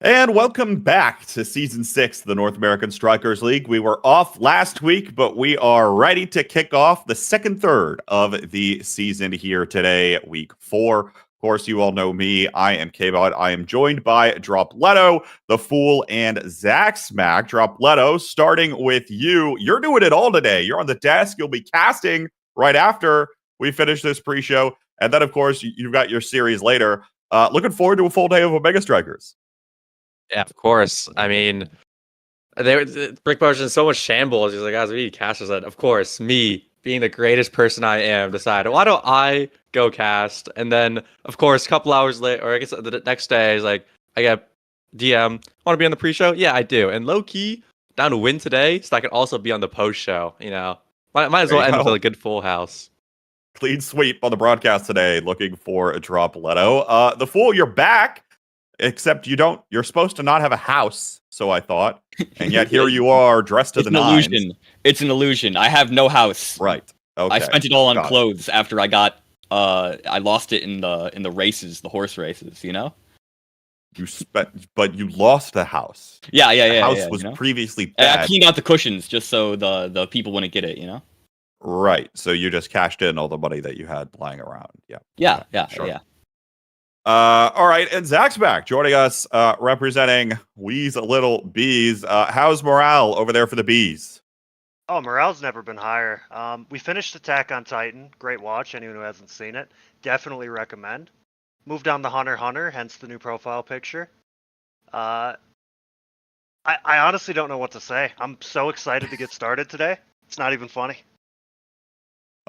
And welcome back to Season 6 of the North American Strikers League. We were off last week, but we are ready to kick off the second third of the season here today, week 4. Of course, you all know me. I am K-Bot. I am joined by Dropletto, The Fool, and Zach Smack. Dropletto, starting with you. You're doing it all today. You're on the desk. You'll be casting right after we finish this pre-show. And then, of course, you've got your series later. Looking forward to a full day of Omega Strikers. Yeah, of course. I mean, Brick Brothers in so much shambles. He's like, guys, we need casters. And of course, me being the greatest person I am, decided, why don't I go cast? And then, of course, a couple hours later, or I guess the next day, is like, I get DM, want to be on the pre-show? Yeah, I do. And low key, down to win today, so I can also be on the post show. Might as well end with a good full house. Clean sweep on the broadcast today. Looking for a Dropletto. The Fool, you're back. Except you're supposed to not have a house, so I thought. And yet here you are, dressed to the nines. It's an illusion. I have no house. Right. Okay. I spent it all on clothes after I lost it in the races, the horse races, you know? But you lost the house. Yeah. The house was previously bad. I cleaned out the cushions just so the people wouldn't get it, you know? Right. So you just cashed in all the money that you had lying around. Yeah. All right, and Zach's back, joining us, representing Wee's Little Bees. How's morale over there for the Bees? Oh, morale's never been higher. We finished Attack on Titan. Great watch. Anyone who hasn't seen it, definitely recommend. Moved on to Hunter x Hunter, hence the new profile picture. I honestly don't know what to say. I'm so excited to get started today. It's not even funny.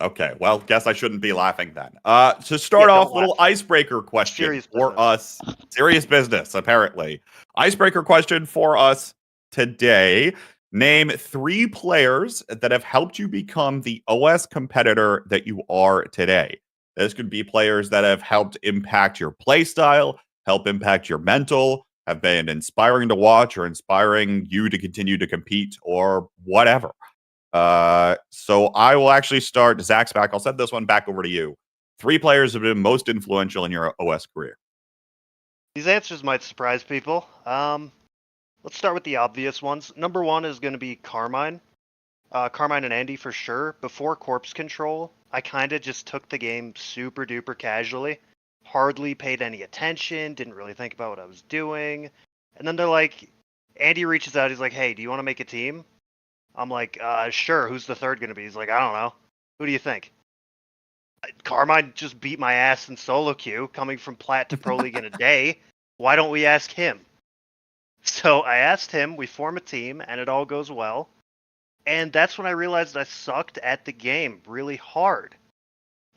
Okay, well, guess I shouldn't be laughing then. To start off, little icebreaker question for us. Serious business, apparently. Icebreaker question for us today. Name 3 players that have helped you become the OS competitor that you are today. This could be players that have helped impact your play style, help impact your mental, have been inspiring to watch or inspiring you to continue to compete or whatever. So I will actually start. Zach's back. I'll send this one back over to you. 3 players have been most influential in your OS career. These answers might surprise people. Let's start with the obvious ones. Number 1 is going to be Carmine. Carmine and Andy for sure. Before Corpse Control, I kind of just took the game super duper casually. Hardly paid any attention. Didn't really think about what I was doing. And then they're like, Andy reaches out. He's like, hey, do you want to make a team? I'm like, sure, who's the third going to be? He's like, I don't know. Who do you think? Carmine just beat my ass in solo queue, coming from Plat to Pro League in a day. Why don't we ask him? So I asked him, we form a team, and it all goes well. And that's when I realized I sucked at the game really hard.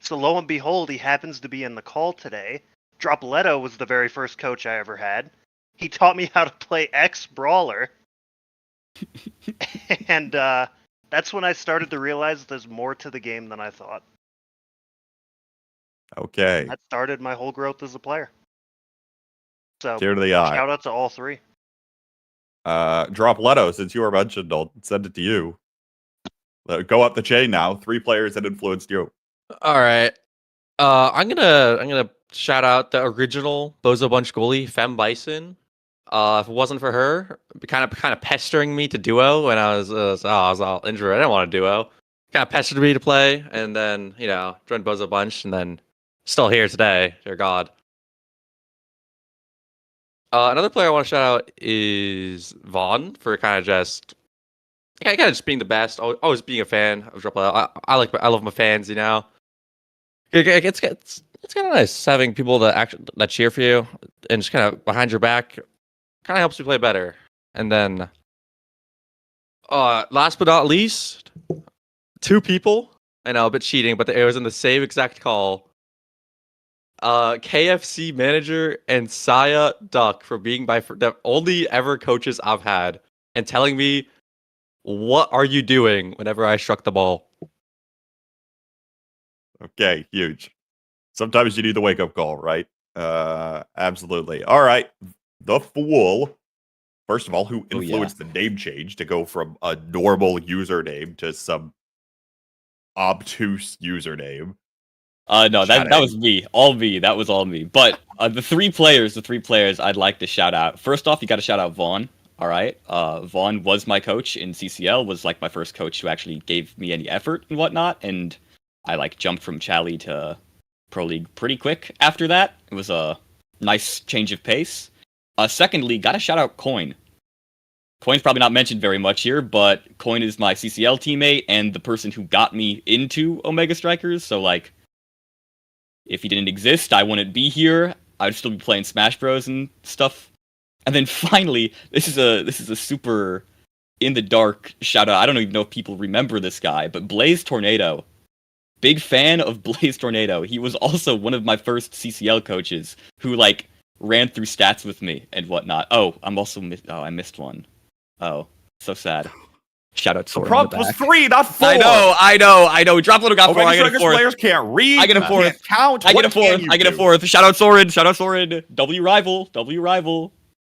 So lo and behold, he happens to be in the call today. Dropletto was the very first coach I ever had. He taught me how to play X-Brawler. And that's when I started to realize there's more to the game than I thought. Okay. That started my whole growth as a player. So tear to the eye. Shout out to all 3. Dropletto, since you were mentioned, I'll send it to you. Go up the chain now. 3 players that influenced you. All right. I'm gonna shout out the original Bozo Bunch goalie, Fem Bison. If it wasn't for her, kind of pestering me to duo when I was all injured, I didn't want to duo. Kind of pestered me to play, and then joined Bozo Bunch, and then still here today. Dear God. Another player I want to shout out is Vaughn for kind of just being the best. Always being a fan of Dropletto. I love my fans. It's kind of nice having people that cheer for you and just kind of behind your back. Kind of helps you play better. And then, last but not least, 2 people. I know, a bit cheating, but it was in the same exact call. KFC manager and Saya Duck for being the only ever coaches I've had and telling me, what are you doing whenever I struck the ball? Okay, huge. Sometimes you need the wake-up call, right? Absolutely. All right. The Fool, first of all, who influenced the name change to go from a normal username to some obtuse username. No, that was me. All me. That was all me. But the three players I'd like to shout out. First off, you got to shout out Vaughn. All right. Vaughn was my coach in CCL, was like my first coach who actually gave me any effort and whatnot. And I like jumped from Chally to Pro League pretty quick after that. It was a nice change of pace. Secondly, got to shout out Coin. Coin's probably not mentioned very much here, but Coin is my CCL teammate and the person who got me into Omega Strikers. So like, if he didn't exist, I wouldn't be here. I'd still be playing Smash Bros and stuff. And then finally, this is a super in the dark shout out. I don't even know if people remember this guy, but Blaze Tornado. Big fan of Blaze Tornado. He was also one of my first CCL coaches who like ran through stats with me and whatnot. Oh, I missed one. Oh, so sad. Shout out to the prompt was 3, not 4. I know. Drop Little got 4. I get a 4th. Players can't read. I get a 4th. Count. I get a 4th. I get a 4th. Shout out Soren. W rival.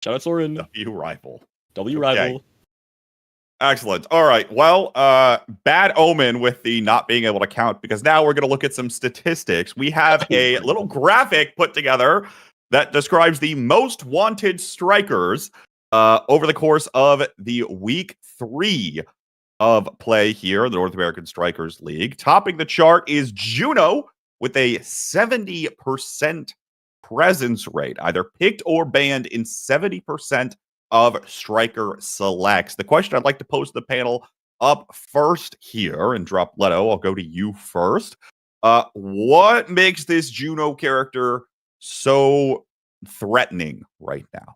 Shout out Soren. W rival. Okay. Excellent. All right. Well, bad omen with the not being able to count, because now we're going to look at some statistics. We have a little graphic put together that describes the most wanted strikers over the course of the week 3 of play here in the North American Strikers League. Topping the chart is Juno with a 70% presence rate, either picked or banned in 70% of striker selects. The question I'd like to pose to the panel up first here, and drop Leto, I'll go to you first. What makes this Juno character so threatening right now?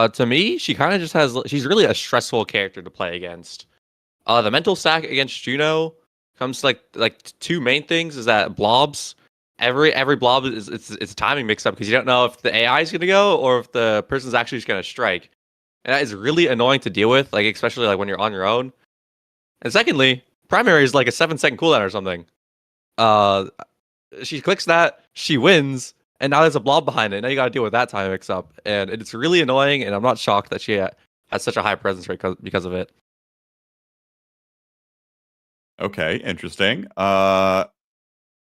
To me, she kind of just she's really a stressful character to play against. The mental stack against Juno comes to like two main things, is that blobs. Every blob it's a timing mix up, because you don't know if the AI is gonna go or if the person's actually just gonna strike. And that is really annoying to deal with, like especially like when you're on your own. And secondly, primary is like a 7-second cooldown or something. She clicks that, she wins, and now there's a blob behind it. Now you got to deal with that time mix up, and it's really annoying. And I'm not shocked that she has such a high presence rate because of it. Okay, interesting.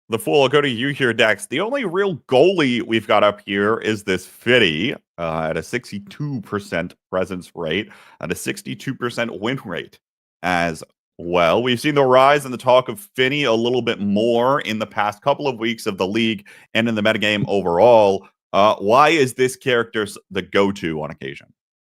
The Fool, I'll go to you here, Dex. The only real goalie we've got up here is this Fitty at a 62% presence rate and a 62% win rate as well. We've seen the rise in the talk of Finny a little bit more in the past couple of weeks of the league and in the metagame overall. Why is this character the go-to on occasion?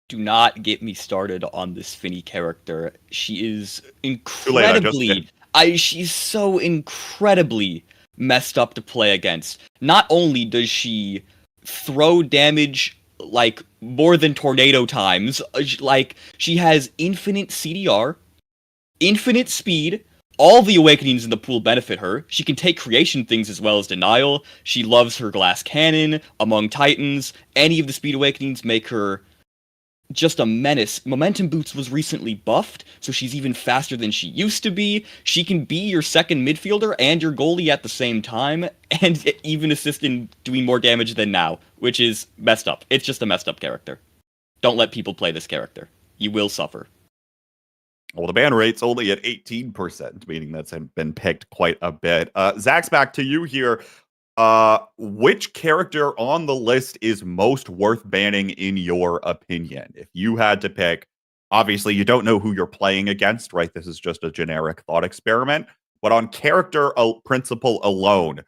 Do not get me started on this Finny character. She is incredibly... she's so incredibly messed up to play against. Not only does she throw damage like more than tornado times, like she has infinite CDR, infinite speed. All the awakenings in the pool benefit her. She can take creation things as well as denial. She loves her glass cannon among titans. Any of the speed awakenings make her just a menace. Momentum Boots was recently buffed, so she's even faster than she used to be. She can be your second midfielder and your goalie at the same time, and even assist in doing more damage than now, which is messed up. It's just a messed up character. Don't let people play this character. You will suffer. Well, the ban rate's only at 18%, meaning that's been picked quite a bit. Zach's back to you here. Which character on the list is most worth banning in your opinion? If you had to pick, obviously you don't know who you're playing against, right? This is just a generic thought experiment. But on character principle alone,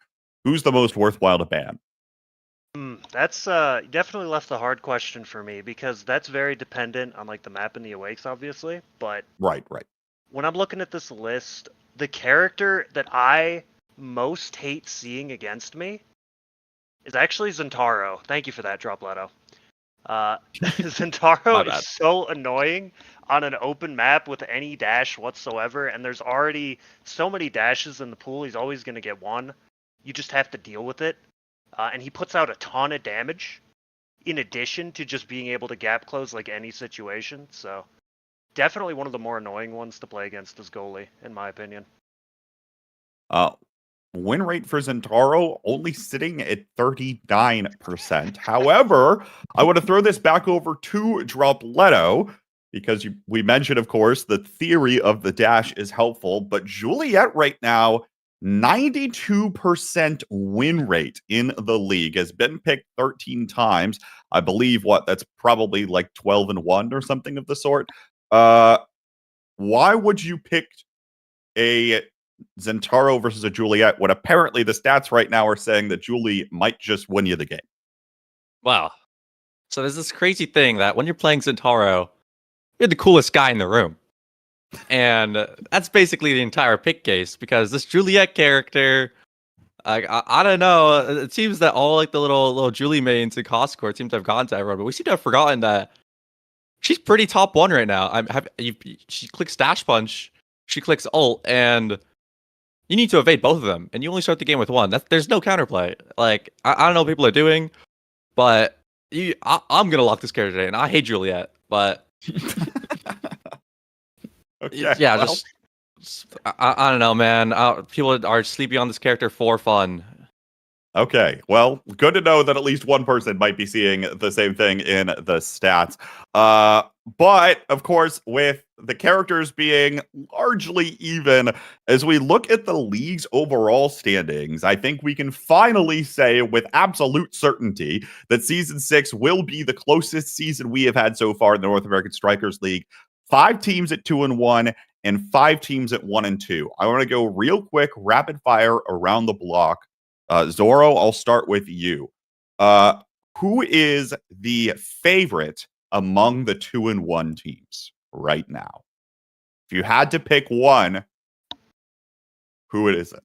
who's the most worthwhile to ban? That's definitely left a hard question for me, because that's very dependent on like the map and the awakes, obviously. But right. When I'm looking at this list, the character that I most hate seeing against me is actually Zentaro. Thank you for that, Drop Leto. Zentaro is so annoying on an open map with any dash whatsoever, and there's already so many dashes in the pool. He's always going to get one. You just have to deal with it. And he puts out a ton of damage in addition to just being able to gap close like any situation. So definitely one of the more annoying ones to play against as goalie, in my opinion. Win rate for Zentaro only sitting at 39%. However, I want to throw this back over to Drop Leto, because we mentioned, of course, the theory of the dash is helpful, but Juliet right now 92% win rate in the league, has been picked 13 times. I believe that's probably like 12-1 or something of the sort. Why would you pick a Zentaro versus a Juliet when apparently the stats right now are saying that Julie might just win you the game? Wow. So there's this crazy thing that when you're playing Zentaro, you're the coolest guy in the room. And that's basically the entire pick case, because this Juliet character, I don't know. It seems that all like the little Julie mains in Costco seem to have gone to everyone, but we seem to have forgotten that she's pretty top one right now. She clicks Dash Punch, she clicks Ult, and you need to evade both of them, and you only start the game with one. There's no counterplay. Like I don't know what people are doing, but I'm gonna lock this character today, and I hate Juliet, but. Okay, yeah, well, I don't know, man. People are sleeping on this character for fun. Okay, well, good to know that at least one person might be seeing the same thing in the stats. But, of course, with the characters being largely even, as we look at the league's overall standings, I think we can finally say with absolute certainty that Season 6 will be the closest season we have had so far in the North American Strikers League. 5 teams at 2-1 and 5 teams at 1-2. I want to go real quick, rapid fire around the block. Zoro, I'll start with you. Who is the favorite among the 2-1 teams right now? If you had to pick one, who is it?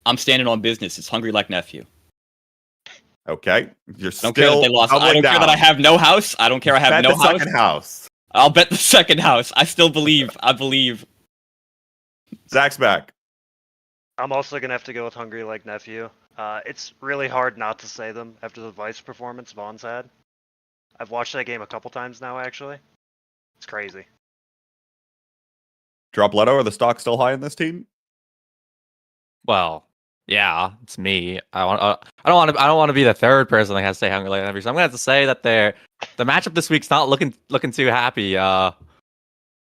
I'm standing on business. It's Hungry Like Nephew. Okay, you're I don't care that they lost. I don't care that I have no house. I don't care I have no house. Second house. I'll bet the second house. I still believe. I believe. Zach's back. I'm also gonna have to go with Hungry Like Nephew. It's really hard not to say them after the Vice performance Vaughn's had. I've watched that game a couple times now, actually. It's crazy. Drop Leto, are the stocks still high in this team? Well, yeah, it's me. I don't want to be the third person that has to say Hungry Like Nephew. So I'm gonna have to say that the matchup this week's not looking too happy. I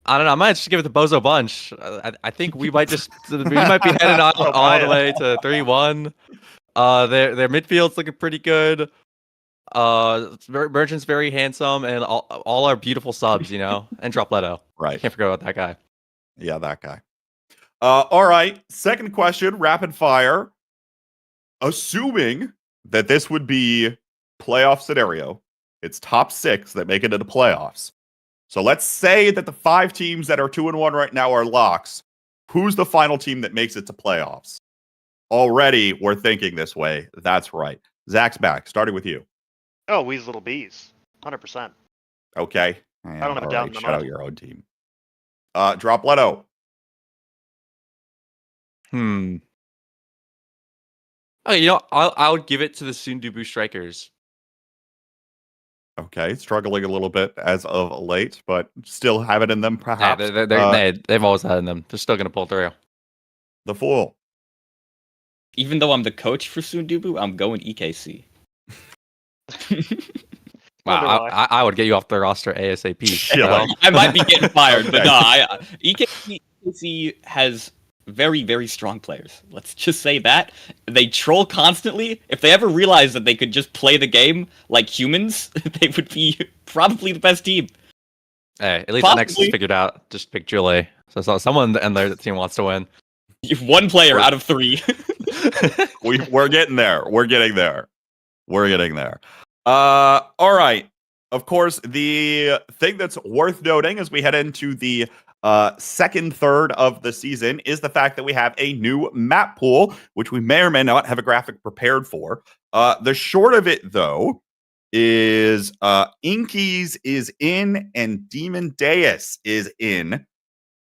don't know. I might just give it the Bozo Bunch. I think we might be heading on all the way to 3-1. Their midfield's looking pretty good. Merchant's very handsome, and all our beautiful subs, and Drop Leto. Right. Can't forget about that guy. Yeah, that guy. All right. Second question, rapid fire. Assuming that this would be playoff scenario, it's top 6 that make it into playoffs. So let's say that the 5 teams that are 2-1 right now are locks. Who's the final team that makes it to playoffs? Already, we're thinking this way. That's right. Zach's back, starting with you. Oh, We's Little Bees. 100%. Okay. I don't have a doubt in my Shout mind. out your own team. Drop Leto. Oh, I would give it to the Sundubu Strikers. Okay, struggling a little bit as of late, but still have it in them, perhaps. Yeah, they've always had it in them. They're still going to pull through. The Fool. Even though I'm the coach for Sundubu, I'm going EKC. Wow, I would get you off the roster ASAP. Yeah, I might be getting fired, but no, EKC has very, very strong players. Let's just say that. They troll constantly. If they ever realized that they could just play the game like humans, they would be probably the best team. Hey, at least the next is figured out. Just pick Julie. So someone and their team wants to win. One player out of 3. We're getting there. We're getting there. All right. Of course, the thing that's worth noting as we head into the second third of the season is the fact that we have a new map pool, which we may or may not have a graphic prepared for. The short of it, though, is Inkies is in and Demon Deus is in.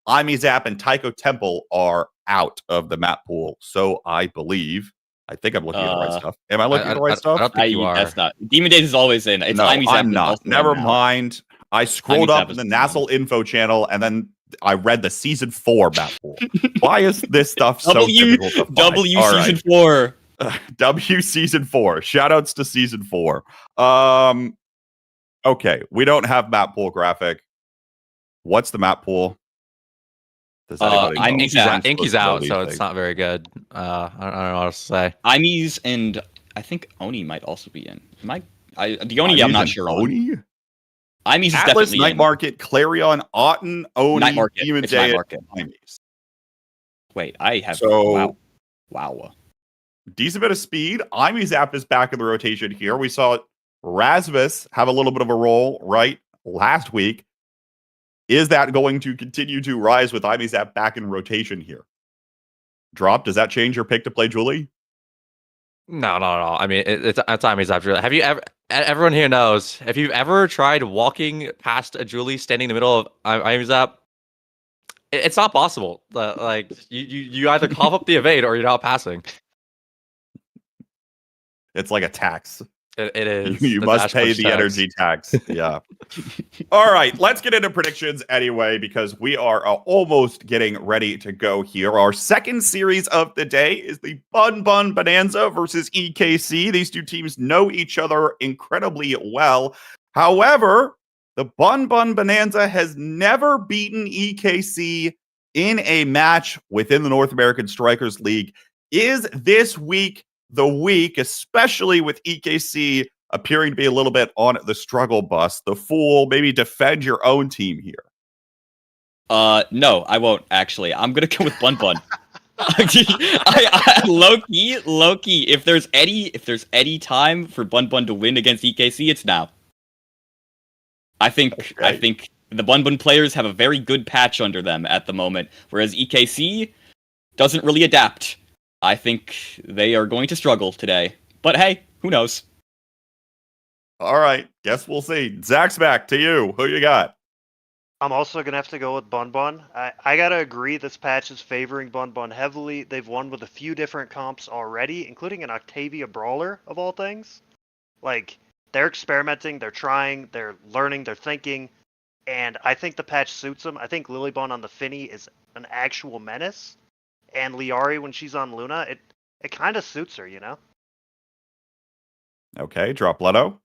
Imizap and Taiko Temple are out of the map pool. So I think I'm looking at the right stuff. Am I looking at the right stuff? I don't think you are. That's not. Demon Days is always in. It's No, Imizap I'm not. Never mind. I scrolled up in the nasl info channel and then I read the season 4 map pool. Why is this stuff so difficult to find? W season 4. W season 4. Shoutouts to season 4. Okay, we don't have map pool graphic. What's the map pool? Does anybody know? Inky's out, so it's not very good. I don't know what else to say. Imes and I think Oni might also be in. The Oni I'm not sure Oni? on. Imes is Atlas, definitely Night in. Market, Clarion, Auten, Oni, Night Market. Demon It's Night Day, Market. Imes. Wait, I have. So, wow. Decent bit of speed. Imes app is back in the rotation here. We saw Rasmus have a little bit of a role, right, last week. Is that going to continue to rise with Imes app back in rotation here? Drop, does that change your pick to play Julie? No, not at all. I mean, it's Imes app. Have you ever? Everyone here knows. If you've ever tried walking past a Julie standing in the middle of Imes app, it's not possible. Like you either cough up the evade or you're not passing. It's like a tax. It is. You must pay the energy tax. Yeah. All right, let's get into predictions anyway, because we are almost getting ready to go here. Our second series of the day is the Bun Bun Bonanza versus EKC. These two teams know each other incredibly well. However, the Bun Bun Bonanza has never beaten EKC in a match within the North American Strikers League. Is this week the week, especially with EKC appearing to be a little bit on the struggle bus? The Fool, maybe defend your own team here. No, I won't actually. I'm gonna go with Bun Bun. I low key. If there's any time for Bun Bun to win against EKC, it's now. I think the Bun Bun players have a very good patch under them at the moment, whereas EKC doesn't really adapt. I think they are going to struggle today. But hey, who knows? All right, guess we'll see. Zach's back to you. Who you got? I'm also going to have to go with Bun Bun. I got to agree this patch is favoring Bun Bun heavily. They've won with a few different comps already, including an Octavia Brawler, of all things. Like, they're experimenting, they're trying, they're learning, they're thinking, and I think the patch suits them. I think Lilybon on the Finny is an actual menace. And Liari, when she's on Luna, it kind of suits her, you know? Okay, drop Leto.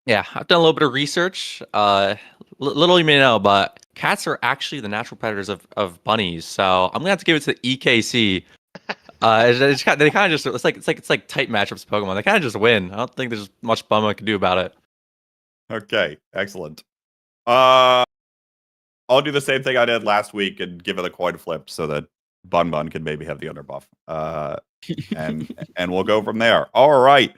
Yeah, I've done a little bit of research. Little you may know, but cats are actually the natural predators of bunnies. So I'm gonna have to give it to EKC. They kind of just it's like tight matchups Pokemon. They kind of just win. I don't think there's much Bumma can do about it. Okay, excellent. I'll do the same thing I did last week and give it a coin flip so that Bun Bun can maybe have the underbuff. And we'll go from there. All right.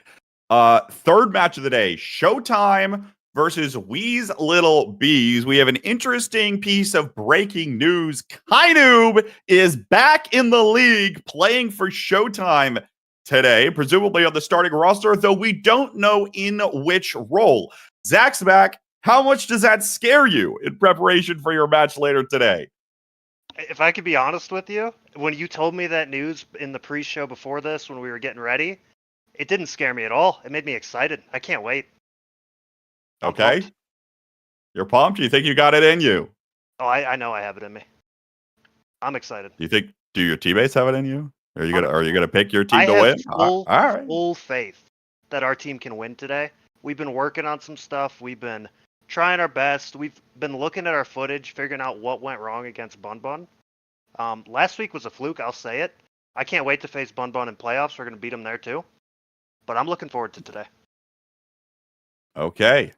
Third match of the day, Showtime versus Wee's Little Bees. We have an interesting piece of breaking news. Kainoob is back in the league playing for Showtime today, presumably on the starting roster, though we don't know in which role. Zach's back. How much does that scare you in preparation for your match later today? If I could be honest with you, when you told me that news in the pre-show before this, when we were getting ready, it didn't scare me at all. It made me excited. I can't wait. Okay. You're pumped? You think you got it in you? Oh, I know I have it in me. I'm excited. Do your teammates have it in you? Are you gonna pick your team to win? All right. Full faith that our team can win today. We've been working on some stuff. We've been trying our best. We've been looking at our footage, figuring out what went wrong against Bun Bun. Last week was a fluke, I'll say it. I can't wait to face Bun Bun in playoffs. We're going to beat them there too. But I'm looking forward to today. Okay.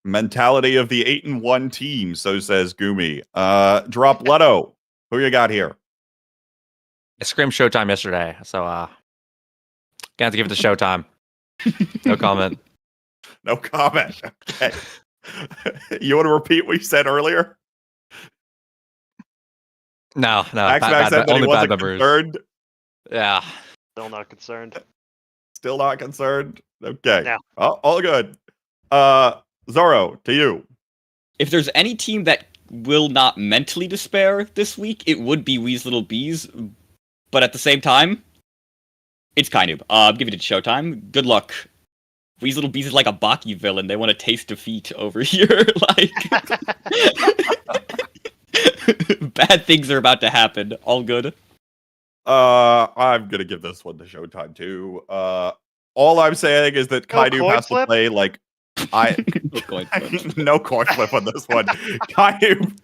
Mentality of the 8-1 team, so says Gumi. Drop Leto. Who you got here? I screamed Showtime yesterday, so gonna have to give it to Showtime. No comment. No comment. Okay. You want to repeat what you said earlier? No. Max said that he wasn't concerned. Yeah. Still not concerned. Still not concerned? Okay. No. Oh, all good. Zoro, to you. If there's any team that will not mentally despair this week, it would be Wee's Little Bees. But at the same time, it's Kainoob. I'm giving it to Showtime. Good luck. Wee's Little Bees is like a Baki villain. They want to taste defeat over here. Like, bad things are about to happen. All good. I'm gonna give this one to Showtime too. All I'm saying is that Kainoob has to play like no coin flip on this one. Kainoob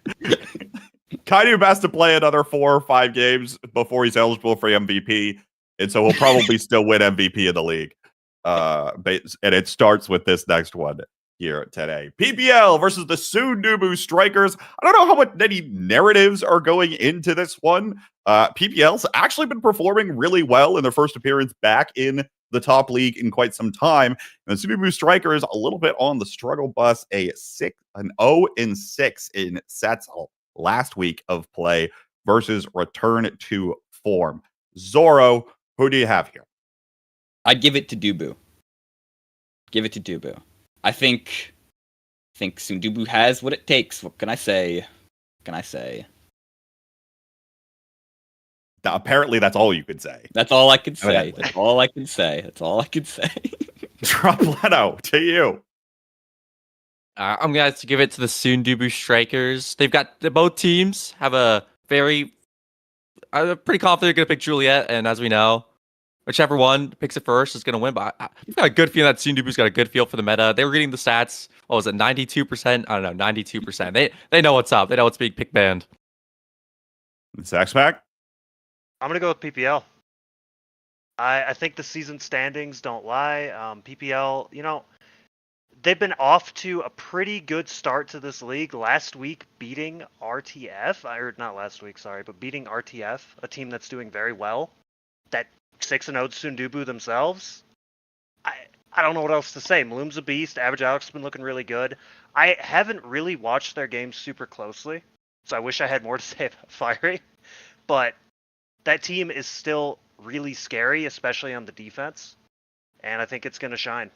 Kainu has to play another 4 or 5 games before he's eligible for MVP, and so he'll probably still win MVP of the league. And it starts with this next one here today. PPL versus the Sundubu Strikers. I don't know how many narratives are going into this one. PPL's actually been performing really well in their first appearance back in the top league in quite some time. And the Sundubu Strikers a little bit on the struggle bus, an 0-6 in sets last week of play versus return to form. Zoro, who do you have here? I'd give it to Dubu. Give it to Dubu. I think Sundubu has what it takes. What can I say? Now, apparently, that's all you could say. That's all I could say. That's all I could say. Dropletto, to you. I'm going to have to give it to the Sundubu Strikers. Both teams have I'm pretty confident they're going to pick Juliet, and as we know, whichever one picks it first is going to win. But I've got a good feeling that Sundubu's got a good feel for the meta. They were reading the stats. What was it, 92%? I don't know, 92%. They know what's up. They know what's being pick banned. Saxpack? I'm going to go with PPL. I think the season standings don't lie. PPL, they've been off to a pretty good start to this league. Last week, beating RTF. Not last week, sorry, but beating RTF, a team that's doing very well. That 6-0 Sundubu themselves. I don't know what else to say. Maloom's a beast. Average Alex has been looking really good. I haven't really watched their games super closely, so I wish I had more to say about Fiery. But that team is still really scary, especially on the defense, and I think it's going to shine.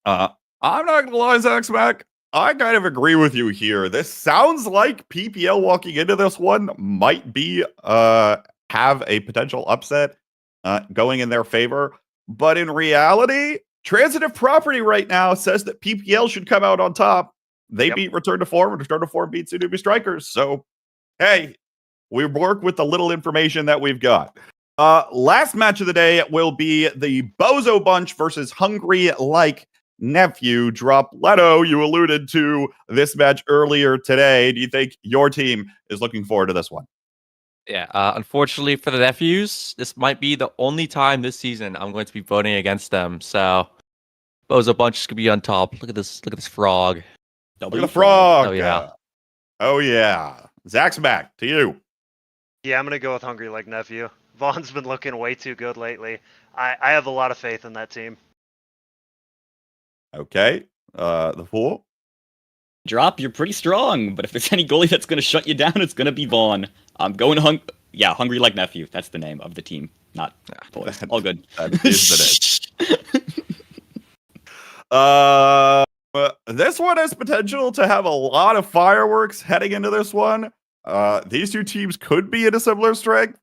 I'm not going to lie, Saxpack. I kind of agree with you here. This sounds like PPL walking into this one might be have a potential upset going in their favor. But in reality, transitive property right now says that PPL should come out on top. They beat Return to Form, and Return to Form beat Sundubu Strikers. So, hey, we work with the little information that we've got. Last match of the day will be the Bozo Bunch versus Hungry Like Nephew. Dropletto, you alluded to this match earlier today. Do you think your team is looking forward to this one? Yeah, unfortunately for the Nephews, this might be the only time this season I'm going to be voting against them. So, Bozo Bunch is going to be on top. Look at this frog. Look at the frog. Oh, yeah. Oh, yeah. Zach's back to you. Yeah, I'm going to go with Hungry Like Nephew. Vaughn's been looking way too good lately. I have a lot of faith in that team. Okay. The Fool. Drop, you're pretty strong, but if there's any goalie that's going to shut you down, it's going to be Vaughn. I'm going Hungry Like Nephew. That's the name of the team, not boys. All good. That is the name. This one has potential to have a lot of fireworks heading into this one. These two teams could be in a similar strength.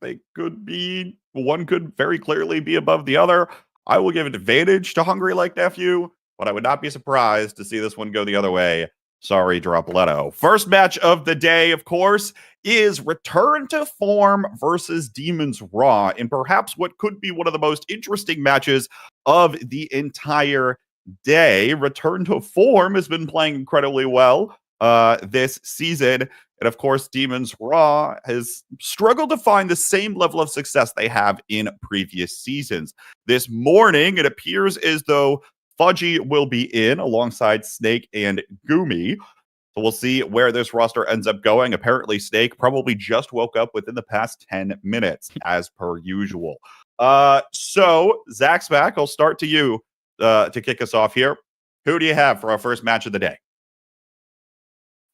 One could very clearly be above the other. I will give an advantage to Hungry Like Nephew, but I would not be surprised to see this one go the other way. Sorry, Dropletto. First match of the day, of course, is Return to Form versus Demons Raw, in perhaps what could be one of the most interesting matches of the entire day. Return to Form has been playing incredibly well this season. And of course, Demons Raw has struggled to find the same level of success they have in previous seasons. This morning, it appears as though Fudgy will be in alongside Snake and Gumi. So we'll see where this roster ends up going. Apparently, Snake probably just woke up within the past 10 minutes, as per usual. So, Zach's back. I'll start to you to kick us off here. Who do you have for our first match of the day?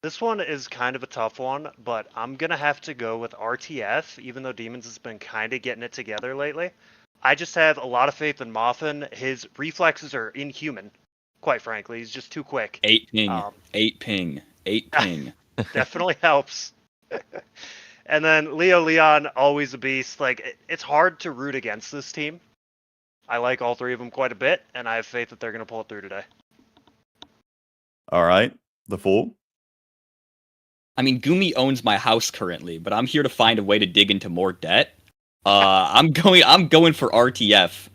This one is kind of a tough one, but I'm going to have to go with RTF, even though Demons has been kind of getting it together lately. I just have a lot of faith in Moffin. His reflexes are inhuman, quite frankly. He's just too quick. 8 ping. Definitely helps. And then Leo Leon, always a beast. It's hard to root against this team. I like all three of them quite a bit, and I have faith that they're going to pull it through today. All right. The Fool. I mean, Gumi owns my house currently, but I'm here to find a way to dig into more debt. I'm going for RTF.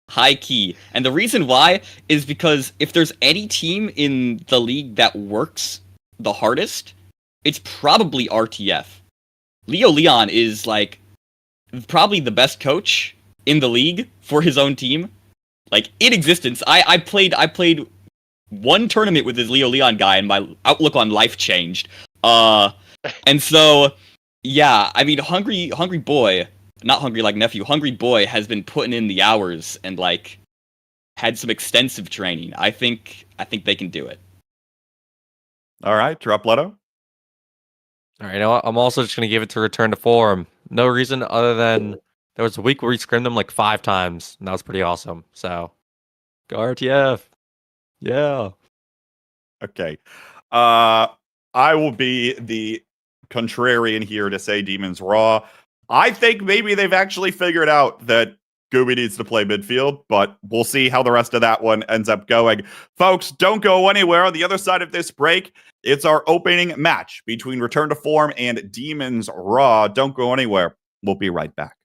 High key. And the reason why is because if there's any team in the league that works the hardest, it's probably RTF. Leo Leon is like probably the best coach in the league for his own team. Like in existence, I played one tournament with this Leo Leon guy, and my outlook on life changed. And so yeah, I mean, hungry boy, not hungry like nephew, hungry boy has been putting in the hours and like had some extensive training. I think they can do it. All right, drop Leto. All right, you know what? I'm also just gonna give it to return to form. No reason other than there was a week where he scrimmed him like 5 times, and that was pretty awesome. So, go RTF. Yeah. Okay. I will be the contrarian here to say Demons Raw. I think maybe they've actually figured out that Gooby needs to play midfield, but we'll see how the rest of that one ends up going. Folks, don't go anywhere. On the other side of this break, it's our opening match between Return to Form and Demons Raw. Don't go anywhere. We'll be right back.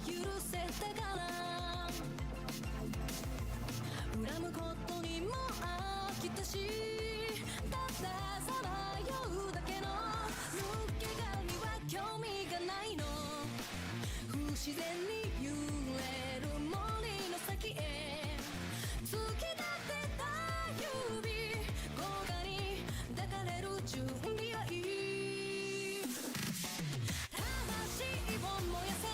許せたから恨むことにも飽きたしたださまようだけの抜け殻には興味がないの不自然に揺れる森の先へ突き立てた指甲賀に抱かれる準備はいい魂を燃やせ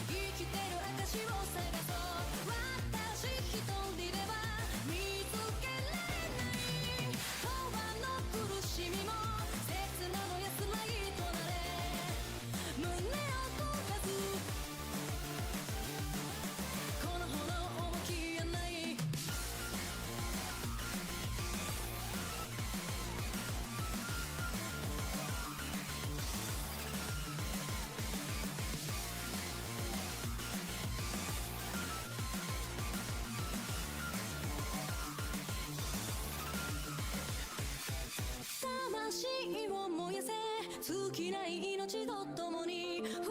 生きてる証を探そう私一人では見つけられない永遠の苦しみも切なの安らぎとなれ胸を焦がずこの炎も消えない魂を燃やせ尽きない命と共に二人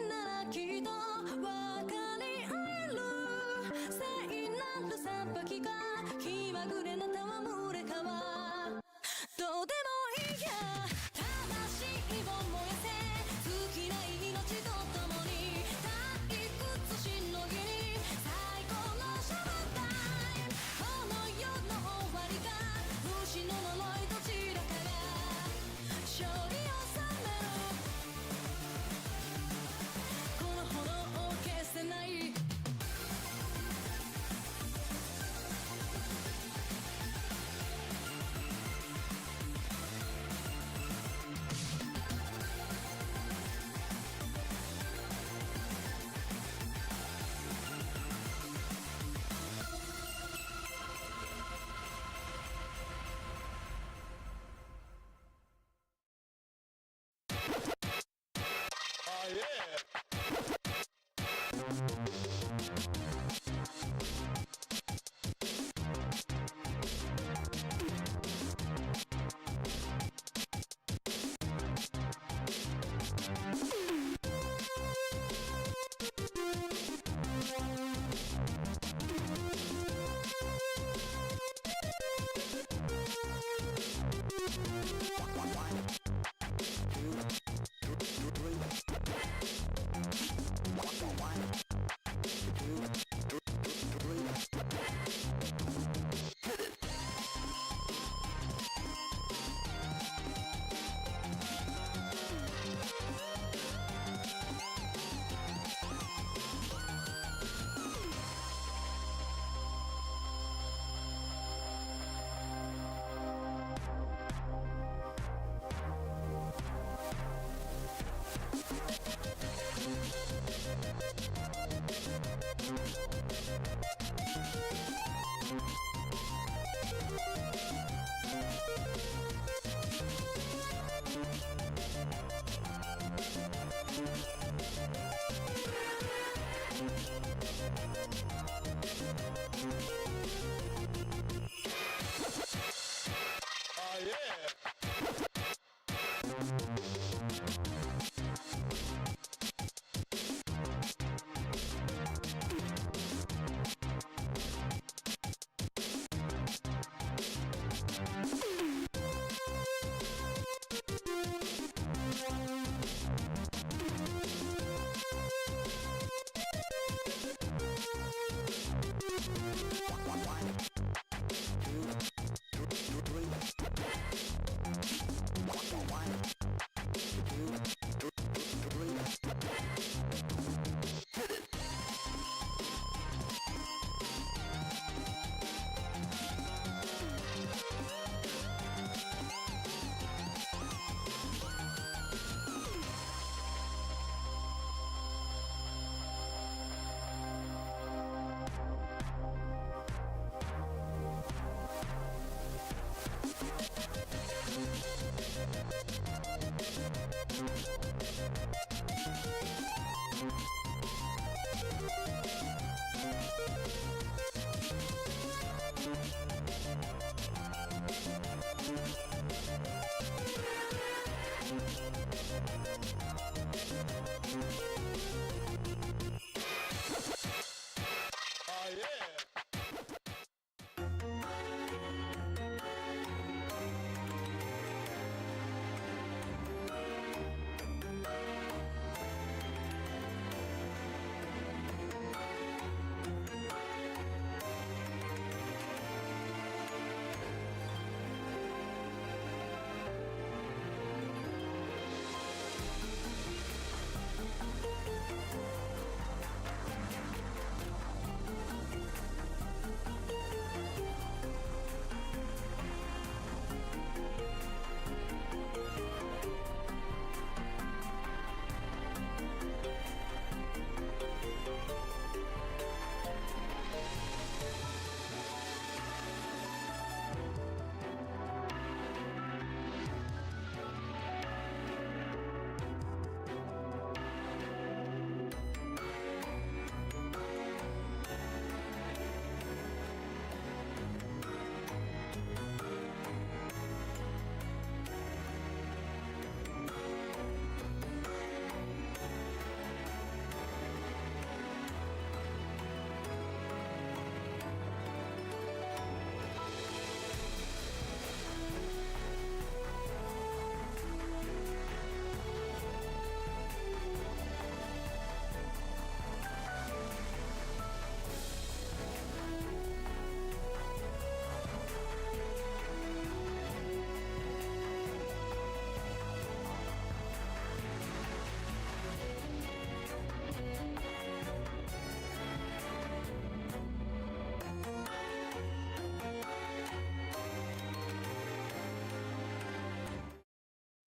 ならきっと分かり合える聖なる裁きか気まぐれな戯れかはどうでもいいや魂を燃やせ尽きない命と共に退屈しのぎに最高のシャワータイムこの世の終わりか不死の呪いどちらかが勝利を収めるこの炎を消せない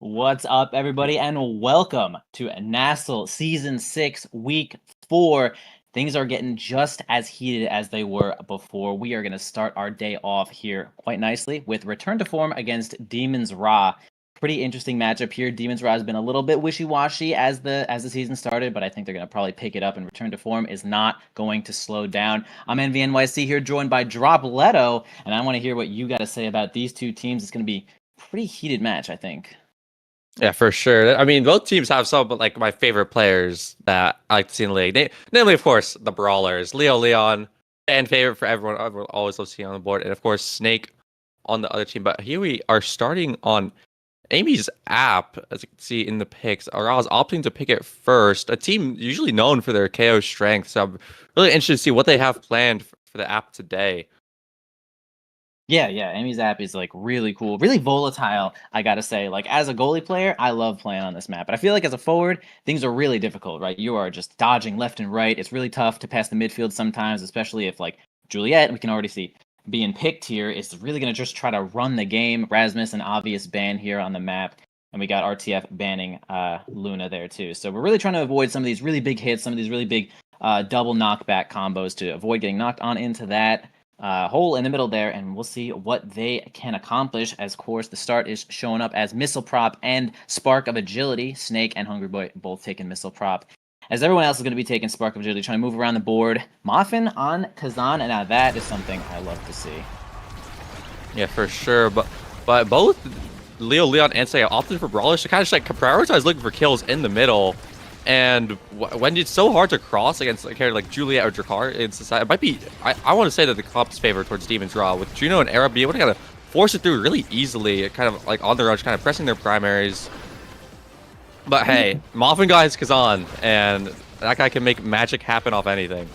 What's up, everybody, and welcome to nasl Season 6, Week 4. Things are getting just as heated as they were before. We are going to start our day off here quite nicely with Return to Form against Demons Ra. Pretty interesting matchup here. Demons Ra has been a little bit wishy-washy as the season started, but I think they're going to probably pick it up, and Return to Form is not going to slow down. I'm NVNYC here, joined by Drop Leto, and I want to hear what you got to say about these two teams. It's going to be a pretty heated match, I think. Yeah, for sure. I mean, both teams have some, but like my favorite players that I like to see in the league. Namely, of course, the Brawlers. Leo Leon, fan favorite for everyone. Everyone always loves seeing on the board. And of course, Snake on the other team. But here we are starting on Amy's app, as you can see in the picks. I was opting to pick it first. A team usually known for their KO strength. So I'm really interested to see what they have planned for the app today. Yeah, Amy's app is like really cool, really volatile, I gotta say. Like as a goalie player, I love playing on this map. But I feel like as a forward, things are really difficult, right? You are just dodging left and right. It's really tough to pass the midfield sometimes, especially if like Juliet, we can already see being picked here, is really gonna just try to run the game. Rasmus, an obvious ban here on the map. And we got RTF banning Luna there too. So we're really trying to avoid some of these really big hits, some of these really big double knockback combos to avoid getting knocked on into that hole in the middle there, and we'll see what they can accomplish. As of course, the start is showing up as Missile Prop and Spark of Agility. Snake and Hungry Boy both taking Missile Prop, as everyone else is going to be taking Spark of Agility, trying to move around the board. Muffin on Kazan, and now that is something I love to see. Yeah, for sure. But both Leo Leon and Say opted for Brawlers to kind of just like prioritize looking for kills in the middle. And when it's so hard to cross against a character like Juliet or Drakkar in society, it might be, I want to say that the comp's favor towards Demons Raw, with Juno and Era be able to kind of force it through really easily, kind of like on their own, kind of pressing their primaries. But hey, Muffin got his Kazan, and that guy can make magic happen off anything.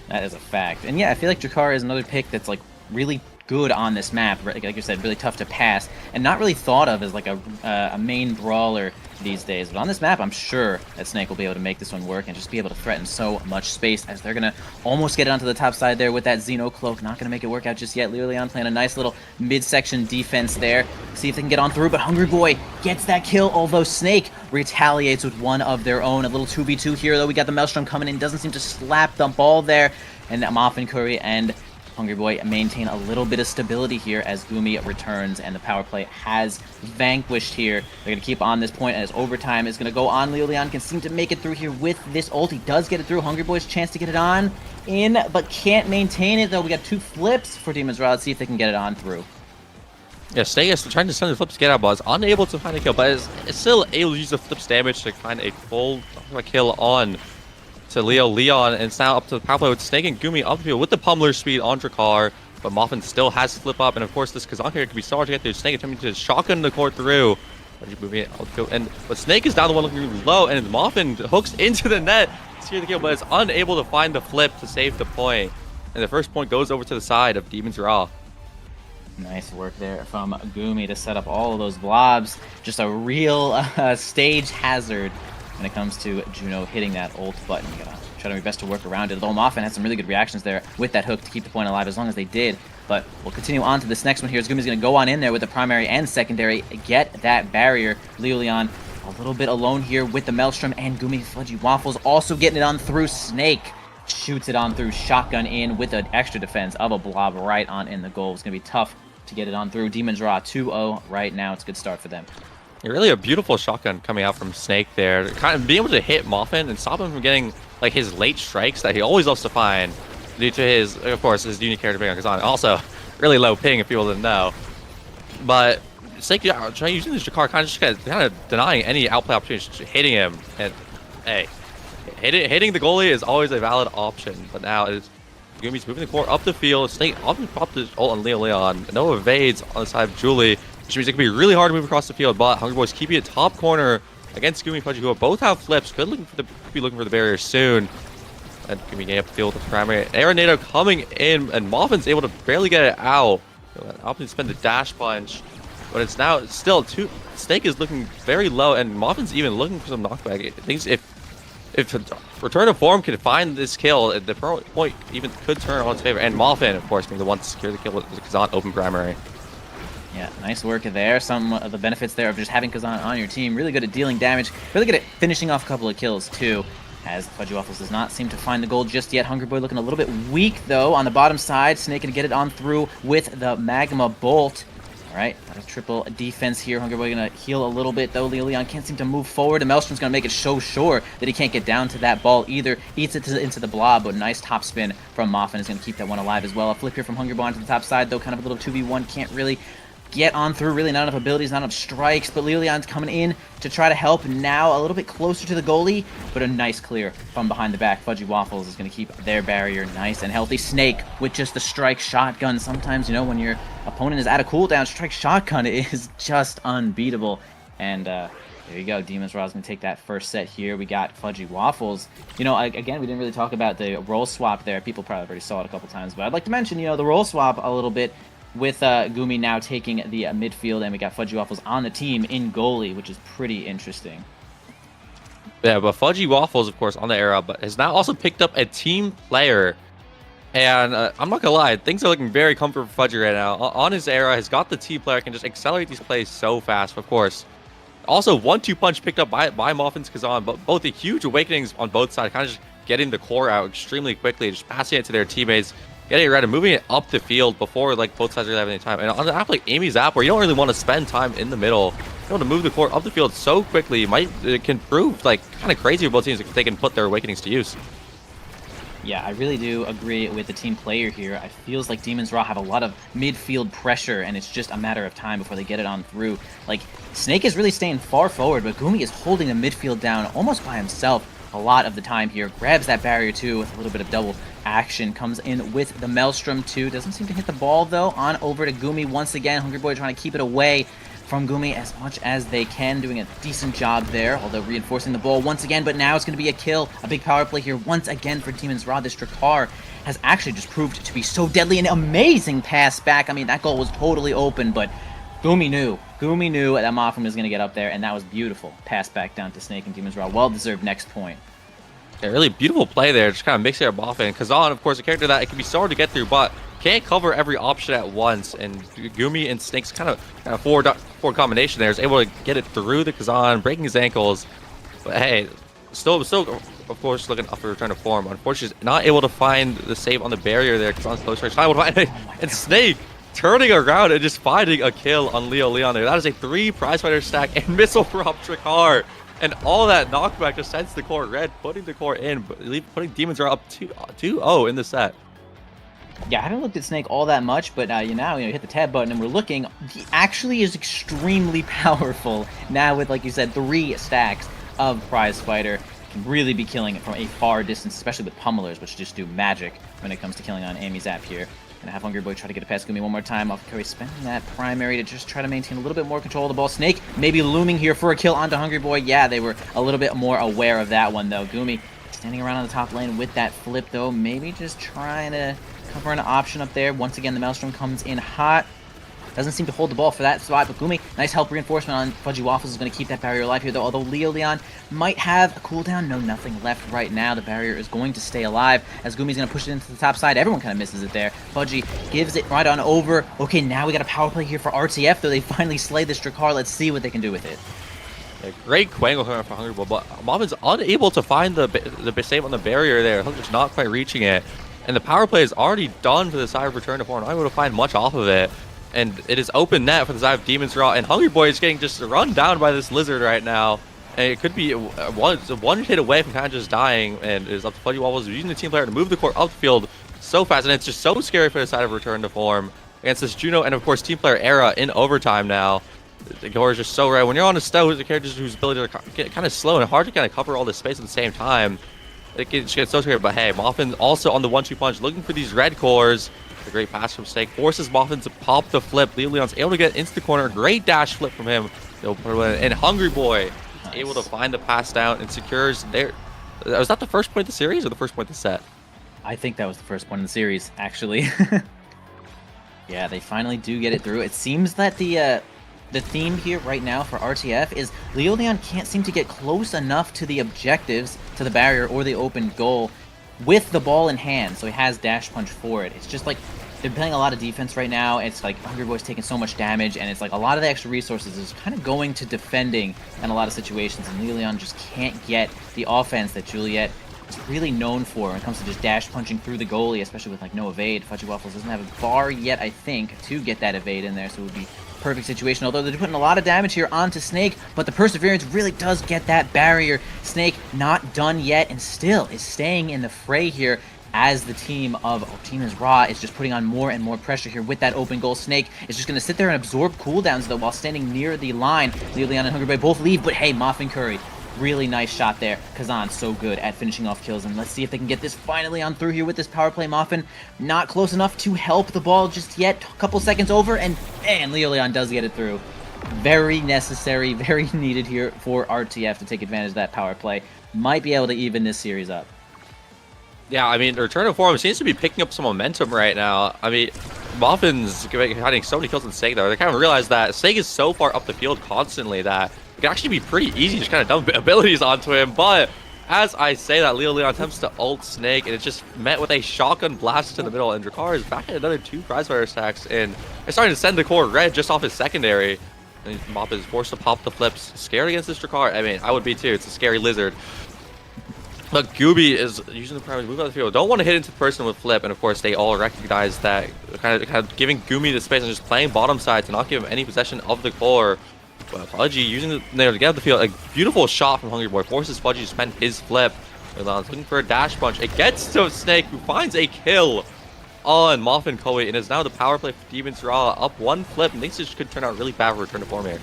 That is a fact. And yeah, I feel like Drakkar is another pick that's like really good on this map. Like you said, really tough to pass, and not really thought of as like a main brawler these days. But on this map, I'm sure that Snake will be able to make this one work and just be able to threaten so much space, as they're going to almost get it onto the top side there with that Xeno Cloak. Not going to make it work out just yet. Leo Leon playing a nice little midsection defense there. See if they can get on through, but Hungry Boy gets that kill, although Snake retaliates with one of their own. A little 2v2 here, though. We got the Maelstrom coming in. Doesn't seem to slap the ball there. And Muffin Curry and Hungry Boy maintain a little bit of stability here as Gumi returns, and the power play has vanquished here. They're going to keep on this point as overtime is going to go on. Leo Leon can seem to make it through here with this ult. He does get it through. Hungry Boy's chance to get it on in, but can't maintain it, though. We got two flips for Demons Raw. Let's see if they can get it on through. Yeah, Snake is trying to send the flips to get out, but is unable to find a kill, but is still able to use the flips damage to find a full kill on to Leo Leon, and it's now up to the power play with Snake and Gumi up the field with the pummeler speed on Drakkar, but Muffin still has to flip up, and of course this Kazan character can be so hard to get through. Snake attempting to shotgun the core through, but Snake is now the one looking low, and Muffin hooks into the net to secure the kill, but is unable to find the flip to save the point, and the first point goes over to the side of Demons Raw. Nice work there from Gumi to set up all of those blobs. Just a real stage hazard when it comes to Juno hitting that ult button. You gotta try to be best to work around it. Though Muffin had some really good reactions there with that hook to keep the point alive, as long as they did. But we'll continue on to this next one here. Gumi's gonna go on in there with the primary and secondary, get that barrier. Leo Leon a little bit alone here with the Maelstrom, and Gumi Fudgy Waffles also getting it on through. Snake shoots it on through, shotgun in with an extra defense of a blob right on in the goal. It's gonna be tough to get it on through. Demons Raw 2-0 right now. It's a good start for them. Really a beautiful shotgun coming out from Snake there. Kind of being able to hit Muffin and stop him from getting like his late strikes that he always loves to find due to his, of course, his unique character being on Kazan. Also, really low ping if people didn't know. But Snake trying using this Drakkar kind of denying any outplay opportunities, hitting him. And hey, hitting the goalie is always a valid option. But now it's Gumi's moving the core up the field. Snake often popped his ult on Leo Leon. No evades on the side of Julie, which means it can be really hard to move across the field. But Hungry Boy's keeping it top corner against Gumi and Pudgy, who both have flips. Could be looking for the barrier soon. And Gumi getting up the field with the primary. Aeronado coming in, and Muffin's able to barely get it out. Opting to spend the dash punch, but it's now still two. Snake is looking very low, and Muffin's even looking for some knockback. Things if Return to Form can find this kill, the point even could turn on its favor. And Muffin, of course, being the one to secure the kill with the Kazan open primary. Yeah, nice work there. Some of the benefits there of just having Kazan on your team. Really good at dealing damage. Really good at finishing off a couple of kills, too. As Fudgy Waffles does not seem to find the gold just yet. Hungry Boy looking a little bit weak, though, on the bottom side. Snake going to get it on through with the Magma Bolt. All right, got a triple defense here. Hungry Boy going to heal a little bit, though. Leon can't seem to move forward. And Maelstrom's going to make it so sure that he can't get down to that ball either. Eats it into the blob, but nice top spin from Moffin is going to keep that one alive as well. A flip here from Hungry Boy onto the top side, though. Kind of a little 2v1. Can't really get on through. Really not enough abilities, not enough strikes, but Leon's coming in to try to help now, a little bit closer to the goalie, but a nice clear from behind the back. Fudgy Waffles is going to keep their barrier nice and healthy. Snake with just the strike shotgun. Sometimes, you know, when your opponent is out of cooldown, strike shotgun is just unbeatable. And there you go. Demon's Raw is going to take that first set here. We got Fudgy Waffles. You know, again, we didn't really talk about the role swap there. People probably already saw it a couple times, but I'd like to mention, you know, the role swap a little bit, with Gumi now taking the midfield, and we got Fudgy Waffles on the team in goalie, which is pretty interesting. Yeah, but Fudgy Waffles, of course, on the era, but has now also picked up a team player. And I'm not gonna lie, things are looking very comfortable for Fudgy right now. On his era, has got the team player, can just accelerate these plays so fast, of course. Also, 1-2 punch picked up by Muffin's Kazan, but both the huge awakenings on both sides, kind of just getting the core out extremely quickly, just passing it to their teammates, getting it ready, moving it up the field before like both sides really have any time. And on an app like Amy's app, where you don't really want to spend time in the middle, you want to move the core up the field so quickly, it can prove like kind of crazy for both teams if they can put their awakenings to use. Yeah, I really do agree with the team player here. It feels like Demon's Raw have a lot of midfield pressure, and it's just a matter of time before they get it on through. Like, Snake is really staying far forward, but Gumi is holding the midfield down almost by himself a lot of the time here. Grabs that barrier, too, with a little bit of double action. Comes in with the Maelstrom, too. Doesn't seem to hit the ball, though. On over to Gumi once again. Hungry Boy trying to keep it away from Gumi as much as they can, doing a decent job there, although reinforcing the ball once again. But now it's going to be a kill, a big power play here once again for Demon's Raw. This Drakkar has actually just proved to be so deadly. An amazing pass back. I mean, that goal was totally open, but Gumi knew that Moffin was going to get up there, and that was beautiful. Pass back down to Snake and Demon's Raw. Well-deserved next point. Yeah, really beautiful play there, just kind of mixing it off. And Kazan, of course, a character that it can be so hard to get through, but can't cover every option at once. And Gumi and Snake's kind of forward combination there is able to get it through the Kazan, breaking his ankles. But hey, still, of course, looking up for return to form. Unfortunately, not able to find the save on the barrier there. Kazan's close range, not able to find it. And Snake turning around and just finding a kill on Leon there. That is a 3 prize fighter stack and missile drop Drakkar. And all that knockback just sends the core red, putting the core in, putting Demons Raw up 2-0 in the set. Yeah, I haven't looked at Snake all that much, but you hit the tab button and we're looking. He actually is extremely powerful now with, like you said, 3 stacks of prize fighter. Can really be killing it from a far distance, especially with pummelers, which just do magic when it comes to killing on Amy's app here. Gonna have Hungry Boy try to get it past Gumi one more time. Off carry, spending that primary to just try to maintain a little bit more control of the ball. Snake maybe looming here for a kill onto Hungry Boy. Yeah, they were a little bit more aware of that one, though. Gumi standing around on the top lane with that flip, though. Maybe just trying to cover an option up there. Once again, the Maelstrom comes in hot. Doesn't seem to hold the ball for that spot, but Gumi, nice help reinforcement on Fudgy Waffles is going to keep that barrier alive here, though. Although Leon might have a cooldown, no, nothing left right now. The barrier is going to stay alive as Gumi's going to push it into the top side. Everyone kind of misses it there. Fudgy gives it right on over. Okay, now we got a power play here for RTF, though. They finally slay this Drakkar. Let's see what they can do with it. Yeah, great Quangle for Hungry Boy, but Moffin's unable to find the save on the barrier there. Just not quite reaching it. And the power play is already done for the side of return to form. Not able to find much off of it. And it is open net for the side of Demon's Raw. And Hungry Boy is getting just run down by this lizard right now. And it could be one hit away from kind of just dying. And it's up to Fudgy Waffles using the team player to move the core up the field so fast. And it's just so scary for the side of return to form against this Juno and, of course, team player era in overtime now. The core is just so rare. When you're on a Stowe, who's a character whose ability to get kind of slow and hard to kind of cover all this space at the same time, it gets so scary. But hey, Moffin also on the 1-2 punch, looking for these red cores. A great pass from Snake forces Moffin to pop the flip. Leon's able to get into the corner. Great dash flip from him. And Hungry Boy able to find the pass down and secures there. Was that the first point of the series or the first point of the set? I think that was the first point in the series, actually. Yeah, they finally do get it through. It seems that the theme here right now for RTF is Leon can't seem to get close enough to the objectives, to the barrier or the open goal, with the ball in hand, so he has dash punch for it. It's just like they're playing a lot of defense right now. It's like Hungry Boy's taking so much damage, and it's like a lot of the extra resources is kind of going to defending in a lot of situations, and Leon just can't get the offense that Juliet is really known for when it comes to just dash punching through the goalie, especially with like no evade. Fudgy Waffles doesn't have a bar yet, I think, to get that evade in there, so it would be perfect situation, although they're putting a lot of damage here onto Snake, but the Perseverance really does get that barrier. Snake not done yet, and still is staying in the fray here as the team of Ultima's Raw is just putting on more and more pressure here with that open goal. Snake is just going to sit there and absorb cooldowns, though, while standing near the line. Leon and Hungry Boy both leave, but hey, Muffin Curry, really nice shot there. Kazan so good at finishing off kills, and let's see if they can get this finally on through here with this power play. Muffin not close enough to help the ball just yet. A couple seconds over, and man, Leon does get it through. Very necessary, very needed here for RTF to take advantage of that power play. Might be able to even this series up. Yeah, I mean, the return to form seems to be picking up some momentum right now. I mean, Muffin's getting so many kills in Snake, though. They kind of realize that Snake is so far up the field constantly that it can actually be pretty easy to just kind of dump abilities onto him. But as I say that, Leon attempts to ult Snake, and it's just met with a shotgun blast to the middle, and Drakkar is back at another 2 prizefighter stacks, and they're starting to send the core red just off his secondary. And Mop is forced to pop the flips. Scared against this Drakkar. I mean, I would be too. It's a scary lizard. But Gooby is using the power to move out of the field. Don't want to hit into the person with flip, and of course they all recognize that, kind of giving Gooby the space and just playing bottom side to not give him any possession of the core. But Fudgy using the there to get out of the field. A beautiful shot from Hungry Boy forces Fudgy to spend his flip. Leon's looking for a dash punch. It gets to Snake, who finds a kill on Muffin Koei, and is now the power play for Demon's Raw, up 1 flip, and thinks this could turn out really bad for return to form here.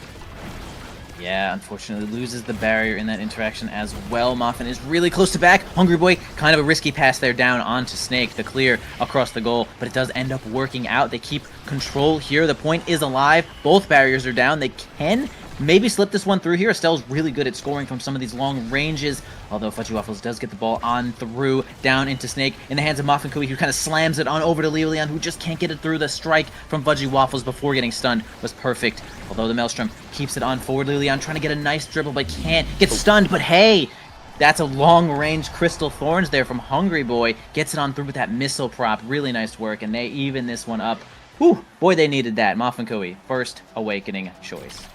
Yeah, unfortunately loses the barrier in that interaction as well. Muffin is really close to back. Hungry Boy, kind of a risky pass there down onto Snake, the clear across the goal, but it does end up working out. They keep control here. The point is alive. Both barriers are down. They can maybe slip this one through here. Estelle's really good at scoring from some of these long ranges, although Fudgy Waffles does get the ball on through, down into Snake, in the hands of Muffin Koei, who kind of slams it on over to Leon, who just can't get it through. The strike from Fudgy Waffles before getting stunned was perfect, although the Maelstrom keeps it on forward. Leon trying to get a nice dribble, but can't get stunned, but hey, that's a long-range Crystal Thorns there from Hungry Boy. Gets it on through with that missile prop. Really nice work, and they even this one up. Whew, boy, they needed that. Muffin Koei, first Awakening choice.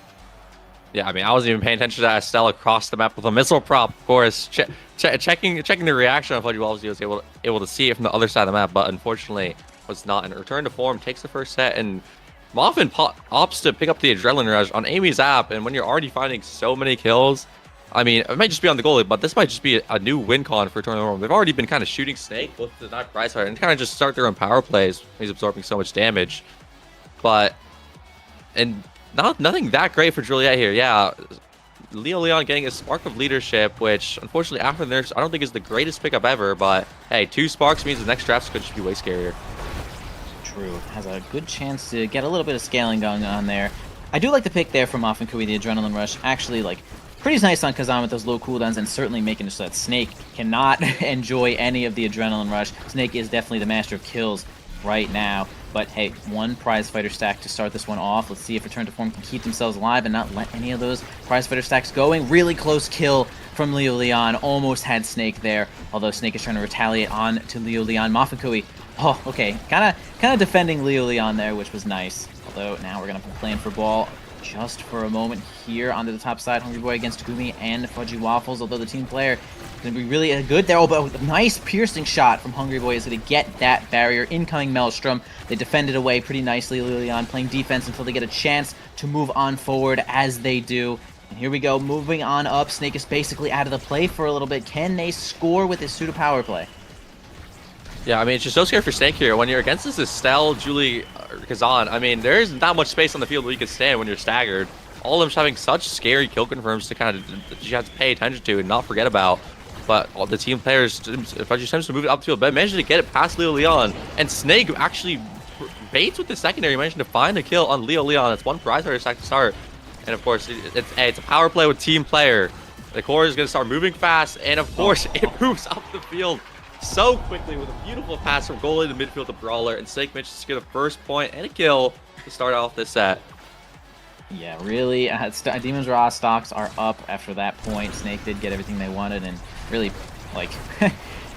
Yeah, I mean, I wasn't even paying attention to Estelle across the map with a missile prop, of course. Checking the reaction of Fudgy Waffles, he was able to see it from the other side of the map, but unfortunately was not. And return to form takes the first set, and Muffin opts to pick up the Adrenaline Rush on Amy's app, and when you're already finding so many kills, I mean, it might just be on the goalie, but this might just be a new win con for return to form. They've already been kind of shooting Snake with the Knife Prizefighter and kind of just start their own power plays. He's absorbing so much damage, but nothing that great for Juliet here. Yeah, Leon getting a spark of leadership, which unfortunately after the nerfs I don't think is the greatest pickup ever, but hey, 2 sparks means the next drafts could just be way scarier. True. Has a good chance to get a little bit of scaling going on there. I do like the pick there from Muffin Koei, the Adrenaline Rush. Actually, like, pretty nice on Kazan with those low cooldowns, and certainly making it so that Snake cannot enjoy any of the Adrenaline Rush. Snake is definitely the master of kills right now. But hey, 1 prizefighter stack to start this one off. Let's see if Return to Form can keep themselves alive and not let any of those prizefighter stacks going. Really close kill from Leo Leon. Almost had Snake there, although Snake is trying to retaliate on to Leo Leon. Muffin Koei, oh, okay, kind of defending Leo Leon there, which was nice. Although now we're gonna be playing for ball just for a moment here onto the top side. Hungry Boy against Gumi and Fudgy Waffles, although the team player is going to be really good there. Oh, but a nice piercing shot from Hungry Boy is going to get that barrier. Incoming Maelstrom. They defended away pretty nicely. Leon playing defense until they get a chance to move on forward, as they do. And here we go, moving on up. Snake is basically out of the play for a little bit. Can they score with this pseudo power play? Yeah, I mean, it's just so scary for Snake here. When you're against this Estelle, Julie, Kazan, I mean, there isn't that much space on the field where you can stand when you're staggered. All of them just having such scary kill confirms to kind of you have to pay attention to and not forget about. But all the team players, Fudgy tends to move it up the field, but managed to get it past Leo Leon. And Snake actually baits with the secondary, managing to find a kill on Leo Leon. It's 1 prizefighter stack to start. And of course, it's a power play with team player. The core is going to start moving fast, and of course, it moves up the field so quickly with a beautiful pass from goalie to midfield to Brawler, and Snake manages to get a first point and a kill to start off this set. Yeah, really, Demon's Raw stocks are up after that point. Snake did get everything they wanted, and really, like,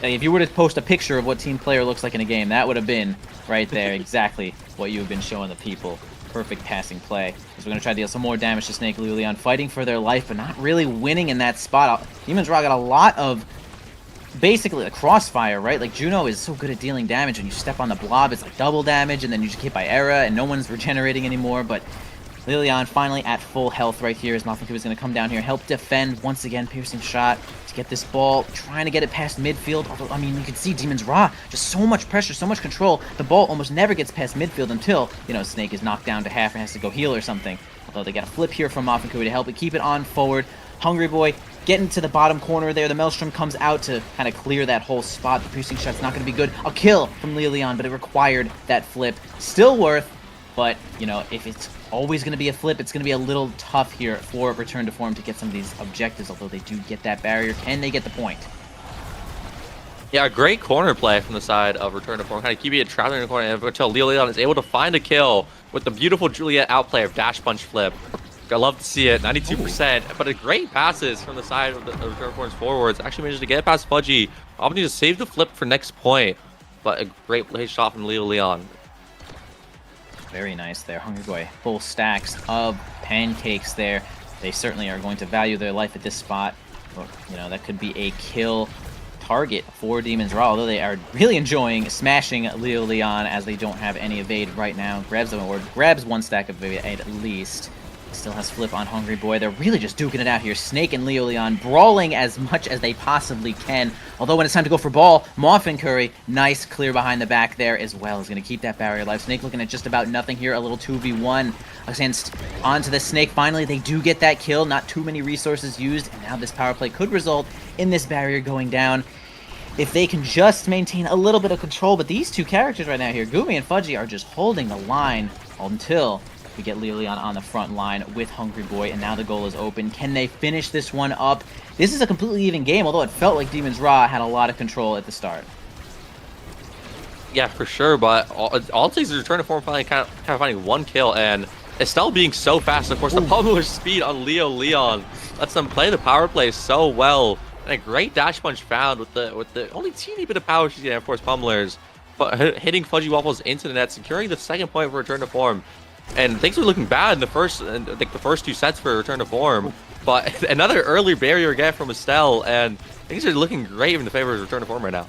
if you were to post a picture of what team player looks like in a game, that would have been right there exactly what you've been showing the people. Perfect passing play. So we're going to try to deal some more damage to Snake Leon, fighting for their life, but not really winning in that spot. Demon's Raw got a lot of, basically, a crossfire, right? Like, Juno is so good at dealing damage. When you step on the blob, it's like double damage, and then you just get hit by Era, and no one's regenerating anymore, but Lilian finally at full health right here as Mafinku is going to come down here, help defend once again, piercing shot to get this ball, trying to get it past midfield. Although, I mean, you can see Demon's Raw, just so much pressure, so much control. The ball almost never gets past midfield until, you know, Snake is knocked down to half and has to go heal or something. Although they got a flip here from Mafinku to help it keep it on forward. Hungry Boy getting to the bottom corner there. The Maelstrom comes out to kind of clear that whole spot. The piercing shot's not going to be good. A kill from Lilian, but it required that flip. Still worth, but, you know, if it's always going to be a flip, it's going to be a little tough here for Return to Form to get some of these objectives, although they do get that barrier. Can they get the point? Yeah, a great corner play from the side of Return to Form, kind of keeping it trapped in the corner until Leon is able to find a kill with the beautiful Juliet outplay of dash punch flip. I love to see it, 92%, but a great passes from the side of the Return to Form's forwards. Actually managed to get past Fudgy. Opportunity to save the flip for next point, but a great play shot from Leo Leon. Very nice there. Hungry Boy, full stacks of pancakes there. They certainly are going to value their life at this spot. Or, you know, that could be a kill target for Demon's Raw, although they are really enjoying smashing Leo Leon as they don't have any evade right now. Grabs them, or grabs one stack of evade at least. Still has flip on Hungry Boy. They're really just duking it out here. Snake and Leo Leon brawling as much as they possibly can. Although when it's time to go for ball, Moffin Curry, nice clear behind the back there as well. Is going to keep that barrier alive. Snake looking at just about nothing here. A little 2v1 against onto the Snake. Finally, they do get that kill. Not too many resources used. And now this power play could result in this barrier going down if they can just maintain a little bit of control. But these two characters right now here, Gumi and Fudgy, are just holding the line until we get Lilian on the front line with Hungry Boy, and now the goal is open. Can they finish this one up? This is a completely even game, although it felt like Demon's Raw had a lot of control at the start. Yeah, for sure, but all it takes is Return to Form finally kind of finding one kill, and Estelle being so fast. Of course, the pummeler's speed on Leo Leon lets them play the power play so well. And a great dash punch found with the only teeny bit of power she's getting, of course, pummelers, but hitting Fudgy Waffles into the net, securing the second point for Return to Form. And things were looking bad in the first, I think the first two sets for Return to Form. But another early barrier again from Estelle, and things are looking great in the favor of Return to Form right now.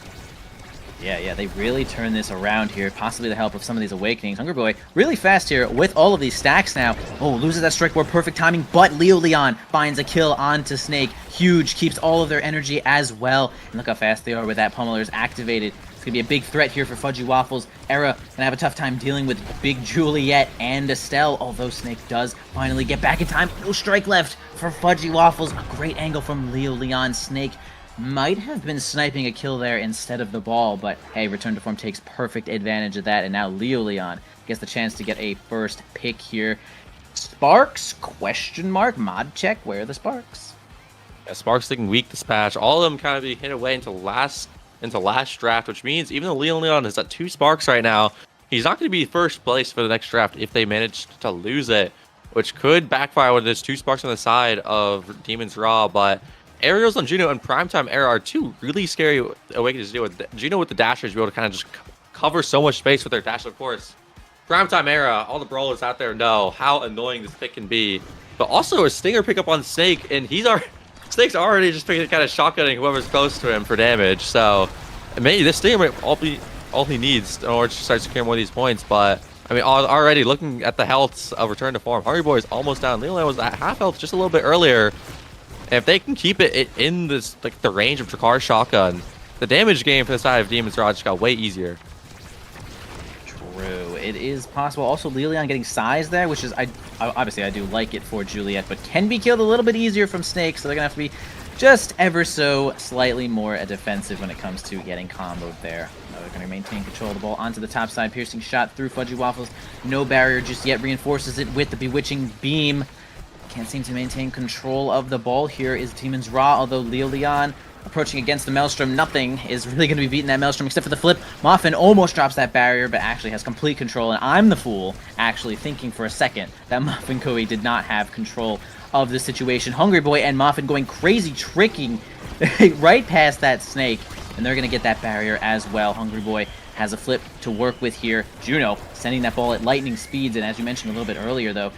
Yeah, they really turn this around here, possibly the help of some of these awakenings. Hungry Boy really fast here with all of these stacks now. Oh, loses that strike board, perfect timing, but Leo Leon finds a kill onto Snake. Huge, keeps all of their energy as well. And look how fast they are with that pummeler's activated. It's going to be a big threat here for Fudgy Waffles. Era going to have a tough time dealing with Big Juliet and Estelle, although Snake does finally get back in time. No strike left for Fudgy Waffles. A great angle from Leo Leon. Snake might have been sniping a kill there instead of the ball, but hey, Return to Form takes perfect advantage of that, and now Leo Leon gets the chance to get a first pick here. Sparks? Question mark? Mod check. Where are the Sparks? Yeah, Sparks looking weak this patch. All of them kind of be hit away into last draft, which means even though Leon is at 2 Sparks right now, he's not going to be first place for the next draft if they manage to lose it, which could backfire when there's 2 Sparks on the side of Demon's Raw. But Aerials on Juno and Primetime Era are 2 really scary awakenings to deal with. Juno with the dashers be able to kind of just cover so much space with their dash, of course. Primetime Era, all the brawlers out there know how annoying this pick can be. But also a Stinger pickup on Snake, and Snake's already just kind of shotgunning whoever's close to him for damage. So maybe this Stinger might all he needs in order to start securing more of these points. But I mean, already looking at the health of Return to Form, Hungry Boy is almost down. Leland was at half health just a little bit earlier. And if they can keep it in this the range of Drakar's shotgun, the damage game for the side of Demon's Raw just got way easier. True, it is possible. Also, Lilian getting size there, which is obviously I do like it for Juliet, but can be killed a little bit easier from Snake, so they're gonna have to be just ever so slightly more defensive when it comes to getting comboed there. They're going to maintain control of the ball onto the top side. Piercing shot through Fudgy Waffles. No barrier just yet. Reinforces it with the Bewitching Beam. Can't seem to maintain control of the ball here is Demon's Raw, although Leo Leon approaching against the Maelstrom. Nothing is really going to be beating that Maelstrom except for the flip. Moffin almost drops that barrier, but actually has complete control, and I'm the fool actually thinking for a second that Moffin Kui did not have control of the situation. Hungry Boy and Moffin going crazy, tricking right past that Snake. and they're going to get that barrier as well. Hungry Boy has a flip to work with here. Juno sending that ball at lightning speeds, and as you mentioned a little bit earlier, though,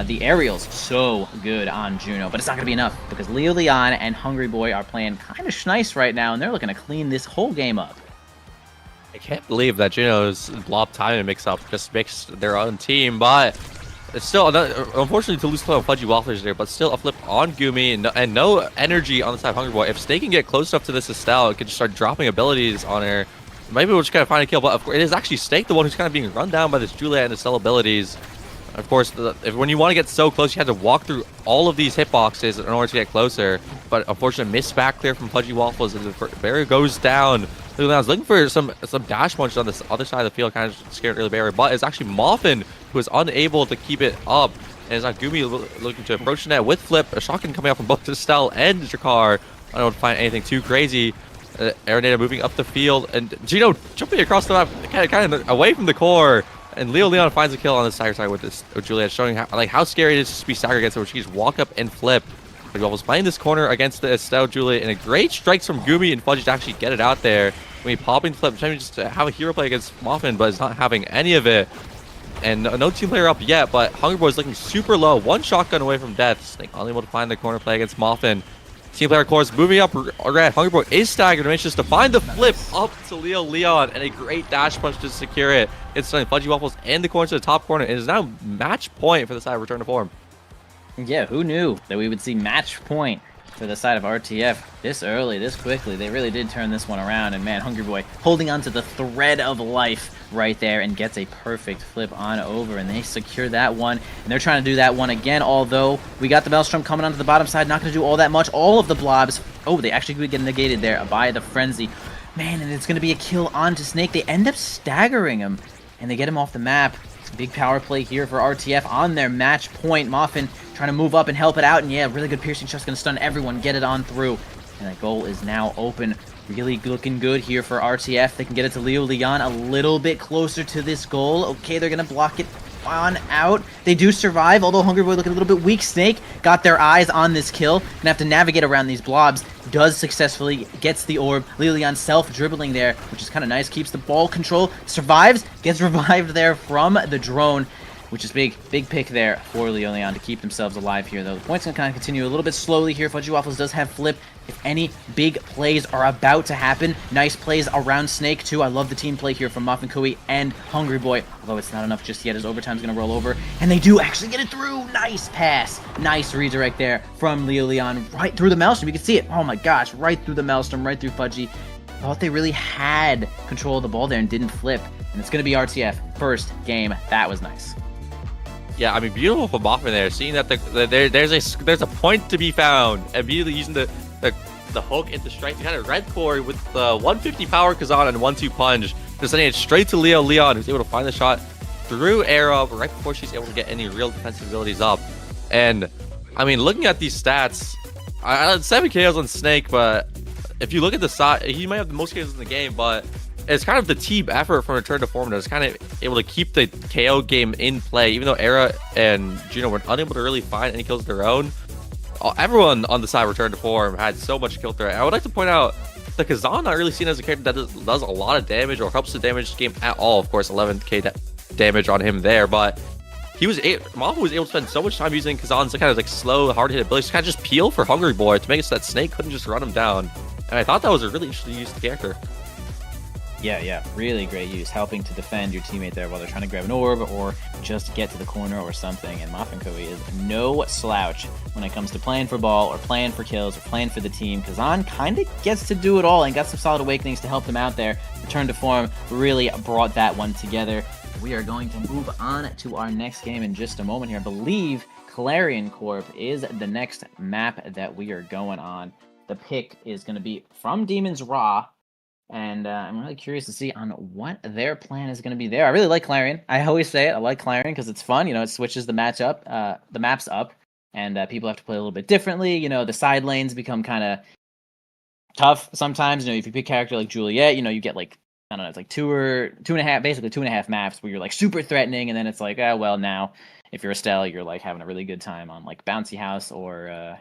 the aerial's so good on Juno, but it's not going to be enough because Leo Leon and Hungry Boy are playing kind of nice right now, and they're looking to clean this whole game up. I can't believe that Juno's blob timing mix-up just makes their own team, but it's still, unfortunately, to lose play on Fudgy Wafflers there, but still a flip on Gumi and no energy on the side of Hungry Boy. If Snake can get close enough to this Estelle, it could just start dropping abilities on her. Maybe we'll just kind of find a kill, but of course, it is actually Snake the one who's kind of being run down by this Juliet and Estelle abilities. Of course, when you want to get so close, you have to walk through all of these hitboxes in order to get closer. But unfortunately, missed back there from Fudgy Waffles as the barrier goes down. I was looking for some dash punches on this other side of the field, kind of scared early barrier, but it's actually Moffin who is unable to keep it up. And it's not Gumi looking to approach the net with flip. A shotgun coming out from both Estelle and Jakar. I don't find anything too crazy. Araneda moving up the field, and Gino jumping across the map, kind of away from the core. And Leo Leon finds a kill on the stagger side with this Juliet, showing how scary it is to be staggered against her, where she just walk up and flip. But was playing this corner against the Estelle Juliet, and a great strikes from Gumi and Fudgy to actually get it out there. When he popping flip, trying to just have a hero play against Moffin, but is not having any of it. And no team player up yet, but Hungry Boy is looking super low. One shotgun away from death. Snake unable to find the corner play against Moffin. Team player, of course, moving up. Red. Hungry Boy is staggered and manages to find the flip up to Leo Leon, and a great dash punch to secure it. It's sending Fudgy Waffles and the corner to the top corner. It is now match point for the side of Return to Form. Yeah, who knew that we would see match point for the side of RTF this early, this quickly. They really did turn this one around, and man, Hungry Boy holding on to the thread of life right there and gets a perfect flip on over, and they secure that one, and they're trying to do that one again, although we got the Maelstrom coming onto the bottom side, not going to do all that much. All of the blobs, oh, they actually get negated there by the Frenzy. Man, and it's going to be a kill onto Snake. They end up staggering him, and they get him off the map. Big power play here for RTF on their match point. Moffin trying to move up and help it out, and yeah, really good piercing shot's going to stun everyone, get it on through. And that goal is now open. Really looking good here for RTF. They can get it to Leo Leon a little bit closer to this goal. Okay, they're going to block it on out. They do survive, although Hungry Boy looking a little bit weak. Snake got their eyes on this kill. Gonna have to navigate around these blobs. Does successfully, gets the orb. Leo Leon self-dribbling there, which is kind of nice. Keeps the ball control. Survives, gets revived there from the drone, which is big pick there for Leo Leon to keep themselves alive here, though. The points going to kind of continue a little bit slowly here. Fudgy Waffles does have flip. If any big plays are about to happen, nice plays around Snake, too. I love the team play here from Muffin Kui and Hungry Boy, although it's not enough just yet as overtime's going to roll over. And they do actually get it through. Nice pass. Nice redirect there from Leo Leon right through the Maelstrom. You can see it. Oh my gosh, right through the Maelstrom, right through Fudgy. Thought they really had control of the ball there and didn't flip. And it's going to be RTF. First game. That was nice. Yeah, I mean, beautiful from Moffin there, seeing that there's a point to be found, immediately using the hook into strike to kind of red core with the 150 power Kazan and 1-2 punch, just sending it straight to Leo Leon, who's able to find the shot through arrow right before she's able to get any real defensive abilities up. And I mean, looking at these stats, I had 7 KOs on Snake, but if you look at the side, he might have the most KOs in the game, but it's kind of the team effort from Return to Form that's kind of able to keep the KO game in play, even though Era and Juno were unable to really find any kills of their own. Everyone on the side of Return to Form had so much kill threat. I would like to point out the Kazan not really seen as a character that does a lot of damage or helps the damage game at all. Of course, 11k damage on him there, but Moffin was able to spend so much time using Kazan's kind of like slow, hard-hit abilities to kind of just peel for Hungry Boy to make it so that Snake couldn't just run him down. And I thought that was a really interesting use of the character. Yeah, really great use, helping to defend your teammate there while they're trying to grab an orb or just get to the corner or something. And Muffin Kui is no slouch when it comes to playing for ball or playing for kills or playing for the team. Kazan kind of gets to do it all and got some solid awakenings to help them out there. Return to Form really brought that one together. We are going to move on to our next game in just a moment here. I believe Clarion Corp is the next map that we are going on. The pick is going to be from Demon's Raw. And I'm really curious to see on what their plan is going to be there. I really like Clarion. I always say it. I like Clarion because it's fun. You know, it switches the maps up, and people have to play a little bit differently. You know, the side lanes become kind of tough sometimes. You know, if you pick a character like Juliet, you know, you get like, I don't know, it's like two and a half maps where you're like super threatening, and then it's like, well, now if you're Estelle, you're like having a really good time on like Bouncy House or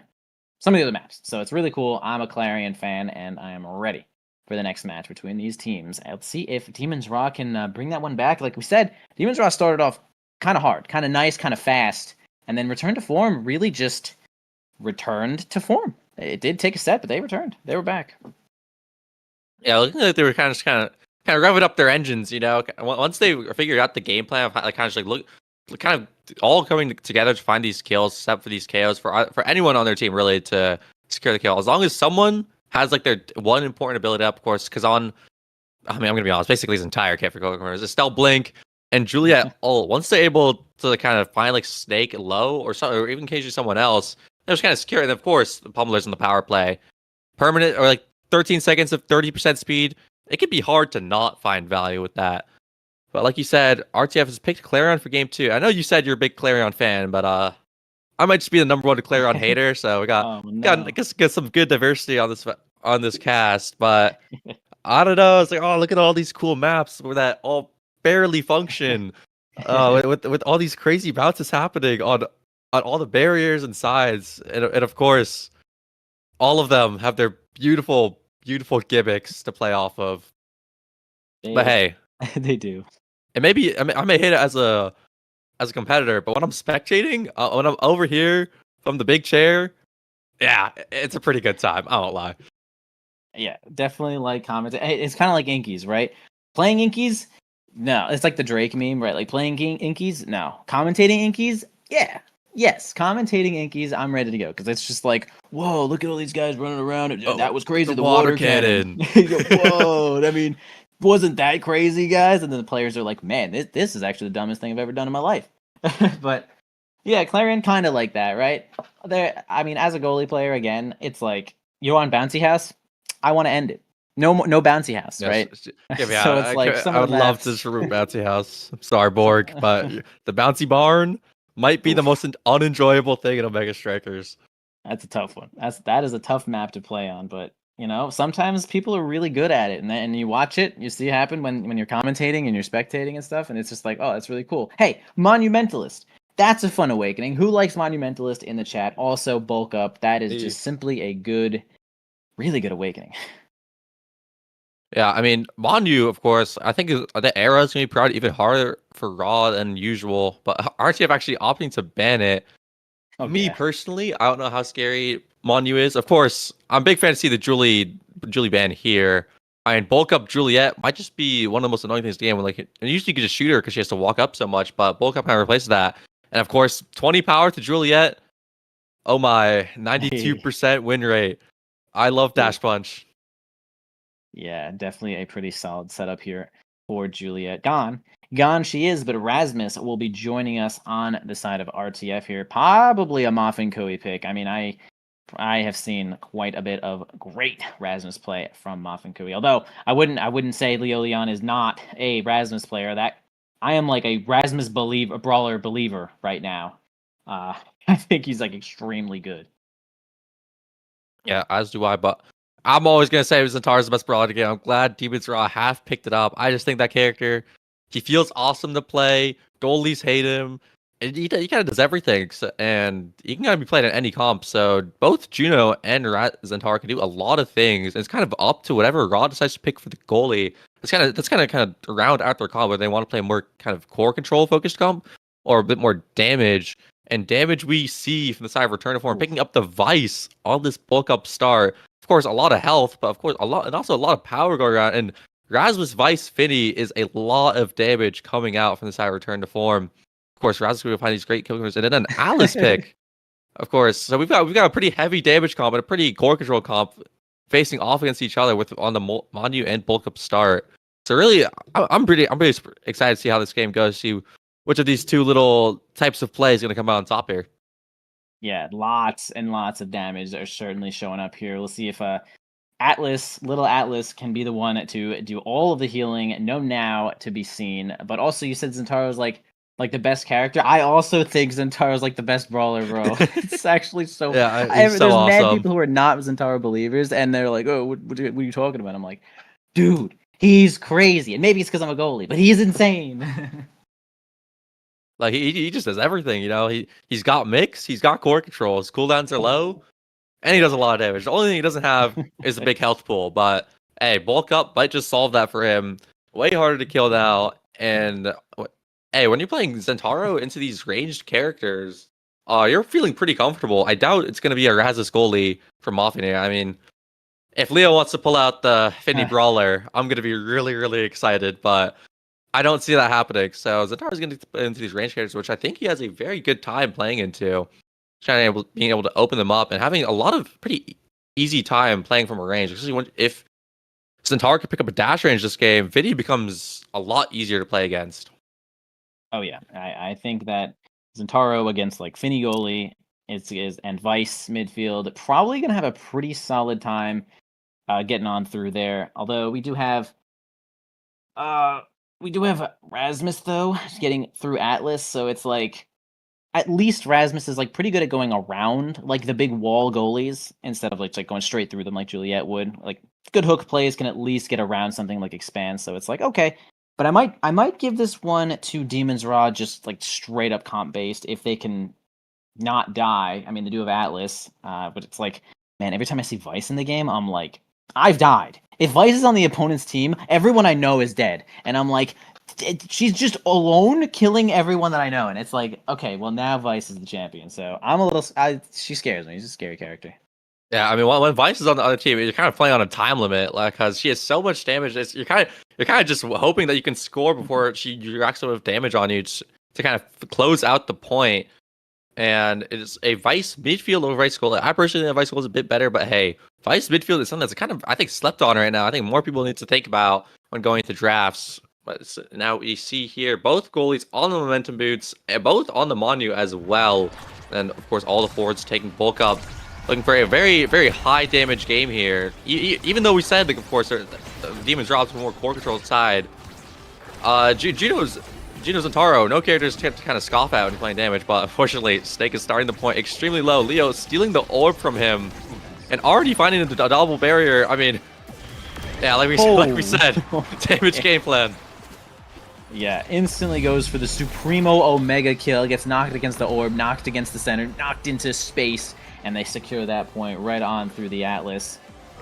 some of the other maps. So it's really cool. I'm a Clarion fan, and I am ready for the next match between these teams. Let's see if Demon's Raw can bring that one back. Like we said, Demon's Raw started off kind of hard, kind of nice, kind of fast, and then Return to Form really just returned to form. It did take a set, but they returned. They were back. Yeah, looking like they were kind of revving up their engines. Once they figured out the game plan of how, like kind of like look, kind of all coming together to find these kills, except for these KOs for anyone on their team really to secure the kill. As long as someone has like their one important ability up, of course, because I'm gonna be honest, basically his entire kit for Coco is Estelle, Blink, and Juliet. Once they're able to kind of find like Snake low or even occasionally someone else, they're just kind of secure. And of course, the pummelers in the power play, permanent or like 13 seconds of 30% speed. It can be hard to not find value with that. But like you said, RTF has picked Clarion for game 2. I know you said you're a big Clarion fan, but I might just be the number one Clarion hater. So we got I guess get some good diversity on this cast. But I don't know. It's like, oh, look at all these cool maps where that all barely function. With all these crazy bounces happening on all the barriers and sides, and of course, all of them have their beautiful gimmicks to play off of. But hey, they do. And maybe I may hit it as a competitor, but when I'm spectating, when I'm over here from the big chair, yeah, it's a pretty good time. I won't lie. Yeah, definitely like commenting. It's kind of like Inkies, right? Playing Inkies, no. It's like the Drake meme, right? Like playing Inkies, no. Commentating Inkies, yeah. Yes, commentating Inkies, I'm ready to go because it's just like, whoa, look at all these guys running around. That was crazy. The water cannon. Whoa, I mean, wasn't that crazy, guys? And then the players are like, man, this is actually the dumbest thing I've ever done in my life. But yeah, Clarion kind of like that, right? I mean, as a goalie player, again, it's like you're on Bouncy House. I want to end it. No Bouncy House, right? Yeah, so it's like I would love to remove Bouncy House. I'm sorry, Borg, but the Bouncy Barn might be the most unenjoyable thing in Omega Strikers. That's a tough one. That is a tough map to play on, but sometimes people are really good at it, and you watch it, you see it happen when you're commentating and you're spectating and stuff, and it's just like, oh, that's really cool. Hey, Monumentalist. That's a fun awakening. Who likes Monumentalist in the chat? Also, bulk up. That is just simply a really good awakening. Yeah, I mean, Monu, of course, I think the era is going to be probably even harder for Raw than usual, but RTF actually opting to ban it. Okay. Me personally, I don't know how scary Monu is. Of course, I'm a big fan to see the Julie ban here. I mean, bulk up Juliet might just be one of the most annoying things in the game. And usually you can just shoot her because she has to walk up so much, but bulk up kind of replaces that. And of course, 20 power to Juliet. Oh my, 92% win rate. I love Dash Punch. Yeah, definitely a pretty solid setup here for Juliet. Gone she is, but Rasmus will be joining us on the side of RTF here. Probably a Moffin Koei pick. I mean, I have seen quite a bit of great Rasmus play from Moffin Koei. Although I wouldn't say Leo Leon is not a Rasmus player. That I am like a Rasmus brawler believer right now. I think he's like extremely good. Yeah, as do I, but I'm always going to say Zentara's the best brawler again. I'm glad Demon's Raw have picked it up. I just think that character, he feels awesome to play. Goalies hate him. And he kind of does everything. And he can kind of be played in any comp. So both Juno and Zentara can do a lot of things. And it's kind of up to whatever Raw decides to pick for the goalie. That's kind of round out their comp, whether they want to play more kind of core control focused comp or a bit more damage. And damage we see from the side of Return to Form, picking up the Vice on this bulk up start. Of course, a lot of health, but of course, a lot of power going around. And Rasmus Vice Finny is a lot of damage coming out from the side of Return to Form. Of course, Rasmus will find these great kill counters, and then an Alice pick, of course. So we've got a pretty heavy damage comp and a pretty core control comp facing off against each other on the Monu and bulk up start. So really, I'm pretty excited to see how this game goes. See which of these two little types of plays is going to come out on top here. Yeah, lots and lots of damage are certainly showing up here. We'll see if little Atlas can be the one to do all of the healing. No now to be seen. But also, you said Zentaro's like the best character. I also think Zentaro's like the best brawler, bro. It's actually so. Yeah, there's awesome. Mad people who are not Zentaro believers, and they're like, "Oh, what are you talking about?" I'm like, dude, he's crazy, and maybe it's because I'm a goalie, but he's insane. Like he just does everything, He's got mix, he's got core control, his cooldowns are low, and he does a lot of damage. The only thing he doesn't have is a big health pool, but hey, bulk up might just solve that for him. Way harder to kill now. And hey, when you're playing Zentaro into these ranged characters, you're feeling pretty comfortable. I doubt it's going to be a Razzus goalie from Moffin here. I mean, if Leo wants to pull out the Finny Brawler, I'm going to be really, really excited, but I don't see that happening. So Zentaro's going to play into these ranged characters, which I think he has a very good time playing into. Being able to open them up and having a lot of pretty easy time playing from a range, especially if Centaur can pick up a dash range this game, Vinny becomes a lot easier to play against. Oh yeah, I think that Zentaro against like Finny goalie and Vice midfield probably gonna have a pretty solid time getting on through there. Although we do have Rasmus though getting through Atlas, so it's like at least Rasmus is like pretty good at going around like the big wall goalies instead of like going straight through them like Juliet would. Like good hook plays can at least get around something like Expand. So it's like okay, but I might give this one to Demon's Raw just like straight up comp based if they can not die. I mean they do have Atlas, but it's like man, every time I see Vice in the game, I'm like I've died. If Vice is on the opponent's team, everyone I know is dead, and I'm like. She's just alone killing everyone that I know, and it's like, okay, well now Vice is the champion, so I'm a little. She scares me. She's a scary character. Yeah, I mean, when Vice is on the other team, you're kind of playing on a time limit, like because she has so much damage. You're kind of just hoping that you can score before she racks up with damage on you to kind of close out the point. And it's a Vice midfield over Vice goal. I personally think Vice goal is a bit better, but hey, Vice midfield is something that's kind of I think slept on right now. I think more people need to think about when going to drafts. But now we see here both goalies on the momentum boots, and both on the Monu as well. And of course, all the forwards taking bulk up, looking for a very, very high damage game here. Even though we said, like, of course, the Demons drops more core control side. Gino Zentaro, no characters to kind of scoff at when playing damage, but unfortunately, Snake is starting the point extremely low. Leo stealing the orb from him, and already finding a double barrier. I mean, yeah, like we said, damage game plan. Yeah, instantly goes for the Supremo Omega kill, gets knocked against the orb, knocked against the center, knocked into space, and they secure that point right on through the Atlas.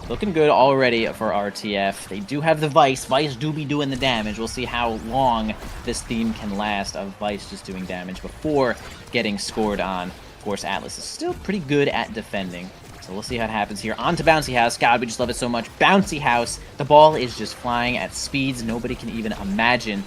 Looking good already for RTF. They do have the Vice. Vice do be doing the damage. We'll see how long this theme can last of Vice just doing damage before getting scored on. Of course, Atlas is still pretty good at defending. So we'll see how it happens here. On to Bouncy House. God, we just love it so much. Bouncy House. The ball is just flying at speeds nobody can even imagine.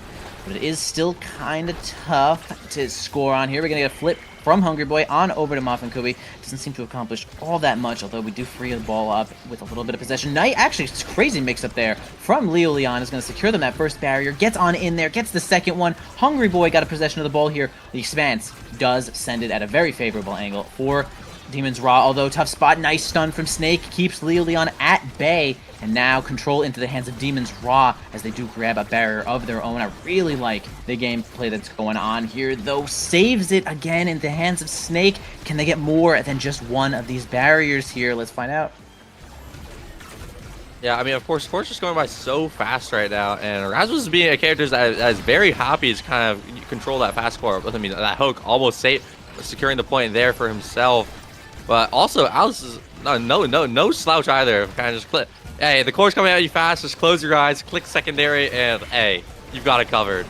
But it is still kind of tough to score on here. We're going to get a flip from Hungry Boy on over to Muffin Kubi. Doesn't seem to accomplish all that much, although we do free the ball up with a little bit of possession. Knight, actually, it's crazy mix-up there from Leo Leon. Is going to secure them that first barrier. Gets on in there, gets the second one. Hungry Boy got a possession of the ball here. The Expanse does send it at a very favorable angle for Demon's Raw, although tough spot. Nice stun from Snake. Keeps Leo Leon at bay. And now control into the hands of Demon's Raw as they do grab a barrier of their own. I really like the gameplay that's going on here, though. Saves it again in the hands of Snake. Can they get more than just one of these barriers here? Let's find out. Yeah, I mean, of course, Sports is going by so fast right now, and Rasmus is being a character that is very happy to kind of control that fast score. I mean, that hook almost securing the point there for himself. But also, Alice is no slouch either. Kind of just click. Hey, the core's coming at you fast. Just close your eyes, click secondary, and hey, you've got it covered.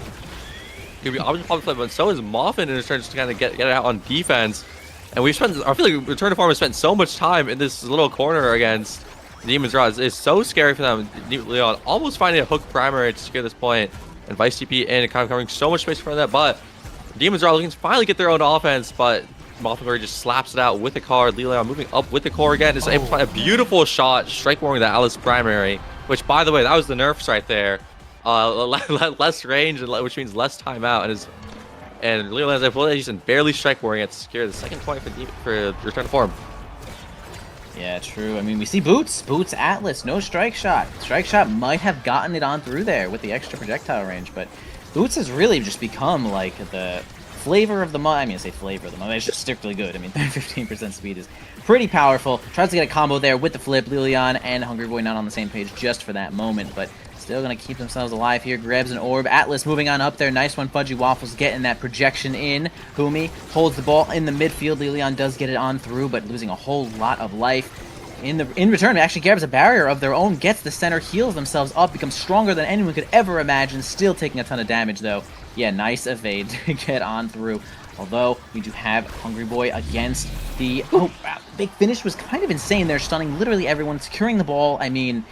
He'll be obviously flip, but so is Moffin in his turn to kind of get it out on defense. And I feel like Return to Form has spent so much time in this little corner against Demon's Raw. It's so scary for them. Leon almost finding a hook primary to secure this point, and Vice TP in, kind of covering so much space for that. But Demon's Raw looking to finally get their own offense, but Moffenberg just slaps it out with the card. Leon moving up with the core again. Is able to find a beautiful shot, strike warring the Alice primary, which, by the way, that was the nerfs right there. Less range, which means less timeout, and Leon's able to barely strike warring it to secure the second point for Return to Form. Yeah, true. I mean, we see Boots Atlas, no strike shot. Strike shot might have gotten it on through there with the extra projectile range, but Boots has really just become like the flavor of the month. I mean, I say flavor of the month. It's just strictly good. I mean, 15% speed is pretty powerful. Tries to get a combo there with the flip. Lilian and Hungry Boy not on the same page just for that moment, but still going to keep themselves alive here. Grabs an orb. Atlas moving on up there. Nice one. Fudgy Waffles getting that projection in. Humi holds the ball in the midfield. Lilian does get it on through, but losing a whole lot of life. in return, it actually grabs a barrier of their own, gets the center, heals themselves up, becomes stronger than anyone could ever imagine, still taking a ton of damage, though. Yeah, nice evade to get on through. Although, we do have Hungry Boy against the... Oh, wow. Big Finish was kind of insane there, stunning literally everyone, securing the ball. I mean,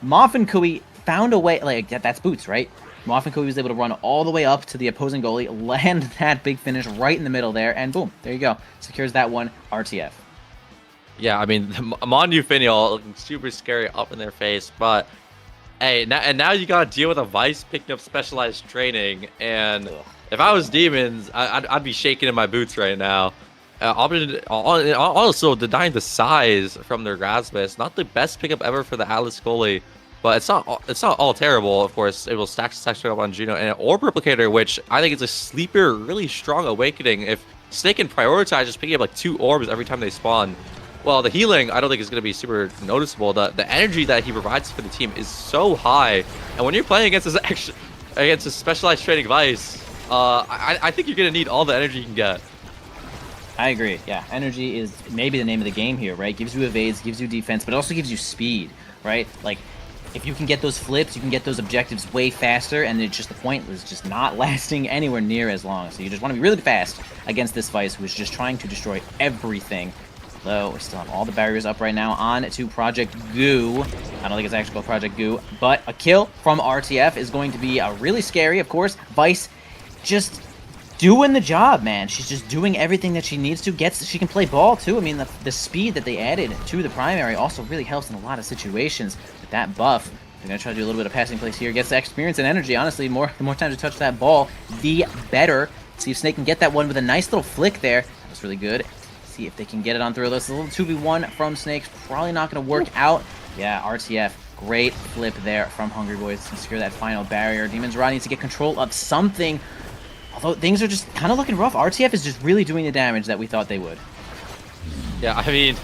Moff and Kui found a way... Like, that's Boots, right? Moff and Kui was able to run all the way up to the opposing goalie, land that Big Finish right in the middle there, and boom, there you go. Secures that one, RTF. Yeah, I mean, Monu Finial looking super scary up in their face, but hey, now you gotta deal with a Vice picking up specialized training, and if I was Demons, I'd be shaking in my boots right now. Also, denying the size from their Rasmus, not the best pickup ever for the Atlas goalie, but it's not all terrible. Of course, it will stack up on Juno and an Orb Replicator, which I think is a sleeper, really strong awakening. If Snake can prioritize just picking up like 2 orbs every time they spawn, well, the healing I don't think is going to be super noticeable. The energy that he provides for the team is so high, and when you're playing against his specialized training Vice, I think you're going to need all the energy you can get. I agree. Yeah, energy is maybe the name of the game here, right? Gives you evades, gives you defense, but it also gives you speed, right? Like, if you can get those flips, you can get those objectives way faster, and it's just the point is just not lasting anywhere near as long. So you just want to be really fast against this Vice, who is just trying to destroy everything. Though we still have all the barriers up right now on to Project Goo. I don't think it's actually called Project Goo, but a kill from RTF is going to be really scary, of course. Vice just doing the job, man. She's just doing everything that she needs to. She can play ball, too. I mean, the speed that they added to the primary also really helps in a lot of situations. With that buff, they're going to try to do a little bit of passing plays here. Gets the experience and energy, honestly. The more times you touch that ball, the better. See if Snake can get that one with a nice little flick there. That was really good. See if they can get it on through this. A little 2v1 from Snakes. Probably not going to work out. Yeah, RTF. Great flip there from Hungry Boys to secure that final barrier. Demons Ra needs to get control of something. Although things are just kind of looking rough. RTF is just really doing the damage that we thought they would. Yeah, I mean,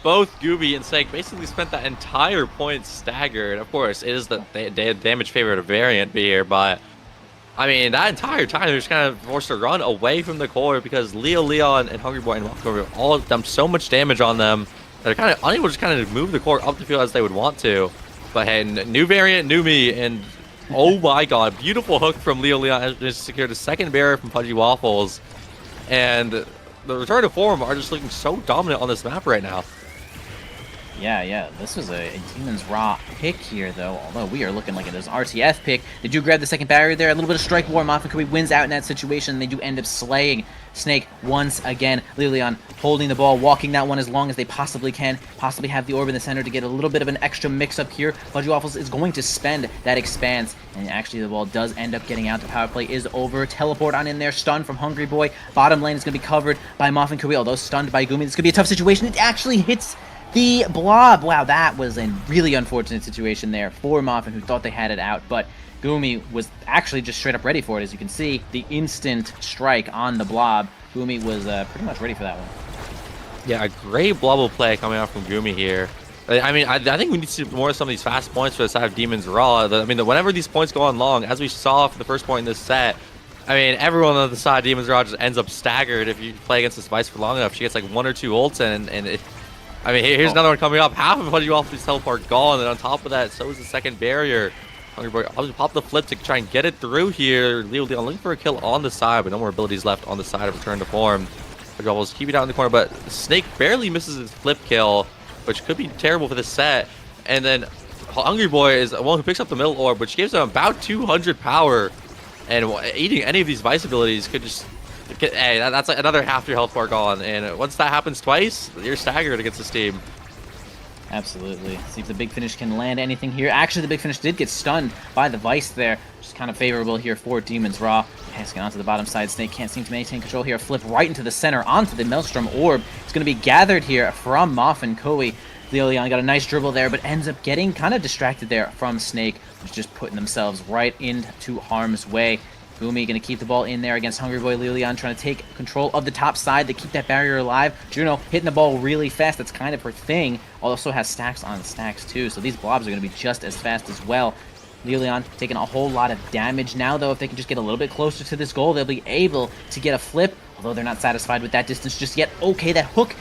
both Gooby and Snake basically spent that entire point staggered. Of course, it is the damage favorite variant here, but I mean, that entire time they're just kind of forced to run away from the core because Leon and Hungry Boy and Walkover all dumped so much damage on them that they're kind of unable to just kind of move the core up the field as they would want to. But hey, new variant, new me, and oh my god, beautiful hook from Leon has just secured a second barrier from Pudgy Waffles. And the return to form are just looking so dominant on this map right now. Yeah, this was a Demon's Raw pick here, though, although we are looking like it is RTF pick. They do grab the second barrier there, a little bit of strike war. Moff and Kui wins out in that situation. They do end up slaying Snake once again. Leon holding the ball, walking that one as long as they possibly can, possibly have the orb in the center to get a little bit of an extra mix-up here. Pudgy Waffles is going to spend that expanse, and actually the ball does end up getting out. The power play is over. Teleport on in there, stun from Hungry Boy. Bottom lane is going to be covered by Moff and Kui, although stunned by Gumi. This could be a tough situation. It actually hits the blob. Wow, that was a really unfortunate situation there for Moffin, who thought they had it out, but Gumi was actually just straight up ready for it. As you can see, the instant strike on the blob. Gumi was pretty much ready for that one. Yeah, a great blobble play coming out from Gumi here. I mean, I think we need to see more of some of these fast points for the side of Demons Raw. I mean, whenever these points go on long, as we saw for the first point in this set, I mean, everyone on the side of Demons Raw just ends up staggered if you play against this Vice for long enough. She gets like 1 or 2 ults and I mean, here's another one coming up. Half of Pudgy Waffles' teleport gone, and on top of that, so is the second barrier. Hungry Boy obviously pop the flip to try and get it through here. Leon looking for a kill on the side, but no more abilities left on the side of Return to Form. Pudgy Waffles keep it out in the corner, but Snake barely misses his flip kill, which could be terrible for the set. And then Hungry Boy is the one who picks up the middle orb, which gives him about 200 power. And eating any of these Vice abilities could just... Hey, that's another half your health bar gone, and once that happens twice, you're staggered against this team. Absolutely. See if the Big Finish can land anything here. Actually, the Big Finish did get stunned by the Vice there, which is kind of favorable here for Demons Raw. Passing onto the bottom side, Snake can't seem to maintain control here. Flip right into the center, onto the Maelstrom Orb. It's going to be gathered here from Moff and Kui. Leon got a nice dribble there, but ends up getting kind of distracted there from Snake, who's just putting themselves right into harm's way. Gumi going to keep the ball in there against Hungry Boy. Leon trying to take control of the top side to keep that barrier alive. Juno hitting the ball really fast. That's kind of her thing. Also has stacks on stacks too, so these blobs are going to be just as fast as well. Leon taking a whole lot of damage now, though. If they can just get a little bit closer to this goal, they'll be able to get a flip, although they're not satisfied with that distance just yet. Okay, that hook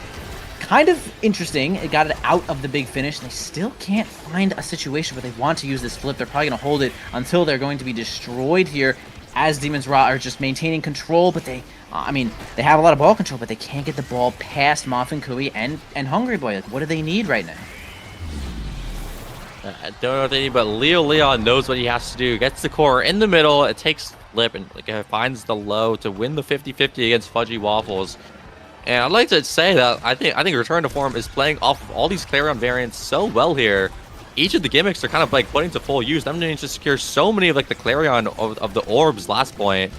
kind of interesting. It got it out of the big finish. They still can't find a situation where they want to use this flip. They're probably going to hold it until they're going to be destroyed here, as Demon's Ra are just maintaining control, but they, I mean, they have a lot of ball control, but they can't get the ball past Muffin Kui and Hungry Boy. Like, what do they need right now? I don't know what they need, but Leo Leon knows what he has to do. Gets the core in the middle, it takes flip, and finds the low to win the 50-50 against Fudgy Waffles. And I'd like to say that I think Return to Form is playing off of all these Clarion variants so well here. Each of the gimmicks are kind of like putting to full use. Them needing to secure so many of like the Clarion of the orbs last point,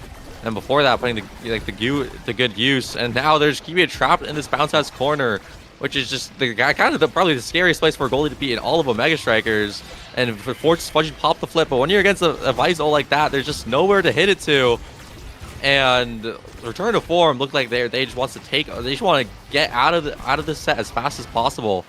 and before that putting the good use. And now there's keeping it trapped in this bounce house corner, which is just the guy kind of probably the scariest place for a goalie to be in all of Omega Strikers. And forces Fudgy to pop the flip, but when you're against a Vice ult like that, there's just nowhere to hit it to. And Return to Form looked like they just want to get out of this set as fast as possible.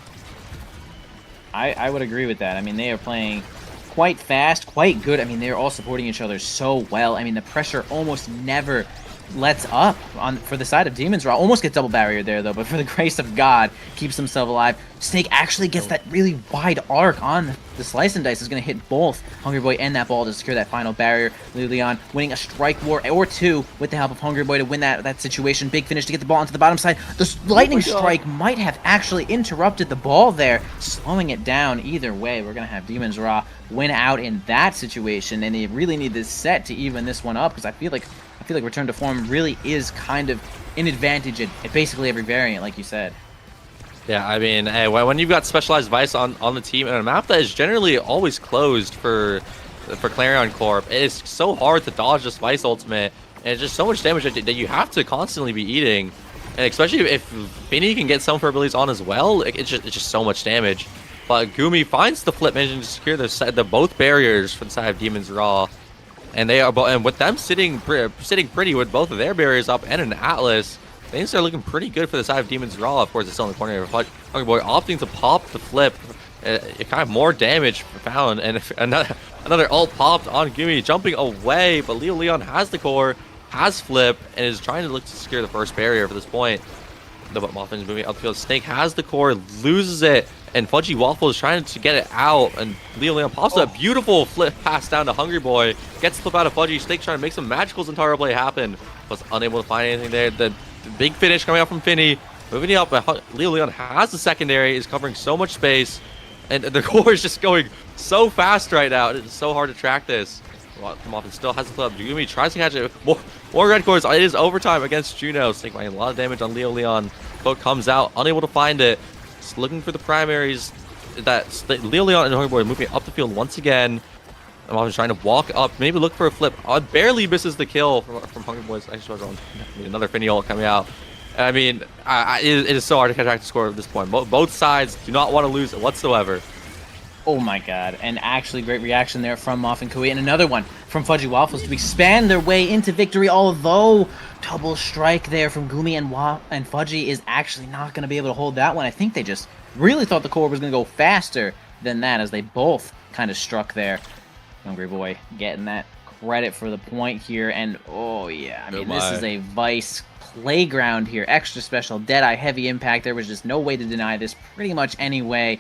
I would agree with that. I mean, they are playing quite fast, quite good. I mean, they're all supporting each other so well. I mean, the pressure almost never lets up for the side of Demon's Ra. Almost gets double barrier there, though, but for the grace of God, keeps himself alive. Snake actually gets that really wide arc on the Slice and Dice. Is going to hit both Hungry Boy and that ball to secure that final barrier. Leon winning a strike war or two with the help of Hungry Boy to win that situation. Big finish to get the ball onto the bottom side. The lightning strike might have actually interrupted the ball there, slowing it down. Either way, we're going to have Demon's Ra win out in that situation, and they really need this set to even this one up, because I feel like Return to Form really is kind of an advantage at basically every variant, like you said. Yeah, I mean, hey, when you've got Specialized Vice on the team and a map that is generally always closed for Clarion Corp, it's so hard to dodge this Vice ultimate, and it's just so much damage that you have to constantly be eating. And especially if Finny can get some of her abilities on as well, it's just so much damage. But Gumi finds the flip, managing to secure the both barriers for the side of Demon's Ra. And they are, and with them sitting pretty with both of their barriers up and an Atlas, things are looking pretty good for the side of Demon's Ra. Of course, it's still in the corner. Hungry Boy opting to pop the flip, it kind of more damage found, and another ult popped on Gumi, jumping away. But Leo Leon has the core, has flip, and is trying to look to secure the first barrier for this point. But Moffin's moving upfield. Snake has the core, loses it, and Fudgy Waffle is trying to get it out, and Leo Leon pops that beautiful flip pass down to Hungry Boy, gets the flip out of Fudgy. Snake trying to make some magicals and Tower Play happen, was unable to find anything there. The big finish coming out from Finny, moving it up, but Leo Leon has the secondary, is covering so much space, and the core is just going so fast right now. It's so hard to track this. Muffin still has the flip. Gumi tries to catch it. More red cores. It is overtime against Juno. Snake a lot of damage on Leo Leon. Boat comes out, unable to find it. Just looking for the primaries. Leo Leon and Hungry Boy moving up the field once again. Muffin's trying to walk up, maybe look for a flip. Barely misses the kill from Hungry Boys. Actually, another Finny ult coming out. I mean, it is so hard to track the score at this point. Both sides do not want to lose whatsoever. Oh my god, and actually great reaction there from Muffin Kui, and another one from Fudgy Waffles to expand their way into victory, although double strike there from Gumi and Fudgy is actually not going to be able to hold that one. I think they just really thought the core was going to go faster than that, as they both kind of struck there. Hungry Boy getting that credit for the point here, and oh yeah, I mean, this is a Vice playground here. Extra special, Deadeye, heavy impact. There was just no way to deny this pretty much anyway.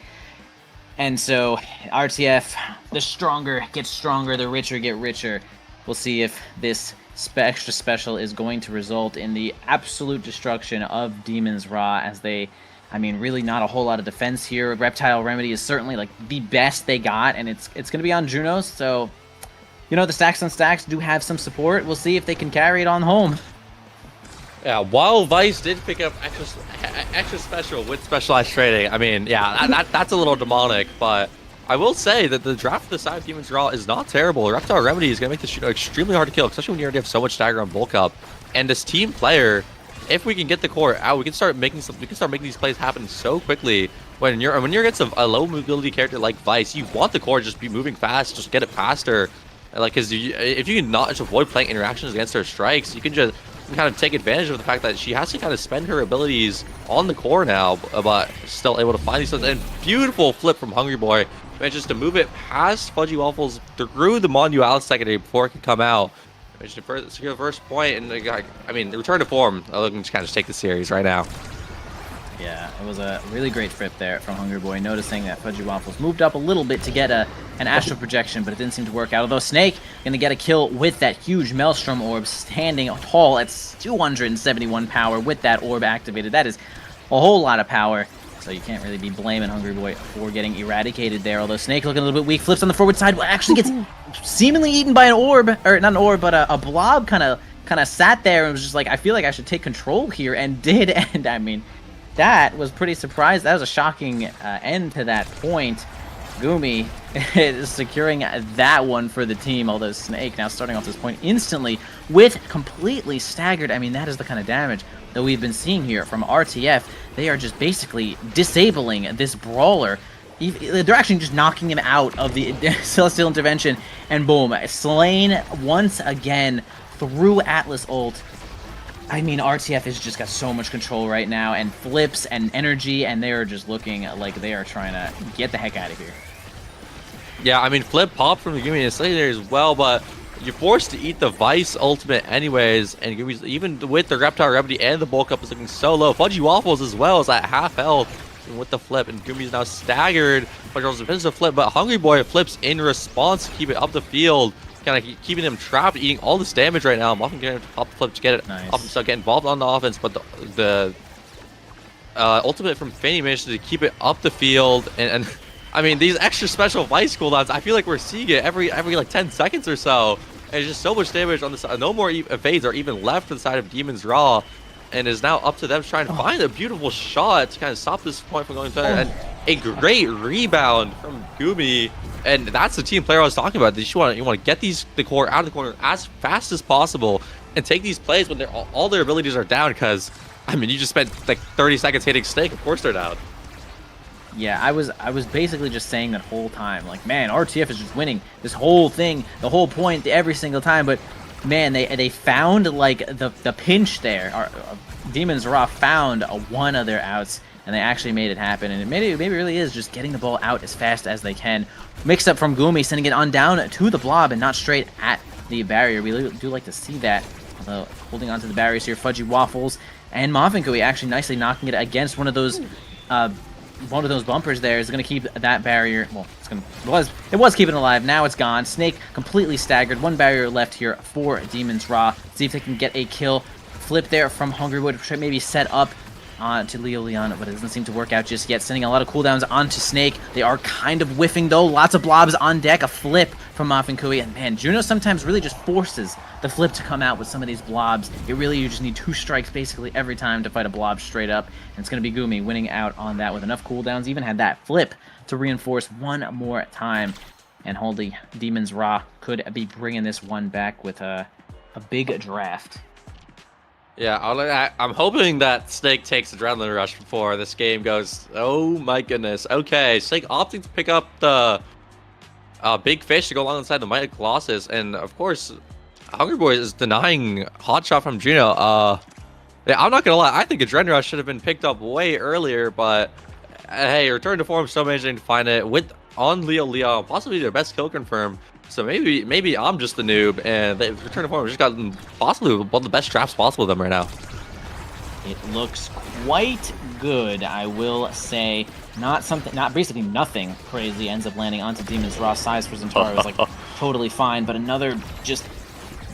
And so, RTF, the stronger get stronger, the richer get richer. We'll see if this extra special is going to result in the absolute destruction of Demon's Ra, as they, I mean, really not a whole lot of defense here. Reptile Remedy is certainly like the best they got, and it's going to be on Junos, so, you know, the stacks on stacks do have some support. We'll see if they can carry it on home. Yeah, while Vice did pick up extra special with specialized trading, I mean, yeah, that's a little demonic, but I will say that the draft for the side of Demon's Ra is not terrible. Reptile Remedy is going to make this extremely hard to kill, especially when you already have so much stagger on bulk up. And this team player, if we can get the core out, we can start making these plays happen so quickly. When you're against a low mobility character like Vice, you want the core to just be moving fast, just get it faster. Like, because if you can not just avoid playing interactions against her strikes, you can just kind of take advantage of the fact that she has to kind of spend her abilities on the core now, but still able to find these. And beautiful flip from Hungry Boy, manages to move it past Fudgy Waffles through the Monual secondary before it can come out. Managed to secure the first point, and I mean, the Return to Form looking to kind of take the series right now. Yeah, it was a really great trip there from Hungry Boy, noticing that Fudgy Waffles moved up a little bit to get an astral projection, but it didn't seem to work out. Although Snake gonna get a kill with that huge Maelstrom orb, standing tall at 271 power with that orb activated. That is a whole lot of power, so you can't really be blaming Hungry Boy for getting eradicated there. Although Snake looking a little bit weak, flips on the forward side, but actually gets seemingly eaten by an orb, or not an orb, but a blob kind of sat there and was just like, I feel like I should take control here, and did. And I mean, that was pretty surprised. That was a shocking end to that point. Gumi is securing that one for the team, although Snake now starting off this point instantly with completely staggered. I mean, that is the kind of damage that we've been seeing here from RTF. They are just basically disabling this brawler. They're actually just knocking him out of the Celestial Intervention, and boom, slain once again through Atlas ult. I mean, RTF has just got so much control right now, and flips and energy, and they are just looking like they are trying to get the heck out of here. Yeah, I mean, flip pop from the Gumi is there as well, but you're forced to eat the Vice ultimate anyways, and Gumi's, even with the Reptile Remedy and the bulk up, is looking so low. Fudgy Waffles as well is at half health with the flip, and Gumi's now staggered. Fudgy Waffles defends the flip, but Hungry Boy flips in response to keep it up the field, kind of keeping him trapped, eating all this damage right now. I'm often getting up the flip to get it up and start get involved on the offense, but the ultimate from Fanny managed to keep it up the field, and I mean, these extra special Vice cooldowns, I feel like we're seeing it every like 10 seconds or so. And it's just so much damage on the side. No more evades are even left to the side of Demon's Raw, and is now up to them trying to find a beautiful shot to kind of stop this point from going further. And a great rebound from Gumi, and that's the team player I was talking about. You want to get the core out of the corner as fast as possible and take these plays when all their abilities are down. Because I mean, you just spent like 30 seconds hitting Snake. Of course they're down. Yeah, I was basically just saying that whole time, like, man, RTF is just winning this whole thing, the whole point, every single time. But man, they found like the pinch there. Demon's Raw found one of their outs, and they actually made it happen. And maybe it really is just getting the ball out as fast as they can. Mixed up from Gumi, sending it on down to the blob and not straight at the barrier. We do like to see that. Although holding onto the barriers here, Fudgy Waffles and Maffinkui actually nicely knocking it against one of those bumpers there is going to keep that barrier. Well, it was keeping it alive. Now it's gone. Snake completely staggered. One barrier left here for Demon's Raw. See if they can get a kill. Flip there from Hungry Wood, maybe set up to Leo Leon, but it doesn't seem to work out just yet. Sending a lot of cooldowns onto Snake. They are kind of whiffing though. Lots of blobs on deck. A flip from Maffinkui, and man, Juno sometimes really just forces the flip to come out with some of these blobs. You just need 2 strikes basically every time to fight a blob straight up, and it's going to be Gumi winning out on that with enough cooldowns. Even had that flip to reinforce one more time, and holy, Demon's Raw could be bringing this one back with a big draft. Yeah, I'm hoping that Snake takes Adrenaline Rush before this game goes. Oh my goodness. Okay, Snake opting to pick up the big fish to go alongside the Mighty Colossus, and of course, Hungry Boy is denying Hot Shot from Juno. Yeah, I'm not gonna lie, I think Adrenaline Rush should have been picked up way earlier, but hey, Return to Form still managing to find it on Leo Leon, possibly their best kill confirm. So maybe I'm just the noob, and they Return to Form just gotten possibly one of the best drafts possible of them right now. It looks quite good, I will say. Basically nothing crazy ends up landing onto Demon's Raw. Size for Zentaro is like totally fine, but another just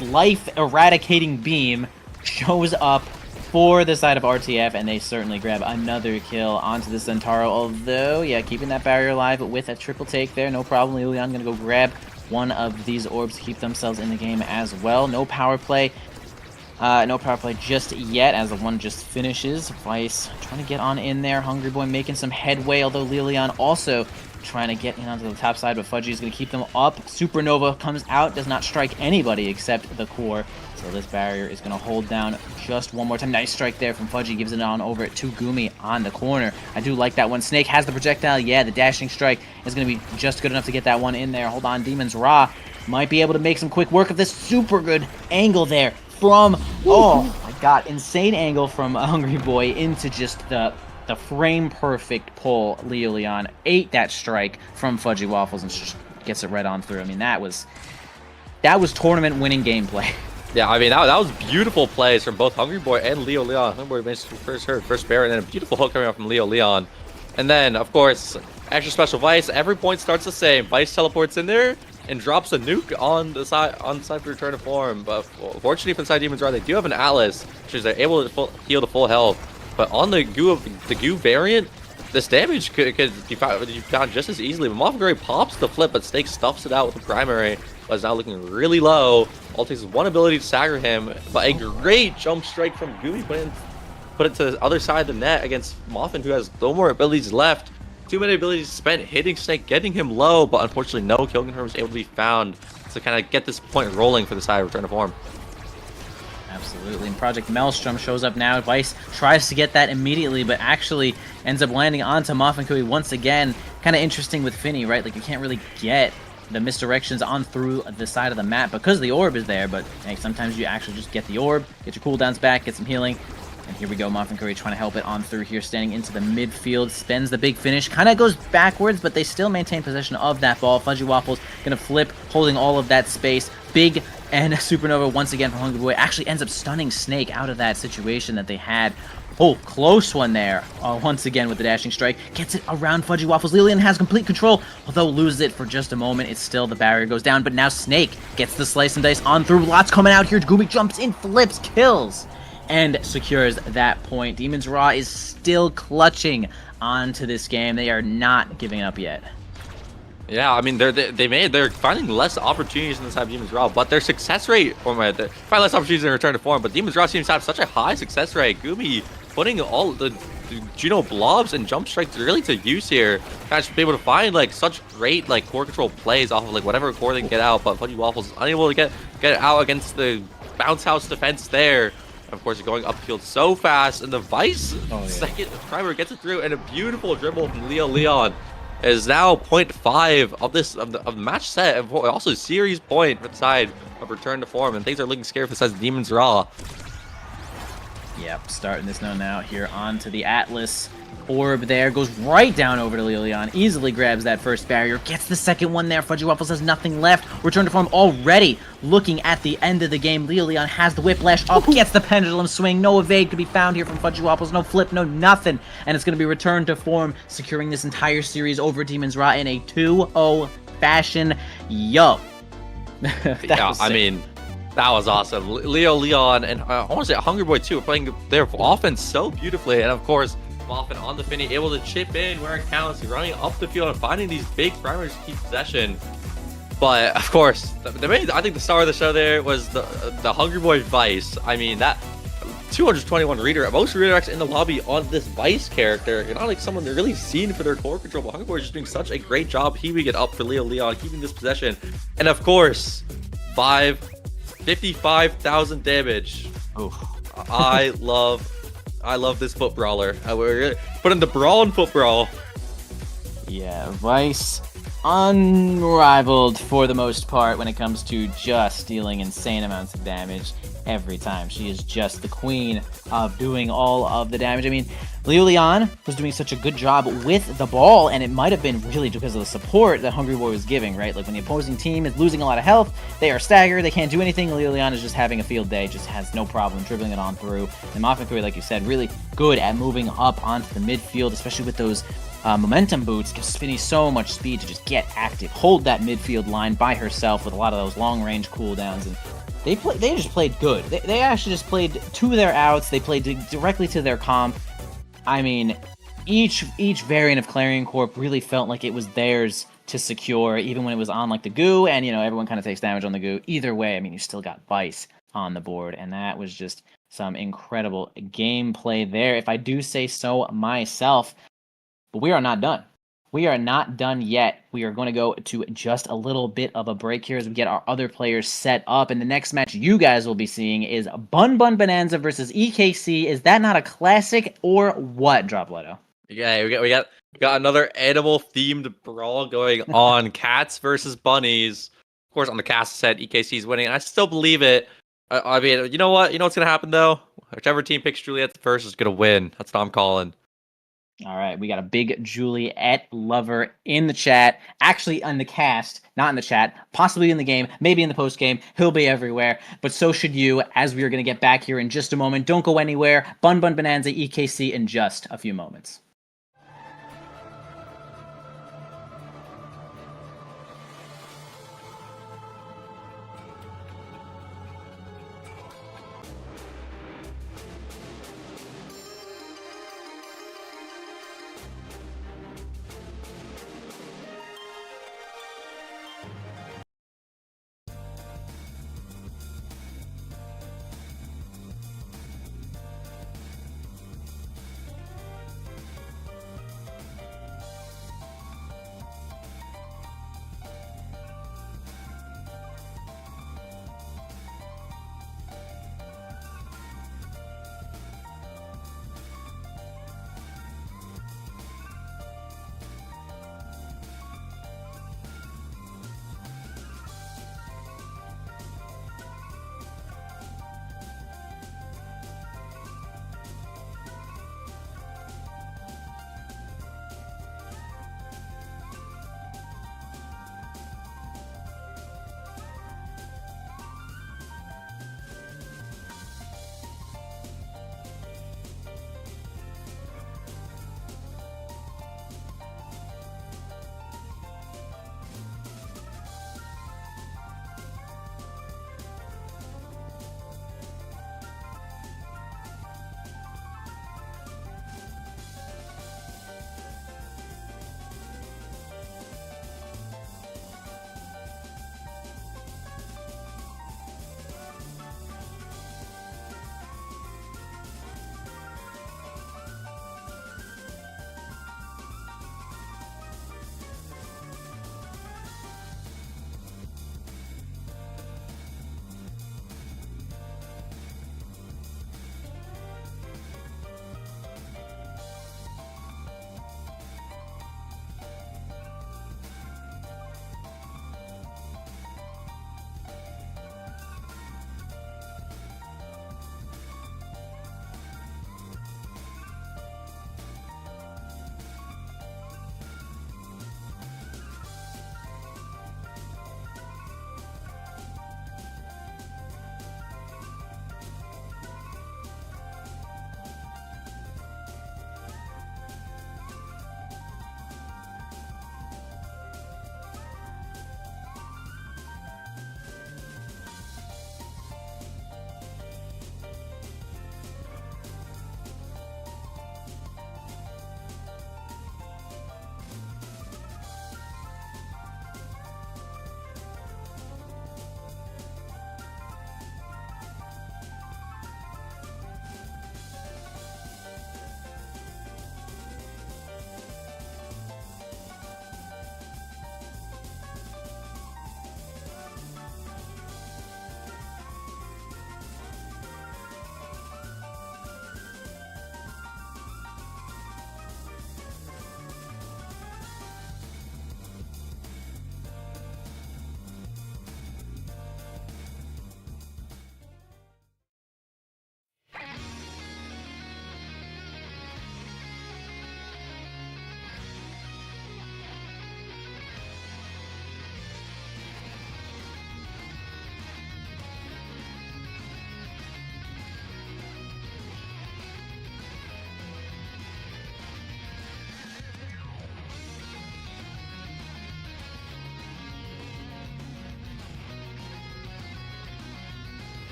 life-eradicating beam shows up for the side of RTF, and they certainly grab another kill onto the Zentaro. Although, yeah, keeping that barrier alive with a triple take there, no problem. Leon gonna go grab one of these orbs to keep themselves in the game as well. No power play just yet, as the one just finishes. Vice trying to get on in there. Hungry Boy making some headway, although Leon also trying to get in onto the top side, but Fudgy is going to keep them up. Supernova comes out, does not strike anybody except the core. So this barrier is going to hold down just one more time. Nice strike there from Fudgy, gives it on over to Gumi on the corner. I do like that one. Snake has the projectile. Yeah, the dashing strike is going to be just good enough to get that one in there. Hold on, Demon's Raw might be able to make some quick work of this. Super good angle there from, oh my god, insane angle from Hungry Boy into just the frame perfect pull. Leo Leon ate that strike from Fudgy Waffles and just gets it right on through. I mean, that was tournament winning gameplay. Yeah, I mean, that was beautiful plays from both Hungry Boy and Leo Leon. Hungry Boy made his first bear, and then a beautiful hook coming out from Leo Leon. And then, of course, extra special Vice. Every point starts the same. Vice teleports in there and drops a nuke on the side for return to form. But fortunately for the side Demons Raw, they do have an Atlas, which is they're able to heal to full health. But on the goo variant, this damage could be found just as easily. But Moffgary pops the flip, but Snake stuffs it out with the primary. But is now looking really low. All it takes is one ability to stagger him, but a great jump strike from Gooey put it to the other side of the net against Moffin, who has no more abilities left. Too many abilities spent hitting Snake, getting him low, but unfortunately no kill confirm was able to be found to kind of get this point rolling for the side of Return to Form. Absolutely, and Project Maelstrom shows up now. Vice tries to get that immediately, but actually ends up landing onto Moffin Kui once again. Kind of interesting with Finny, right? Like, you can't really get the misdirections on through the side of the map because the orb is there, but hey, sometimes you actually just get the orb, get your cooldowns back, get some healing. And here we go, Moffin Curry trying to help it on through here, standing into the midfield, spends the big finish, kind of goes backwards, but they still maintain possession of that ball. Fudgy Waffles gonna flip, holding all of that space. Big and Supernova once again from Hungry Boy actually ends up stunning Snake out of that situation that they had. Oh, close one there. Once again with the dashing strike. Gets it around Fudgy Waffles. Lilian has complete control, although loses it for just a moment. It's still, the barrier goes down, but now Snake gets the slice and dice on through. Lots coming out here. Gooby jumps in, flips, kills, and secures that point. Demons Raw is still clutching onto this game. They are not giving up yet. Yeah, I mean, they're finding less opportunities in the side of Demons Raw, but their success rate, they're finding less opportunities in Return to Form, but Demons Raw seems to have such a high success rate. Gooby putting all the Juno blobs and jump strikes really to use here. Guys should be able to find like such great like core control plays off of like whatever core they can get out, but Fudgy Waffles is unable to get it out against the bounce house defense there. Of course, going upfield so fast, and the Vice second primer gets it through, and a beautiful dribble from Leo Leon is now 0.5 of the match set, and also series point for the side of Return to Form, and things are looking scary for the side of Demons Raw. Yep, starting this now here onto the Atlas. Orb there, goes right down over to Lilian, easily grabs that first barrier, gets the second one there. Fudgy Waffles has nothing left. Return to Form already looking at the end of the game. Lilian has the whiplash up, gets the pendulum swing. No evade to be found here from Fudgy Waffles, no flip, no nothing. And it's going to be Return to Form, securing this entire series over Demons Raw in a 2-0 fashion. Yo. Yeah, I mean, that was awesome. Leo Leon and I want to say Hungry Boy too are playing their offense so beautifully, and of course Moffin on the Finny, able to chip in where it counts, running up the field and finding these big primaries to keep possession. But of course, I think the star of the show there was the Hungry Boy Vice. I mean, that 221 redirect, most redirects in the lobby on this Vice character. You're not like someone they're really seen for their core control, but Hungry Boy is just doing such a great job heaving it up for Leo Leon, keeping this possession. And of course, 55,000 damage. Oof. I love this foot brawler. We're putting the brawl in foot brawl. Yeah, Vice unrivaled for the most part when it comes to just dealing insane amounts of damage every time. She is just the queen of doing all of the damage. I mean, Leo Leon was doing such a good job with the ball, and it might have been really because of the support that Hungry Boy was giving, right? Like when the opposing team is losing a lot of health, they are staggered, they can't do anything. Leo Leon is just having a field day, just has no problem dribbling it on through. And Moffin Curry, like you said, really good at moving up onto the midfield, especially with those momentum boots. Gives Spinny so much speed to just get active, hold that midfield line by herself with a lot of those long-range cooldowns, and they just played good. They actually just played to their outs. They played directly to their comp. I mean, each variant of Clarion Corp really felt like it was theirs to secure, even when it was on like the goo, and you know, everyone kind of takes damage on the goo. Either way, I mean, you still got Vice on the board, and that was just some incredible gameplay there, if I do say so myself. But we are not done. We are not done yet. We are going to go to just a little bit of a break here as we get our other players set up. And the next match you guys will be seeing is Bun Bun Bonanza versus EKC. Is that not a classic or what, Dropletto? Yeah, we got another animal-themed brawl going on. Cats versus bunnies. Of course, on the cast set, EKC is winning, and I still believe it. I mean, you know what? You know what's going to happen, though? Whichever team picks Juliet first is going to win. That's what I'm calling. All right, we got a big Juliet lover in the chat, actually on the cast, not in the chat, possibly in the game, maybe in the post game. He'll be everywhere, but so should you. As we are going to get back here in just a moment, don't go anywhere. Bun Bun Bonanza EKC in just a few moments.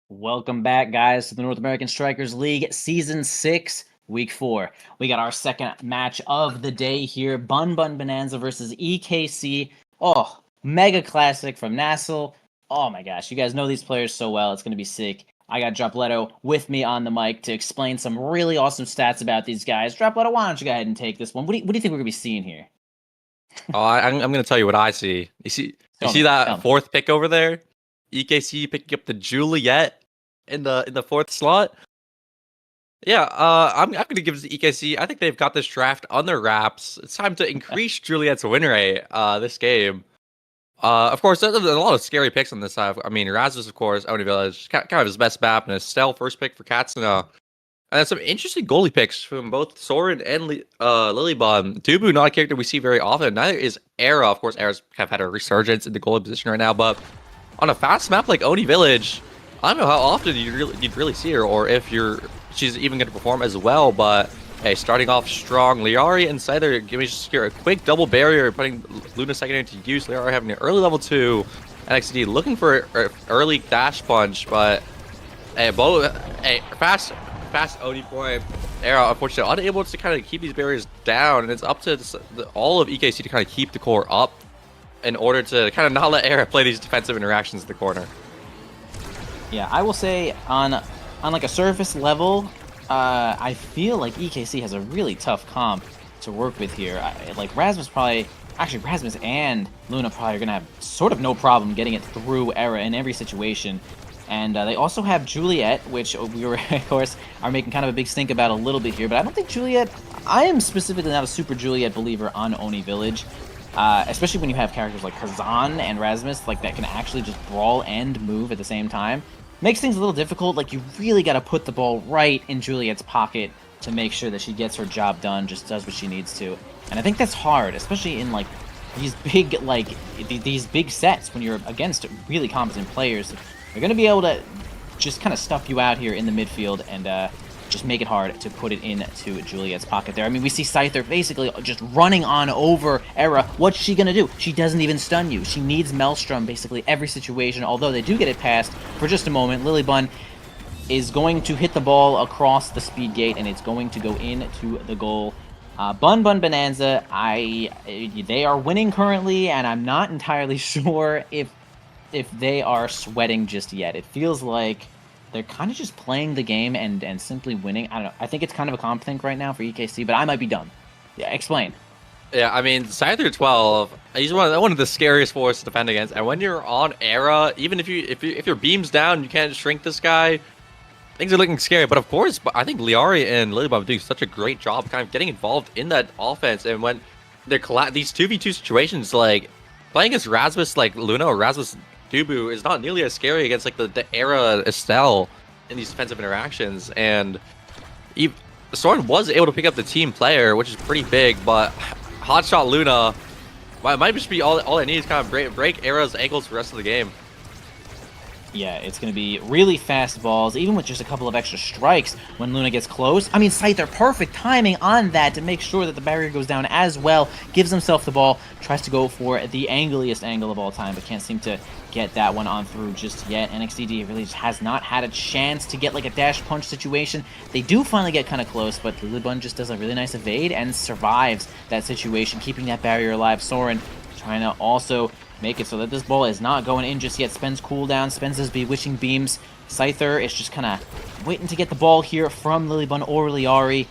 Welcome back, guys, to the North American Strikers League Season 6, Week 4. We got our second match of the day here, Bun Bun Bonanza versus EKC. Oh, mega classic from nasl. Oh my gosh, you guys know these players so well. It's going to be sick. I got Dropletto with me on the mic to explain some really awesome stats about these guys. Dropletto, why don't you go ahead and take this one? What do you think we're going to be seeing here? Oh, I'm going to tell you what I see. You see that fourth pick over there? EKC picking up the Juliet in the fourth slot. Yeah, I'm going to give this to EKC. I think they've got this draft on their wraps. It's time to increase Juliet's win rate this game. Of course, there's a lot of scary picks on this side. I mean, Rasmus, of course, Oni Village, kind of his best map, and Estelle, first pick for Katsuna. And some interesting goalie picks from both Soren and Lilybun. Dubu, not a character we see very often. Neither is Era. Of course, Era's kind of had a resurgence in the goalie position right now, but on a fast map like Oni Village, I don't know how often you'd really see her, or if she's even going to perform as well. But hey, starting off strong, Liari and Scyther give me just a quick double barrier, putting Luna secondary to use. Liari having an early level 2, NXD looking for an early dash punch, but hey, fast Oni point. Era unfortunately unable to kind of keep these barriers down, and it's up to all of EKC to kind of keep the core up in order to kind of not let Era play these defensive interactions in the corner. Yeah, I will say on like a surface level, I feel like EKC has a really tough comp to work with here. Like Rasmus and Luna probably are gonna have sort of no problem getting it through Era in every situation. And they also have Juliet, which we were, of course, are making kind of a big stink about a little bit here. But I don't think Juliet, I am specifically not a super Juliet believer on Oni Village. Especially when you have characters like Kazan and Rasmus, like that can actually just brawl and move at the same time. Makes things a little difficult. Like, you really got to put the ball right in Juliet's pocket to make sure that she gets her job done, just does what she needs to. And I think that's hard, especially in like these big sets when you're against really competent players. They're going to be able to just kind of stuff you out here in the midfield and just make it hard to put it into Juliet's pocket there. I mean, we see Scyther basically just running on over Era. What's she going to do? She doesn't even stun you. She needs Maelstrom basically every situation, although they do get it past for just a moment. Lilybun is going to hit the ball across the speed gate, and it's going to go into the goal. Bun Bun Bonanza, they are winning currently, and I'm not entirely sure if they are sweating just yet. It feels like they're kind of just playing the game and simply winning. I don't know. I think it's kind of a comp thing right now for EKC, but I might be dumb. Yeah, explain. Yeah, I mean, Scyther 12, he's one of the scariest forces to defend against. And when you're on Era, even if your beam's down, you can't shrink this guy. Things are looking scary. But of course, I think Liari and Lilybun do such a great job kind of getting involved in that offense. And when they're these 2v2 situations, like playing against Rasmus like Luna or Rasmus Dubu is not nearly as scary against like the Era Estelle in these defensive interactions. And Soren was able to pick up the team player, which is pretty big, but Hotshot Luna might just be all I need is kind of break Era's ankles for the rest of the game. Yeah, it's going to be really fast balls, even with just a couple of extra strikes when Luna gets close. I mean, Scyther, perfect timing on that to make sure that the barrier goes down as well. Gives himself the ball, tries to go for the angliest angle of all time, but can't seem to get that one on through just yet. NXDD really just has not had a chance to get like a dash punch situation. They do finally get kind of close, but Lilybun just does a really nice evade and survives that situation, keeping that barrier alive. Soren trying to also make it so that this ball is not going in just yet. Spends cooldown, spends his Bewitching Beams. Scyther is just kind of waiting to get the ball here from Lilybun or Liari.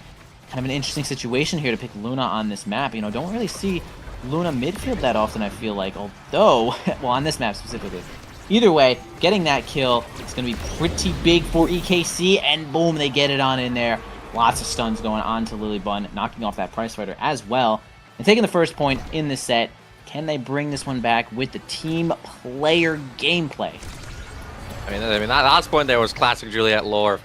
Kind of an interesting situation here to pick Luna on this map. You know, don't really see Luna midfield that often, I feel like. Although, well, on this map specifically. Either way, getting that kill is going to be pretty big for EKC, and boom, they get it on in there. Lots of stuns going on to Lilybun, knocking off that Prize Fighter as well. And taking the first point in the set, can they bring this one back with the team player gameplay? I mean that last point there was classic Juliet lore.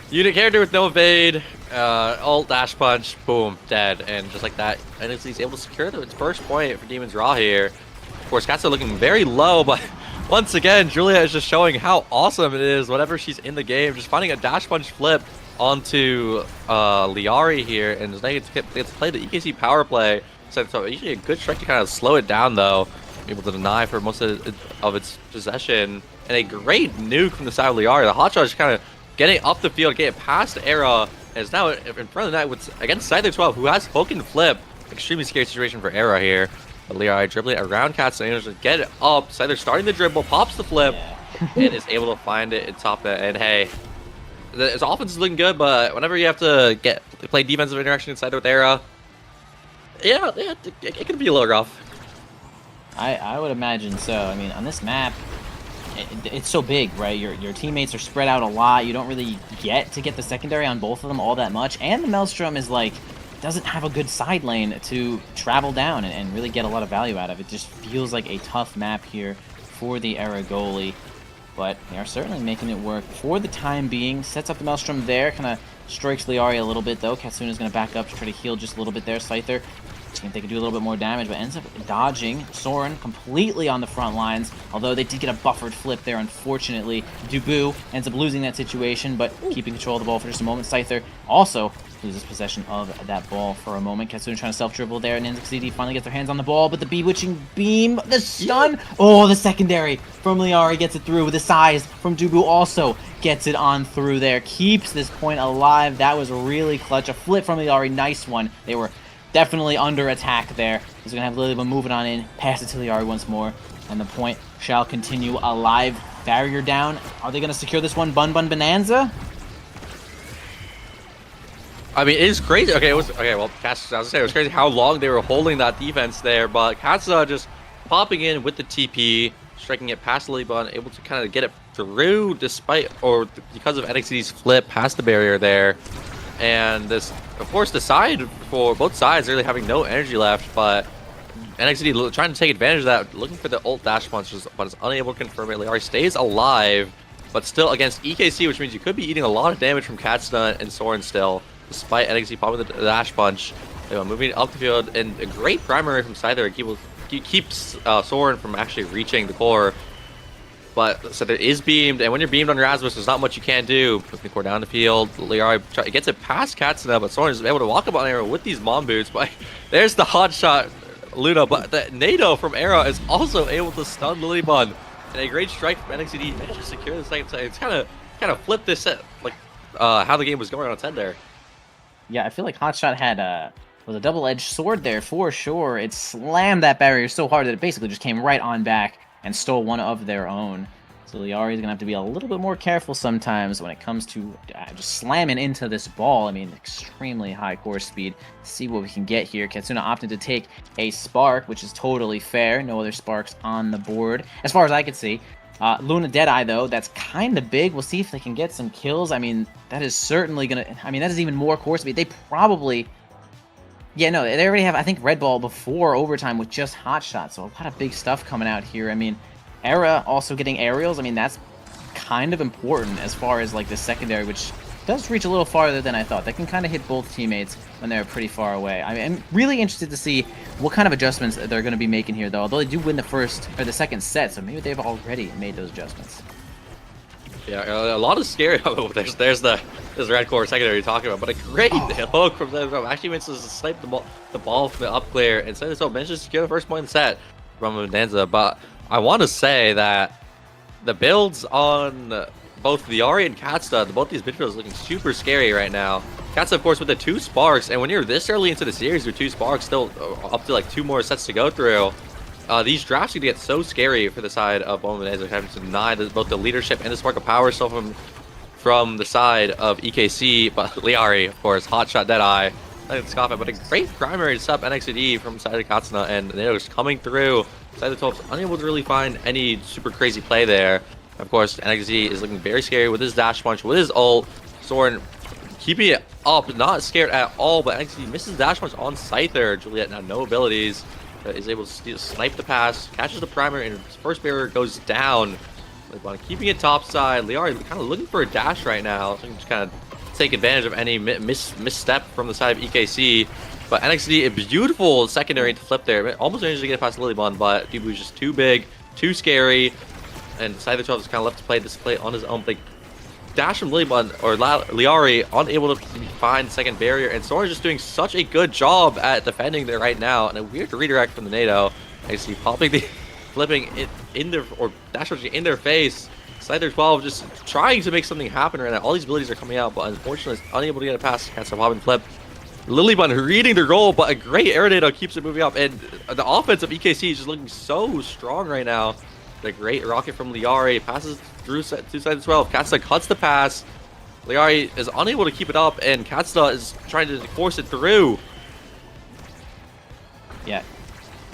Unit character with no evade, ult dash punch, boom, dead, and just like that, NXT's able to secure its first point for Demon's Raw here. Of course, Katsu looking very low, but once again, Juliet is just showing how awesome it is whenever she's in the game, just finding a dash punch flip onto Liari here, and they get to play the EKC power play. So usually a good strike to kind of slow it down, though, able to deny for most of its possession. And a great nuke from the side of Liari. The hotshot is kind of getting up the field, getting past Era, and is now in front of the net with against Scyther 12, who has hook and flip. Extremely scary situation for Era here. But Liari dribbling around Katsu, and just get it up. Scyther starting the dribble, pops the flip, and is able to find it and top it. And hey, his offense is looking good, but whenever you have to play defensive interaction inside with Era, yeah, it could be a little rough. I would imagine so. I mean, on this map, it's so big, right? Your teammates are spread out a lot. You don't really get the secondary on both of them all that much. And the Maelstrom is like, doesn't have a good side lane to travel down and really get a lot of value out of. It just feels like a tough map here for the Era goalie. But they are certainly making it work for the time being. Sets up the Maelstrom there, kind of strikes Liari a little bit though. Katsuna's going to back up to try to heal just a little bit there. Scyther, see if they can do a little bit more damage, but ends up dodging Soren completely on the front lines. Although they did get a buffered flip there, unfortunately. Dubu ends up losing that situation, but keeping control of the ball for just a moment. Scyther also loses possession of that ball for a moment. Katsuna trying to self-dribble there, and NXT finally gets their hands on the ball, but the Bewitching Beam, the stun! Oh, the secondary from Liari gets it through. The size from Dubu also gets it on through there. Keeps this point alive. That was really clutch. A flip from Liari, nice one. They were definitely under attack there. He's going to have Lilybun moving on in, pass it to Liari once more, and the point shall continue alive. Barrier down. Are they going to secure this one? Bun Bonanza? I mean, it is crazy. Okay, well, Katsuza, I was gonna say, it was crazy how long they were holding that defense there, but Katsuza just popping in with the TP, striking it past Lilybun, able to kind of get it through because of NXT's flip past the barrier there. And this, of course, the side for both sides really having no energy left, but NXT trying to take advantage of that, looking for the ult dash punches, but is unable to confirm it. Liari stays alive, but still against EKC, which means you could be eating a lot of damage from Katsuza and Soren still. Despite NXT popping the dash punch, moving up the field, and a great primary from Scyther keeps Soren from actually reaching the core. But Scyther is beamed, and when you're beamed on Rasmus, there's not much you can do. Pushing the core down the field, Liari gets it past Katsuna, but Soren is able to walk up on Era with these Mom Boots. But there's the hot shot, Luna, but the NATO from Era is also able to stun Lilybun. And a great strike from NXT managed to secure the second set. It's kind of flipped this set, like how the game was going on its head there. Yeah, I feel like Hotshot was a double-edged sword there for sure. It slammed that barrier so hard that it basically just came right on back and stole one of their own. So Liari's gonna have to be a little bit more careful sometimes when it comes to just slamming into this ball. I mean, extremely high core speed. See what we can get here. Katsuna opted to take a spark, which is totally fair. No other sparks on the board, as far as I could see. Luna Deadeye, though, that's kind of big. We'll see if they can get some kills. I mean, that is certainly going to... I mean, that is even more core speed. They probably... Yeah, no, they already have, I think, Red Ball before overtime with just Hotshot, so a lot of big stuff coming out here. I mean, Era also getting aerials. I mean, that's kind of important as far as, like, the secondary, which does reach a little farther than I thought. They can kind of hit both teammates when they're pretty far away. I mean, I'm really interested to see what kind of adjustments they're going to be making here, though. Although they do win the second set, so maybe they've already made those adjustments. Yeah, a lot of scary. Oh, there's the red core secondary you're talking about, but a great hook from them. Actually manages to snipe the ball from the up clear, and so manages to secure the first point in the set from Bonanza. But I want to say that the builds on both Liari and Katsuta, both these midfielders looking super scary right now. Katsuta, of course, with the 2 sparks, and when you're this early into the series with 2 sparks, still up to like 2 more sets to go through, these drafts can get so scary for the side of Bowman as having to deny both the leadership and the spark of power still from the side of EKC. But Liari, of course, hot shot Deadeye. I didn't scoff it, but a great primary sub NXD from side of Katsuna, and they was coming through. Side of the 12 unable to really find any super crazy play there. Of course, NXD is looking very scary with his dash punch, with his ult. Soren keeping it up, not scared at all, but NXD misses dash punch on Scyther. Juliet now no abilities, is able to snipe the pass, catches the primary, and his first barrier goes down. Keeping it topside, Liari kind of looking for a dash right now, so just kind of take advantage of any misstep from the side of EKC. But NXD, a beautiful secondary to flip there. Almost managed to get past Lilybun, but Dubu's just too big, too scary. And Scyther 12 is kind of left to play this play on his own. Like, dash from Lilybun, or Liari, unable to find second barrier. And Soren just doing such a good job at defending there right now. And a weird redirect from the NATO. NXD popping the, flipping it in their, or dash in their face. Scyther 12 just trying to make something happen right now. All these abilities are coming out, but unfortunately, it's unable to get it past. Can't stop hopping flip. Lilybun reading the roll, but a great air NATO keeps it moving up. And the offense of EKC is just looking so strong right now. The great rocket from Liari passes through to Scyther 12. Katsuna cuts the pass. Liari is unable to keep it up, and Katsuna is trying to force it through. Yeah.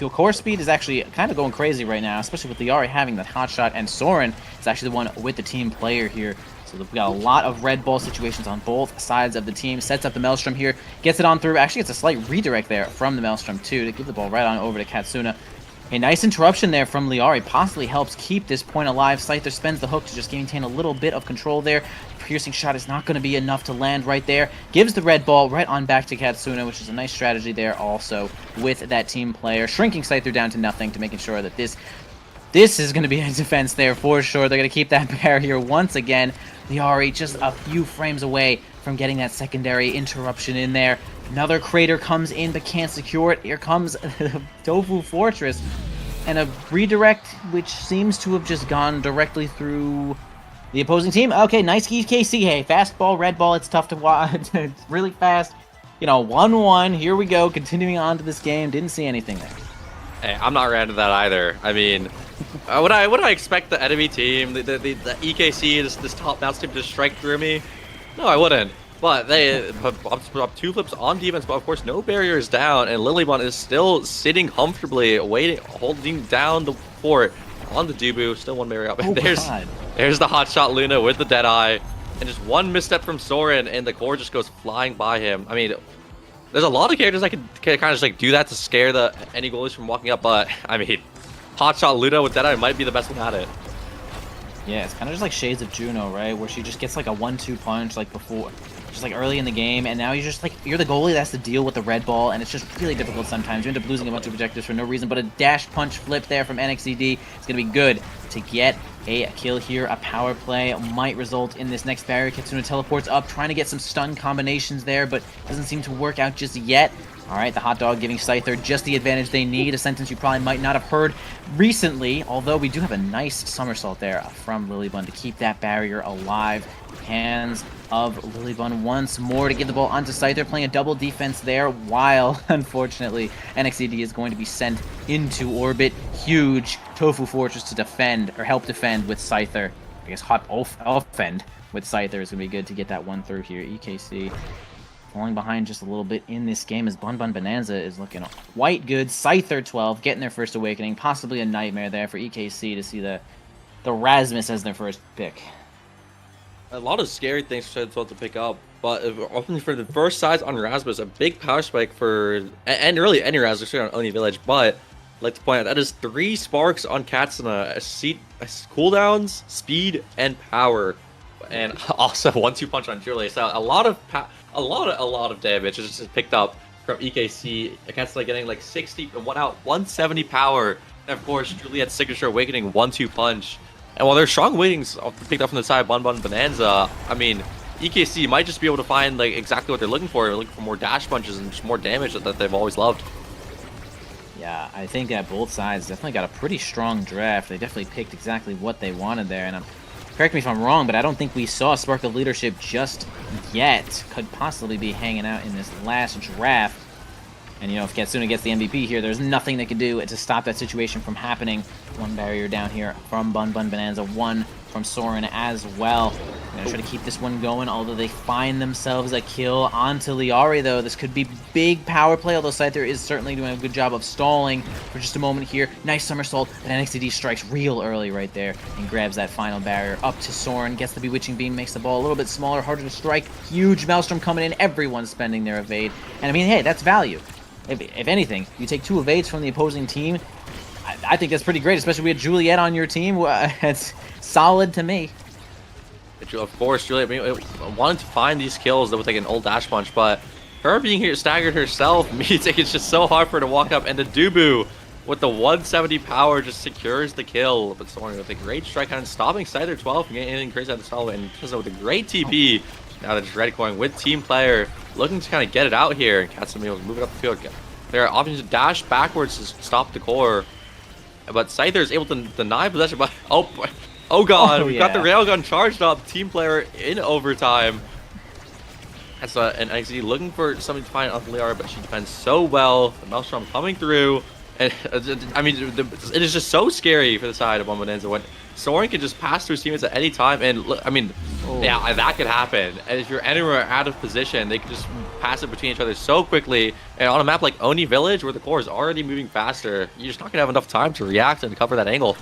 The core speed is actually kind of going crazy right now, especially with Liari having that hot shot, and Soren is actually the one with the team player here. So we've got a lot of red ball situations on both sides of the team. Sets up the Maelstrom here, gets it on through. Actually gets a slight redirect there from the Maelstrom too to give the ball right on over to Katsuna. A nice interruption there from Liari possibly helps keep this point alive. Scyther spends the hook to just maintain a little bit of control there. Piercing shot is not going to be enough to land right there. Gives the red ball right on back to Katsuna, which is a nice strategy there also with that team player. Shrinking Scyther down to nothing to making sure that this is going to be a defense there for sure. They're going to keep that barrier once again. Liari just a few frames away from getting that secondary interruption in there. Another crater comes in but can't secure it. Here comes Tofu Fortress. And a redirect which seems to have just gone directly through the opposing team. Okay, nice KC. Hey, fast ball, red ball. It's tough to watch. It's really fast. You know, 1-1. Here we go. Continuing on to this game. Didn't see anything there. Hey, I'm not ran to that either. I mean, would I expect the enemy team, the EKC, this top mouse team to strike through me? No, I wouldn't. But they up two flips on defense, but of course no barriers down, and Lilybun is still sitting comfortably, waiting, holding down the fort on the Dubu. Still one barrier up. And there's the hot shot Luna with the Deadeye, and just one misstep from Soren, and the core just goes flying by him. I mean, there's a lot of characters that can kind of just like do that to scare any goalies from walking up, but I mean, hot shot Luna with Deadeye might be the best one at it. Yeah, it's kind of just like Shades of Juno, right? Where she just gets like a 1-2 punch like before, just like early in the game, and now you're just like, you're the goalie that has to deal with the red ball, and it's just really difficult sometimes. You end up losing a bunch of objectives for no reason, but a dash punch flip there from NXCD is going to be good to get a kill here. A power play might result in this next barrier. Katsuna teleports up, trying to get some stun combinations there, but doesn't seem to work out just yet. Alright, the hot dog giving Scyther just the advantage they need, a sentence you probably might not have heard recently, although we do have a nice somersault there from Lilybun to keep that barrier alive. Hands of Lilybun once more to get the ball onto Scyther, playing a double defense there, while, unfortunately, NXCD is going to be sent into orbit. Huge Tofu Fortress to defend, or help defend with Scyther. I guess hot offend with Scyther is going to be good to get that one through here. EKC falling behind just a little bit in this game as Bun Bun Bonanza is looking quite good. Scyther 12 getting their first awakening. Possibly a nightmare there for EKC to see the Rasmus as their first pick. A lot of scary things for Scyther 12 to pick up, but often for the first size on Rasmus, a big power spike for, and really any Rasmus on Oni Village, but I'd like to point out that is 3 sparks on Katsuna, cooldowns, speed, and power. And also 1-2 punch on Julie. So a lot of damage is just picked up from EKC. Katsuna getting like 60, 170 power. And of course, Juliet's signature awakening 1-2 punch. And while there's strong awakenings picked up from the side of Bun Bun Bonanza, I mean, EKC might just be able to find like exactly what they're looking for. They're looking for more dash punches and just more damage that they've always loved. Yeah, I think that both sides definitely got a pretty strong draft. They definitely picked exactly what they wanted there, and correct me if I'm wrong, but I don't think we saw Spark of Leadership just yet. Could possibly be hanging out in this last draft. And, you know, if Katsuna gets the MVP here, there's nothing they can do to stop that situation from happening. One barrier down here from Bun Bun Bonanza, one from Soren as well. They're going to try to keep this one going, although they find themselves a kill onto Liari, though. This could be big power play, although Scyther is certainly doing a good job of stalling for just a moment here. Nice somersault, but NXTD strikes real early right there and grabs that final barrier up to Soren. Gets the Bewitching Beam, makes the ball a little bit smaller, harder to strike. Huge Maelstrom coming in, everyone spending their evade. And I mean, hey, that's value. If anything, you take 2 evades from the opposing team, I think that's pretty great, especially with Juliet on your team. It's solid to me. Of course, Juliet wanted to find these kills with like an old dash punch, but her being here staggered herself means it's just so hard for her to walk up, and the Dubu with the 170 power just secures the kill. But Soren with a great strike, kind of stopping Scyther 12 from getting anything crazy out of the stall, and just with a great TP. Now that Dread going with team player, looking to kind of get it out here, and Katsumi will move it up the field. There are options to dash backwards to stop the core, but Scyther is able to deny possession. But oh god, we've got the railgun charged up. Team player in overtime. That's an NXT looking for something to find on Liara, but she defends so well. The Maelstrom coming through, and I mean, it is just so scary for the side of Bonanza when Soren can just pass through his teammates at any time. And look, I mean, yeah, that could happen. And if you're anywhere out of position, they can just pass it between each other so quickly. And on a map like Oni Village, where the core is already moving faster, you're just not gonna have enough time to react and cover that angle.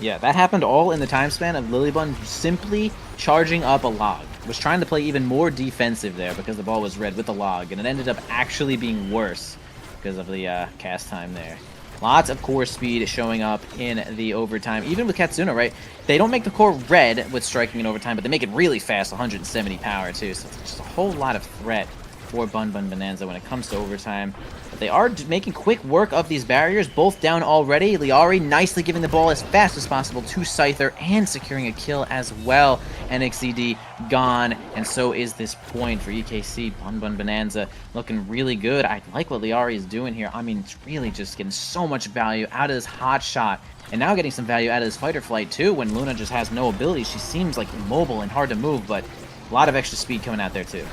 Yeah, that happened all in the time span of Lilybun simply charging up a log. Was trying to play even more defensive there because the ball was red with the log, and it ended up actually being worse because of the cast time there. Lots of core speed showing up in the overtime. Even with Katsuna, right? They don't make the core red with striking in overtime, but they make it really fast, 170 power too. So it's just a whole lot of threat for Bun Bun Bonanza when it comes to overtime. But they are making quick work of these barriers, both down already. Liari nicely giving the ball as fast as possible to Scyther and securing a kill as well. NXCD gone, and so is this point for EKC. Bun Bun Bonanza looking really good. I like what Liari is doing here. I mean, it's really just getting so much value out of this hot shot, and now getting some value out of this fighter flight too. When Luna just has no ability, she seems like immobile and hard to move, but a lot of extra speed coming out there too.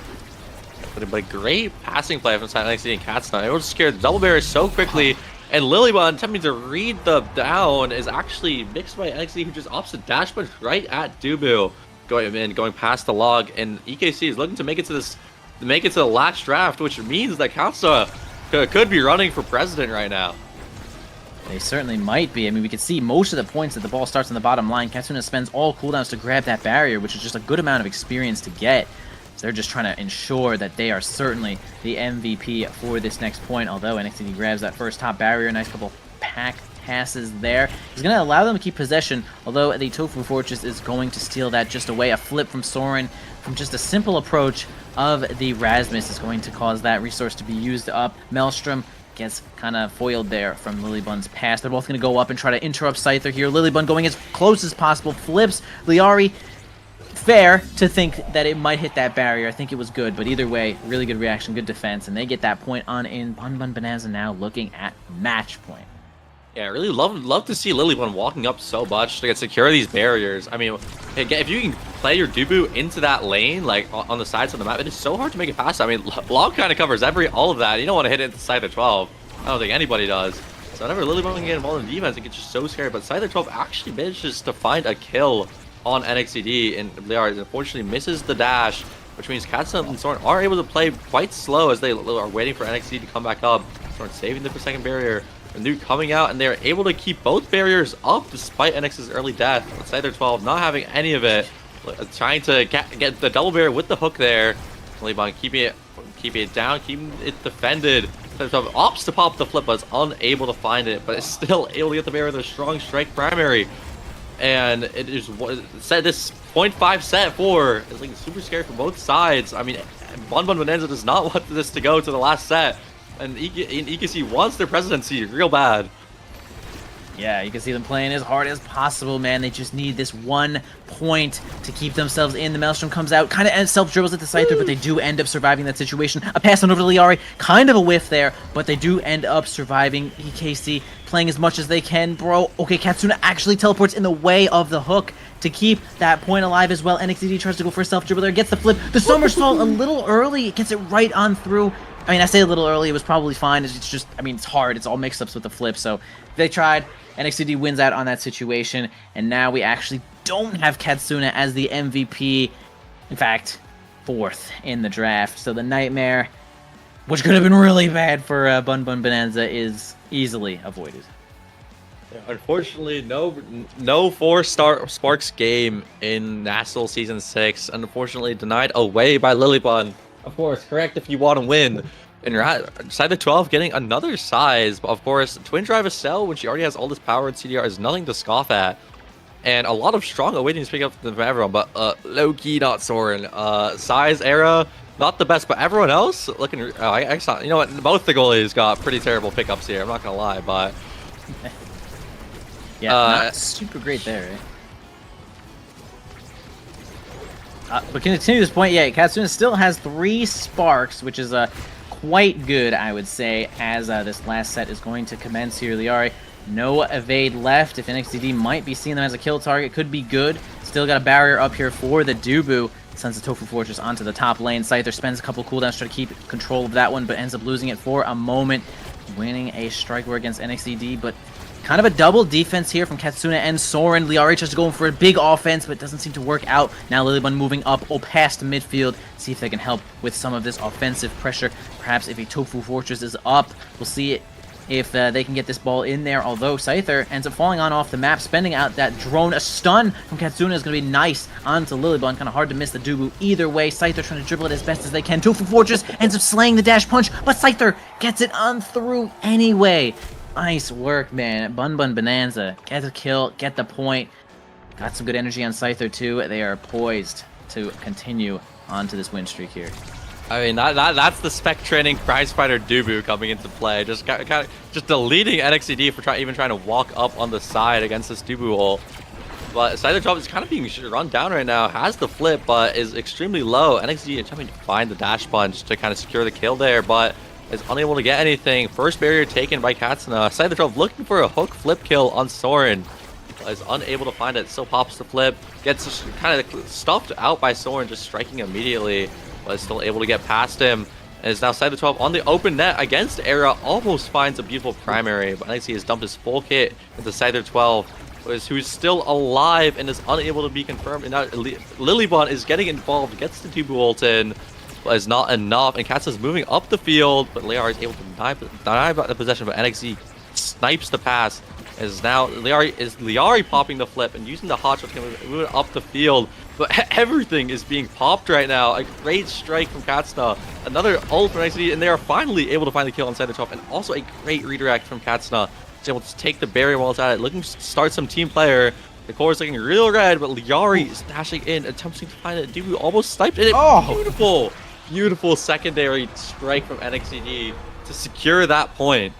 But a great passing play from side NXT and Katsuna. It was scared the double barrier so quickly, and Lilybun attempting to read the down is actually mixed by NXT, who just opts the dash punch right at Dubu, going past the log, and EKC is looking to make it to the last draft, which means that Katsuna could be running for president right now. They certainly might be. I mean, we can see most of the points that the ball starts on the bottom line. Katsuna spends all cooldowns to grab that barrier, which is just a good amount of experience to get. So they're just trying to ensure that they are certainly the MVP for this next point, although NXT grabs that first top barrier. Nice couple pack passes there. He's going to allow them to keep possession, although the Tofu Fortress is going to steal that just away. A flip from Soren from just a simple approach of the Rasmus is going to cause that resource to be used up. Maelstrom gets kind of foiled there from Lilybun's pass. They're both going to go up and try to interrupt Scyther here. Lilybun going as close as possible, flips Liari. Fair to think that it might hit that barrier. I think it was good, but either way, really good reaction, good defense, and they get that point on in. Bun Bun Bonanza now looking at match point. Yeah, I really love to see Lilybun walking up so much to get secure these barriers. I mean, if you can play your Dubu into that lane, like on the sides of the map, it is so hard to make it past. I mean, log kind of covers all of that. You don't want to hit it inside the 12. I don't think anybody does. So whenever Lilybun can get involved in defense, it gets just so scary. But Scyther 12 actually manages to find a kill on NXCD, and Liara unfortunately misses the dash, which means Katsuna and Soren are able to play quite slow as they are waiting for NXCD to come back up. Soren saving the second barrier, and Nuke coming out, and they're able to keep both barriers up despite NX's early death. With Scyther 12 not having any of it, trying to get the double barrier with the hook there. Lilybun keeping it down, keeping it defended. Scyther 12 opts to pop the flip, but is unable to find it, but is still able to get the barrier with a strong strike primary. And it is set this 0.5 set 4 is like super scary for both sides. I mean, Bun Bun Bonanza does not want this to go to the last set, and EKC wants their presidency real bad. Yeah, you can see them playing as hard as possible, man. They just need this 1 point to keep themselves in. The Maelstrom comes out, kind of self-dribbles at the Scyther, but they do end up surviving that situation. A pass on over to Liari, kind of a whiff there, but they do end up surviving. EKC playing as much as they can, bro. Okay, Katsuna actually teleports in the way of the hook to keep that point alive as well. NXCD tries to go for a self-dribble there, gets the flip. The somersault a little early, it gets it right on through. I mean, I say a little early, it was probably fine. It's just, I mean, it's hard. It's all mix-ups with the flip. So they tried. NXTD wins out on that situation. And now we actually don't have Katsuna as the MVP. In fact, 4th in the draft. So the Nightmare, which could have been really bad for Bun Bun Bonanza, is easily avoided. Unfortunately, no 4-star Sparks game in National Season 6. Unfortunately, denied away by Lilybun. Of course, correct if you want to win. And you're at side of 12 getting another size. But of course, Twin Drive Estelle, when she already has all this power in CDR, is nothing to scoff at. And a lot of strong awaiting to pick up from everyone, but low-key not Soren. Size era, not the best, but everyone else looking... I saw, you know what, both the goalies got pretty terrible pickups here, I'm not going to lie, but... Yeah, not super great there, right? But continue this point, yeah, Katsuna still has 3 sparks, which is quite good, I would say, as this last set is going to commence here. Liari, no evade left. If NXTD might be seeing them as a kill target, could be good. Still got a barrier up here for the Dubu. Sends the Tofu Fortress onto the top lane. Scyther spends a couple cooldowns to try to keep control of that one, but ends up losing it for a moment. Winning a strike war against NXTD, but kind of a double defense here from Katsuna and Soren. Liari just going for a big offense, but it doesn't seem to work out. Now Lilybun moving up past midfield. See if they can help with some of this offensive pressure. Perhaps if a Tofu Fortress is up, we'll see it if they can get this ball in there. Although Scyther ends up falling on off the map, spending out that drone. A stun from Katsuna is going to be nice onto Lilybun. Kind of hard to miss the Dubu either way. Scyther trying to dribble it as best as they can. Tofu Fortress ends up slaying the dash punch, but Scyther gets it on through anyway. Nice work, man. Bun Bun Bonanza. Get the kill, get the point. Got some good energy on Scyther, too. They are poised to continue onto this win streak here. I mean, that's the spec training prize fighter Dubu coming into play. Just kind of just deleting NXTD for even trying to walk up on the side against this Dubu ult. But Scyther drop is kind of being run down right now. Has the flip, but is extremely low. NXTD attempting to find the dash punch to kind of secure the kill there, but is unable to get anything. First barrier taken by Katsuna. Scyther 12 looking for a hook flip kill on Soren. Is unable to find it. Still pops the flip. Gets kind of stuffed out by Soren, just striking immediately. But is still able to get past him. And is now Scyther 12 on the open net against Era. Almost finds a beautiful primary. But NXT has dumped his full kit into Scyther 12. Who's still alive and is unable to be confirmed. And now Lilybun is getting involved. Gets the Dubu ult in. But is not enough, and Katsuna's moving up the field, but Liari is able to deny the possession, but NXT snipes the pass. Is now Liari popping the flip and using the hot shot to move it up the field, but everything is being popped right now. A great strike from Katsuna, another ult from NXT, and they are finally able to find the kill inside the top, and also a great redirect from Katsuna. He's able to take the barrier while it's at it, looking to start some team player. The core is looking real red, but Liari is dashing in, attempting to find it. Dubu almost sniped it. Oh! Beautiful secondary strike from NXTD to secure that point.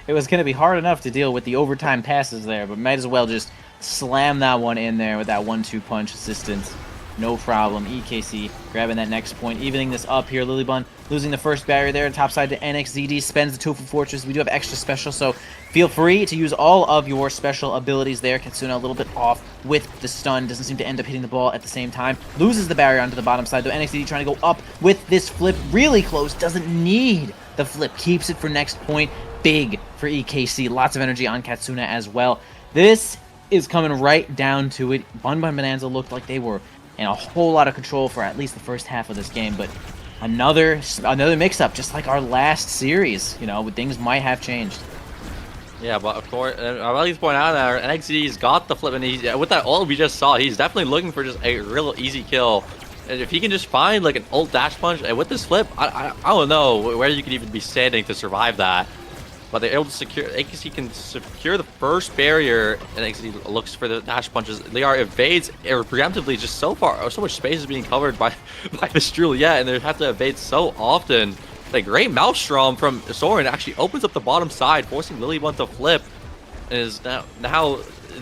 It was going to be hard enough to deal with the overtime passes there, but might as well just slam that one in there with that 1-2 punch assistance. No problem. EKC grabbing that next point, evening this up here. Lilybun losing the first barrier there. Topside to NXZD, spends the Tofu Fortress. We do have extra special, so feel free to use all of your special abilities there. Katsuna a little bit off with the stun. Doesn't seem to end up hitting the ball at the same time. Loses the barrier onto the bottom side, though. NXZD trying to go up with this flip. Really close. Doesn't need the flip. Keeps it for next point. Big for EKC. Lots of energy on Katsuna as well. This is coming right down to it. Bun Bun Bonanza looked like they were in a whole lot of control for at least the first half of this game, but another mix-up, just like our last series. You know, things might have changed. Yeah, but of course, I'll at least point out that NXT's got the flip, and he's, with that ult we just saw, he's definitely looking for just a real easy kill. And if he can just find like an ult dash punch, and with this flip, I don't know where you could even be standing to survive that. But they're able to secure, AKC can secure the first barrier, and NXT looks for the dash punches. Liar evades preemptively, just so much space is being covered by this Juliet, and they have to evade so often. A great Maelstrom from Soren actually opens up the bottom side, forcing Lilybun to flip, and is now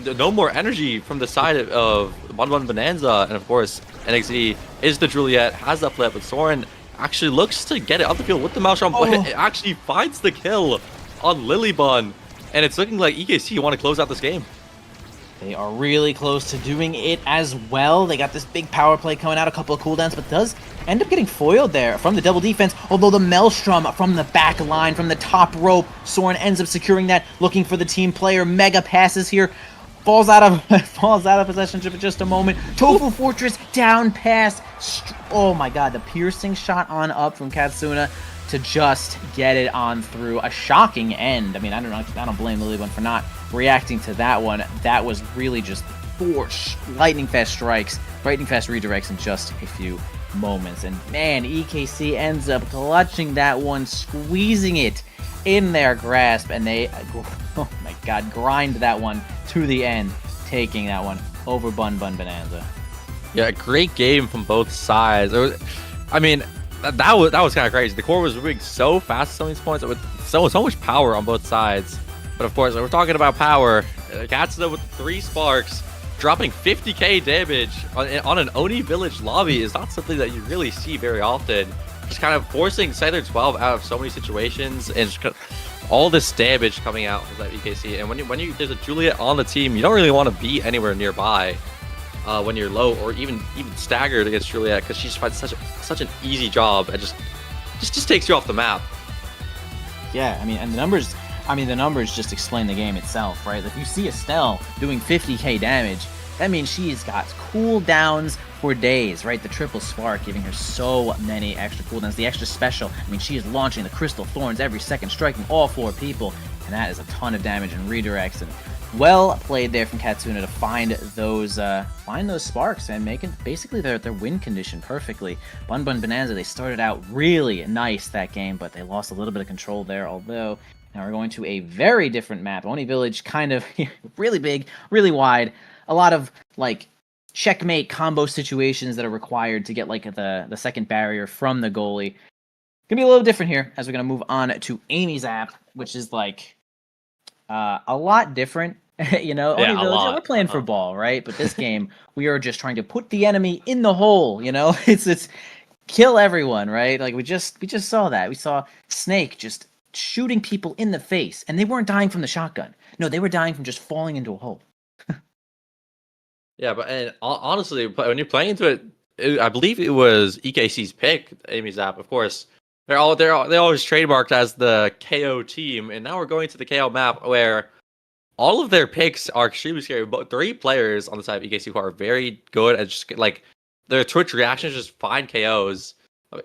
no more energy from the side of Bun Bun Bonanza, and of course NXT is the Juliet, has that flip, but Soren actually looks to get it up the field with the Maelstrom, but it actually finds the kill on Lilybun, and it's looking like EKC want to close out this game. They are really close to doing it as well. They got this big power play coming out, a couple of cooldowns, but does end up getting foiled there from the double defense, although the Maelstrom from the back line, from the top rope, Soren ends up securing that, looking for the team player. Mega passes here, falls out of possession for just a moment. Tofu Fortress down pass. Oh my god, the piercing shot on up from Katsuna to just get it on through. A shocking end. I mean, I don't blame the Lilybun for not reacting to that one. That was really just 4 lightning fast strikes, lightning fast redirects in just a few moments. And man, EKC ends up clutching that one, squeezing it in their grasp, and they, oh my god, grind that one to the end, taking that one over Bun Bun Bonanza. Yeah, great game from both sides. I mean, that was kind of crazy. The core was moving so fast at some of these points with so much power on both sides. But of course, we're talking about power. Katsuna with 3 sparks, dropping 50k damage on an Oni village lobby is not something that you really see very often. Just kind of forcing Scyther 12 out of so many situations, and just all this damage coming out of that EKC. And when you there's a Juliet on the team, you don't really want to be anywhere nearby when you're low or even staggered against Juliet, because she just finds such an easy job and just takes you off the map. Yeah, I mean, and the numbers just explain the game itself, right? Like, you see Estelle doing 50k damage, that means she's got cooldowns for days, right? The triple spark giving her so many extra cooldowns. The extra special, I mean, she is launching the crystal thorns every second, striking all 4 people, and that is a ton of damage and redirects. And well played there from Katsuna to find those sparks and make it basically their win condition perfectly. Bun Bun Bonanza, they started out really nice that game, but they lost a little bit of control there, although now we're going to a very different map. Oni Village, kind of really big, really wide. A lot of, like, checkmate combo situations that are required to get, like, the second barrier from the goalie. Gonna be a little different here as we're gonna move on to Amy's app, which is, like, a lot different. You know, Yeah, Oni Village, we're playing for ball, right? But this game, we are just trying to put the enemy in the hole, you know? It's kill everyone, right? Like, we just saw that. We saw Snake just shooting people in the face, and they weren't dying from the shotgun. No, they were dying from just falling into a hole. Yeah, but honestly, when you're playing into it, I believe it was EKC's pick, Amy's app. Of course, they're always trademarked as the KO team, and now we're going to the KO map where all of their picks are extremely scary. But 3 players on the side of EKC who are very good at just, like, their Twitch reactions just find KOs,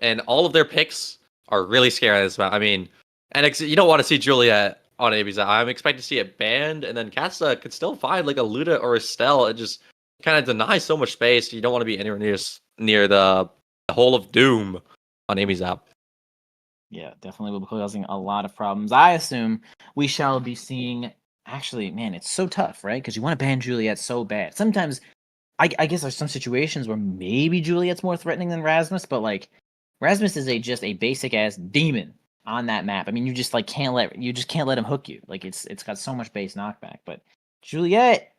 and all of their picks are really scary on this map. I mean, and you don't want to see Juliet on Amy's app. I'm expecting to see it banned, and then Katsa could still find like a Luna or a Stell and just kind of deny so much space. You don't want to be anywhere near the hole of doom on Amy's app. Yeah, definitely will be causing a lot of problems. I assume we shall be seeing. Actually, man, it's so tough, right? Because you want to ban Juliet so bad. Sometimes, I guess there's some situations where maybe Juliet's more threatening than Rasmus, but, like, Rasmus is just a basic ass demon on that map. I mean, you just can't let him hook you. Like, it's got so much base knockback. But Juliet,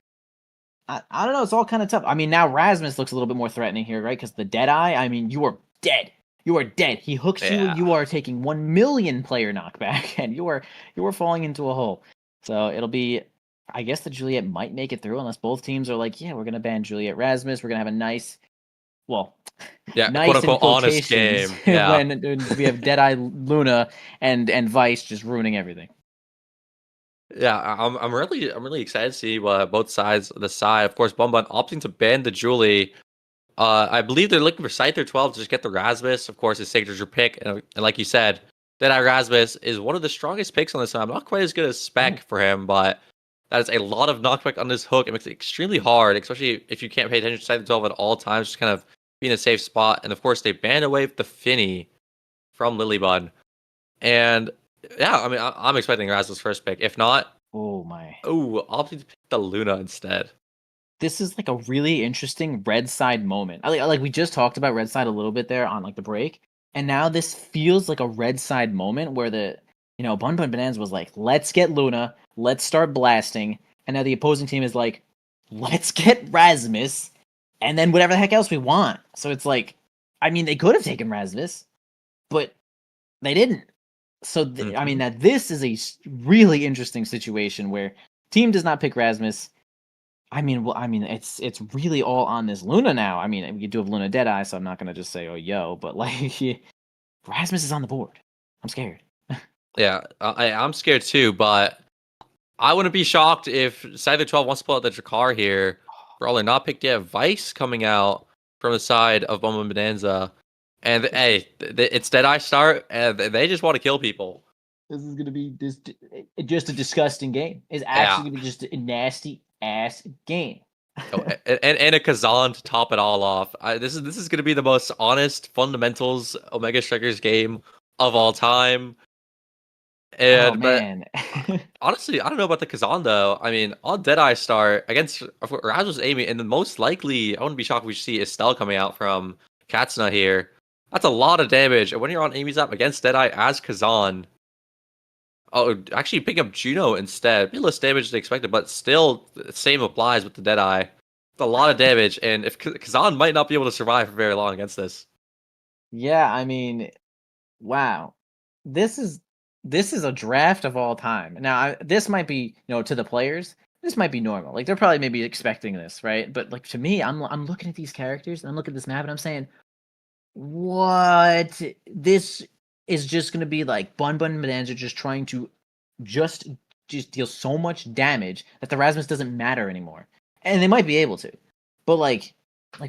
I don't know. It's all kind of tough. I mean, now Rasmus looks a little bit more threatening here, right? Because the Deadeye. I mean, you are dead. You are dead. He hooks you, and you are taking 1 million player knockback, and you are falling into a hole. So it'll be, I guess, the Juliet might make it through unless both teams are like, yeah, we're gonna ban Juliet Rasmus. We're gonna have a nice, nice quote unquote honest game. Yeah. when we have Deadeye Luna and Vice just ruining everything. Yeah, I'm really excited to see both sides of the side. Of course, Bun Bun opting to ban the Julie. I believe they're looking for Scyther 12 to just get the Rasmus. Of course, his signature pick, and like you said, Deadeye Rasmus is one of the strongest picks on this side. Not quite as good as Spec for him, but that is a lot of knockback on this hook. It makes it extremely hard, especially if you can't pay attention to Scyther 12 at all times, just kind of be in a safe spot. And of course, they banned away the Finny from Lilybun. And yeah, I mean, I'm expecting Rasmus' first pick. If not, opting to pick the Luna instead. This is like a really interesting red side moment. Like we just talked about red side a little bit there on like the break. And now this feels like a red side moment where Bun Bun Bonanza was like, let's get Luna, let's start blasting. And now the opposing team is like, let's get Rasmus, and then whatever the heck else we want. So it's like, I mean, they could have taken Rasmus, but they didn't. So, I mean, that this is a really interesting situation where team does not pick Rasmus. I mean, well, I mean, it's really all on this Luna now. I mean, you do have Luna Deadeye, so I'm not gonna just say, oh, yo, but like, Rasmus is on the board. I'm scared. Yeah, I'm scared too, but I wouldn't be shocked if Scyther 12 wants to pull out the Drakkar here. Brawler not picked yet. Vice coming out from the side of Bum Bonanza. And hey, it's Deadeye start, and they just want to kill people. This is gonna be just a disgusting game. It's actually gonna be just a nasty ass game. Oh, and a Kazan to top it all off. This is gonna be the most honest fundamentals Omega Strikers game of all time. And Oh man. honestly, I don't know about the Kazan though. I mean, on Deadeye start against Rasmus Amy, and then most likely, I wouldn't be shocked if we see Estelle coming out from Katsuna here. That's a lot of damage. And when you're on Amy's app against Deadeye as Kazan, oh, actually picking up Juno instead. Maybe less damage than expected, but still, the same applies with the Deadeye. It's a lot of damage, and if Kazan might not be able to survive for very long against this. Yeah, I mean, wow. This is a draft of all time. Now, this might be, to the players, this might be normal. Like they're probably maybe expecting this, right? But like to me, I'm looking at these characters and I'm looking at this map and I'm saying, what? This is just gonna be like Bun Bonanza just trying to just deal so much damage that the Rasmus doesn't matter anymore. And they might be able to. But like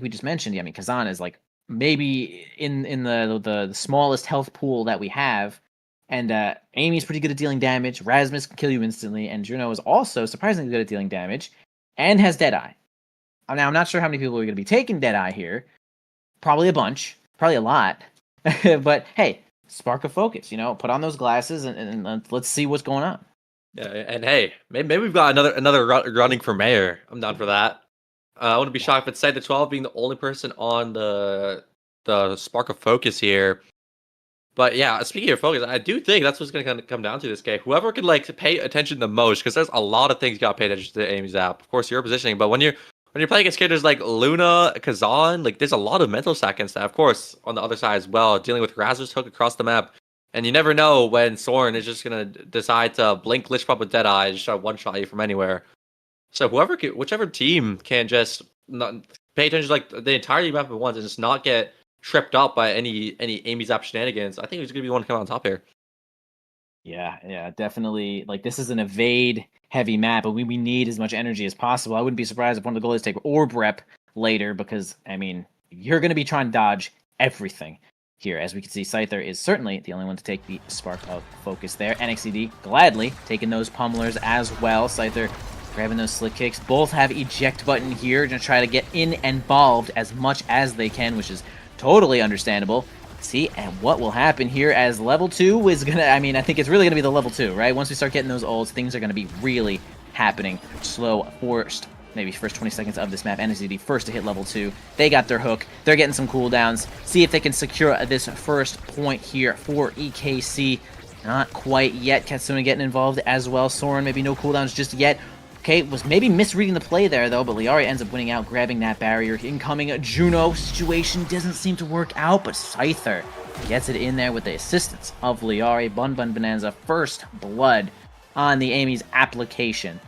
we just mentioned, I mean Kazan is like maybe in the smallest health pool that we have. And Amy's pretty good at dealing damage. Rasmus can kill you instantly, and Juno is also surprisingly good at dealing damage, and has Deadeye. Now I'm not sure how many people are going to be taking Deadeye here. Probably a bunch, probably a lot. But hey, spark of focus. Put on those glasses and let's see what's going on. Yeah, and hey, maybe we've got another running for mayor. I'm down for that. I wouldn't be shocked if it's Scyther 12 being the only person on the spark of focus here. But yeah, speaking of focus, I do think that's what's going to come down to this game. Whoever could pay attention the most, because there's a lot of things you got to pay attention to Amy's app. Of course, your positioning, but when you're playing against characters like Luna, Kazan, there's a lot of mental stack against that. Of course, on the other side as well, dealing with Rasmus hook across the map, and you never know when Soren is just going to decide to blink glitch pop with Deadeye and just try to one shot you from anywhere. So whichever team can just not pay attention to the entire map at once and just not get tripped up by any Amy's app shenanigans, I think he's gonna be one to come out on top here. Yeah, definitely. This is an evade heavy map, but we need as much energy as possible. I wouldn't be surprised if one of the goalies take orb rep later, because I mean you're gonna be trying to dodge everything here. As we can see, Scyther is certainly the only one to take the spark of focus there. NXCD gladly taking those pummelers as well. Scyther grabbing those slick kicks. Both have eject button here to try to get involved as much as they can, which is totally understandable. See, and what will happen here as level 2 is gonna, I think it's really gonna be the level 2, right? Once we start getting those ults, things are gonna be really happening. Slow maybe first 20 seconds of this map. NXD first to hit level 2. They got their hook. They're getting some cooldowns. See if they can secure this first point here for EKC. Not quite yet. Katsuna getting involved as well. Soren, maybe no cooldowns just yet. Okay, was maybe misreading the play there, though, but Liari ends up winning out, grabbing that barrier. Incoming Juno situation doesn't seem to work out, but Scyther gets it in there with the assistance of Liari. Bun Bonanza, first blood on the Amy's application.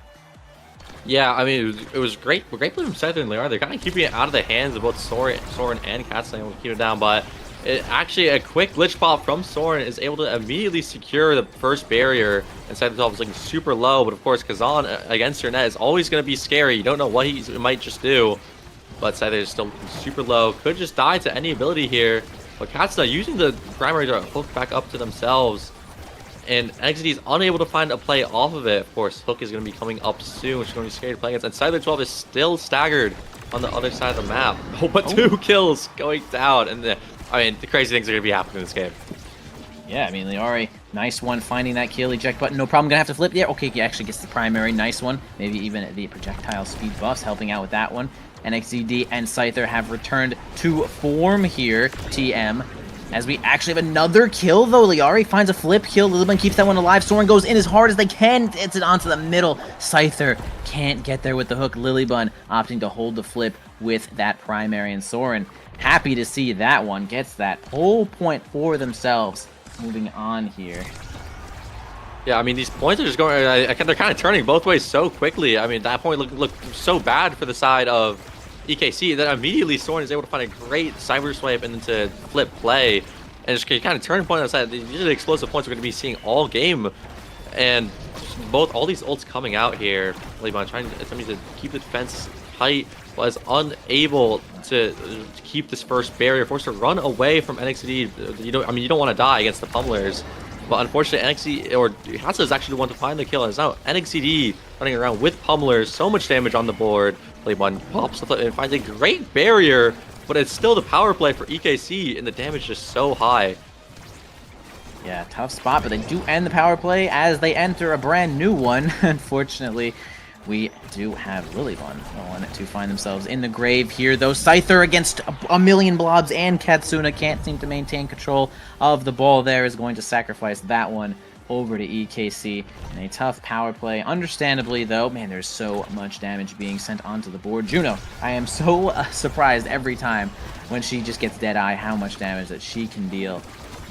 Yeah, I mean, it was great play from Scyther and Liari. They're kind of keeping it out of the hands of both Soren and Katsuna, able to keep it down, but actually, a quick glitch pop from Soren is able to immediately secure the first barrier, and Scyther 12 is looking super low, but of course, Kazan against her net is always going to be scary. You don't know what he might just do, but Scyther is still looking super low. Could just die to any ability here, but Katsuna using the primary to hook back up to themselves, and NXT is unable to find a play off of it. Of course, Hook is going to be coming up soon, which is going to be scary to play against, and Scyther 12 is still staggered on the other side of the map. Oh, but 2 kills going down, and the crazy things are going to be happening in this game. Yeah, Liari, nice one, finding that kill, eject button, no problem, gonna have to flip there. Okay, he actually gets the primary, nice one. Maybe even the projectile speed buffs helping out with that one. NXDD and Scyther have returned to form here, TM. As we actually have another kill, though. Liari finds a flip kill. Lilibun keeps that one alive. Soren goes in as hard as they can. Hits it onto the middle. Scyther can't get there with the hook. Lilibun opting to hold the flip with that primary, and Soren happy to see that one. Gets that whole point for themselves. Moving on here. Yeah, I mean, these points are just going. They're kind of turning both ways so quickly. I mean, that point looked so bad for the side of EKC that immediately Soren is able to find a great cyber swipe and then to flip play, and just kind of turn point on the side. These are the explosive points we're going to be seeing all game, and all these ults coming out here. Lilybon trying to keep the defense tight, was unable to keep this first barrier, forced to run away from NXT. You don't want to die against the pummelers. But unfortunately, NXT or Hatsa is actually the one to find the kill. And it's now NXTD running around with pummelers, so much damage on the board. Lilybon pops the flip and finds a great barrier, but it's still the power play for EKC, and the damage is just so high. Yeah, tough spot, but they do end the power play as they enter a brand new one. Unfortunately, we do have Lilybon going to find themselves in the grave here, though. Scyther against a million blobs, and Katsuna can't seem to maintain control of the ball there, is going to sacrifice that one over to EKC in a tough power play. Understandably, though, man, there's so much damage being sent onto the board. Juno, I am so surprised every time when she just gets Deadeye how much damage that she can deal.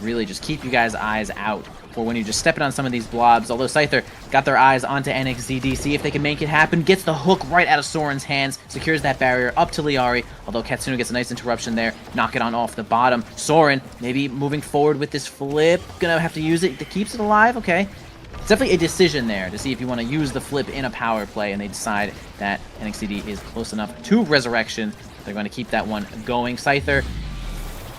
Really just keep you guys' eyes out for when you just step in on some of these blobs. Although Scyther got their eyes onto NXZD, see if they can make it happen. Gets the hook right out of Soren's hands, secures that barrier up to Liari. Although Katsuna gets a nice interruption there, knock it on off the bottom. Soren maybe moving forward with this flip, gonna have to use it to keep it alive. Okay, it's definitely a decision there to see if you want to use the flip in a power play, and they decide that NXZD is close enough to resurrection. They're going to keep that one going. Scyther,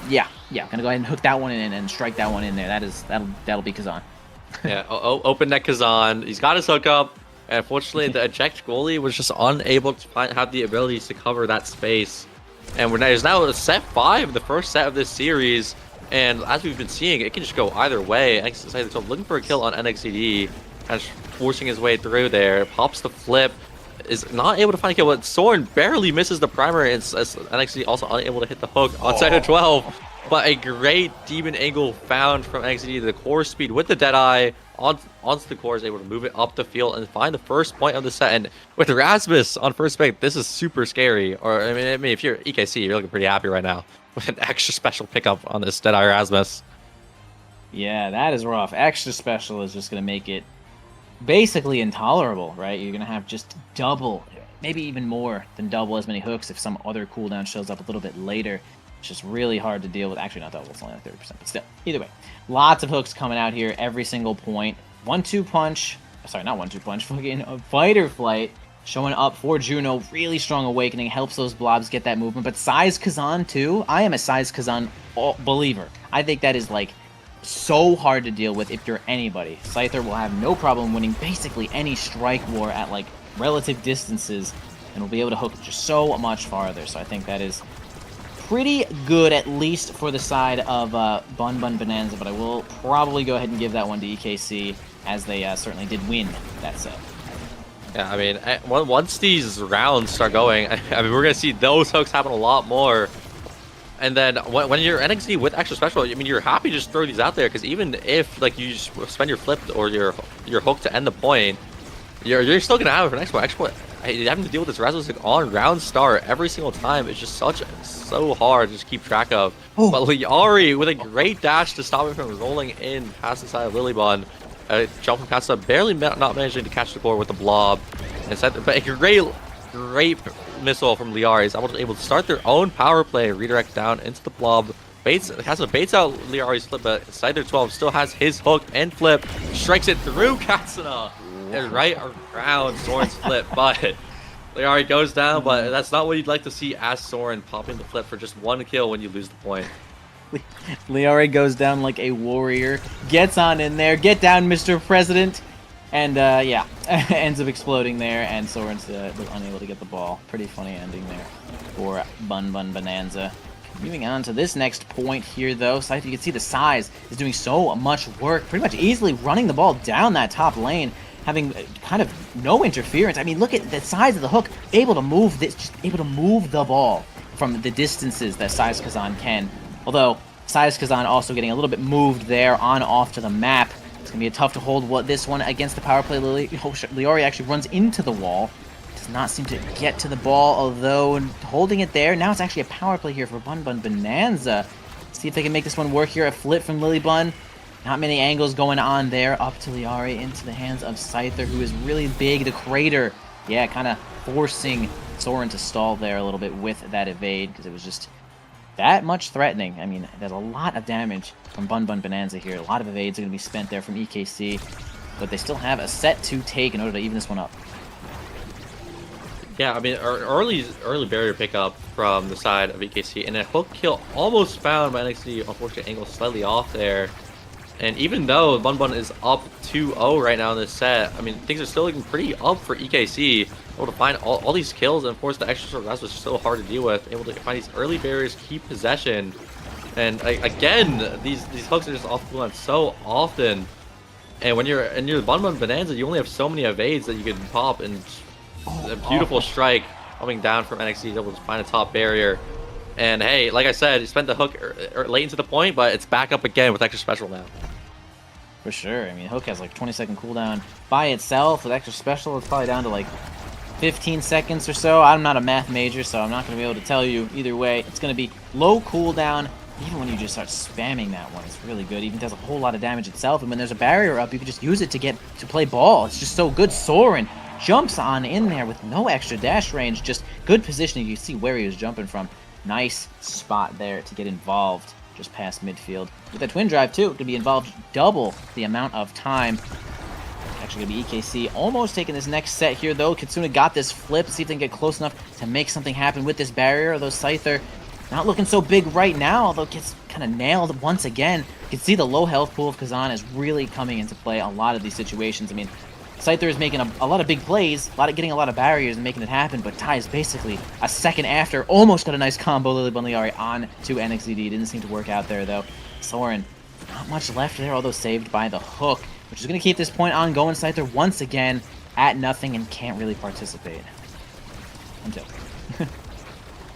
yeah, gonna go ahead and hook that one in and strike that one in there. That'll be Kazan. Yeah, open net Kazan. He's got his hook up, and unfortunately the eject goalie was just unable to have the abilities to cover that space. And there's now a set 5, the first set of this series, and as we've been seeing, it can just go either way. So looking for a kill on NXTD, kind of forcing his way through there, pops the flip, is not able to find a kill, but Soren barely misses the primary, and NXT also unable to hit the hook on side of 12. But a great demon angle found from NXT, the core speed with the Deadeye onto the core, is able to move it up the field and find the first point of the set. And with Rasmus on first pick, this is super scary. Or I mean, if you're EKC, you're looking pretty happy right now with an extra special pickup on this Deadeye Rasmus. Yeah, that is rough. Extra special is just going to make it basically intolerable, right? You're going to have just double, maybe even more than double as many hooks if some other cooldown shows up a little bit later. It's just really hard to deal with. Actually, not double, it's only like 30%, but still. Either way, lots of hooks coming out here every single point. 1-2 punch, sorry, not 1-2 punch, fucking fighter flight showing up for Juno. Really strong awakening, helps those blobs get that movement. But size Kazan too, I am a size Kazan believer. I think that is like so hard to deal with if you're anybody. Scyther will have no problem winning basically any strike war at like relative distances, and will be able to hook just so much farther. So I think that is pretty good, at least for the side of Bun Bun Bonanza, but I will probably go ahead and give that one to EKC, as they certainly did win that set. Yeah, I mean, once these rounds start going, I mean, we're going to see those hooks happen a lot more. And then when you're NXT with extra special, I mean, you're happy to just throw these out there, because even if like you just spend your flip or your hook to end the point, you're still going to have it for next point. Actually, having to deal with this Rasmus on round start every single time is just so hard to just keep track of. Oh. But Liari with a great dash to stop him from rolling in past the side of Lilybon. Jump from Casa, barely not managing to catch the core with the blob. But a great missile from Liari is able to start their own power play, redirect down into the blob. Casa baits out Liari's flip, but Scyther 12 still has his hook and flip, strikes it through Katsuna. And right around Soren's flip, but Liari goes down, but that's not what you'd like to see as Soren popping the flip for just one kill when you lose the point. Liari goes down like a warrior, gets on in there, get down, Mr. President, and yeah, ends up exploding there, and Soren's unable to get the ball. Pretty funny ending there for Bun Bun Bonanza. Moving on to this next point here, though, Scyther, you can see the size is doing so much work, pretty much easily running the ball down that top lane, having kind of no interference. I mean, look at the size of the hook, able to move this, just able to move the ball from the distances that Size Kazan can. Although Size Kazan also getting a little bit moved there on off to the map. It's gonna be tough to hold this one against the power play. Liari actually runs into the wall, does not seem to get to the ball, although holding it there. Now it's actually a power play here for Bun Bun Bonanza. See if they can make this one work here. A flip from Lilybun. Not many angles going on there. Up to Liari, into the hands of Scyther, who is really big. The Crater, yeah, kind of forcing Soren to stall there a little bit with that evade, because it was just that much threatening. I mean, there's a lot of damage from Bun Bun Bonanza here. A lot of evades are going to be spent there from EKC, but they still have a set to take in order to even this one up. Yeah, I mean, early barrier pickup from the side of EKC, and a hook kill almost found by NXT. Unfortunate angle slightly off there. And even though Bun Bun is up 2-0 right now in this set, I mean, things are still looking pretty up for EKC. Able to find all these kills, and of course the extra sword rest was so hard to deal with. Able to find these early barriers, keep possession. And again, these hooks are just off the line so often. And when you're in your Bun Bun Bonanza, you only have so many evades that you can pop, and a beautiful strike coming down from NXT, able to find a top barrier. And hey, like I said, he spent the hook late into the point, but it's back up again with extra special now. For sure. I mean, hook has like 20-second cooldown by itself. With extra special, it's probably down to like 15 seconds or so. I'm not a math major, so I'm not going to be able to tell you either way. It's going to be low cooldown. Even when you just start spamming that one, it's really good. It even does a whole lot of damage itself. And when there's a barrier up, you can just use it to play ball. It's just so good. Soren jumps on in there with no extra dash range. Just good positioning. You see where he was jumping from. Nice spot there to get involved just past midfield. With that twin drive, too, could be involved double the amount of time. Actually going to be EKC almost taking this next set here, though. Kitsuna got this flip. See if they can get close enough to make something happen with this barrier. Although Scyther not looking so big right now, although gets kind of nailed once again. You can see the low health pool of Kazan is really coming into play a lot of these situations. I mean, Scyther is making a lot of big plays, getting a lot of barriers and making it happen, but Ty is basically a second after. Almost got a nice combo, Lilibun Liari on to NXDD. Didn't seem to work out there, though. Soren, not much left there, although saved by the hook, which is going to keep this point on going. Scyther once again at nothing and can't really participate. Until.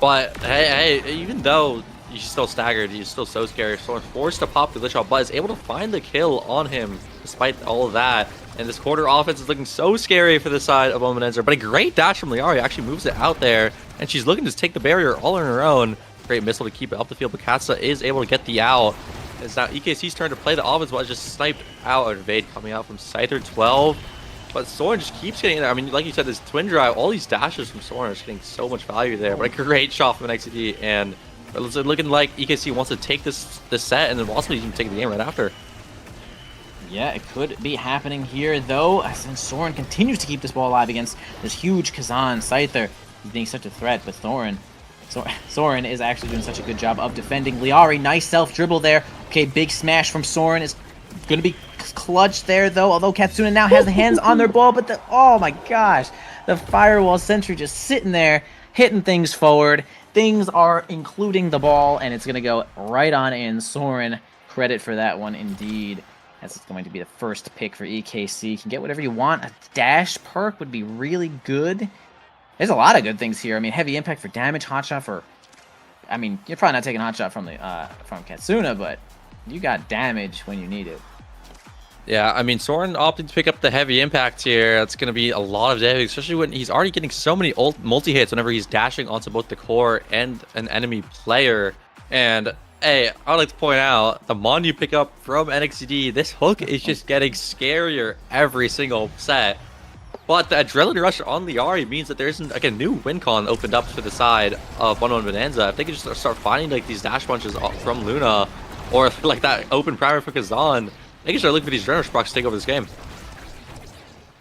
But hey, even though he's still staggered, he's still so scary. Soren's forced to pop the glitch off, but is able to find the kill on him despite all of that. And this quarter offense is looking so scary for the side of Omenenzer. But a great dash from Liari actually moves it out there, and she's looking to take the barrier all on her own. Great missile to keep it up the field, but Katsa is able to get the out. It's now EKC's turn to play the offense, but just sniped out. An evade coming out from Scyther 12. But Soren just keeps getting in there. I mean, like you said, this twin drive, all these dashes from Soren are just getting so much value there. But a great shot from NXT, and it's looking like EKC wants to take this set, and then possibly even take the game right after. Yeah, it could be happening here, though, since Soren continues to keep this ball alive against this huge Kazan. Scyther is being such a threat, but Soren is actually doing such a good job of defending. Liari, nice self-dribble there. Okay, big smash from Soren is going to be clutch there, though, although Katsuna now has the hands on their ball, but oh my gosh, the Firewall Sentry just sitting there, hitting things forward. Things are including the ball, and it's going to go right on in. Soren, credit for that one, indeed. That's going to be the first pick for EKC. You can get whatever you want. A dash perk would be really good. There's a lot of good things here. I mean, heavy impact for damage, hotshot for... I mean, you're probably not taking hotshot from Katsuna, but you got damage when you need it. Yeah, I mean, Soren opting to pick up the heavy impact here. That's going to be a lot of damage, especially when he's already getting so many multi-hits whenever he's dashing onto both the core and an enemy player. And hey, I would like to point out, the Mon you pick up from NXT, this hook is just getting scarier every single set. But the Adrenaline Rush on Liari means that there's like a new win con opened up to the side of 1-1 Bonanza. If they could just start finding like these dash punches from Luna, or like that open primer for Kazan, they can start looking for these Adrenaline Rush procs to take over this game.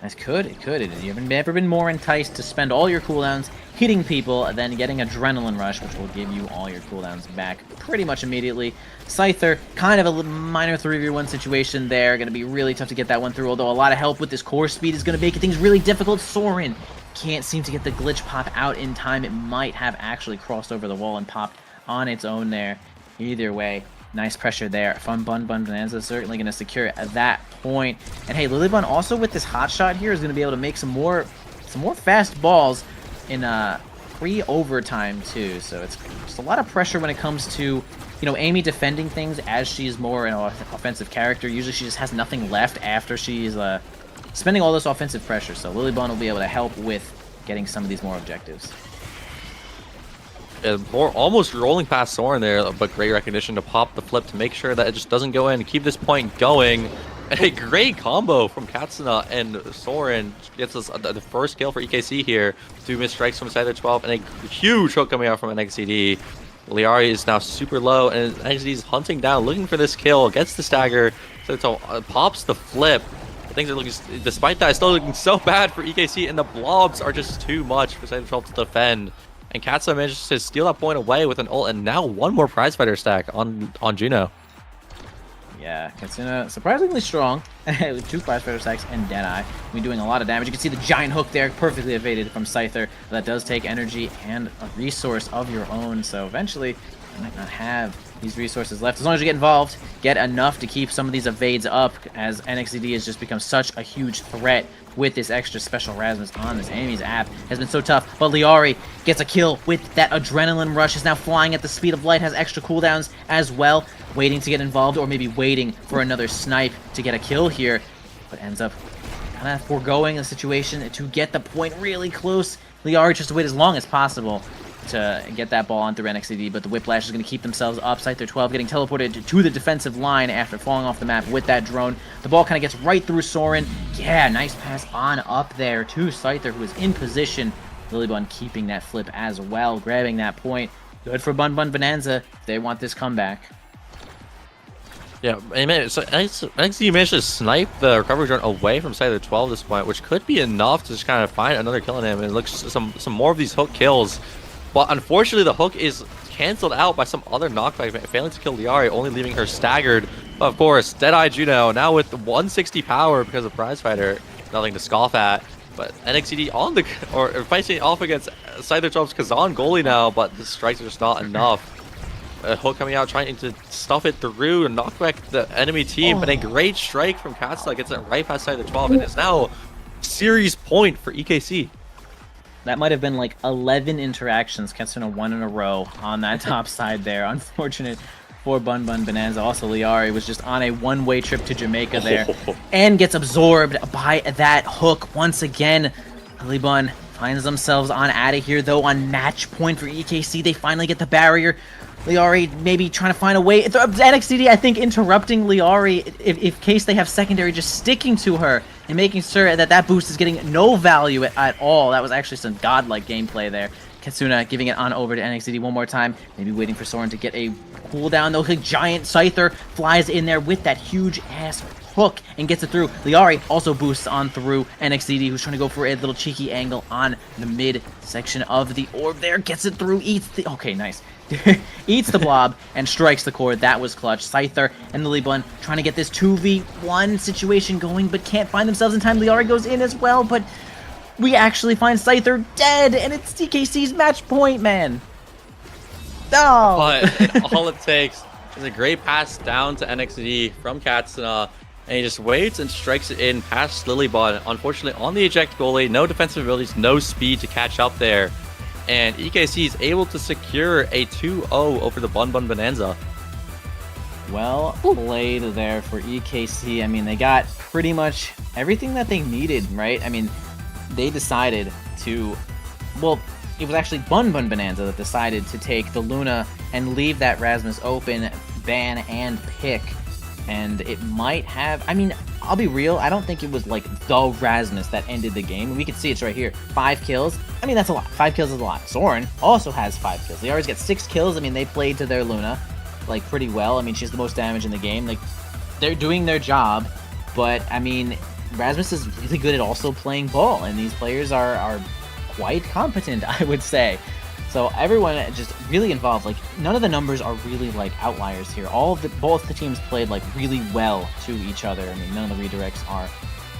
It could. You've never been more enticed to spend all your cooldowns hitting people than getting Adrenaline Rush, which will give you all your cooldowns back pretty much immediately. Scyther, kind of a minor 3v1 situation there. Going to be really tough to get that one through, although a lot of help with this core speed is going to make things really difficult. Soren can't seem to get the glitch pop out in time. It might have actually crossed over the wall and popped on its own there. Either way, nice pressure there. Bun Bonanza is certainly going to secure at that point. And hey, Lilibun also with this hot shot here is going to be able to make some more fast balls in pre-overtime too. So it's just a lot of pressure when it comes to, you know, Amy defending things as she's more an offensive character. Usually she just has nothing left after she's spending all this offensive pressure. So Lilibun will be able to help with getting some of these more objectives. almost rolling past Soren there, but great recognition to pop the flip to make sure that it just doesn't go in, keep this point going. A great combo from Katsuna, and Soren gets us the first kill for EKC here. 2 missed strikes from Scyther 12, and a huge hook coming out from NXCD. Liari is now super low, and NXCD is hunting down, looking for this kill, gets the stagger, so pops the flip. Things are looking, despite that, it's still looking so bad for EKC, and the blobs are just too much for Scyther 12 to defend. And Katsuna manages to steal that point away with an ult, and now 1 more prize fighter stack on Juno. Yeah, Katsuna surprisingly strong with 2 prize fighter stacks and Deadeye. We're doing a lot of damage. You can see the giant hook there, perfectly evaded from Scyther. That does take energy and a resource of your own, so eventually you might not have these resources left. As long as you get involved, get enough to keep some of these evades up, as NXCD has just become such a huge threat with this extra special Rasmus on this enemy's app. Has been so tough, but Liari gets a kill with that adrenaline rush, is now flying at the speed of light, has extra cooldowns as well, waiting to get involved, or maybe waiting for another snipe to get a kill here, but ends up kind of foregoing the situation to get the point really close. Liari tries to wait as long as possible to get that ball on through NXCD, but the Whiplash is going to keep themselves up. Scyther 12 getting teleported to the defensive line after falling off the map with that drone. The ball kind of gets right through Soren. Yeah, nice pass on up there to Scyther, who is in position. Lilybun keeping that flip as well, grabbing that point. Good for Bun Bun Bonanza if they want this comeback. Yeah, so NXCD managed to snipe the recovery drone away from Scyther 12 at this point, which could be enough to just kind of find another kill in him, and it looks some more of these hook kills. But unfortunately, the hook is canceled out by some other knockback, failing to kill Liari, only leaving her staggered. But of course, Deadeye Juno, now with 160 power because of Prize Fighter, nothing to scoff at. But NXCD fighting off against Scyther 12's Kazan goalie now, but the strikes are just not enough. A hook coming out, trying to stuff it through and knock back the enemy team, but a great strike from Katsuna gets it right past Scyther 12, and it's now series point for EKC. That might have been like 11 interactions Katsuna won in a row on that top side there. Unfortunate for Bun Bun Bonanza. Also, Liari was just on a one-way trip to Jamaica there and gets absorbed by that hook once again. Lilybun finds themselves on out of here, though, on match point for EKC. They finally get the barrier. Liari maybe trying to find a way. NXCD, I think, interrupting Liari in case they have secondary, just sticking to her and making sure that that boost is getting no value at all. That was actually some godlike gameplay there. Katsuna giving it on over to NXCD one more time. Maybe waiting for Soren to get a cooldown, though. The giant Scyther flies in there with that huge-ass hook and gets it through. Liari also boosts on through NXCD, who's trying to go for a little cheeky angle on the mid section of the orb there. Gets it through, eats the... Okay, nice. Eats the blob and strikes the core. That was clutch. Scyther and Lilybun trying to get this 2v1 situation going, but can't find themselves in time. Liari goes in as well, but we actually find Scyther dead, and it's TKC's match point, man. Oh. But all it takes is a great pass down to NXD from Katsuna, and he just waits and strikes it in past Lilybun. Unfortunately, on the eject goalie, no defensive abilities, no speed to catch up there. And EKC is able to secure a 2-0 over the Bun Bun Bonanza. Well played there for EKC. I mean, they got pretty much everything that they needed, right? I mean, they decided to... Well, it was actually Bun Bun Bonanza that decided to take the Luna and leave that Rasmus open, ban, and pick. And it might have... I mean, I'll be real, I don't think it was like the Rasmus that ended the game. We can see it's right here. 5 kills. I mean, that's a lot. 5 kills is a lot. Soren also has 5 kills. They always get 6 kills. I mean, they played to their Luna, like, pretty well. I mean, she has the most damage in the game. Like, they're doing their job. But, I mean, Rasmus is really good at also playing ball. And these players are quite competent, I would say. So everyone just really involved. Like, none of the numbers are really like outliers here. Both the teams played like really well to each other. I mean, none of the redirects are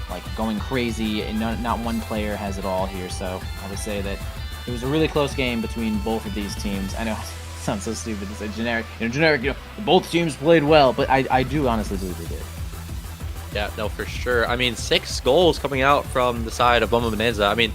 like going crazy, and not one player has it all here. So I would say that it was a really close game between both of these teams. I know it sounds so stupid to say generic. Both teams played well, but I do honestly believe they did. Yeah, no, for sure. I mean, 6 goals coming out from the side of Bun Bun Bonanza. I mean,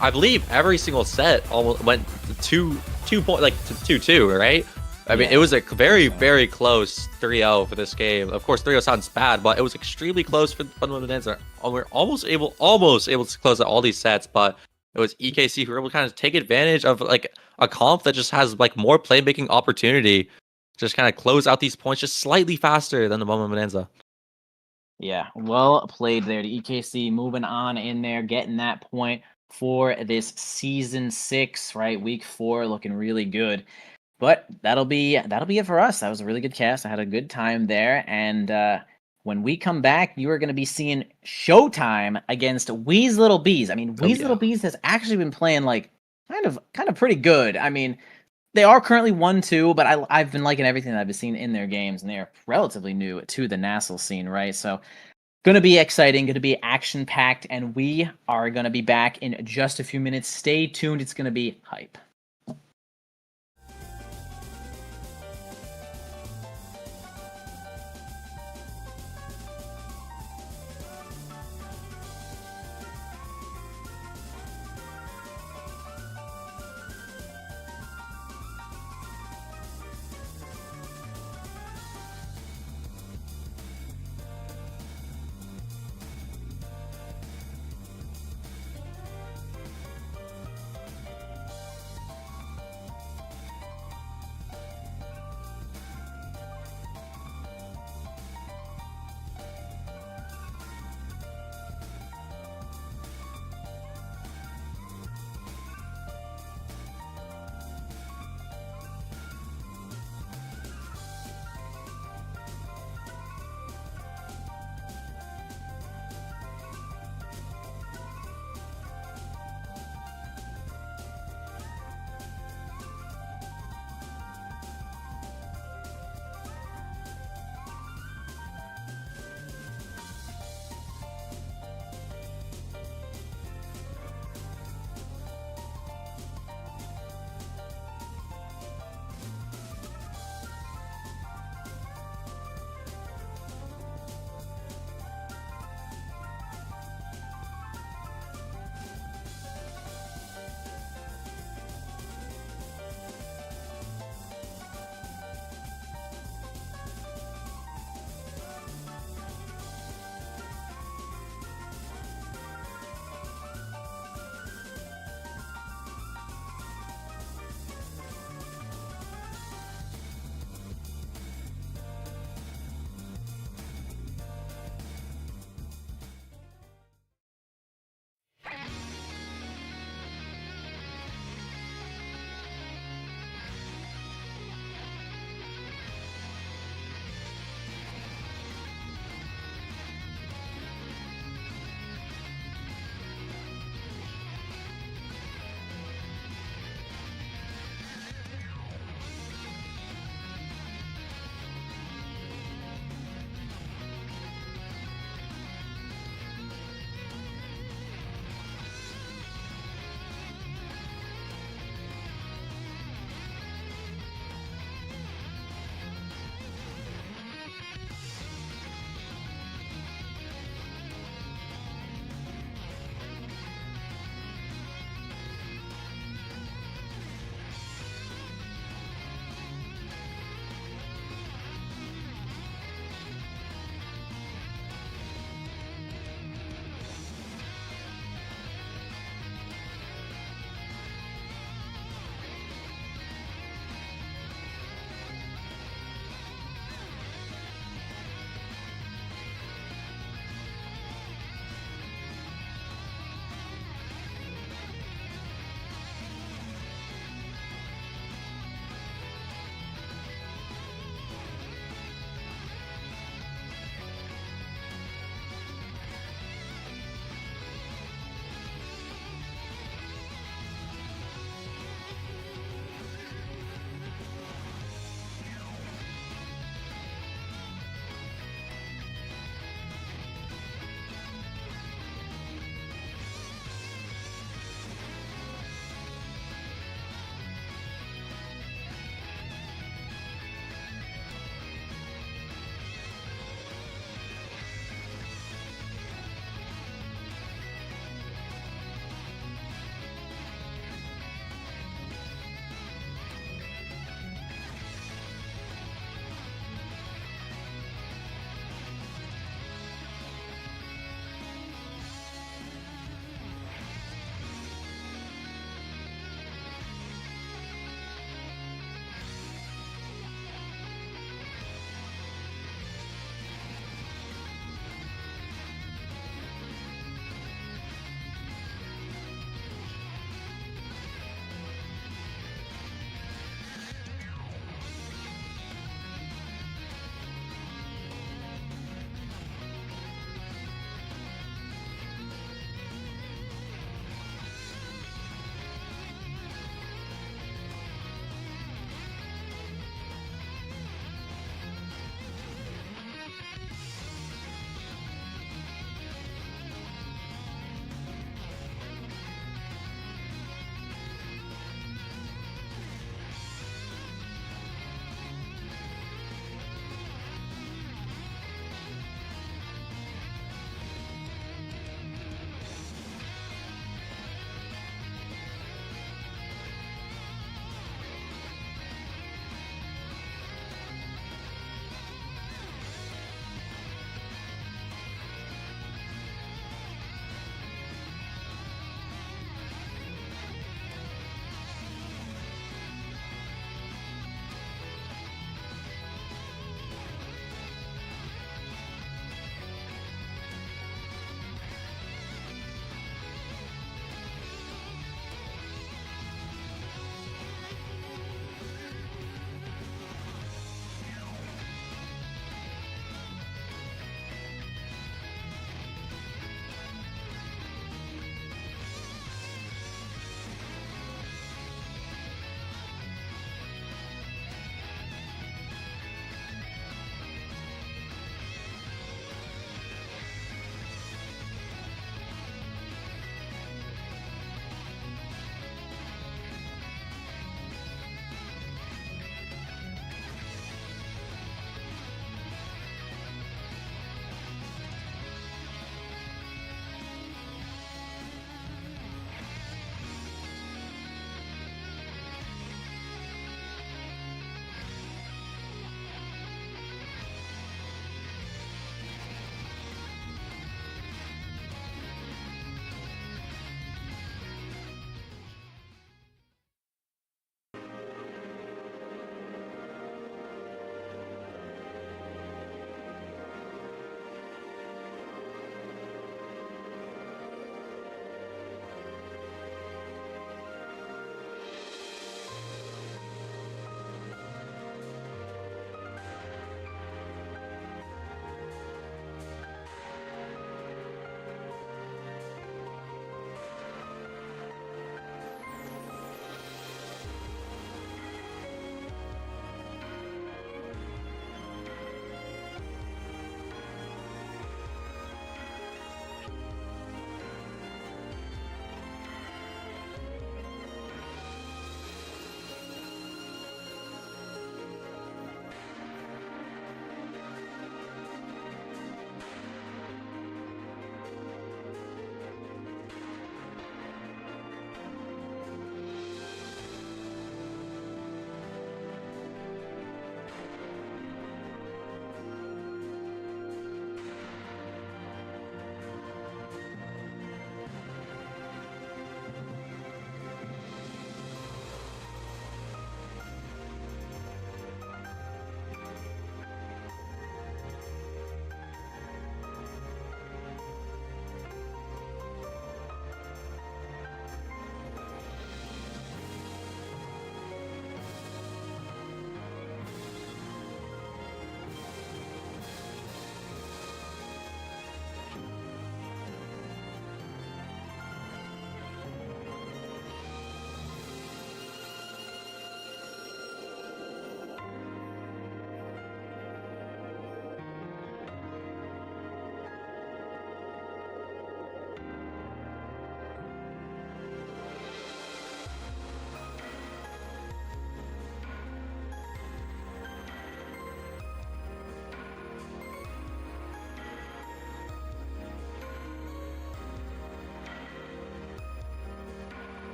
I believe every single set almost went to 2-2, right? I mean, it was a very, very close 3-0 for this game. Of course, 3-0 sounds bad, but it was extremely close for Bun Bun Bonanza. We're almost able to close out all these sets, but it was EKC who were able to kind of take advantage of like a comp that just has like more playmaking opportunity, just kind of close out these points just slightly faster than the Momo Bonanza. Yeah, well played there. The EKC moving on in there, getting that point for this season 6, right? Week 4, looking really good. But that'll be it for us. That was a really good cast. I had a good time there, and when we come back, you are going to be seeing Showtime against Wee's Little Bees. I mean, Wee's Little Bees has actually been playing like kind of pretty good. I mean, they are currently 1-2, but I've been liking everything that I've been seeing in their games, and they are relatively new to the nasl scene, right? So, going to be exciting, going to be action-packed, and we are going to be back in just a few minutes. Stay tuned. It's going to be hype.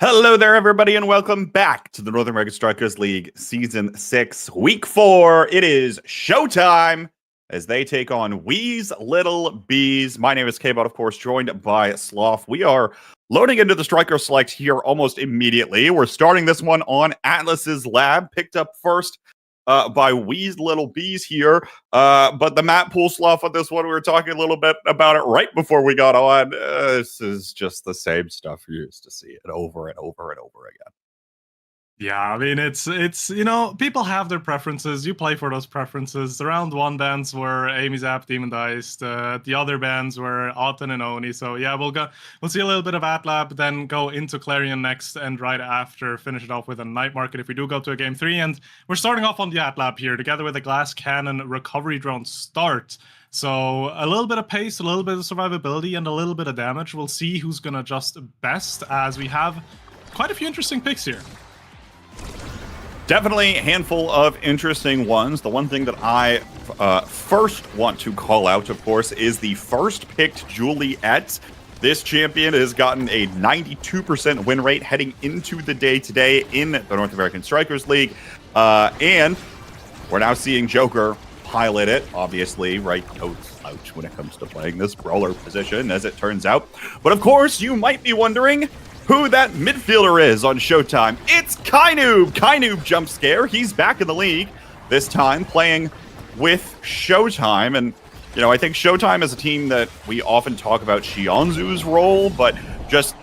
Hello there, everybody, and welcome back to the North American Strikers League Season 6, Week 4. It is showtime as they take on Wee's Little Bees. My name is K-Bot, of course, joined by Sloth. We are loading into the Striker Select here almost immediately. We're starting this one on Atlas's Lab, picked up first by Wee's Little Bees here. But the map pool, Sloth, on this one, we were talking a little bit about it right before we got on. This is just the same stuff you used to see it over and over and over again. Yeah, I mean, it's people have their preferences. You play for those preferences. The round 1 bands were Amy Zap, Demon Dice. The other bands were Auten and Oni. So yeah, we'll see a little bit of Atlab, then go into Clarion next, and right after finish it off with a Night Market if we do go to a game 3. And we're starting off on the Atlab here, together with a Glass Cannon Recovery Drone start. So a little bit of pace, a little bit of survivability, and a little bit of damage. We'll see who's going to adjust best, as we have quite a few interesting picks here. Definitely a handful of interesting ones. The one thing that I first want to call out, of course, is the first picked Juliet. This champion has gotten a 92% win rate heading into the day today in the North American Strikers League. And we're now seeing Joker pilot it, obviously, right? No slouch when it comes to playing this brawler position, as it turns out. But of course, you might be wondering who that midfielder is on Showtime. It's Kainoob! Kainoob jump scare. He's back in the league, this time playing with Showtime. And, you know, I think Showtime is a team that we often talk about Shionzu's role, but just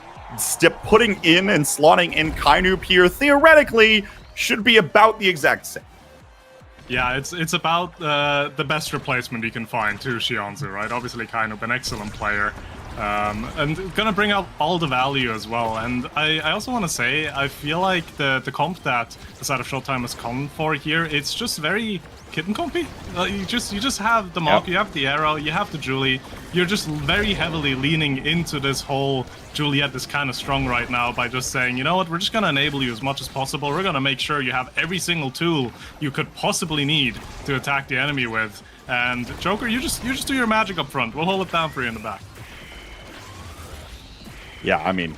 putting in and slotting in Kainoob here theoretically should be about the exact same. Yeah, it's about the best replacement you can find to Shionzu, right? Obviously, Kainoob, an excellent player. And gonna bring up all the value as well. And I also want to say, I feel like the comp that the side of Showtime has come for here, it's just very kitten compy. You just have the Monk, you have the Arrow, you have the Julie. You're just very heavily leaning into this whole Juliet is kind of strong right now by just saying, you know what, we're just gonna enable you as much as possible. We're gonna make sure you have every single tool you could possibly need to attack the enemy with. And Joker, you just do your magic up front. We'll hold it down for you in the back. Yeah, I mean,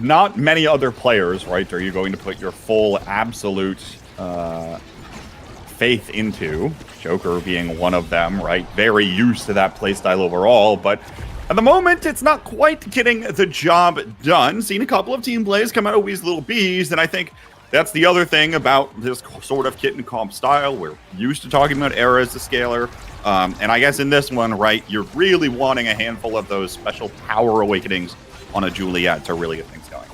not many other players, right, are you going to put your full absolute faith into, Joker being one of them, right? Very used to that playstyle overall, but at the moment, it's not quite getting the job done. Seen a couple of team plays come out of Wee's Little Bees, and I think that's the other thing about this sort of kitten comp style. We're used to talking about Era as a scaler. And I guess in this one, right, you're really wanting a handful of those special power awakenings on a Juliet to really get things going.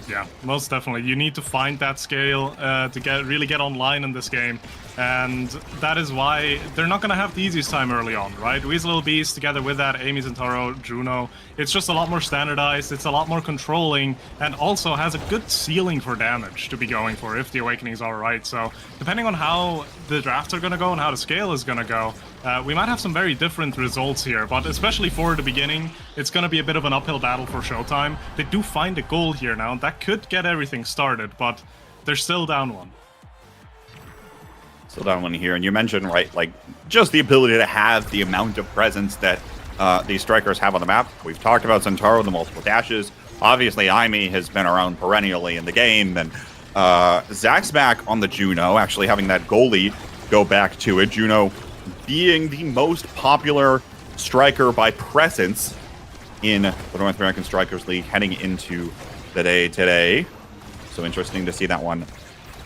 Yeah, most definitely. You need to find that scale to really get online in this game. And that is why they're not going to have the easiest time early on, right? Wee's Little Beast together with that Amy Zentaro, Juno. It's just a lot more standardized, it's a lot more controlling, and also has a good ceiling for damage to be going for if the Awakenings are right. So depending on how the drafts are going to go and how the scale is going to go, we might have some very different results here. But especially for the beginning, it's going to be a bit of an uphill battle for Showtime. They do find a goal here now, and that could get everything started, but they're still down one. Still down one here, and you mentioned, right, like, just the ability to have the amount of presence that these strikers have on the map. We've talked about Centauro, the multiple dashes. Obviously, Aimee has been around perennially in the game, and Zach's back on the Juno, actually having that goalie go back to it. Juno being the most popular striker by presence in the North American Strikers League heading into the day today. So interesting to see that one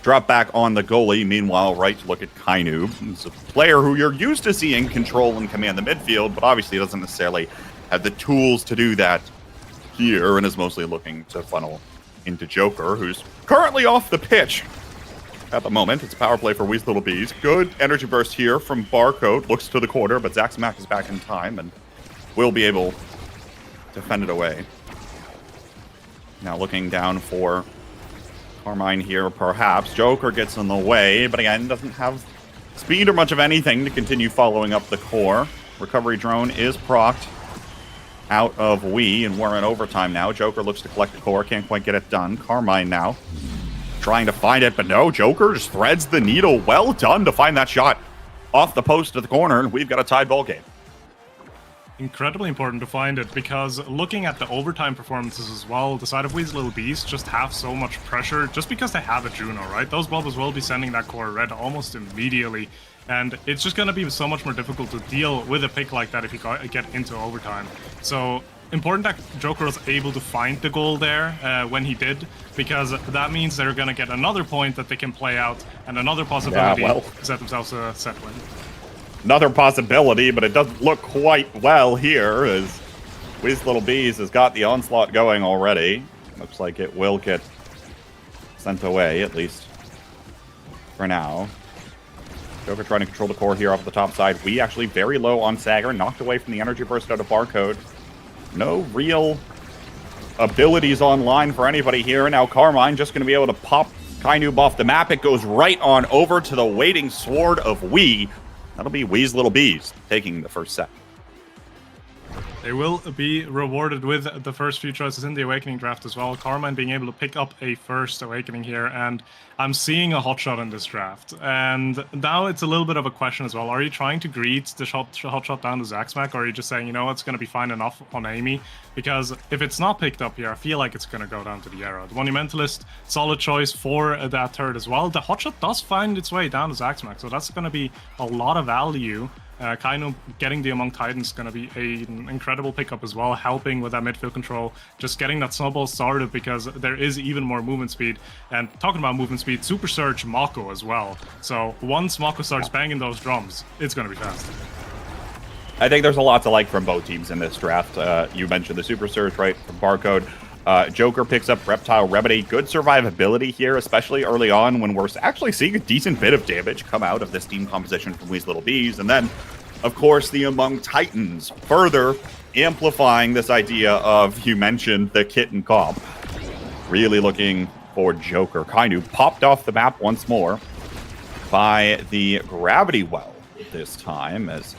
drop back on the goalie. Meanwhile, right, look at Kainoob. He's a player who you're used to seeing control and command the midfield, but obviously doesn't necessarily have the tools to do that here, and is mostly looking to funnel into Joker, who's currently off the pitch at the moment. It's a power play for Wee's Little Bees. Good energy burst here from Barcode. Looks to the corner, but Zach Smack is back in time and will be able to fend it away. Now looking down for Carmine here, perhaps. Joker gets in the way, but again, doesn't have speed or much of anything to continue following up the core. Recovery drone is procced out of Wee, and we're in overtime now. Joker looks to collect the core, can't quite get it done. Carmine now trying to find it, but no, Joker just threads the needle. Well done to find that shot off the post of the corner, and we've got a tied ball game. incredibly important to find it, because looking at the overtime performances as well, the side of Wee's Little Bees just have so much pressure just because they have a Juno, right? Those bubbles will be sending that core red almost immediately, and it's just going to be so much more difficult to deal with a pick like that if you get into overtime. So important that Joker was able to find the goal there when he did, because that means they're going to get another point that they can play out and another possibility to set themselves a set win. Another possibility, but it doesn't look quite well here, as Wee's Little Bees has got the onslaught going already. Looks like it will get sent away, at least for now. Joker trying to control the core here off the top side. We actually very low on Sager, knocked away from the energy burst out of Barcode. No real abilities online for anybody here. Now Carmine just going to be able to pop Kainoob off the map. It goes right on over to the waiting sword of Wee. That'll be Wee's Little Bees taking the first set. They will be rewarded with the first few choices in the Awakening draft as well. Carmine being able to pick up a first Awakening here, and I'm seeing a hotshot in this draft. And now it's a little bit of a question as well. Are you trying to greet the hotshot down to Zaxmac, or are you just saying, you know, it's going to be fine enough on Amy? Because if it's not picked up here, I feel like it's going to go down to the Arrow. The Monumentalist, solid choice for that turret as well. The hotshot does find its way down to Zaxmac, so that's going to be a lot of value. Kainoob getting the Among Titans is going to be an incredible pickup as well, helping with that midfield control, just getting that snowball started, because there is even more movement speed. And talking about movement speed, Super Surge Mako as well. So once Mako starts banging those drums, it's going to be fast. I think there's a lot to like from both teams in this draft. You mentioned the Super Surge, right, from Barcode. Joker picks up Reptile Remedy. Good survivability here, especially early on when we're actually seeing a decent bit of damage come out of this team composition from Wee's Little Bees. And then, of course, the Among Titans, further amplifying this idea of, you mentioned, the kitten comp. Really looking for Joker. Kainoob popped off the map once more by the Gravity Well this time, as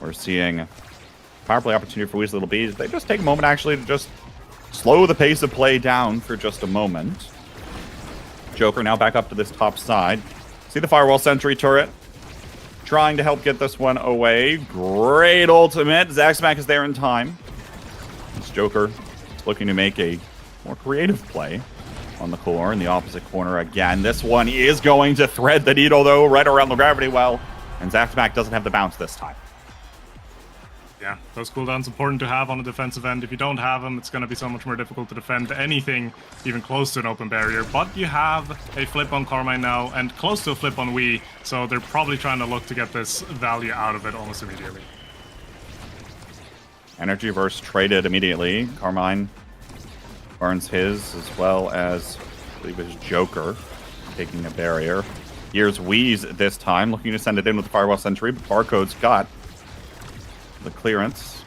we're seeing power play opportunity for Wee's Little Bees. They just take a moment, actually, to just slow the pace of play down for just a moment. Joker now back up to this top side. See the Firewall Sentry turret trying to help get this one away. Great ultimate. Zaxmac is there in time. This Joker is looking to make a more creative play on the core in the opposite corner again. This one is going to thread the needle, though, right around the Gravity Well. And Zaxmac doesn't have the bounce this time. Yeah, those cooldowns important to have on the defensive end. If you don't have them, it's going to be so much more difficult to defend anything even close to an open barrier. But you have a flip on Carmine now and close to a flip on Wee, so they're probably trying to look to get this value out of it almost immediately. Energy Burst traded immediately. Carmine burns his, as well as, I believe it was Joker taking a barrier. Here's Wee's this time, looking to send it in with the Firewall Sentry, but Barcode's got the clearance.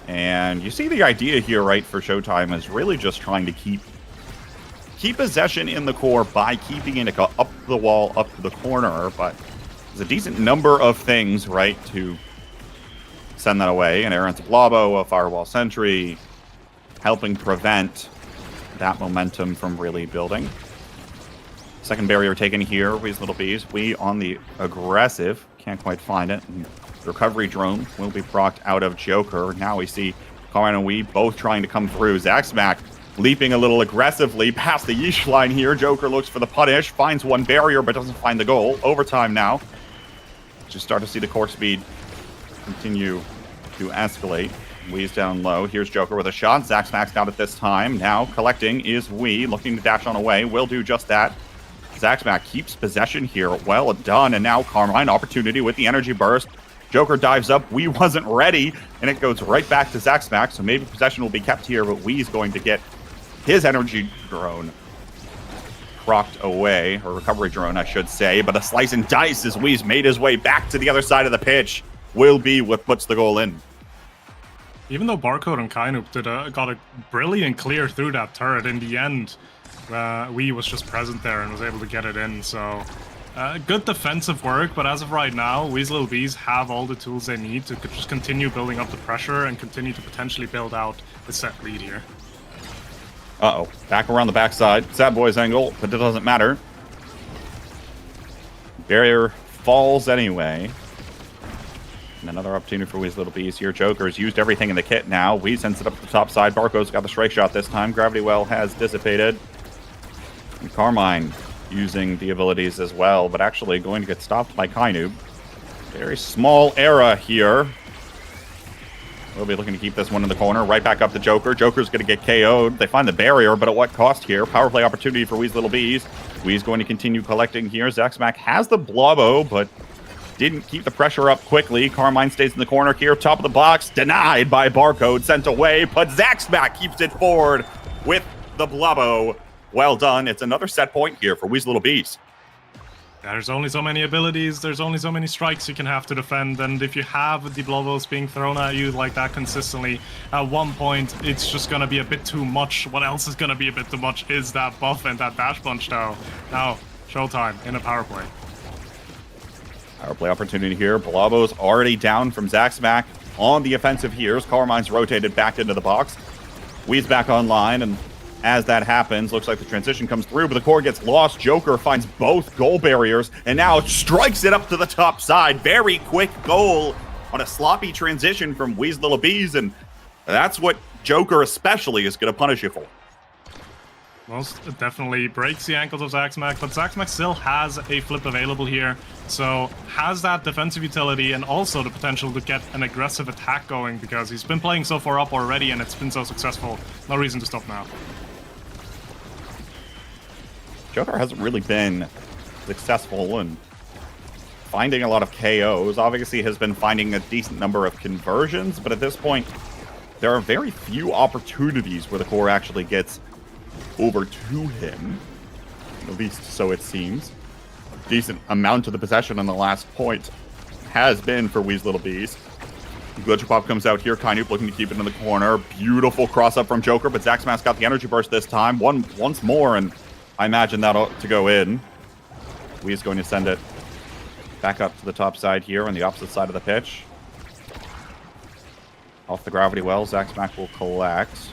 And you see the idea here, right, for Showtime is really just trying to keep possession in the core by keeping it up the wall, up to the corner, but there's a decent number of things, right, to send that away. An Errant Blobo, a Firewall Sentry, helping prevent that momentum from really building. Second barrier taken here, Wee's Little Bees. We on the aggressive. Can't quite find it. And the recovery drone will be procced out of Joker. Now we see Carmine and Wee both trying to come through. Zaxmac leaping a little aggressively past the yeesh line here. Joker looks for the punish, finds one barrier, but doesn't find the goal. Overtime now. Just start to see the core speed continue to escalate. Wee's down low. Here's Joker with a shot. Zaxmac's out at this time. Now collecting is Wee, looking to dash on away. Will do just that. Zaxmac keeps possession here. Well done. And now Carmine, opportunity with the energy burst. Joker dives up. Wee wasn't ready, and it goes right back to Zaxmac. So maybe possession will be kept here, but Wee's going to get his energy drone procced away, or recovery drone, I should say. But a slice and dice as Wee's made his way back to the other side of the pitch will be what puts the goal in. Even though Barcode and Kainoob got a brilliant clear through that turret, in the end, Wee was just present there and was able to get it in. So good defensive work, but as of right now, Wee's Little Bees have all the tools they need to just continue building up the pressure and continue to potentially build out the set lead here. Uh-oh. Back around the backside. Sad Boy's angle, but it doesn't matter. Barrier falls anyway. And another opportunity for Wee's Little Bees here. Joker's used everything in the kit now. Wee sends it up to the top side. Barcode's got the strike shot this time. Gravity Well has dissipated. And Carmine using the abilities as well, but actually going to get stopped by Kainoob. Very small era here. We'll be looking to keep this one in the corner. Right back up to Joker. Joker's going to get KO'd. They find the barrier, but at what cost here? Power play opportunity for Wee's Little Bees. Wee's going to continue collecting here. Zaxmac has the Blobbo, but didn't keep the pressure up quickly. Carmine stays in the corner here. Top of the box. Denied by Barcode. Sent away, but Zaxmac keeps it forward with the Blobbo. Well done. It's another set point here for Wee's Little Bees. There's only so many abilities, there's only so many strikes you can have to defend, and if you have the Blobos being thrown at you like that consistently, at one point, it's just gonna be a bit too much. What else is gonna be a bit too much is that buff and that dash punch though. Now, Showtime in a power play. Power play opportunity here. Blobbo's already down from Zaxmac on the offensive here. Carmine's rotated back into the box. Wee's back online, and as that happens, looks like the transition comes through, but the core gets lost. Joker finds both goal barriers and now strikes it up to the top side. Very quick goal on a sloppy transition from Wee's Little Bees, and that's what Joker especially is going to punish you for. Most definitely breaks the ankles of Zaxmac, but Zaxmac still has a flip available here, so has that defensive utility and also the potential to get an aggressive attack going because he's been playing so far up already and it's been so successful. No reason to stop now. Joker hasn't really been successful in finding a lot of KOs. Obviously has been finding a decent number of conversions, but at this point, there are very few opportunities where the core actually gets over to him. At least so it seems. A decent amount of the possession on the last point has been for Wee's Little Bees. Glitcher Pop comes out here. Kainoob looking to keep it in the corner. Beautiful cross up from Joker, but Zaxmac got the energy burst this time. Once more, and I imagine that ought to go in. Wee's going to send it back up to the top side here on the opposite side of the pitch. Off the Gravity Well, Zaxmac will collect.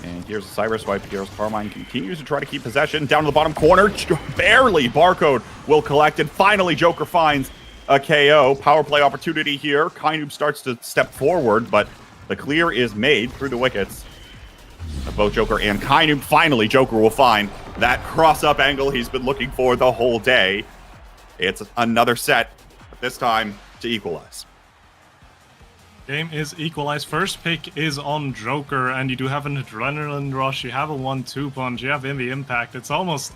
And here's a Cyrus wipe here as Carmine continues to try to keep possession. Down to the bottom corner, barely. Barcode will collect, and finally Joker finds a KO. Power play opportunity here. Kainoob starts to step forward, but the clear is made through the wickets of both Joker and Kainoob. Finally, Joker will find that cross-up angle he's been looking for the whole day. It's another set, but this time to equalize. Game is equalized. First pick is on Joker, and you do have an adrenaline rush. You have a 1-2 punch. You have in the impact. It's almost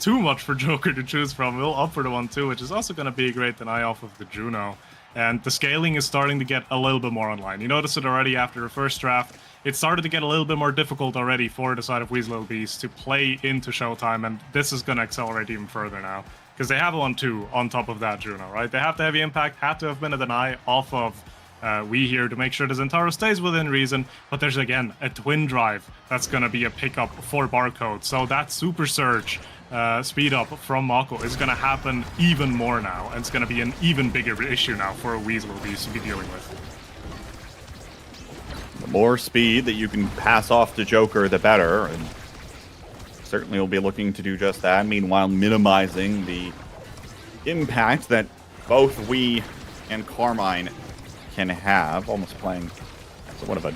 too much for Joker to choose from. We'll opt for the 1-2, which is also going to be a great deny off of the Juno. And the scaling is starting to get a little bit more online. You noticed it already after the first draft. It started to get a little bit more difficult already for the side of Wee's Little Bees to play into Showtime, and this is going to accelerate even further now. Because they have a 1-2 on top of that Juno, right? They have the heavy impact, had to have been a deny off of Wee here to make sure the Zentaro stays within reason, but there's again a twin drive that's going to be a pickup for Barcode, so that super surge speed up from Mako is going to happen even more now, and it's going to be an even bigger issue now for Wee's Little Bees to be dealing with. The more speed that you can pass off to Joker, the better, and certainly will be looking to do just that, meanwhile minimizing the impact that both Wee and Carmine can have. Almost playing somewhat of a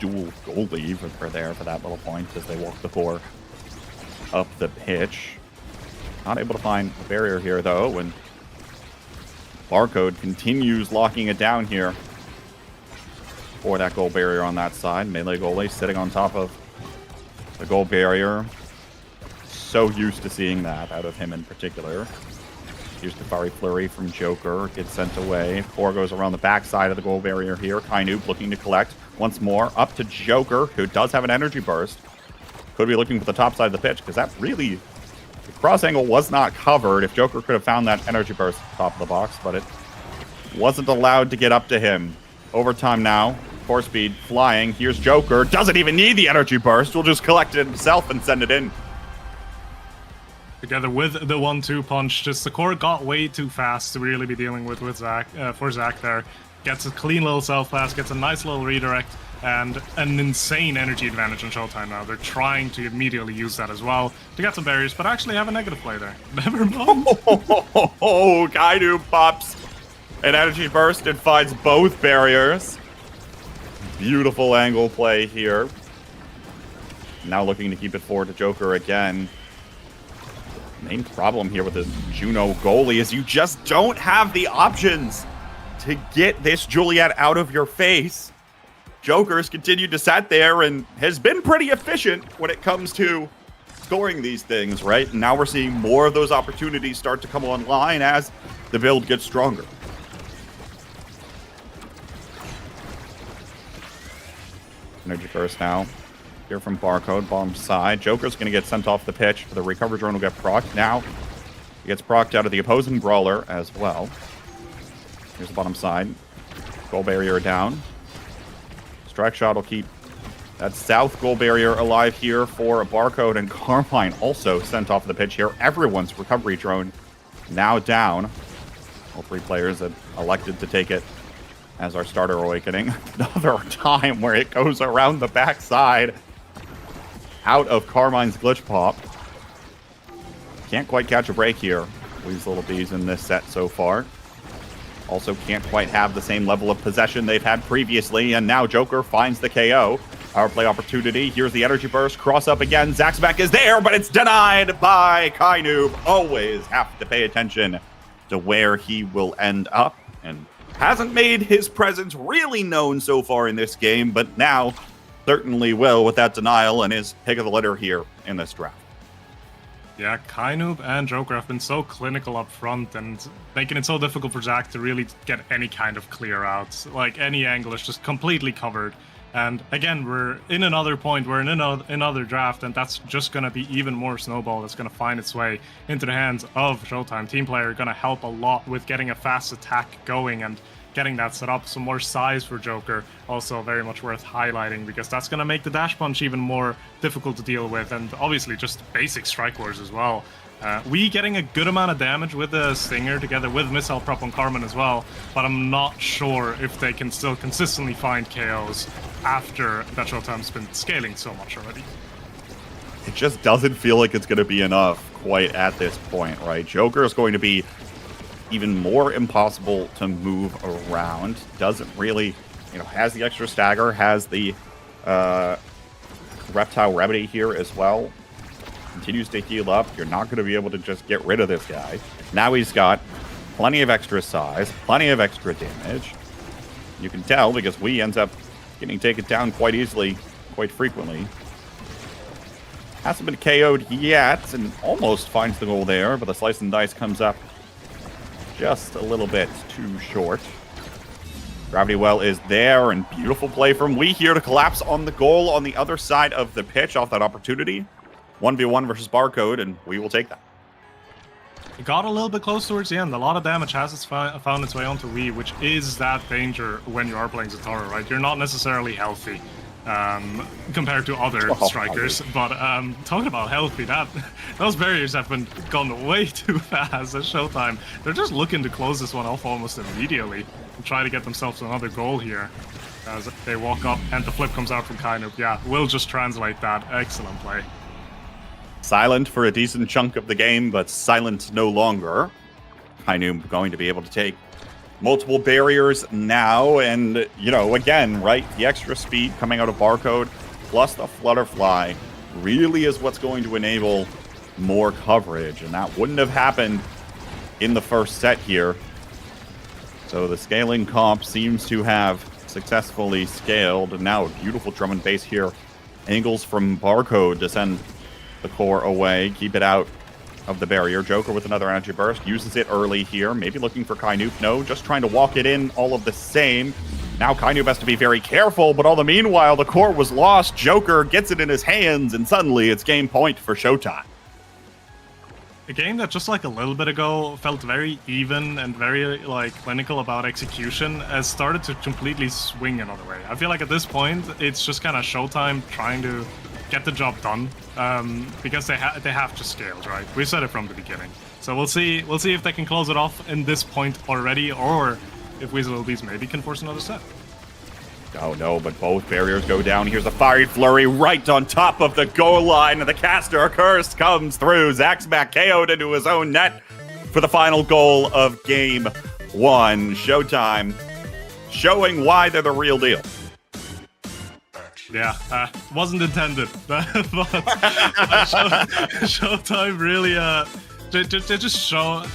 dual goalie for that little point as they walk the core up the pitch. Not able to find a barrier here though, and Barcode continues locking it down here for that goal barrier on that side. Melee goalie sitting on top of the goal barrier. So used to seeing that out of him in particular. Here's the Fiery Flurry from Joker. Gets sent away. Core goes around the backside of the goal barrier here. Kainoob looking to collect once more. Up to Joker, who does have an energy burst. Could be looking for the top side of the pitch, because that really... The cross angle was not covered. If Joker could have found that energy burst at the top of the box, but it wasn't allowed to get up to him. Overtime now. Core speed flying. Here's Joker. Doesn't even need the energy burst. Will just collect it himself and send it in. Together with the 1-2 punch, just the core got way too fast to really be dealing with Zach, for Zach there. Gets a clean little self-pass, gets a nice little redirect, and an insane energy advantage on Showtime now. They're trying to immediately use that as well to get some barriers, but actually have a negative play there. Never mind. Oh, Kainoob pops An energy burst, it finds both barriers. Beautiful angle play here. Now looking to keep it forward to Joker again. Main problem here with the Juno goalie is you just don't have the options to get this Juliet out of your face. Joker's continued to sit there and has been pretty efficient when it comes to scoring these things, right? And now we're seeing more of those opportunities start to come online as the build gets stronger. Energy burst now. Here from Barcode, bottom side. Joker's going to get sent off the pitch. The recover drone will get procced. Now, he gets procced out of the opposing brawler as well. Here's the bottom side. Goal barrier down. Strike shot will keep that south goal barrier alive here for Barcode, and Carmine also sent off the pitch here. Everyone's recovery drone now down. All three players that elected to take it as our starter awakening. Another time where it goes around the backside out of Carmine's glitch pop. Can't quite catch a break here. These little bees in this set so far. Also can't quite have the same level of possession they've had previously, and now Joker finds the KO. Power play opportunity. Here's the energy burst. Cross up again. Zaxback is there, but it's denied by Kainoob. Always have to pay attention to where he will end up, and hasn't made his presence really known so far in this game, but now certainly will with that denial and his pick of the litter here in this draft. Yeah, Kainoob and Joker have been so clinical up front and making it so difficult for Zack to really get any kind of clear out. Like, any angle is just completely covered. And again, we're in another point, we're in another draft, and that's just going to be even more snowball that's going to find its way into the hands of Showtime. Team player going to help a lot with getting a fast attack going and getting that set up. Some more size for Joker, also very much worth highlighting, because that's going to make the dash punch even more difficult to deal with, and obviously just basic strike wars as well. We getting a good amount of damage with the Stinger together with Missile Prop on Carmen as well, but I'm not sure if they can still consistently find KOs after that Showtime's been scaling so much already. It just doesn't feel like it's going to be enough quite at this point, right? Joker is going to be even more impossible to move around. Doesn't really, has the extra stagger, has the reptile remedy here as well. Continues to heal up. You're not going to be able to just get rid of this guy. Now he's got plenty of extra size, plenty of extra damage. You can tell because we ends up getting taken down quite easily, quite frequently. Hasn't been KO'd yet, and almost finds the goal there, but the slice and dice comes up just a little bit too short. Gravity Well is there, and beautiful play from Wee here to collapse on the goal on the other side of the pitch off that opportunity. 1v1 versus Barcode, and we will take that. It got a little bit close towards the end. A lot of damage has found its way onto Wii, which is that danger when you are playing Zatara, right? You're not necessarily healthy compared to other strikers, but talking about healthy, those barriers have been gone way too fast at Showtime. They're just looking to close this one off almost immediately and try to get themselves another goal here as they walk up and the flip comes out from Kainoob. Yeah, we'll just translate that. Excellent play. Silent for a decent chunk of the game, but silent no longer. Kainoob going to be able to take multiple barriers now, and, again, right, the extra speed coming out of Barcode, plus the Flutterfly, really is what's going to enable more coverage, and that wouldn't have happened in the first set here. So the scaling comp seems to have successfully scaled, and now a beautiful drum and bass here. Angles from Barcode to send the core away, keep it out of the barrier. Joker with another energy burst, uses it early here, maybe looking for Kainoob. No, just trying to walk it in all of the same. Now Kainoob has to be very careful, but all the meanwhile, the core was lost. Joker gets it in his hands, and suddenly it's game point for Showtime. A game that just like a little bit ago felt very even and very clinical about execution has started to completely swing another way. I feel like at this point, it's just kind of Showtime trying to get the job done because they have just scaled, right? We said it from the beginning. So we'll see if they can close it off in this point already, or if Weasel Beast maybe can force another set. Oh no, but both barriers go down. Here's a fiery flurry right on top of the goal line, and the caster curse comes through. Zaxback KO'd into his own net for the final goal of game 1, Showtime, showing why they're the real deal. Yeah, wasn't intended, but Showtime really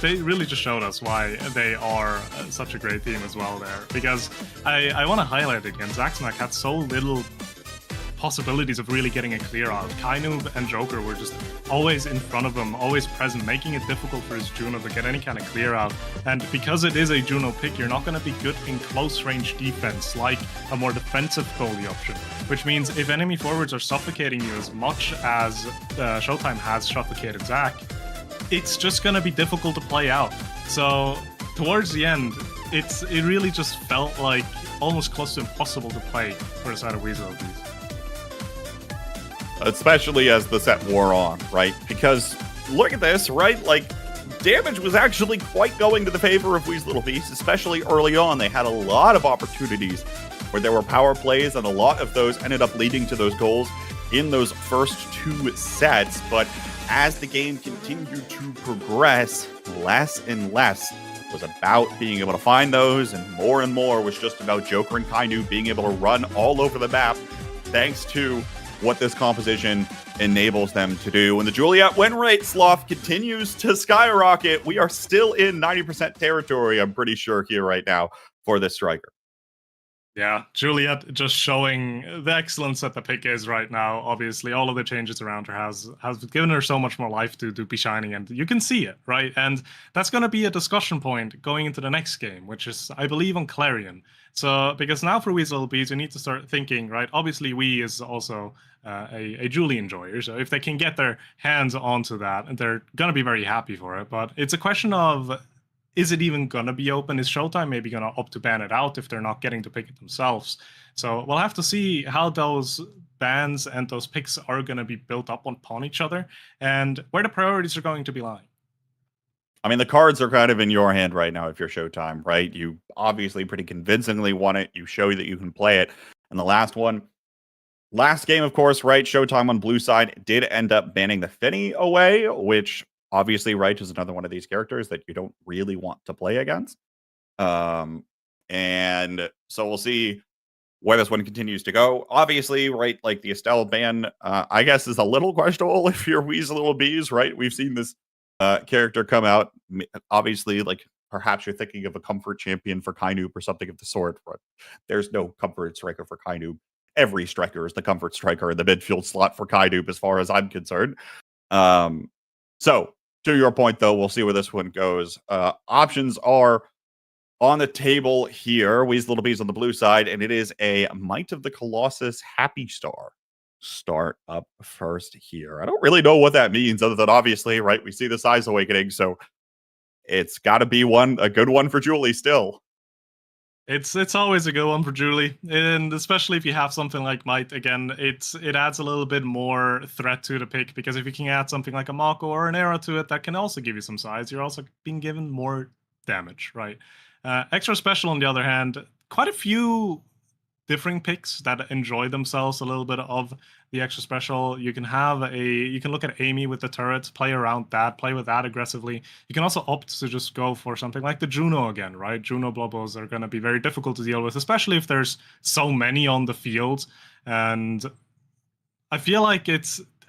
they really just showed us why they are such a great team as well there. Because I want to highlight again, Zaxmack had so little possibilities of really getting a clear out. Kainoob and Joker were just always in front of him, always present, making it difficult for his Juno to get any kind of clear out. And because it is a Juno pick, you're not going to be good in close range defense like a more defensive goalie option. Which means if enemy forwards are suffocating you as much as Showtime has suffocated Zach, it's just going to be difficult to play out. So towards the end, it really just felt like almost close to impossible to play for the side of Weasel LBs. Especially as the set wore on, right? Because look at this, right? Like, damage was actually quite going to the favor of Weasel Little Beast, especially early on. They had a lot of opportunities where there were power plays, and a lot of those ended up leading to those goals in those first 2 sets. But as the game continued to progress, less and less was about being able to find those, and more was just about Joker and Kainoob being able to run all over the map, thanks to what this composition enables them to do. When the Juliet win rate, Sloth, continues to skyrocket, we are still in 90% territory, I'm pretty sure, here right now for this striker. Yeah, Juliet just showing the excellence that the pick is right now. Obviously, all of the changes around her has given her so much more life to be shining, and you can see it, right? And that's going to be a discussion point going into the next game, which is, I believe, on Clarion. So, because now for Weasel Bees, we need to start thinking, right? Obviously, Wii is also a Julie enjoyer, so if they can get their hands onto that, they're going to be very happy for it. But it's a question of, is it even going to be open? Is Showtime maybe going to opt to ban it out if they're not getting to pick it themselves? So we'll have to see how those bans and those picks are going to be built up upon each other and where the priorities are going to be lying. I mean, the cards are kind of in your hand right now if you're Showtime, right? You obviously pretty convincingly won it. You show that you can play it. And the last game, of course, right? Showtime on blue side did end up banning the Finny away, which obviously, right, is another one of these characters that you don't really want to play against. And so we'll see where this one continues to go. Obviously, right, like the Estelle ban, I guess is a little questionable if you're Weasel Little Bees, right? We've seen this character come out. Obviously, like, perhaps you're thinking of a comfort champion for Kainoob or something of the sort, but there's no comfort striker for Kainoob. Every striker is the comfort striker in the midfield slot for Kainoob, as far as I'm concerned. So, to your point, though, we'll see where this one goes. Options are on the table here. Weasel Little Bees on the blue side, and it is a Might of the Colossus Happy Star start up first here. I don't really know what that means, other than obviously, right, we see the Size Awakening, so it's got to be a good one for Julie still. It's always a good one for Julie, and especially if you have something like Might, again, it adds a little bit more threat to the pick, because if you can add something like a Mako or an Arrow to it, that can also give you some size. You're also being given more damage, right? Extra Special, on the other hand, quite a few differing picks that enjoy themselves a little bit of the Extra Special. You can look at Amy with the turrets, play around that, play with that aggressively. You can also opt to just go for something like the Juno again, right? Juno Blobos are going to be very difficult to deal with, especially if there's so many on the field. And I feel like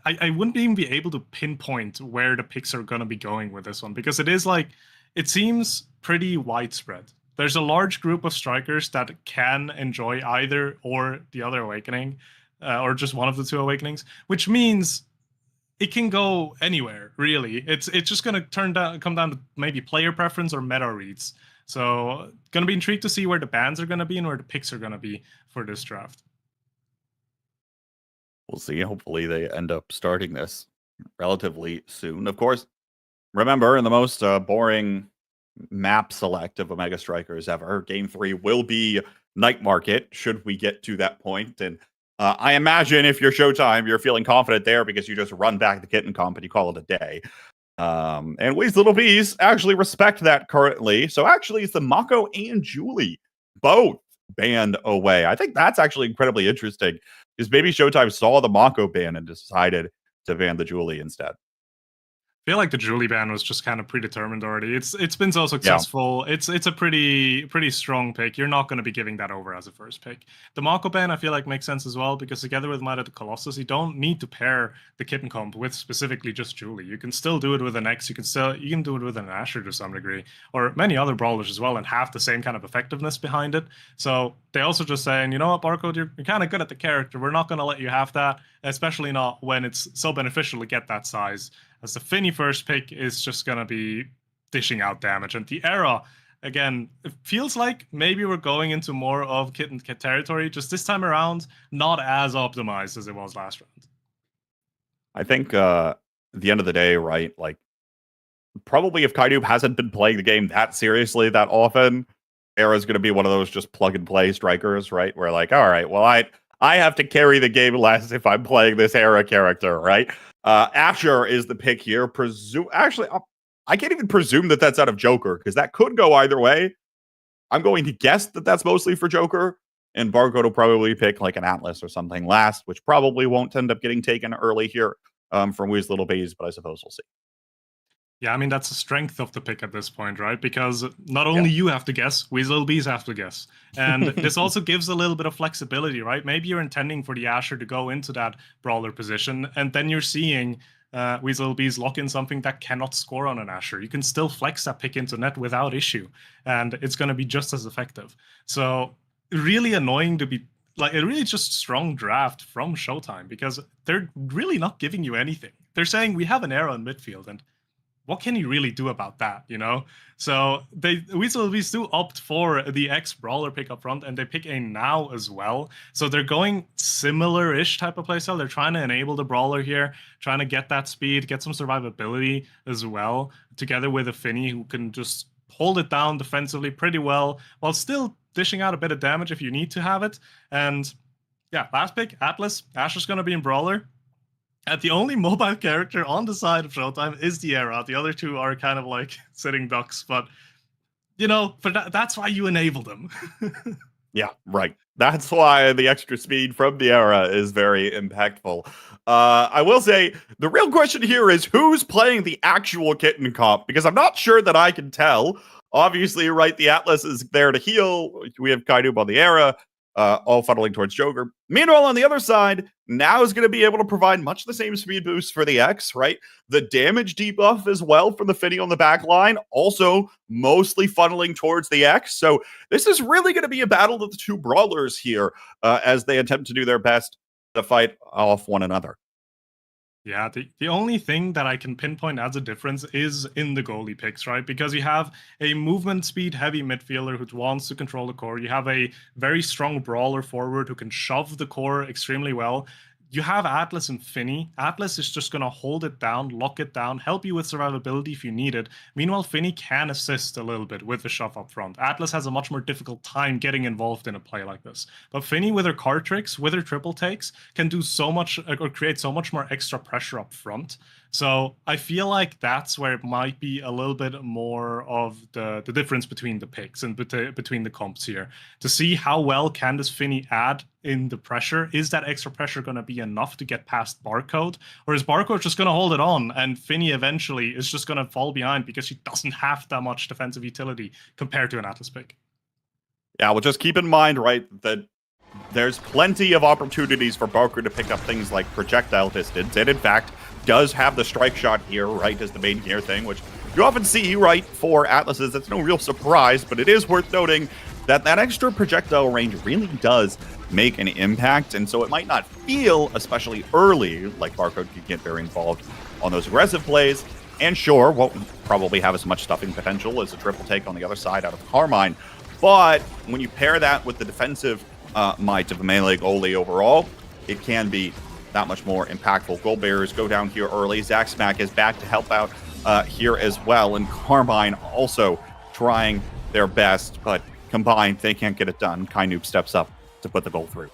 I wouldn't even be able to pinpoint where the picks are going to be going with this one, because it seems pretty widespread. There's a large group of strikers that can enjoy either or the other awakening, or just one of the two awakenings, which means it can go anywhere, really. It's just going to come down to maybe player preference or meta reads. So going to be intrigued to see where the bans are going to be and where the picks are going to be for this draft. We'll see. Hopefully they end up starting this relatively soon. Of course, remember, in the most boring map select of Omega Strikers ever, Game 3 will be Night Market, should we get to that point. And I imagine if you're Showtime, you're feeling confident there because you just run back the Kitten Comp and you call it a day. And Weasel Little Bees actually respect that currently. So actually, it's the Mako and Julie both banned away. I think that's actually incredibly interesting, because maybe Showtime saw the Mako ban and decided to ban the Julie instead. feel like the Julie ban was just kind of predetermined already. It's been so successful. Yeah. It's a pretty strong pick. You're not going to be giving that over as a first pick. The Mako ban I feel like makes sense as well, because together with Might of the Colossus, you don't need to pair the Kitten comp with specifically just Julie. You can still do it with an X. You can do it with an Asher to some degree, or many other brawlers as well, and have the same kind of effectiveness behind it. So they also just saying, you know what, Barcode, you're kind of good at the character. We're not going to let you have that, especially not when it's so beneficial to get that size. As the Finny first pick is just going to be dishing out damage. And the Era, again, it feels like maybe we're going into more of Kitten territory, just this time around, not as optimized as it was last round. I think at the end of the day, right, like, probably if Kainoob hasn't been playing the game that seriously that often, Era's going to be one of those just plug-and-play strikers, right? Where like, all right, well, I have to carry the game less if I'm playing this Era character, right? Asher is the pick here. Actually, I can't even presume that that's out of Joker, because that could go either way. I'm going to guess that that's mostly for Joker, and Barcode will probably pick like an Atlas or something last, which probably won't end up getting taken early here from Weez Little Bees, but I suppose we'll see. Yeah, I mean, that's the strength of the pick at this point, right? Because not only you have to guess, Weez Little Bees have to guess. And this also gives a little bit of flexibility, right? Maybe you're intending for the Asher to go into that brawler position, and then you're seeing Weez Little Bees lock in something that cannot score on an Asher. You can still flex that pick into net without issue, and it's going to be just as effective. So really annoying to be like a really just strong draft from Showtime, because they're really not giving you anything. They're saying we have an Era in midfield, and what can you really do about that, you know? So Weez Little Bees do opt for the X-Brawler pick up front, and they pick a Now as well. So they're going similar-ish type of playstyle. They're trying to enable the Brawler here, trying to get that speed, get some survivability as well, together with a Finny who can just hold it down defensively pretty well, while still dishing out a bit of damage if you need to have it. And yeah, last pick, Atlas. Asher's going to be in Brawler. And the only mobile character on the side of Showtime is the Era. The other two are kind of like sitting ducks, but you know, that's why you enable them. Yeah, right. That's why the extra speed from the Era is very impactful. I will say the real question here is who's playing the actual Kitten comp, because I'm not sure that I can tell. Obviously, right, the Atlas is there to heal. We have Kainoob on the Era. All funneling towards Joker. Meanwhile, on the other side, Now is going to be able to provide much the same speed boost for the X, right? The damage debuff as well from the Finny on the back line, also mostly funneling towards the X. So this is really going to be a battle of the two brawlers here as they attempt to do their best to fight off one another. Yeah, the only thing that I can pinpoint as a difference is in the goalie picks, right? Because you have a movement speed heavy midfielder who wants to control the core. You have a very strong brawler forward who can shove the core extremely well. You have Atlas and Finny. Atlas is just going to hold it down, lock it down, help you with survivability if you need it. Meanwhile, Finny can assist a little bit with the shove up front. Atlas has a much more difficult time getting involved in a play like this. But Finny, with her card tricks, with her triple takes, can do so much or create so much more extra pressure up front. So I feel like that's where it might be a little bit more of the difference between the picks and between the comps here. To see how well can this Finny add in the pressure. Is that extra pressure going to be enough to get past Barcode? Or is Barcode just going to hold it on and Finny eventually is just going to fall behind because she doesn't have that much defensive utility compared to an Atlas pick? Yeah, well, just keep in mind, right, that there's plenty of opportunities for Barcode to pick up things like projectile distance, and in fact, does have the strike shot here, right, as the main gear thing, which you often see, right, for Atlases. That's no real surprise, but it is worth noting that extra projectile range really does make an impact, and so it might not feel, especially early, like Barcode could get very involved on those aggressive plays, and sure, won't probably have as much stuffing potential as a triple take on the other side out of Carmine, but when you pair that with the defensive might of a melee goalie overall, it can be that much more impactful. Gold Bearers go down here early. Zack Smack is back to help out here as well, and Carmine also trying their best, but combined, they can't get it done. Kainoob steps up to put the goal through.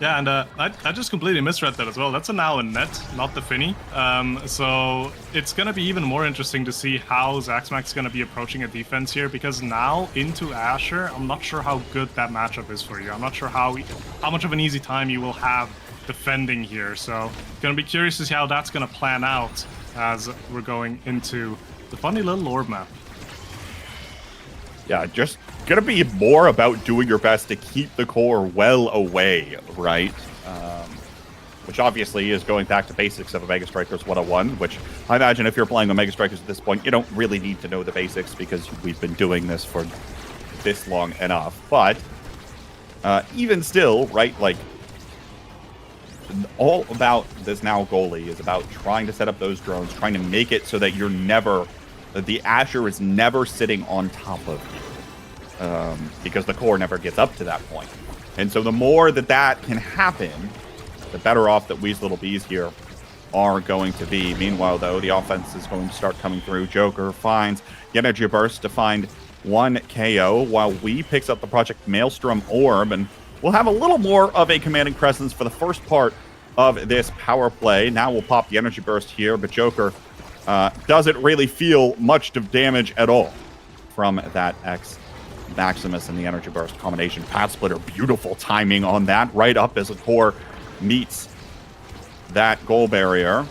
Yeah, and I just completely misread that as well. That's a Now in net, not the Finny. So it's going to be even more interesting to see how Zaxmax's going to be approaching a defense here, because now into Asher, I'm not sure how good that matchup is for you. I'm not sure how much of an easy time you will have defending here. So going to be curious to see how that's going to plan out. as we're going into the funny little orb map. Yeah, just gonna be more about doing your best to keep the core well away, right? Which obviously is going back to basics of Omega Strikers 101, which I imagine if you're playing Omega Strikers at this point, you don't really need to know the basics because we've been doing this for this long enough. But even still, right, like, all about this now goalie is about trying to set up those drones, trying to make it so that you're never, that the Asher is never sitting on top of you. Because the core never gets up to that point. And so the more that that can happen, the better off that Wee's Little Bees here are going to be. Meanwhile, though, the offense is going to start coming through. Joker finds the Energy Burst to find 1 KO, while Wee picks up the Project Maelstrom Orb, and we'll have a little more of a commanding presence for the first part of this power play. Now we'll pop the Energy Burst here, but Joker doesn't really feel much of damage at all from that X Maximus and the Energy Burst combination. Path Splitter, beautiful timing on that, right up as the core meets that goal barrier.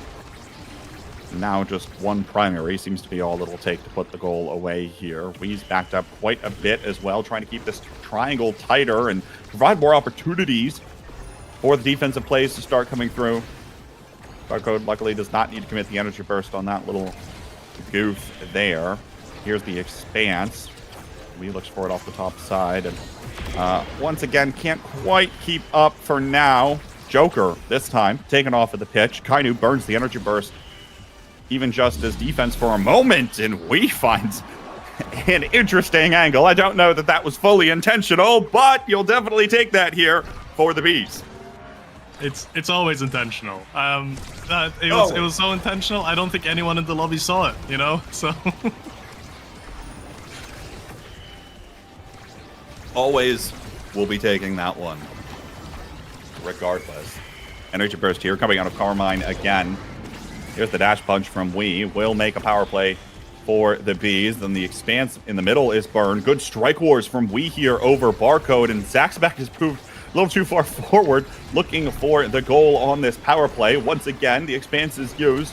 Now just 1 primary seems to be all it'll take to put the goal away here. Wee's backed up quite a bit as well, trying to keep this triangle tighter and provide more opportunities for the defensive plays to start coming through. Barcode luckily does not need to commit the Energy Burst on that little goof there. Here's the Expanse. Wee looks for it off the top side, and once again can't quite keep up for now. Joker, this time, taken off of the pitch. Kainu burns the Energy Burst, even just as defense for a moment, and Wee finds an interesting angle. I don't know that that was fully intentional, but you'll definitely take that here for the Bees. It's always intentional. It was so intentional, I don't think anyone in the lobby saw it, you know? So... Always will be taking that one, regardless. Energy Burst here, coming out of Carmine again. Here's the dash punch from Wee. Will make a power play for the Bees. Then the Expanse in the middle is burned. Good strike wars from Wee here over Barcode, and Zaxback has moved a little too far forward, looking for the goal on this power play. Once again, the Expanse is used.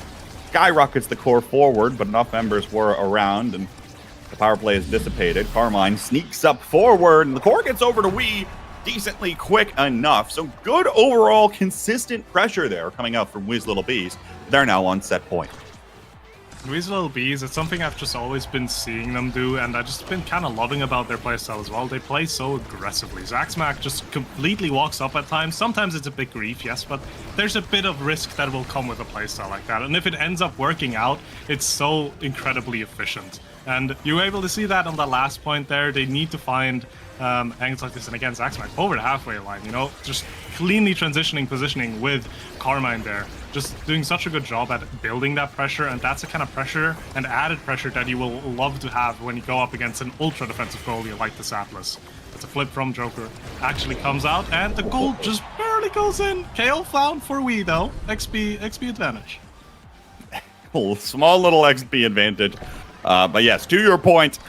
Skyrockets the core forward, but enough members were around, and the power play is dissipated. Carmine sneaks up forward, and the core gets over to Wee decently quick enough. So good overall consistent pressure there coming out from Wee's Little Bees. They're now on set point. Wee's Little Bees, it's something I've just always been seeing them do, and I've just been kind of loving about their playstyle as well. They play so aggressively. Zaxmack just completely walks up at times. Sometimes it's a big grief, yes, but there's a bit of risk that will come with a playstyle like that. And if it ends up working out, it's so incredibly efficient. And you were able to see that on the last point there. They need to find angles like this, and again, Zaxmack over the halfway line, you know, just cleanly transitioning positioning with Carmine there. Just doing such a good job at building that pressure, and that's the kind of pressure and added pressure that you will love to have when you go up against an ultra defensive goalie like the Atlas. It's a flip from Joker, actually comes out, and the goal just barely goes in. KO found for Wee though. XP advantage. Small little XP advantage. But yes, to your point,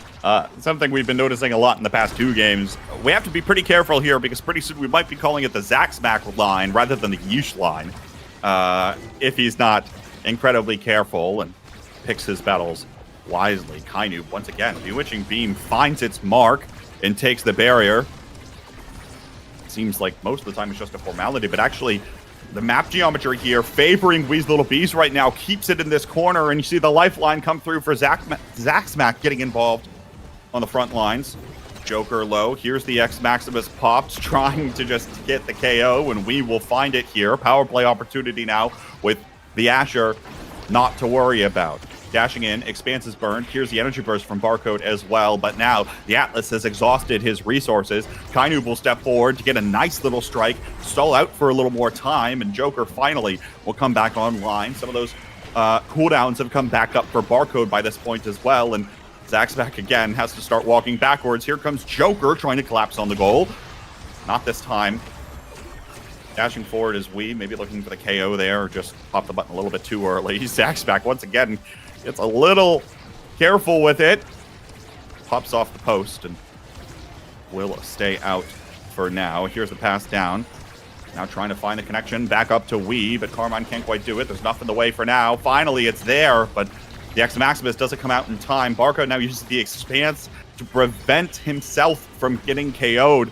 something we've been noticing a lot in the past 2 games. We have to be pretty careful here because pretty soon we might be calling it the Zaxmack line rather than the Yeesh line. If he's not incredibly careful and picks his battles wisely. Kainu, once again, Bewitching Beam finds its mark and takes the barrier. Seems like most of the time it's just a formality, but actually the map geometry here favoring Wee's Little Bees right now keeps it in this corner, and you see the lifeline come through for Zaxmack getting involved on the front lines. Joker low. Here's the X Maximus pops, trying to just get the KO, and we will find it here. Power play opportunity now with the Asher not to worry about. Dashing in, Expanse is burned. Here's the Energy Burst from Barcode as well, but now the Atlas has exhausted his resources. Kainu will step forward to get a nice little strike, stall out for a little more time, and Joker finally will come back online. Some of those cooldowns have come back up for Barcode by this point as well, and Zaxback again has to start walking backwards. Here comes Joker trying to collapse on the goal. Not this time. Dashing forward is Wee, maybe looking for the KO there, or just popped the button a little bit too early. Zaxback once again gets a little careful with it. Pops off the post and will stay out for now. Here's the pass down. Now trying to find the connection back up to Wii, but Carmine can't quite do it. There's nothing in the way for now. Finally, it's there, but the X Maximus doesn't come out in time. Barco now uses the Expanse to prevent himself from getting KO'd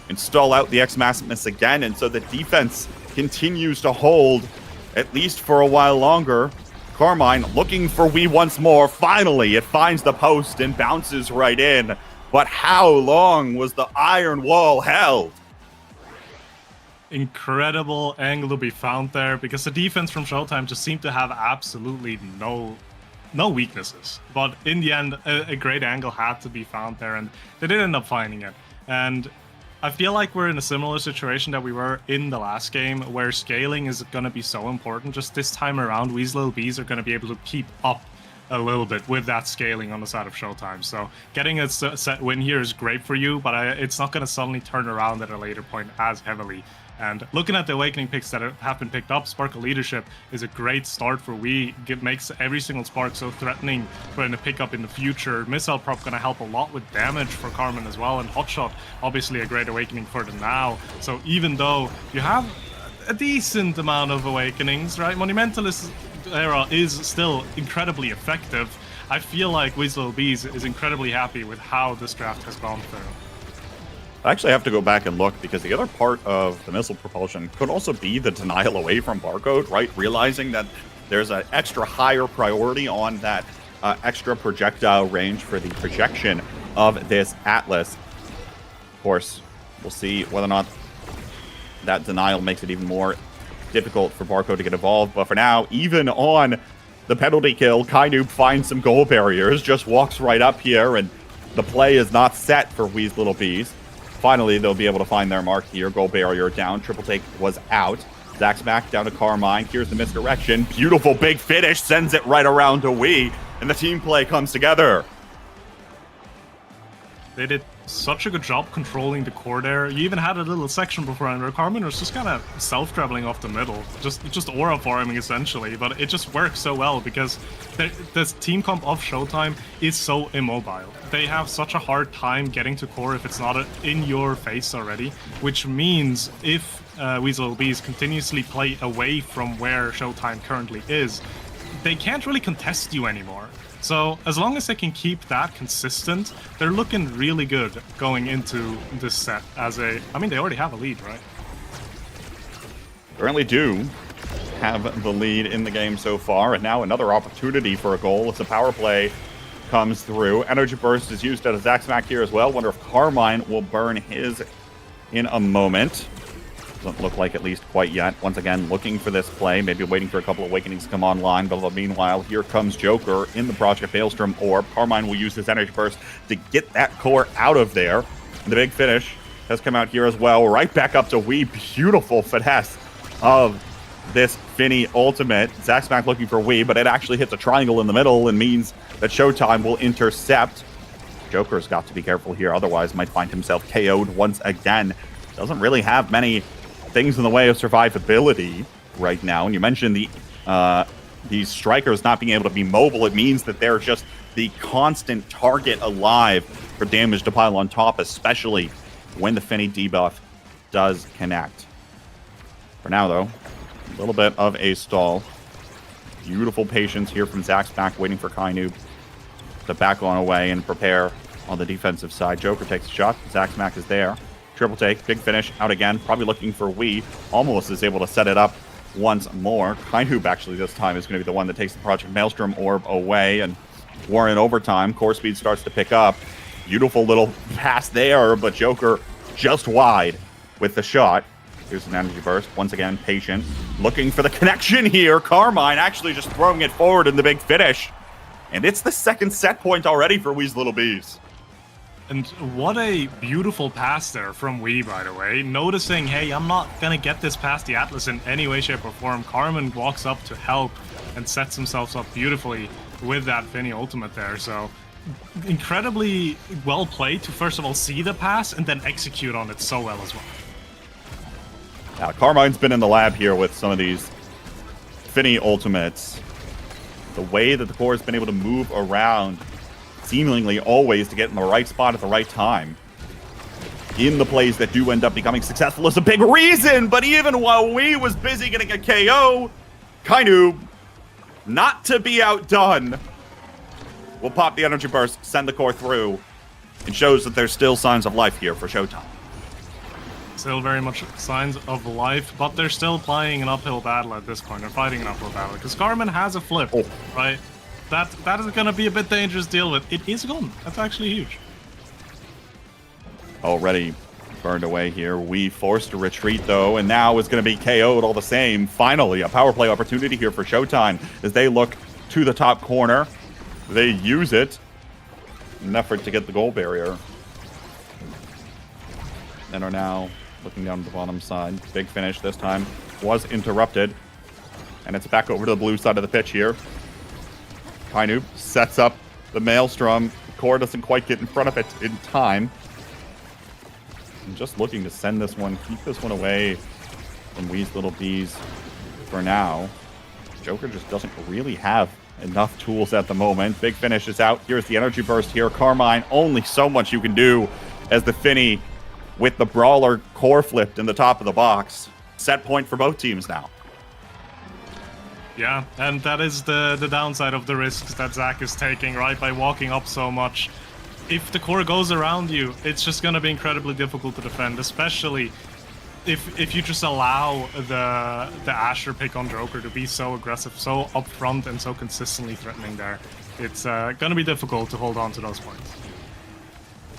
and stall out the X Maximus again. And so the defense continues to hold, at least for a while longer. Carmine looking for Wii once more. Finally, it finds the post and bounces right in. But how long was the iron wall held? Incredible angle to be found there, because the defense from Showtime just seemed to have absolutely no weaknesses. But in the end, a great angle had to be found there, and they did end up finding it. And I feel like we're in a similar situation that we were in the last game, where scaling is going to be so important. Just this time around, Wee's Little Bees are going to be able to keep up a little bit with that scaling on the side of Showtime. So getting a set win here is great for you, but it's not going to suddenly turn around at a later point as heavily. And looking at the Awakening picks that have been picked up, Sparkle Leadership is a great start for Wii. It makes every single Spark so threatening for them to pick up in the future. Missile Prop going to help a lot with damage for Carmen as well, and Hotshot, obviously a great Awakening for them now. So even though you have a decent amount of Awakenings, right, Monumentalist era is still incredibly effective. I feel like Weasel Bees is incredibly happy with how this draft has gone through. I actually have to go back and look, because the other part of the missile propulsion could also be the denial away from barcode, right? Realizing that there's an extra higher priority on that extra projectile range for the projection of this Atlas. Of course, we'll see whether or not that denial makes it even more difficult for Barco to get involved. But for now, even on the penalty kill, Kainoob finds some goal barriers, just walks right up here, and the play is not set for Wee's Little Bees. Finally, they'll be able to find their mark here. Goal barrier down. Triple take was out. Zach's back down to Carmine. Here's the misdirection. Beautiful big finish. Sends it right around to Wii. And the team play comes together. They did such a good job controlling the core there. You even had a little section beforehand where Carmen was just kind of self-traveling off the middle. Just aura farming, essentially. But it just works so well because the team comp of Showtime is so immobile. They have such a hard time getting to core if it's not in your face already, which means if Weasel Bees continuously play away from where Showtime currently is, they can't really contest you anymore. So as long as they can keep that consistent, they're looking really good going into this set as a... I mean, they already have a lead, right? Currently do have the lead in the game so far, and now another opportunity for a goal as the power play comes through. Energy Burst is used at a Zack Smack here as well. Wonder if Carmine will burn his in a moment. Doesn't look like at least quite yet. Once again, looking for this play, maybe waiting for a couple of Awakenings to come online. But meanwhile, here comes Joker in the Project Maelstrom Orb. Carmine will use his Energy Burst to get that core out of there. And the big finish has come out here as well. Right back up to Wii. Beautiful finesse of this Finny ultimate. Zack Smack looking for Wii, but it actually hits a triangle in the middle and means that Showtime will intercept. Joker's got to be careful here, otherwise might find himself KO'd once again. Doesn't really have many things in the way of survivability right now. And you mentioned these strikers not being able to be mobile. It means that they're just the constant target alive for damage to pile on top, especially when the Finny debuff does connect. For now, though, a little bit of a stall. Beautiful patience here from Zack's back, waiting for Kainoob to back on away and prepare on the defensive side. Joker takes a shot. Zack Smack is there. Triple take, big finish, out again. Probably looking for Wii. Almost is able to set it up once more. Kainoob actually this time is going to be the one that takes the Project Maelstrom Orb away. And we're in overtime. Core speed starts to pick up. Beautiful little pass there, but Joker just wide with the shot. Here's an Energy Burst. Once again, patient. Looking for the connection here. Carmine actually just throwing it forward in the big finish. And it's the second set point already for Wee's Little Bees. And what a beautiful pass there from Wii, by the way. Noticing, hey, I'm not going to get this past the Atlas in any way, shape, or form. Carmen walks up to help and sets himself up beautifully with that Finny ultimate there. So incredibly well played to, first of all, see the pass and then execute on it so well as well. Now, Carmine's been in the lab here with some of these Finny ultimates. The way that the core has been able to move around seemingly always to get in the right spot at the right time. in the plays that do end up becoming successful is a big reason. But even while we was busy getting a KO, Kainu, not to be outdone, will pop the energy burst, send the core through, and shows that there's still signs of life here for Showtime. Still very much signs of life, but they're still playing an uphill battle at this point. They're fighting an uphill battle because Carmen has a flip, right? That is going to be a bit dangerous to deal with. It is gone. That's actually huge. Already burned away here. We forced a retreat, though, and now is going to be KO'd all the same. Finally, a power play opportunity here for Showtime as they look to the top corner. They use it in an effort to get the goal barrier. And are now looking down the bottom side. Big finish this time was interrupted. And it's back over to the blue side of the pitch here. Kainu sets up the Maelstrom. The core doesn't quite get in front of it in time. I'm just looking to send this one, keep this one away from Wee's Little Bees for now. Joker just doesn't really have enough tools at the moment. Big finish is out. Here's the energy burst here. Carmine, only so much you can do as the Finny with the Brawler core flipped in the top of the box. Set point for both teams now. Yeah, and that is the downside of the risks that Zach is taking, right? By walking up so much. If the core goes around you, it's just going to be incredibly difficult to defend, especially if you just allow the Asher pick on Joker to be so aggressive, so upfront, and so consistently threatening there. It's going to be difficult to hold on to those points.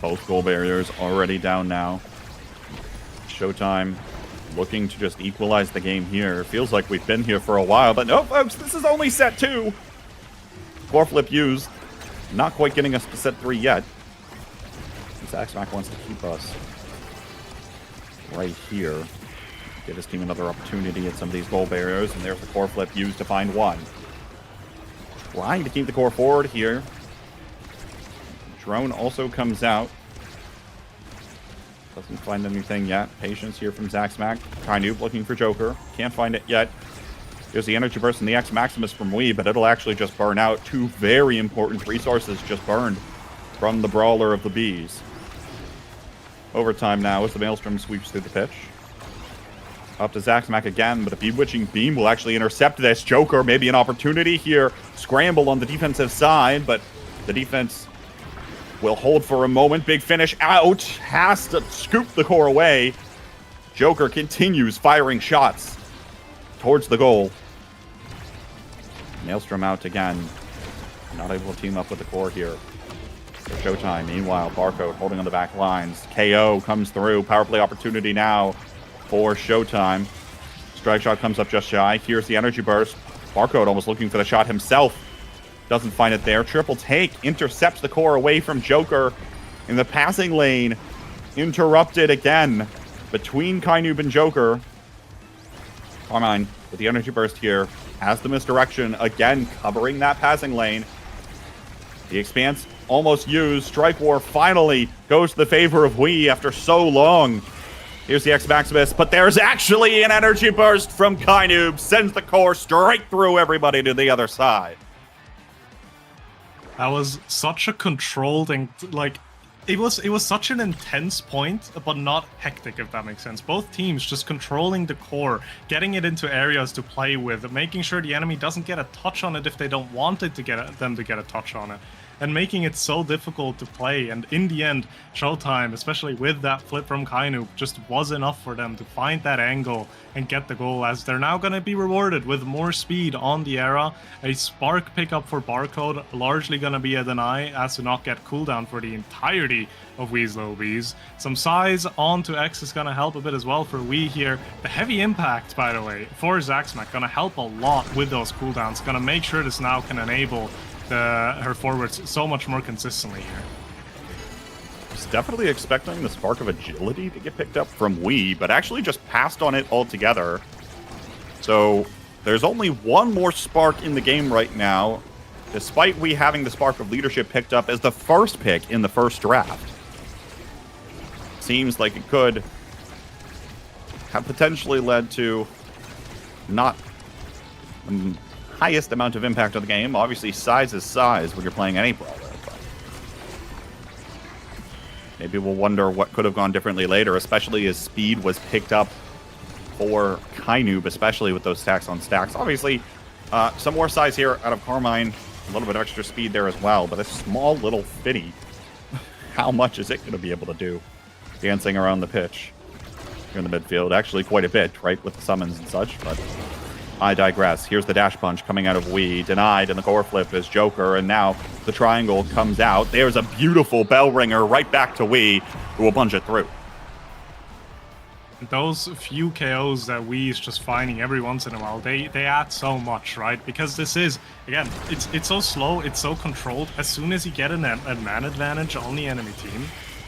Both goal barriers already down now. Showtime looking to just equalize the game here. Feels like we've been here for a while, but no, folks, this is only set 2. Core flip used. Not quite getting us to set 3 yet. Zaxmac wants to keep us right here. Give his team another opportunity at some of these goal barriers, and there's the core flip used to find one. Trying to keep the core forward here. Drone also comes out. Doesn't find anything yet. Patience here from Zaxmac. Kainu looking for Joker. Can't find it yet. There's the energy burst and the X Maximus from Wii, but it'll actually just burn out. 2 very important resources just burned from the Brawler of the Bees. Overtime now as the Maelstrom sweeps through the pitch. Up to Zaxmac again, but a Bewitching Beam will actually intercept this. Joker, maybe an opportunity here. Scramble on the defensive side, but the defense will hold for a moment. Big finish out. Has to scoop the core away. Joker continues firing shots towards the goal. Maelstrom out again. Not able to team up with the core here. For Showtime. Meanwhile, Barcode holding on the back lines. KO comes through. Power play opportunity now for Showtime. Strike shot comes up just shy. Here's the energy burst. Barcode almost looking for the shot himself. Doesn't find it there. Triple take. Intercepts the core away from Joker in the passing lane. Interrupted again between Kainub and Joker. Carmine with the energy burst here. Has the misdirection. Again, covering that passing lane. The Expanse almost used. Strike War finally goes to the favor of Wii after so long. Here's the X Maximus, but there's actually an energy burst from Kainub. Sends the core straight through everybody to the other side. That was such a controlled and, like, it was such an intense point, but not hectic, if that makes sense. Both teams just controlling the core, getting it into areas to play with, making sure the enemy doesn't get a touch on it if they don't want it to them to get a touch on it, and making it so difficult to play. And in the end, Showtime, especially with that flip from Kainu, just was enough for them to find that angle and get the goal, as they're now going to be rewarded with more speed on the era. A spark pickup for Barcode, largely going to be a deny as to not get cooldown for the entirety of Wee's Little Bees. Some size onto X is going to help a bit as well for Wii here. The heavy impact, by the way, for Zaxmac, going to help a lot with those cooldowns. Going to make sure this now can enable her forwards so much more consistently here. I was definitely expecting the spark of agility to get picked up from Wii, but actually just passed on it altogether. So there's only one more spark in the game right now, despite Wii having the spark of leadership picked up as the first pick in the first draft. Seems like it could have potentially led to not the highest amount of impact on the game. Obviously, size is size when you're playing any brawler. But Maybe we'll wonder what could have gone differently later, especially as speed was picked up for Kainoob, especially with those stacks on stacks. Obviously, some more size here out of Carmine. A little bit of extra speed there as well, but a small little Fitty. How much is it going to be able to do? Dancing around the pitch here in the midfield. Actually, quite a bit, right, with the summons and such, but I digress. Here's the dash punch coming out of Wii. Denied in the core flip is Joker, and now the triangle comes out. There's a beautiful bell ringer right back to Wii, who will punch it through. Those few KOs that Wii is just finding every once in a while, they add so much, right? Because this is, again, it's so slow, it's so controlled. As soon as you get a man advantage on the enemy team,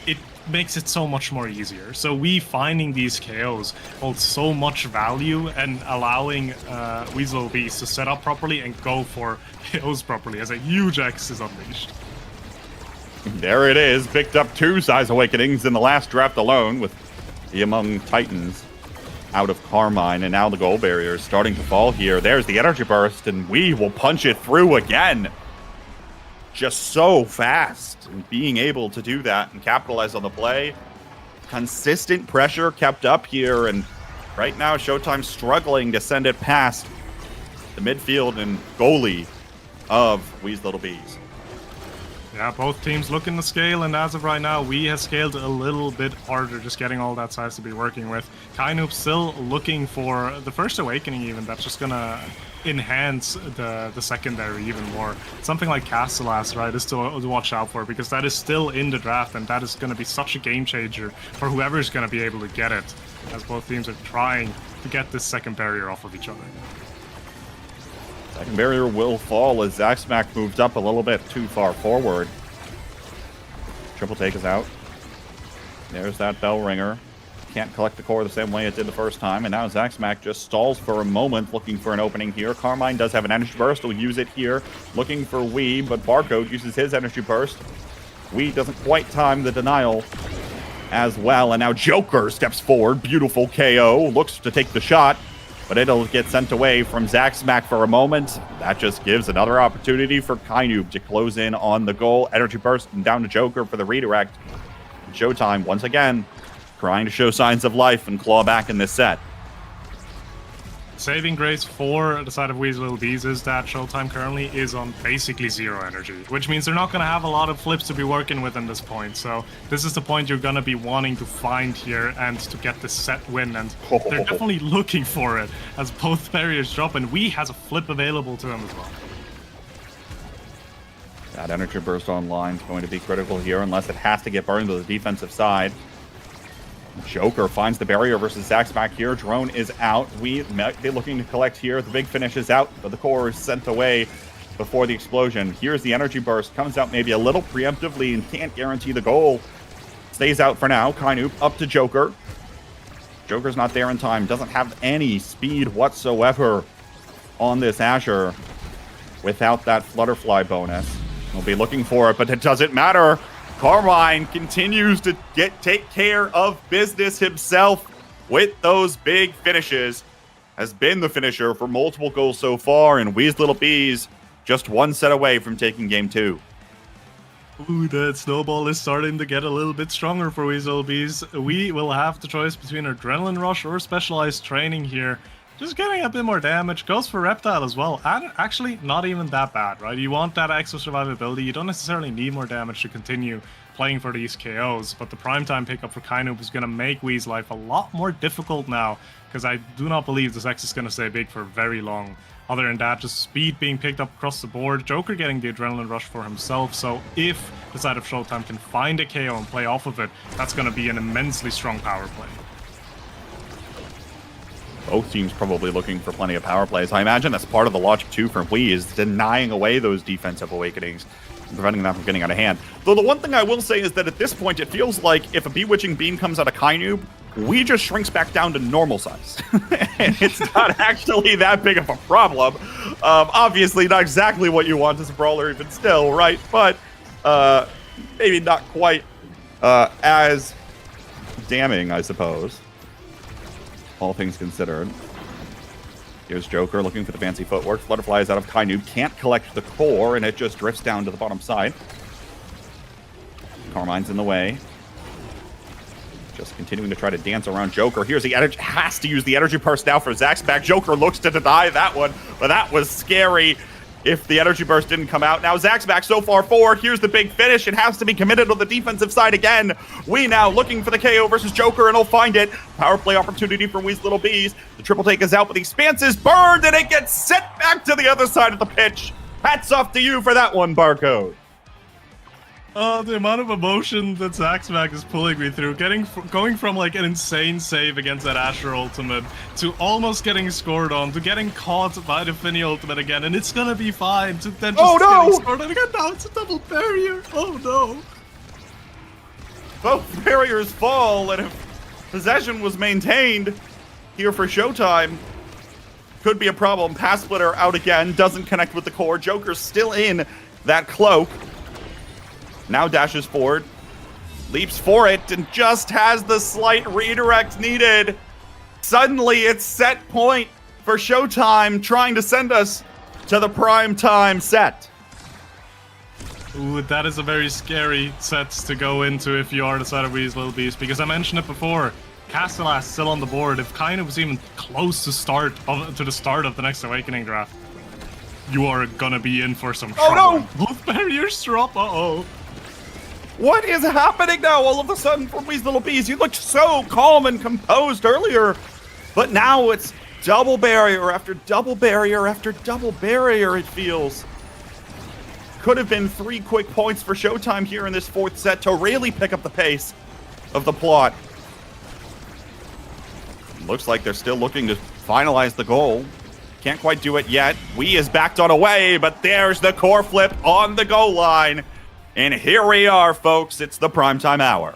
it makes it so much more easier. So Wii finding these KOs holds so much value, and allowing Weasel Beast to set up properly and go for KOs properly as a huge X is unleashed. There it is, picked up 2 Size Awakenings in the last draft alone with the Among Titans out of Carmine, and now the goal barrier is starting to fall here. There's the energy burst, and we will punch it through again. Just so fast, and being able to do that and capitalize on the play. Consistent pressure kept up here, and right now Showtime struggling to send it past the midfield and goalie of Wee's Little Bees. Yeah, both teams looking to scale, and as of right now, Wii has scaled a little bit harder, just getting all that size to be working with. Kainoob still looking for the first awakening even, that's just gonna enhance the secondary even more. Something like Castellas, right, is still to watch out for, because that is still in the draft, and that is gonna be such a game changer for whoever's gonna be able to get it, as both teams are trying to get this second barrier off of each other. Second barrier will fall as Zaxmack moves up a little bit too far forward. Triple take is out. There's that bell ringer. Can't collect the core the same way it did the first time, and now Zaxmack just stalls for a moment looking for an opening here. Carmine does have an energy burst, will use it here, looking for Wii, but Barcode uses his energy burst. Wii doesn't quite time the denial as well, and now Joker steps forward. Beautiful KO, looks to take the shot, but it'll get sent away from Zaxmack for a moment. That just gives another opportunity for Kainoob to close in on the goal. Energy burst and down to Joker for the redirect. Showtime, once again, trying to show signs of life and claw back in this set. Saving grace for the side of Wee's Little Bees is that Showtime currently is on basically 0 energy, which means they're not going to have a lot of flips to be working with in this point. So this is the point you're going to be wanting to find here and to get this set win, and they're definitely looking for it as both barriers drop, and Wii has a flip available to them as well. That energy burst online is going to be critical here unless it has to get burned to the defensive side. Joker finds the barrier versus Zaxmack here. Drone is out. We might be looking to collect here. The big finish is out, but the core is sent away before the explosion. Here's the energy burst. Comes out maybe a little preemptively and can't guarantee the goal. Stays out for now. Kainoob up to Joker. Joker's not there in time. Doesn't have any speed whatsoever on this Asher without that Flutterfly bonus. We'll be looking for it, but it doesn't matter. Carmine continues to take care of business himself with those big finishes. Has been the finisher for multiple goals so far, and Wee's Little Bees just 1 set away from taking game 2. Ooh, that snowball is starting to get a little bit stronger for Wee's Little Bees. We will have the choice between Adrenaline Rush or Specialized Training here. Just getting a bit more damage. Goes for Reptile as well. And actually, not even that bad, right? You want that extra survivability. You don't necessarily need more damage to continue playing for these KOs. But the primetime pickup for Kainoob is going to make Wee's life a lot more difficult now, because I do not believe this X is going to stay big for very long. Other than that, just speed being picked up across the board. Joker getting the Adrenaline Rush for himself. So if the side of Showtime can find a KO and play off of it, that's going to be an immensely strong power play. Both teams probably looking for plenty of power plays. I imagine that's part of the logic too from Wii, is denying away those defensive awakenings and preventing them from getting out of hand. Though the one thing I will say is that at this point, it feels like if a Bewitching Beam comes out of Kainoob, Wii just shrinks back down to normal size. And it's not actually that big of a problem. Obviously, not exactly what you want as a brawler even still, right? But maybe not quite as damning, I suppose. All things considered. Here's Joker looking for the fancy footwork. Flutterfly is out of Kainoob. Can't collect the core, and it just drifts down to the bottom side. Carmine's in the way. just continuing to try to dance around Joker. Here's the energy, has to use the energy burst now for Zach's back. Joker looks to deny that one, but that was scary if the energy burst didn't come out. Now Zach's back so far forward. Here's the big finish. It has to be committed on the defensive side again. We now looking for the KO versus Joker, and he'll find it. Power play opportunity for Wee's Little Bees. The triple take is out, but the expanse is burned, and it gets sent back to the other side of the pitch. Hats off to you for that one, Barcode. The amount of emotion that Zaxmack is pulling me through, going from like an insane save against that Asher ultimate to almost getting scored on, to getting caught by the Finny ultimate again, and it's gonna be fine, to then just getting scored on again. Now it's a double barrier. Oh no. Both barriers fall, and if possession was maintained here for Showtime, could be a problem. Pass splitter out again, doesn't connect with the core. Joker's still in that cloak. Now dashes forward, leaps for it, and just has the slight redirect needed. Suddenly, it's set point for Showtime, trying to send us to the prime time set. Ooh, that is a very scary set to go into if you are the side of Wee's Little Beast, because I mentioned it before. Castellas still on the board. If Kaino was even close to the start of the next Awakening draft, you are gonna be in for some trouble. Oh no! Both barriers drop. Uh-oh. What is happening now all of a sudden from Wee's Little Bees? You looked so calm and composed earlier, but now it's double barrier after double barrier after double barrier, it feels. Could have been 3 quick points for Showtime here in this 4th set to really pick up the pace of the plot. Looks like they're still looking to finalize the goal. Can't quite do it yet. Wee is backed on away, but there's the core flip on the goal line. And here we are, folks. It's the primetime hour.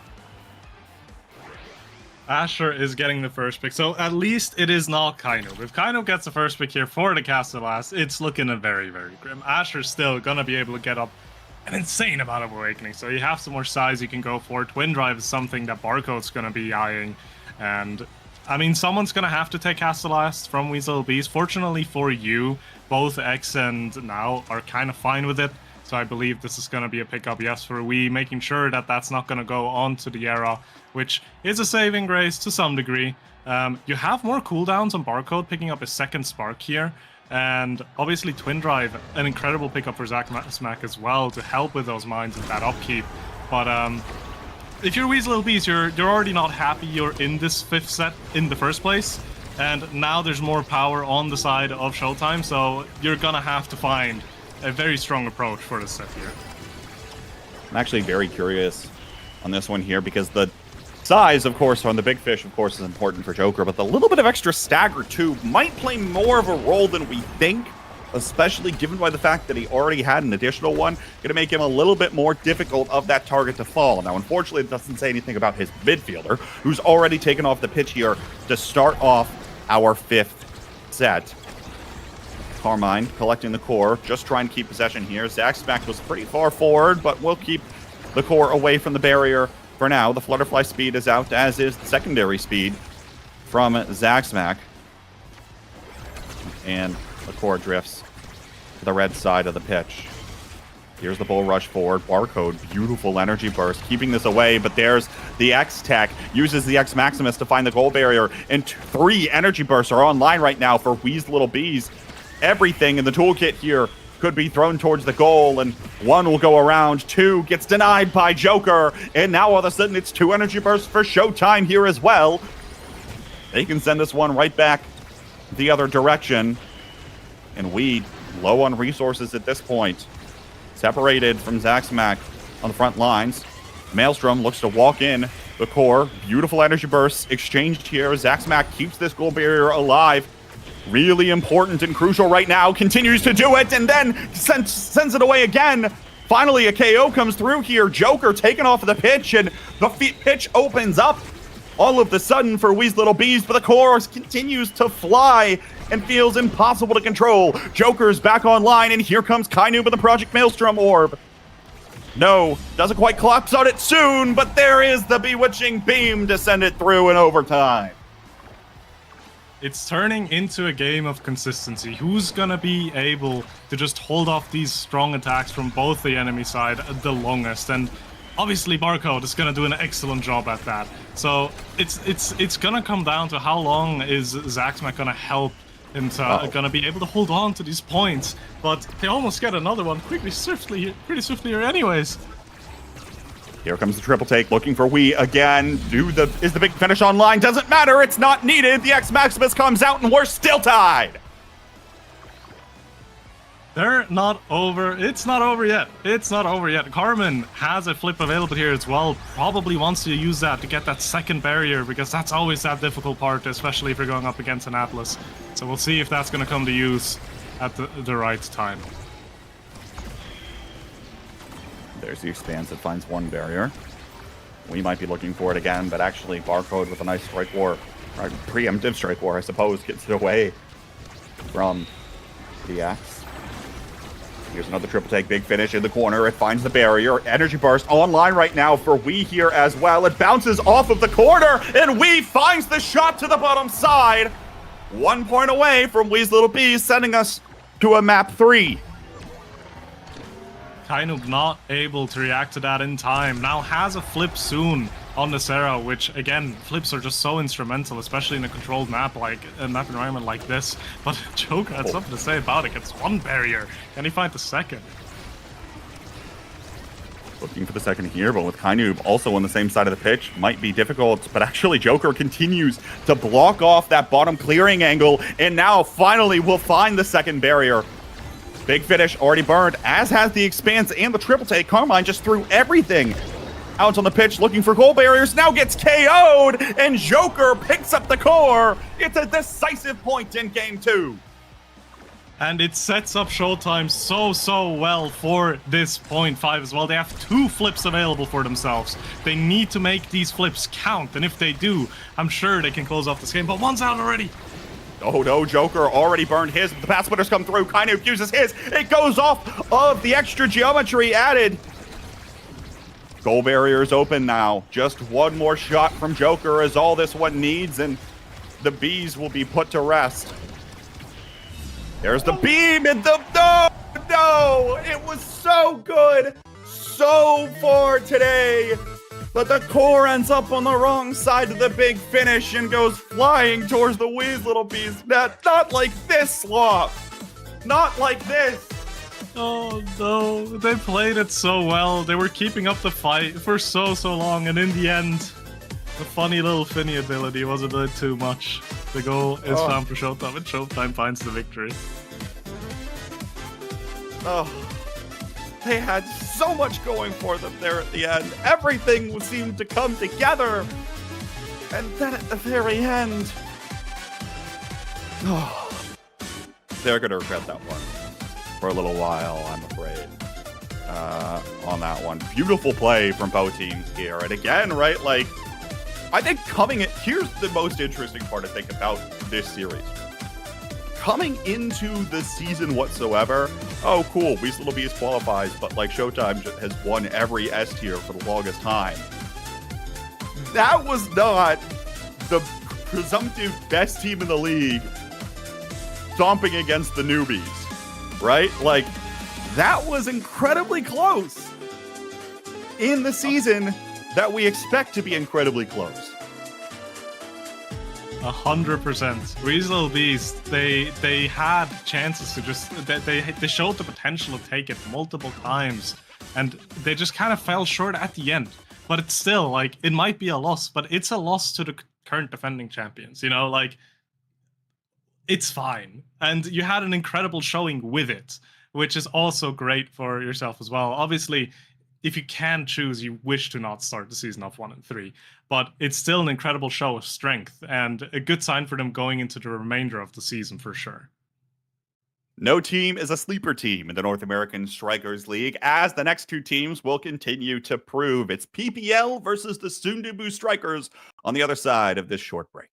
Asher is getting the first pick, so at least it is not Kaino. If Kaino gets the first pick here for the Castellas, it's looking a very, very grim. Asher's still gonna be able to get up an insane amount of Awakening, so you have some more size you can go for. Twin Drive is something that Barcode's gonna be eyeing, and I mean, someone's gonna have to take Castellas from Wee's Little Beast. Fortunately for you, both X and Now are kind of fine with it. So I believe this is going to be a pickup, yes, for Wii, making sure that that's not going to go on to the Era, which is a saving grace to some degree. You have more cooldowns on Barcode, picking up a second Spark here, and obviously Twin Drive, an incredible pickup for Zaxmack as well to help with those mines and that upkeep. But if you're Wee's Little Beast, you're already not happy you're in this 5th set in the first place, and now there's more power on the side of Showtime, so you're going to have to find a very strong approach for this set here. I'm actually very curious on this one here because the size, of course, on the big fish, of course, is important for Joker, but the little bit of extra stagger, too, might play more of a role than we think, especially given by the fact that he already had an additional one, going to make him a little bit more difficult of that target to fall. Now, unfortunately, it doesn't say anything about his midfielder, who's already taken off the pitch here to start off our 5th set. Carmine collecting the core, just trying to keep possession here. Zaxmack was pretty far forward, but we'll keep the core away from the barrier for now. The Flutterfly speed is out, as is the secondary speed from Zaxmack. And the core drifts to the red side of the pitch. Here's the bull rush forward. Barcode, beautiful energy burst, keeping this away, but there's the X-Tech, uses the X-Maximus to find the goal barrier, and 3 energy bursts are online right now for Wee's Little Bees. Everything in the toolkit here could be thrown towards the goal, and 1 will go around, 2 gets denied by Joker, and now all of a sudden it's 2 energy bursts for Showtime here as well. They can send this one right back the other direction, and we low on resources at this point. Separated from Zaxmack on the front lines. Maelstrom looks to walk in the core. Beautiful energy bursts exchanged here. Zaxmack keeps this goal barrier alive. Really important and crucial right now. Continues to do it and then sends it away again. Finally, a KO comes through here. Joker taken off of the pitch, and the pitch opens up all of the sudden for Wee's Little Bees, but the core continues to fly and feels impossible to control. Joker's back online, and here comes Kainu with the Project Maelstrom Orb. No, doesn't quite collapse on it soon, but there is the Bewitching Beam to send it through in overtime. It's turning into a game of consistency. Who's gonna be able to just hold off these strong attacks from both the enemy side the longest? And obviously Barcode is gonna do an excellent job at that. So it's gonna come down to how long is Zaxmac gonna help him to gonna be able to hold on to these points. But they almost get another one pretty swiftly here anyways. Here comes the triple take, looking for Wii again. Is the big finish online? Doesn't matter, it's not needed. The X Maximus comes out and we're still tied. They're not over. It's not over yet. It's not over yet. Carmen has a flip available here as well. Probably wants to use that to get that second barrier, because that's always that difficult part, especially if you're going up against an Atlas. So we'll see if that's going to come to use at the right time. There's the expanse that finds one barrier. We might be looking for it again, but actually Barcode with a nice strike war, or preemptive strike war, I suppose, gets it away from the X. Here's another triple take, big finish in the corner. It finds the barrier. Energy burst online right now for Wii here as well. It bounces off of the corner, and Wii finds the shot to the bottom side. 1 point away from Wee's Little Bees, sending us to a map 3. Kainuk not able to react to that in time. Now has a flip soon on the Sarah, which again, flips are just so instrumental, especially in a controlled map like a map environment like this. But Joker had something to say about it. Gets one barrier. Can he find the second? Looking for the second here, but with Kainub also on the same side of the pitch, might be difficult. But actually, Joker continues to block off that bottom clearing angle, and now finally will find the second barrier. Big finish already burned, as has the expanse and the triple take. Carmine just threw everything out on the pitch looking for goal barriers, now gets KO'd, and Joker picks up the core. It's a decisive point in game 2. And it sets up Showtime so well for this point 5 as well. They have 2 flips available for themselves. They need to make these flips count, and if they do, I'm sure they can close off this game, but one's out already. Oh no, Joker already burned his. The pass splitters come through. Kainuk uses his. It goes off of the extra geometry added. Goal barriers open now. Just one more shot from Joker is all this one needs, and the bees will be put to rest. There's the beam and the no! It was so good so far today. But the core ends up on the wrong side of the big finish and goes flying towards the Wee's Little Bees net. Not like this, Slop. Not like this. Oh no, they played it so well. They were keeping up the fight for so long, and in the end, the funny little Finny ability was a bit too much. The goal is found for Showtime, and Showtime finds the victory. Oh. They had so much going for them there at the end. Everything seemed to come together. And then at the very end, they're going to regret that one for a little while, I'm afraid, on that one. Beautiful play from both teams here. And again, right, like, I think here's the most interesting part, I think, about this series. Coming into the season whatsoever, oh cool, Wee's Little Bees qualifies, but like Showtime has won every S tier for the longest time. That was not the presumptive best team in the league stomping against the newbies, right? Like, that was incredibly close in the season that we expect to be incredibly close. 100%. Wee's Little Bees, they had chances to just they showed the potential to take it multiple times, and they just kind of fell short at the end. But it's still like, it might be a loss, but it's a loss to the current defending champions. You know, like, it's fine, and you had an incredible showing with it, which is also great for yourself as well. Obviously, if you can choose, you wish to not start the season off 1 and 3, but it's still an incredible show of strength and a good sign for them going into the remainder of the season for sure. No team is a sleeper team in the North American Strikers League, as the next 2 teams will continue to prove. It's PPL versus the Sundubu Strikers on the other side of this short break.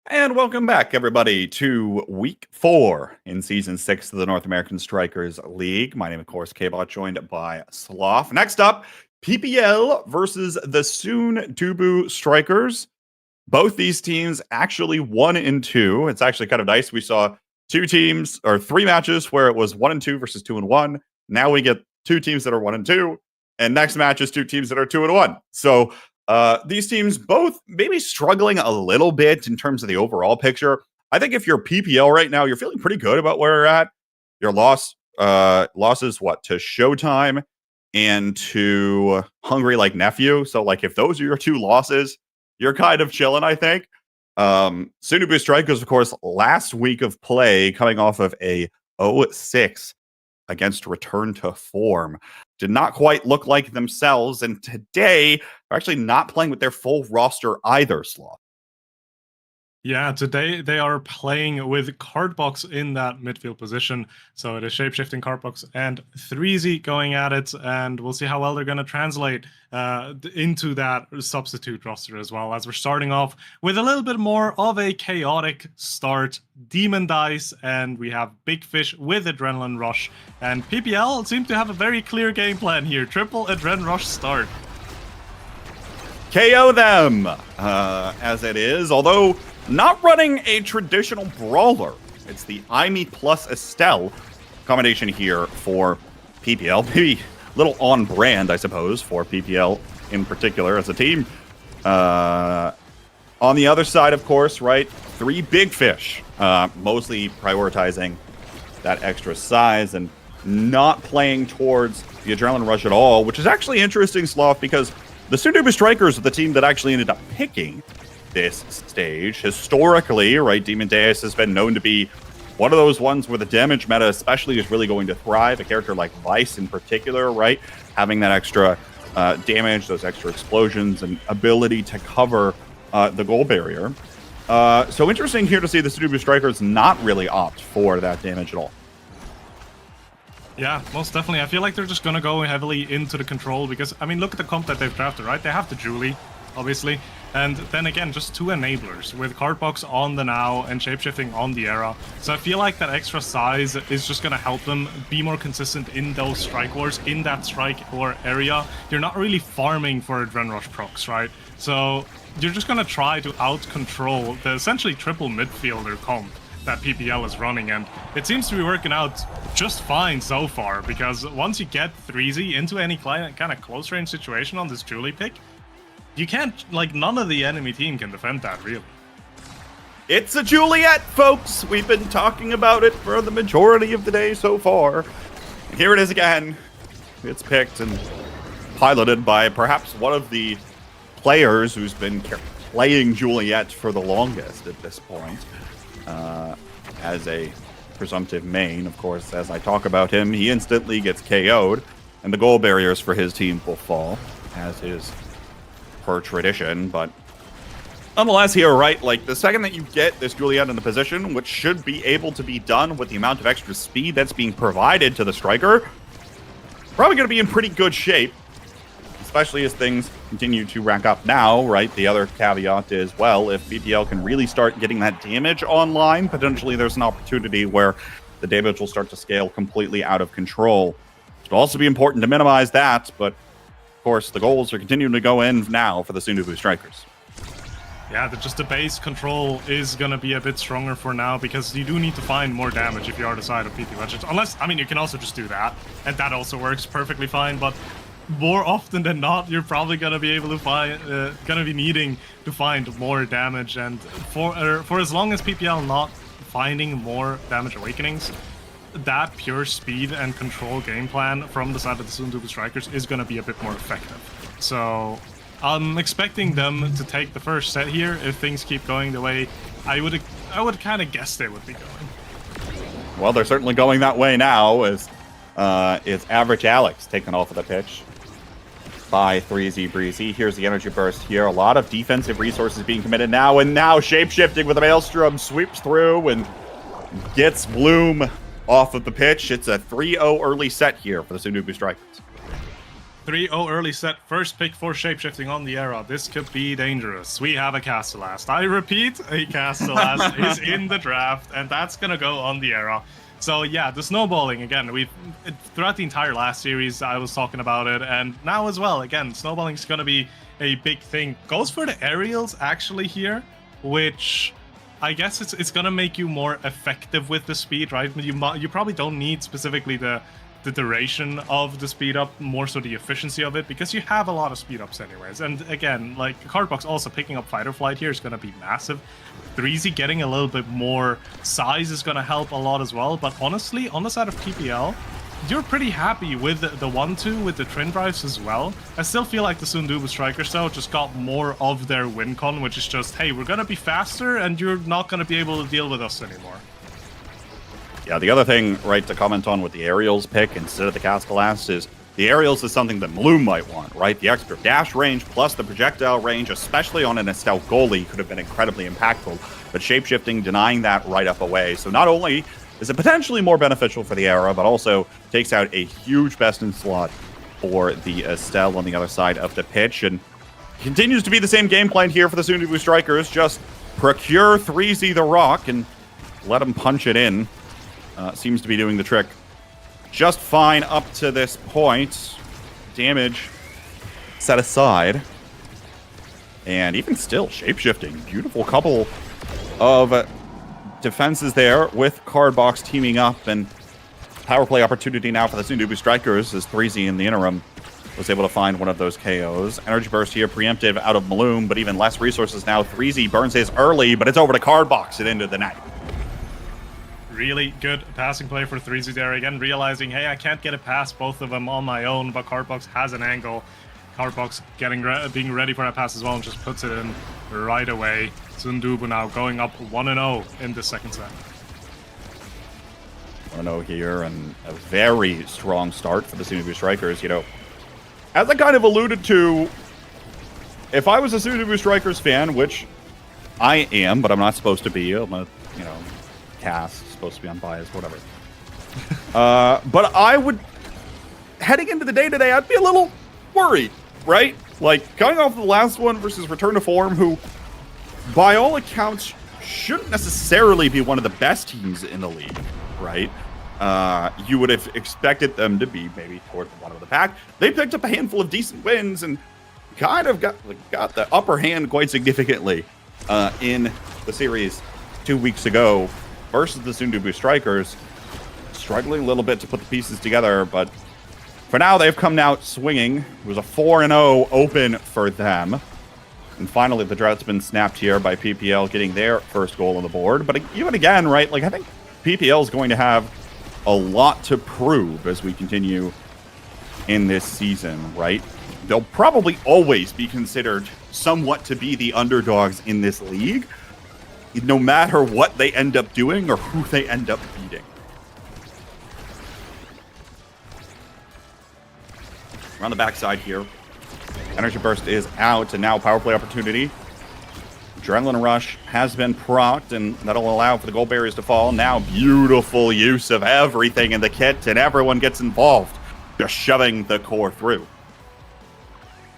And welcome back, everybody, to week 4 in season 6 of the North American Strikers League. My name, of course, K-Bot, joined by Sloth. Next up, PPL versus the soon-to-be Strikers. Both these teams actually 1-2. It's actually kind of nice. We saw 3 matches where it was 1-2 versus 2-1. Now we get 2 teams that are 1-2, and next match is 2 teams that are 2-1. So these teams both maybe struggling a little bit in terms of the overall picture. I think if you're PPL right now, you're feeling pretty good about where you're at. Your losses, to Showtime and to Hungry Like Nephew. So, like, if those are your 2 losses, you're kind of chilling, I think. Soon-to-be Strikers, of course, last week of play, coming off of a 0-6 against Return to Form. Did not quite look like themselves, and today they're actually not playing with their full roster either, Sloth. Yeah, today they are playing with Cardbox in that midfield position. So it is Shapeshifting Cardbox and 3Z going at it, and we'll see how well they're going to translate into that substitute roster as well, as we're starting off with a little bit more of a chaotic start. Demon Dice, and we have Big Fish with Adrenaline Rush, and PPL seems to have a very clear game plan here. Triple Adrenaline Rush start. KO them, as it is, although not running a traditional brawler. It's the Aimee plus Estelle combination here for PPL. Maybe a little on brand, I suppose, for PPL in particular as a team. On the other side, of course, right, 3 Big Fish, mostly prioritizing that extra size and not playing towards the Adrenaline Rush at all, which is actually interesting, Sloth, because the soon-to-be Strikers are the team that actually ended up picking this stage. Historically, right, Demon Deus has been known to be one of those ones where the damage meta especially is really going to thrive. A character like Vice in particular, right, having that extra damage, those extra explosions, and ability to cover the goal barrier. So interesting here to see the soon-to-be Strikers not really opt for that damage at all. Yeah, most definitely. I feel like they're just going to go heavily into the control because, I mean, look at the comp that they've drafted, right? They have the Julie, obviously. And then again, just 2 enablers with Cardbox on the Now and Shapeshifting on the Era. So I feel like that extra size is just going to help them be more consistent in those strike wars, in that strike war area. You're not really farming for Adrenaline Rush procs, right? So you're just going to try to out-control the essentially triple midfielder comp that PPL is running, and it seems to be working out just fine so far, because once you get 3Z into any kind of close range situation on this Julie pick, you can't, like, none of the enemy team can defend that, really. It's a Juliet, folks! We've been talking about it for the majority of the day so far. And here it is again. It's picked and piloted by perhaps one of the players who's been playing Juliet for the longest at this point. As a presumptive main, of course, as I talk about him, he instantly gets KO'd, and the goal barriers for his team will fall, as is per tradition. But nonetheless here, right, like, the second that you get this Juliet in the position, which should be able to be done with the amount of extra speed that's being provided to the striker, probably going to be in pretty good shape, especially as things continue to rack up now, right? The other caveat is, well, if PPL can really start getting that damage online, potentially there's an opportunity where the damage will start to scale completely out of control. It'll also be important to minimize that, but of course the goals are continuing to go in now for the soon-to-be Strikers. Yeah, just the base control is going to be a bit stronger for now, because you do need to find more damage if you are the side of PPL. Unless, I mean, you can also just do that, and that also works perfectly fine, but more often than not, you're probably gonna be able to find, gonna be needing to find more damage. And for as long as PPL not finding more damage awakenings, that pure speed and control game plan from the side of the soon-to-be Strikers is gonna be a bit more effective. So I'm expecting them to take the first set here if things keep going the way I would kind of guess they would be going. Well, they're certainly going that way now, as it's Average Alex taken off of the pitch by 3Z Breezy. Here's the energy burst here. A lot of defensive resources being committed now, and now Shapeshifting with a Maelstrom sweeps through and gets Bloom off of the pitch. It's a 3-0 early set here for the soon-to-be Strikers. 3-0 early set, first pick for shapeshifting on the era. This could be dangerous. We have a Castellast. I repeat, a Castellast is in the draft, and that's gonna go on the era. So yeah, the snowballing again. Throughout the entire last series, I was talking about it, and now as well. Again, snowballing is gonna be a big thing. Goes for the aerials actually here, which I guess it's gonna make you more effective with the speed, right? You probably don't need specifically the duration of the speed up, more so the efficiency of it, because you have a lot of speed ups anyways. And again, like Cardbox also picking up Fighter Flight here is going to be massive. 3Z getting a little bit more size is going to help a lot as well. But honestly, on the side of PPL, you're pretty happy with the 1-2 with the Trin Drives as well. I still feel like the Sundubu Strikers though just got more of their win con, which is just, hey, we're going to be faster and you're not going to be able to deal with us anymore. Yeah, the other thing, right, to comment on with the aerials pick instead of the Castellast is the aerials is something that Bloom might want, right? The extra dash range plus the projectile range, especially on an Estelle goalie, could have been incredibly impactful. But shapeshifting denying that right up away. So not only is it potentially more beneficial for the era, but also takes out a huge best in slot for the Estelle on the other side of the pitch. And continues to be the same game plan here for the Sundubu Strikers. Just procure 3Z the Rock and let them punch it in. Seems to be doing the trick just fine up to this point. Damage set aside. And even still, shapeshifting. Beautiful couple of defenses there with Cardbox teaming up. And power play opportunity now for the Sundubu Strikers as 3Z in the interim was able to find one of those KOs. Energy Burst here, preemptive out of Maloom, but even less resources now. 3Z burns his early, but it's over to Cardbox at into the net. Really good passing play for 3Z there again, realizing, hey, I can't get it past both of them on my own, but Cardbox has an angle. Cardbox being ready for that pass as well and just puts it in right away. Sundubu now going up 1-0 in the second set. 1-0 here, and a very strong start for the Sundubu Strikers. You know, as I kind of alluded to, if I was a Sundubu Strikers fan, which I am, but I'm not supposed to be, I'm a, you know, cast, supposed to be unbiased, whatever. But I would, heading into the day today, I'd be a little worried, right? Like, coming off the last one versus Return to Form, who, by all accounts, shouldn't necessarily be one of the best teams in the league, right? You would have expected them to be maybe toward the bottom of the pack. They picked up a handful of decent wins and kind of got the upper hand quite significantly in the series 2 weeks ago versus the Sundubu Strikers. Struggling a little bit to put the pieces together, but for now they've come out swinging. It was a 4-0 open for them. And finally the drought's been snapped here by PPL getting their first goal on the board. But even again, right, like I think PPL is going to have a lot to prove as we continue in this season, right? They'll probably always be considered somewhat to be the underdogs in this league, no matter what they end up doing or who they end up beating. Around the backside here. Energy Burst is out, and now power play opportunity. Adrenaline Rush has been procced, and that'll allow for the goal barriers to fall. Now beautiful use of everything in the kit, and everyone gets involved. Just shoving the core through.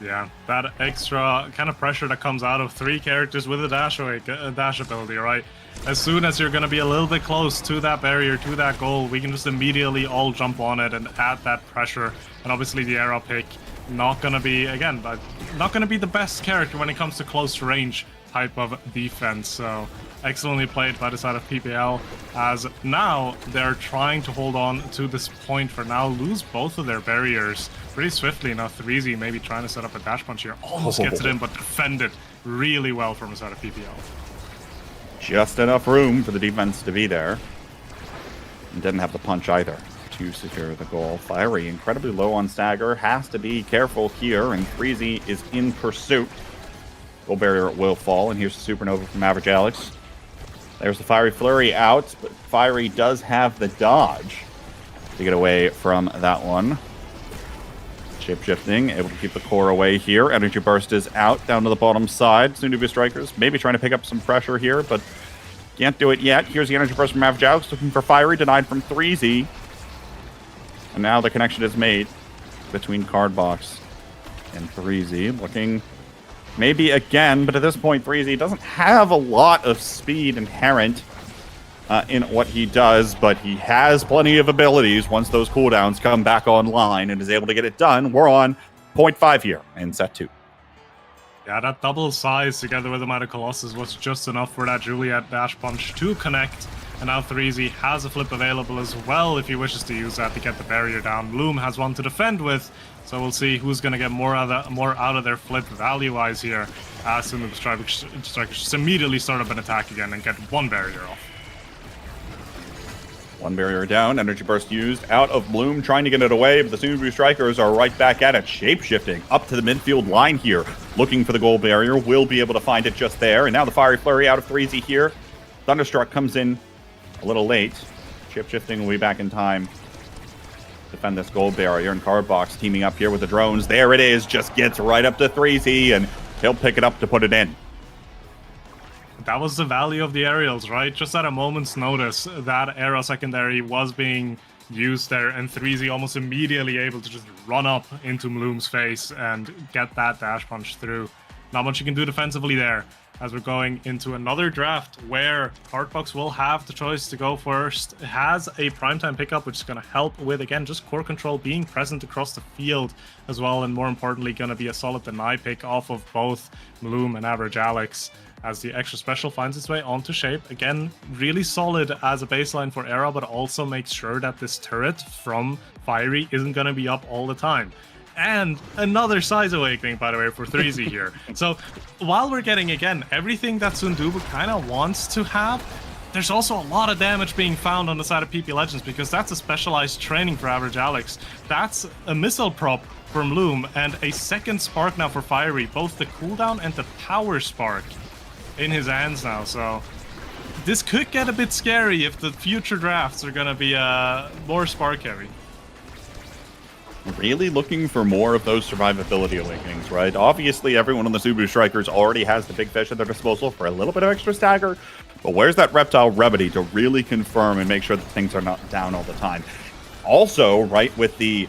Yeah, that extra kind of pressure that comes out of 3 characters with a dash ability, right? As soon as you're going to be a little bit close to that barrier, to that goal, we can just immediately all jump on it and add that pressure. And obviously the Era pick, not going to be, again, not going to be the best character when it comes to close range type of defense. So excellently played by the side of PPL, as now they're trying to hold on to this point for now, lose both of their barriers pretty swiftly. Now 3Z maybe trying to set up a dash punch here, almost gets it in, but defended really well from the side of PPL. Just enough room for the defense to be there. And didn't have the punch either to secure the goal. Fiery incredibly low on stagger, has to be careful here, and 3Z is in pursuit. Goal barrier will fall, and here's the Supernova from Average Alex. There's the Fiery Flurry out, but Fiery does have the dodge to get away from that one. Shape-shifting, able to keep the core away here. Energy Burst is out, down to the bottom side. Sundubu Strikers maybe trying to pick up some pressure here, but can't do it yet. Here's the Energy Burst from Average Alex, looking for Fiery, denied from 3Z. And now the connection is made. between Cardbox and 3Z. Looking maybe again, but at this point, 3Z doesn't have a lot of speed inherent in what he does, but he has plenty of abilities once those cooldowns come back online and is able to get it done. We're on 0.5 here in set 2. Yeah, that double size together with the Mighty Colossus was just enough for that Juliet dash punch to connect. And now 3Z has a flip available as well if he wishes to use that to get the barrier down. Bloom has one to defend with, so we'll see who's going to get more out of their flip value-wise here. As soon as the Strikers just immediately start up an attack again and get one barrier off. One barrier down, energy burst used out of Bloom, trying to get it away, but the Sundubu Strikers are right back at it, shape-shifting up to the midfield line here, looking for the gold barrier, will be able to find it just there, and now the Fiery Flurry out of 3Z here. Thunderstruck comes in a little late. Shape-shifting will be back in time. Defend this gold barrier, and Cardbox teaming up here with the drones. There it is, just gets right up to 3Z, and he'll pick it up to put it in. That was the value of the aerials, right? Just at a moment's notice, that aerial secondary was being used there, and 3Z almost immediately able to just run up into Bloom's face and get that dash punch through. Not much you can do defensively there, as we're going into another draft where Cardbox will have the choice to go first. It has a primetime pickup, which is going to help with, again, just core control, being present across the field as well, and more importantly, going to be a solid deny pick off of both Bloom and Average Alex, as the extra special finds its way onto Shape. Again, really solid as a baseline for Era, but also makes sure that this turret from Fiery isn't going to be up all the time. And another size awakening, by the way, for 3Z here. So while we're getting, again, everything that Sundubu kind of wants to have, there's also a lot of damage being found on the side of PP Legends, because that's a specialized training for Average Alex. That's a missile prop from Bloom, and a second spark now for Fiery, both the cooldown and the power spark in his hands now. So this could get a bit scary if the future drafts are going to be more spark heavy. Really looking for more of those survivability awakenings, right? Obviously, everyone on the Sundubu Strikers already has the big fish at their disposal for a little bit of extra stagger, but where's that Reptile Remedy to really confirm and make sure that things are not down all the time? Also, right, with the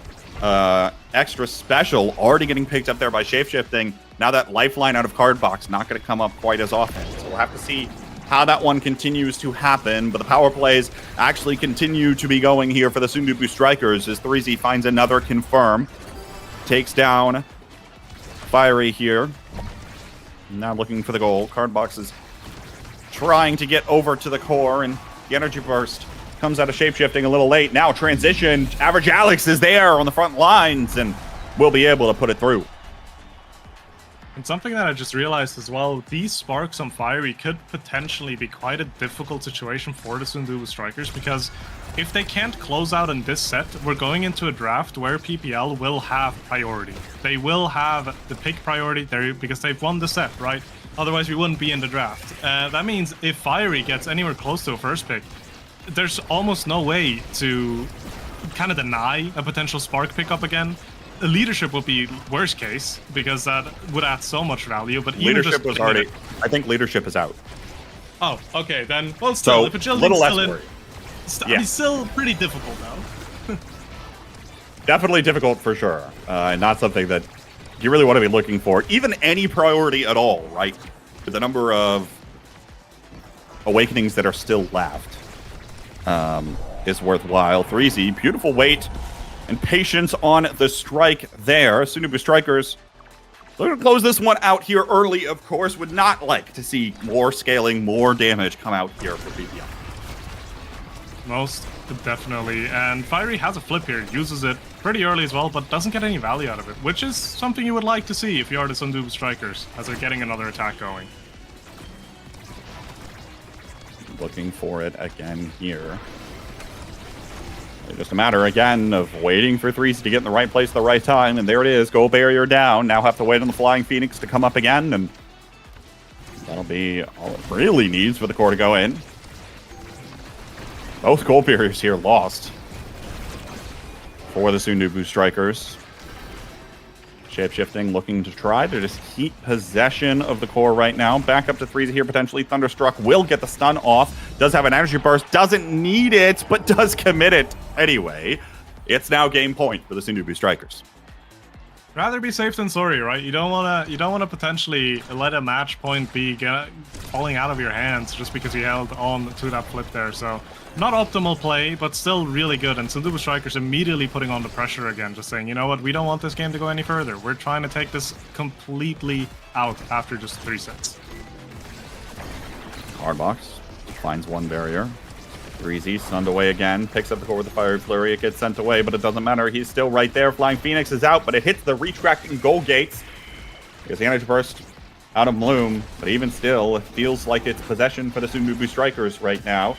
extra special already getting picked up there by shapeshifting, now that lifeline out of Cardbox not going to come up quite as often. So we'll have to see how that one continues to happen, but the power plays actually continue to be going here for the Sundubu Strikers as 3Z finds another confirm. Takes down Fiery here. Now looking for the goal. Cardbox is trying to get over to the core, and the energy burst comes out of shapeshifting a little late. Now transition, Average Alex is there on the front lines and will be able to put it through. And something that I just realized as well, these sparks on Fiery could potentially be quite a difficult situation for the Sundubu Strikers, because if they can't close out in this set, we're going into a draft where PPL will have priority. They will have the pick priority there because they've won the set, right? Otherwise, we wouldn't be in the draft. That means if Fiery gets anywhere close to a first pick, there's almost no way to kind of deny a potential spark pickup again. Leadership would be worst case, because that would add so much value. But leadership was already. I think leadership is out. Oh, okay, then. Well, still, if Agility's still in, yeah. It's still pretty difficult though. Definitely difficult for sure, and not something that you really want to be looking for. Even any priority at all, right? With the number of awakenings that are still left, is worthwhile. 3Z, beautiful weight and patience on the strike there. Sundubu Strikers, they're going to close this one out here early, of course. Would not like to see more scaling, more damage come out here for PPL. Most definitely. And Fiery has a flip here, uses it pretty early as well, but doesn't get any value out of it, which is something you would like to see if you are the Sundubu Strikers, as they're getting another attack going. Looking for it again here. Just a matter, again, of waiting for 3Z to get in the right place at the right time, and there it is, goal barrier down. Now have to wait on the Flying Phoenix to come up again, and that'll be all it really needs for the core to go in. Both goal barriers here lost for the Sundubu Strikers. Shapeshifting looking to try to just keep possession of the core right now. Back up to 3Z here, potentially. Thunderstruck will get the stun off. Does have an energy burst. Doesn't need it, but does commit it anyway. It's now game point for the Sundubu Strikers. Rather be safe than sorry, right? You don't wanna potentially let a match point be falling out of your hands just because you held on to that flip there. So not optimal play, but still really good. And Sundubu Strikers immediately putting on the pressure again, just saying, you know what, we don't want this game to go any further. We're trying to take this completely out after just 3 sets. Hardbox finds one barrier. Breezy stunned away again, picks up the core with the Fiery Flurry. It gets sent away, but it doesn't matter. He's still right there. Flying Phoenix is out, but it hits the retracting goal gates. There's the energy burst out of Bloom, but even still, it feels like it's possession for the Sundubu Strikers right now.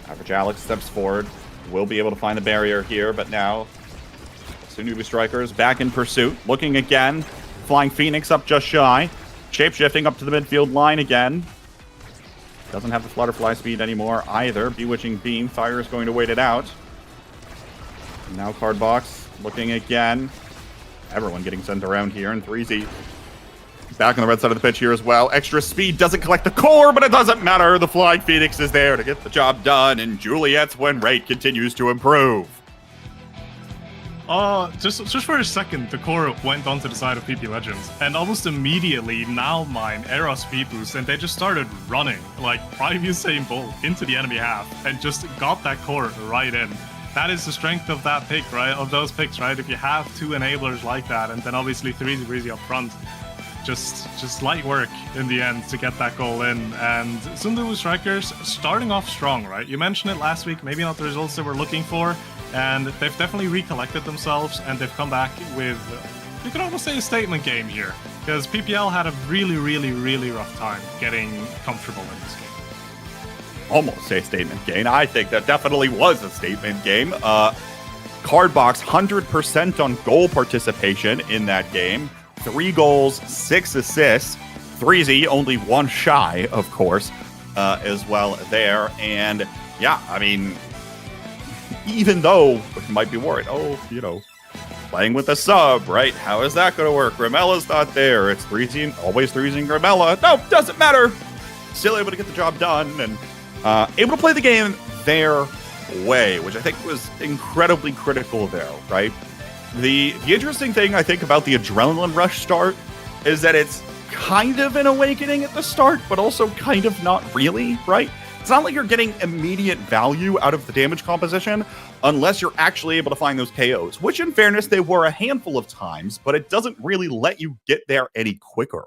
Average Alex steps forward. Will be able to find the barrier here, but now Sundubu Strikers back in pursuit. Looking again. Flying Phoenix up just shy. Shape-shifting up to the midfield line again. Doesn't have the Flutterfly speed anymore either. Bewitching Beam. Fire is going to wait it out. And now Cardbox looking again. Everyone getting sent around here. And 3Z back on the red side of the pitch here as well. Extra speed doesn't collect the core, but it doesn't matter. The Flying Phoenix is there to get the job done. And Juliet's win rate continues to improve. Just for a second, the core went onto the side of PP Legends, and almost immediately now mine Era speed boost, and they just started running like Prime Usain Bolt into the enemy half, and just got that core right in. That is the strength of that pick, right? Of those picks, right? If you have 2 enablers like that, and then obviously 3 Breezy up front, just light work in the end to get that goal in. And Sundubu Strikers starting off strong, right? You mentioned it last week, maybe not the results they were looking for. And they've definitely recollected themselves, and they've come back with, you could almost say, a statement game here. Because PPL had a really, really, really rough time getting comfortable in this game. Almost a statement game. I think that definitely was a statement game. Cardbox 100% on goal participation in that game. 3 goals, 6 assists. 3Z only 1 shy, of course, as well there. And yeah, I mean, even though we might be worried, playing with a sub, right? How is that going to work? Gramella's not there. It's 3Z, always 3Z Gramella. No, doesn't matter. Still able to get the job done and able to play the game their way, which I think was incredibly critical there, right? The interesting thing I think about the Adrenaline Rush start is that it's kind of an awakening at the start, but also kind of not really, right? It's not like you're getting immediate value out of the damage composition unless you're actually able to find those KOs, which in fairness, they were a handful of times, but it doesn't really let you get there any quicker,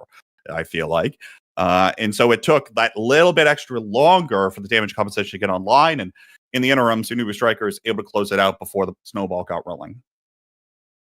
I feel like. And so it took that little bit extra longer for the damage composition to get online. And in the interim, Sundubu Strikers able to close it out before the snowball got rolling.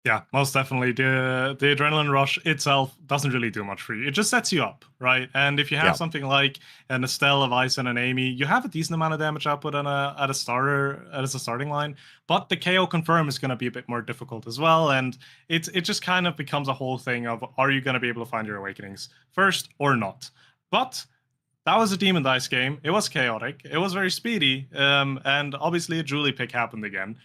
Yeah, most definitely. The Adrenaline Rush itself doesn't really do much for you. It just sets you up, right? And if you have something like an Estelle, a Vice, and an Amy, you have a decent amount of damage output at a starting line. But the KO confirm is going to be a bit more difficult as well. And it just kind of becomes a whole thing of, are you going to be able to find your awakenings first or not? But that was a Demon Dice game. It was chaotic. It was very speedy. And obviously a Julie pick happened again.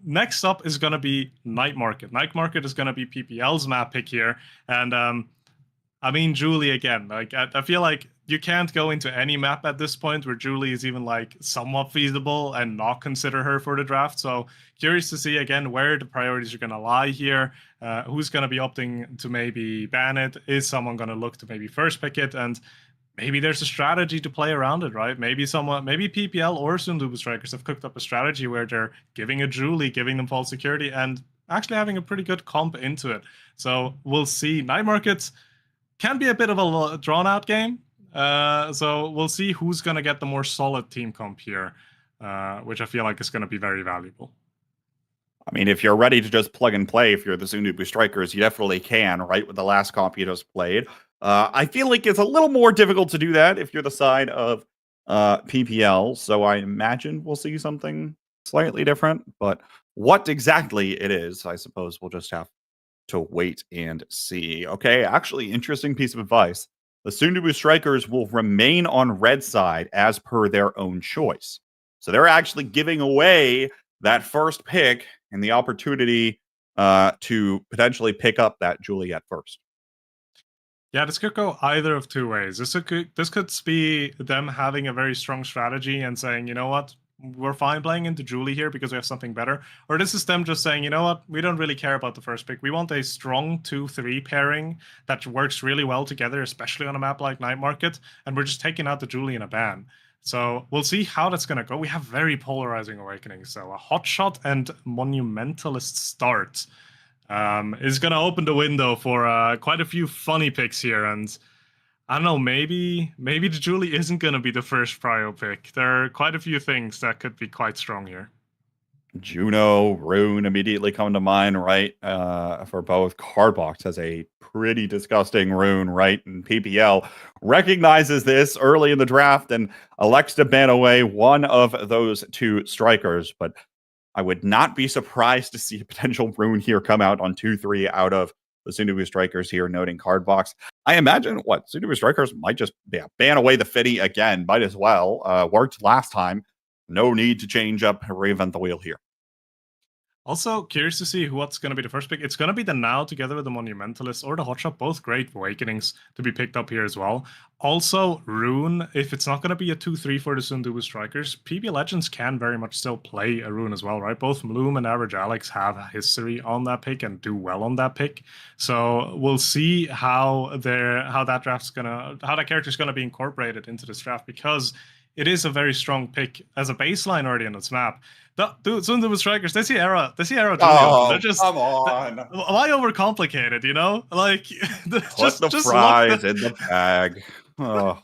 Next up is going to be Night Market. Night Market is going to be PPL's map pick here. And I mean, Julie again. Like I feel like you can't go into any map at this point where Julie is even like somewhat feasible and not consider her for the draft. So curious to see again where the priorities are going to lie here. Who's going to be opting to maybe ban it? Is someone going to look to maybe first pick it? And maybe there's a strategy to play around it, right? Maybe PPL or Sundubu Strikers have cooked up a strategy where they're giving a Julie, giving them false security, and actually having a pretty good comp into it. So we'll see. Night Markets can be a bit of a drawn-out game. So we'll see who's going to get the more solid team comp here, which I feel like is going to be very valuable. I mean, if you're ready to just plug and play, if you're the Sundubu Strikers, you definitely can, right? With the last comp you just played. I feel like it's a little more difficult to do that if you're the side of PPL. So I imagine we'll see something slightly different. But what exactly it is, I suppose we'll just have to wait and see. Okay, actually, interesting piece of advice. The Sundubu Strikers will remain on red side as per their own choice. So they're actually giving away that first pick and the opportunity to potentially pick up that Juliet first. Yeah, this could go either of 2 ways. This could be them having a very strong strategy and saying, you know what, we're fine playing into Julie here because we have something better, or this is them just saying, you know what, we don't really care about the first pick. We want a strong 2-3 pairing that works really well together, especially on a map like Night Market, and we're just taking out the Julie in a ban. So we'll see how that's going to go. We have very polarizing awakenings, so a hotshot and monumentalist start is going to open the window for quite a few funny picks here. And I don't know, maybe the Julie isn't going to be the first prio pick. There are quite a few things that could be quite strong here. Juno, Rune immediately come to mind, right? For both. Cardbox has a pretty disgusting Rune, right? And PPL recognizes this early in the draft and elects to ban away one of those two strikers. But I would not be surprised to see a potential Rune here come out on 2-3 out of the soon-to-be strikers here, noting Cardbox. I imagine soon-to-be strikers might just ban away the Fitty again. Might as well. Worked last time. No need to change up, reinvent the wheel here. Also, curious to see what's going to be the first pick. It's going to be the Now together with the Monumentalist or the Hotshot, both great awakenings to be picked up here as well. Also, Rune, if it's not going to be a 2-3 for the Sundubu strikers, PB Legends can very much still play a Rune as well, right? Both Bloom and Average Alex have a history on that pick and do well on that pick. So we'll see how that character is going to be incorporated into this draft, because it is a very strong pick as a baseline already on its map. Dude, Sundubu strikers, they see Era. Oh, they're just, come on. Why overcomplicate it, you know? Like, just the fries in the bag. Oh.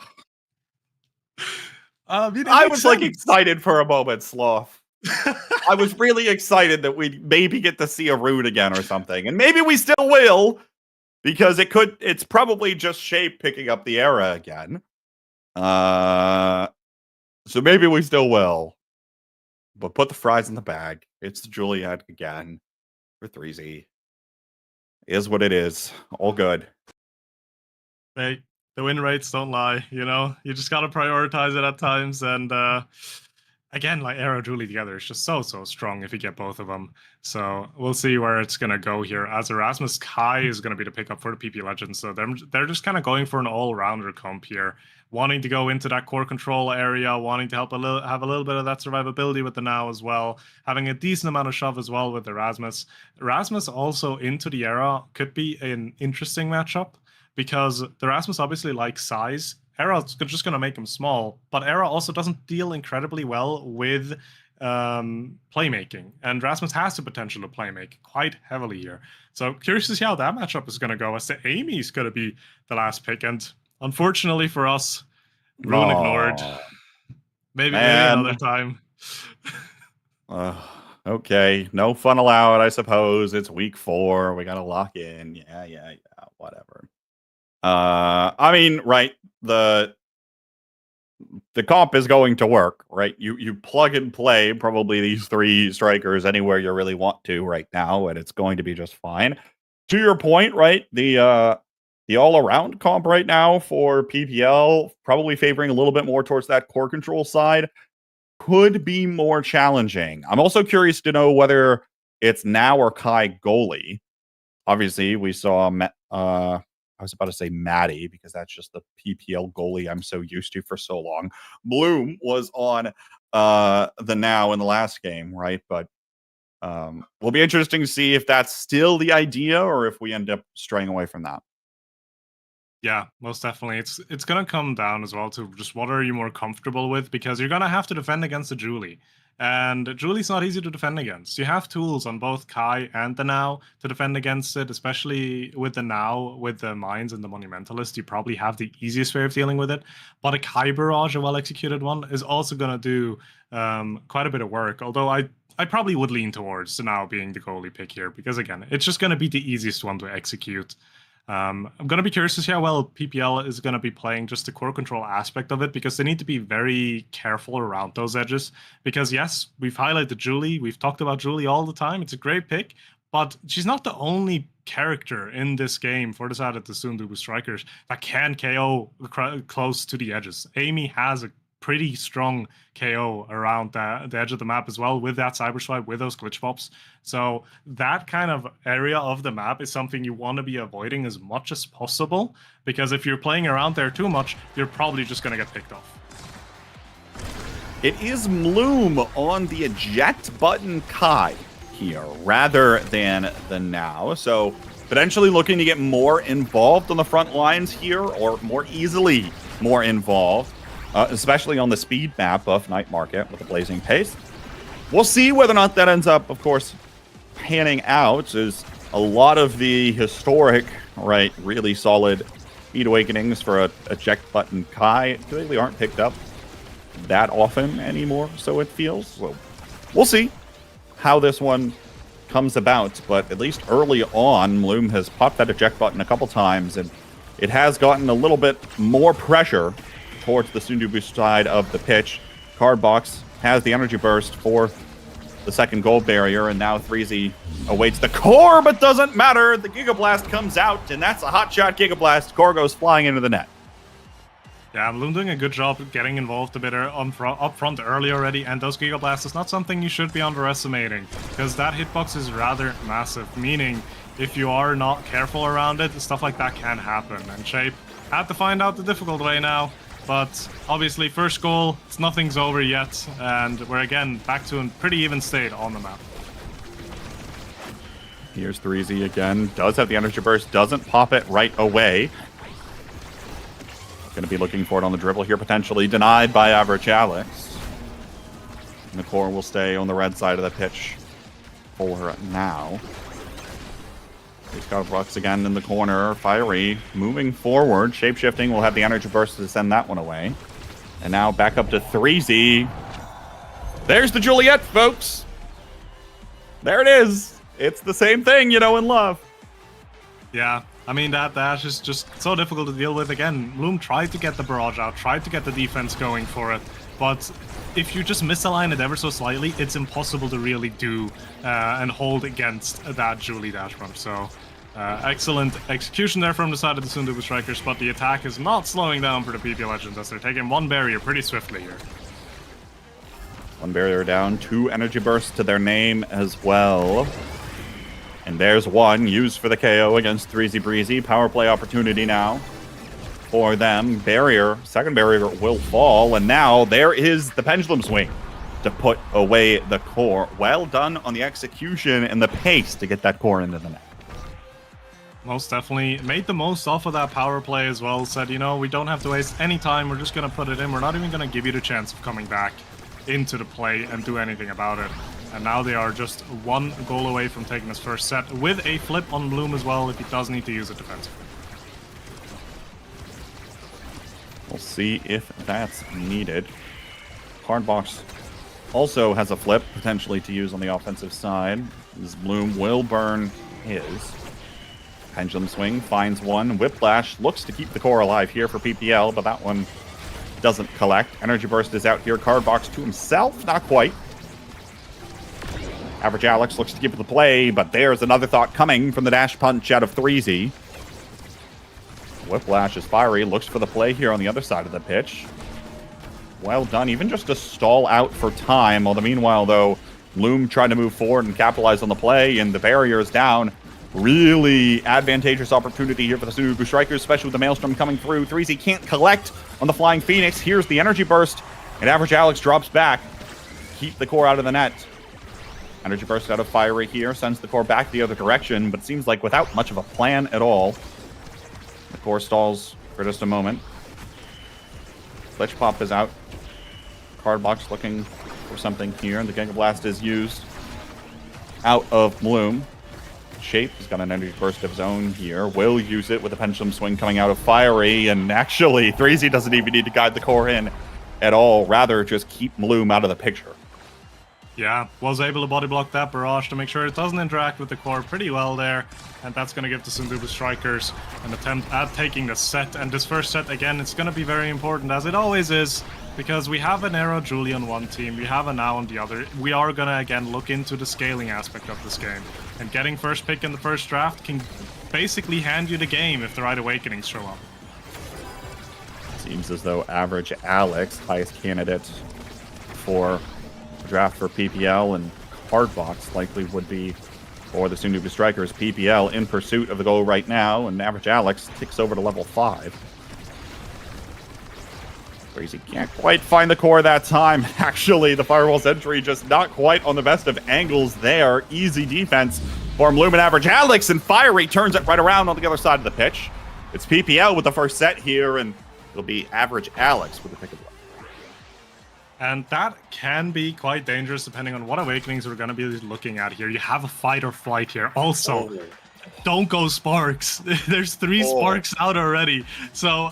I was like excited for a moment, Sloth. I was really excited that we'd maybe get to see a Rune again or something. And maybe we still will, because it's probably just Shape picking up the Era again. So maybe we still will. But put the fries in the bag. It's the Juliet again for 3Z. Is what it is. All good. Hey, the win rates don't lie, you know? You just gotta prioritize it at times. And again, like Arrow Julie together is just so strong if you get both of them. So we'll see where it's gonna go here. As Erasmus, Kai is gonna be the pickup for the PP Legends. So they're just kind of going for an all-rounder comp here, wanting to go into that core control area, wanting to have a little bit of that survivability with the Now as well, having a decent amount of shove as well with Erasmus. Erasmus also into the Era could be an interesting matchup, because the Erasmus obviously likes size. Era's just going to make him small, but Era also doesn't deal incredibly well with playmaking, and Rasmus has the potential to playmake quite heavily here. So curious to see how that matchup is going to go, as the Amy is going to be the last pick, and unfortunately for us, Rune ignored. Maybe another time. Okay, no fun allowed, I suppose. It's week 4. We got to lock in. Yeah, whatever. I mean, right, the comp is going to work, right? You plug and play probably these 3 strikers anywhere you really want to right now, and it's going to be just fine. To your point, right, the all-around comp right now for PPL, probably favoring a little bit more towards that core control side, could be more challenging. I'm also curious to know whether it's Now or Kai goalie. Obviously, we saw I was about to say Maddie, because that's just the PPL goalie I'm so used to for so long. Bloom was on the Now in the last game, right? But will be interesting to see if that's still the idea or if we end up straying away from that. Yeah, most definitely. It's going to come down as well to just what are you more comfortable with, because you're going to have to defend against the Julie. And Julie's not easy to defend against. You have tools on both Kai and the Now to defend against it, especially with the Now, with the Mines and the Monumentalist. You probably have the easiest way of dealing with it. But a Kai Barrage, a well-executed one, is also going to do quite a bit of work. Although I probably would lean towards the Now being the goalie pick here, because again, it's just going to be the easiest one to execute. I'm going to be curious to see how well PPL is going to be playing just the core control aspect of it, because they need to be very careful around those edges. Because yes, we've highlighted Julie. We've talked about Julie all the time. It's a great pick, but she's not the only character in this game for the side of the Sundubu strikers that can KO close to the edges. Amy has a pretty strong KO around the edge of the map as well, with that cyber swipe, with those glitch pops. So that kind of area of the map is something you want to be avoiding as much as possible, because if you're playing around there too much, you're probably just going to get picked off. It is Bloom on the eject button Kai here rather than the now. So potentially looking to get more involved on the front lines here, or more easily more involved, especially on the speed map of Night Market with the blazing pace. We'll see whether or not that ends up, of course, panning out, as a lot of the historic, right, really solid speed awakenings for a eject button Kai really aren't picked up that often anymore, so it feels. So we'll see how this one comes about, but at least early on, Bloom has popped that eject button a couple times, and it has gotten a little bit more pressure towards the Sundubu side of the pitch. Cardbox has the energy burst for the second gold barrier, and now 3Z awaits the core, but doesn't matter. The Giga Blast comes out, and that's a hot shot Giga Blast. Core goes flying into the net. Yeah, Bloom doing a good job getting involved a bit up front early already, and those Giga Blasts is not something you should be underestimating, because that hitbox is rather massive, meaning if you are not careful around it, stuff like that can happen. And Shape had to find out the difficult way now, but obviously first goal, nothing's over yet, and we're again back to a pretty even state on the map. Here's 3Z again, does have the energy burst, doesn't pop it right away. Going to be looking for it on the dribble here, potentially denied by Average Alex. And the core will stay on the red side of the pitch for now. He's got Brooks again in the corner. Fiery moving forward. Shapeshifting will have the energy burst to send that one away. And now back up to 3Z. There's the Juliet, folks. There it is. It's the same thing, you know, in love. Yeah, I mean, that dash is just so difficult to deal with. Again, Bloom tried to get the barrage out, tried to get the defense going for it, but if you just misalign it ever so slightly, it's impossible to really do and hold against that Julie dash run. So, excellent execution there from the side of the Sundubu Strikers, but the attack is not slowing down for the PP Legends as they're taking one barrier pretty swiftly here. One barrier down, 2 energy bursts to their name as well. And there's one used for the KO against 3Z Breezy. Power play opportunity now for them. Barrier, second barrier will fall. And now there is the pendulum swing to put away the core. Well done on the execution and the pace to get that core into the net. Most definitely made the most off of that power play as well. Said, you know, we don't have to waste any time. We're just going to put it in. We're not even going to give you the chance of coming back into the play and do anything about it. And now they are just one goal away from taking his first set, with a flip on Bloom as well if he does need to use it defensively. We'll see if that's needed. Cardbox also has a flip, potentially to use on the offensive side. This Bloom will burn his. Pendulum swing finds one. Whiplash looks to keep the core alive here for PPL, but that one doesn't collect. Energy burst is out here. Cardbox to himself, not quite. Average Alex looks to keep the play, but there's another thought coming from the dash punch out of 3Z. Whiplash is fiery, looks for the play here on the other side of the pitch. Well done, even just to stall out for time. Although meanwhile, though, Bloom trying to move forward and capitalize on the play, and the barrier is down. Really advantageous opportunity here for the Sundubu Strikers, especially with the Maelstrom coming through. 3Z can't collect on the Flying Phoenix. Here's the energy burst, and Average Alex drops back. Keep the core out of the net. Energy burst out of Fiery here, sends the core back the other direction, but it seems like without much of a plan at all. The core stalls for just a moment. Glitch Pop is out. Cardbox looking for something here, and the Giga Blast is used out of Bloom. Shape has got an energy burst of his own here. Will use it with a pendulum swing coming out of Fiery, and actually 3Z doesn't even need to guide the core in at all, rather just keep Bloom out of the picture. Yeah, was able to body block that barrage to make sure it doesn't interact with the core pretty well there. And that's going to give the Sundubu Strikers an attempt at taking the set. And this first set, again, it's going to be very important, as it always is, because we have an Arrow Julie on one team, we have a Now on the other. We are going to, again, look into the scaling aspect of this game. And getting first pick in the first draft can basically hand you the game if the right awakenings show up. Seems as though Average Alex, highest candidate for draft for PPL, and Cardbox likely would be for the Sundubu Strikers. PPL in pursuit of the goal right now, and Average Alex ticks over to level 5. Crazy can't quite find the core that time. Actually, the Firewall Sentry just not quite on the best of angles there. Easy defense for Bloom and Average Alex, and Fiery turns it right around on the other side of the pitch. It's PPL with the first set here, and it'll be Average Alex with the pick of luck. And that can be quite dangerous depending on what awakenings we're going to be looking at here. You have a fight or flight here. Also, don't go Sparks. There's 3 Sparks out already. So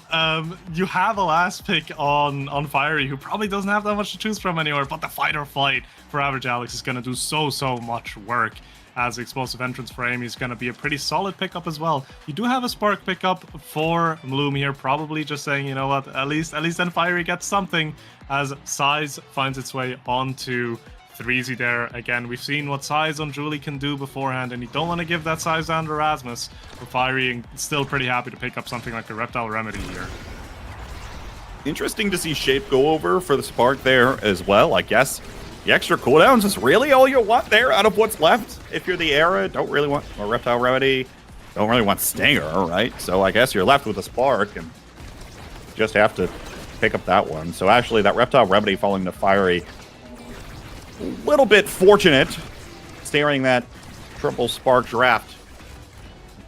you have a last pick on Fiery, who probably doesn't have that much to choose from anymore, but the fight or flight for Average Alex is going to do so much work. As explosive entrance frame, he's going to be a pretty solid pickup as well. You do have a Spark pickup for Bloom here, probably just saying, you know what, at least then Fiery gets something, as Size finds its way onto 3Z there. Again, we've seen what Size on Julie can do beforehand, and you don't want to give that Size down to Erasmus. But Fiery still pretty happy to pick up something like a Reptile Remedy here. Interesting to see Shape go over for the Spark there as well, I guess. The extra cooldowns is really all you want there out of what's left. If you're the Era, don't really want a Reptile Remedy, don't really want Stinger, right? So I guess you're left with a Spark, and just have to pick up that one. So actually, that Reptile Remedy falling to Fiery, a little bit fortunate, staring that triple Spark draft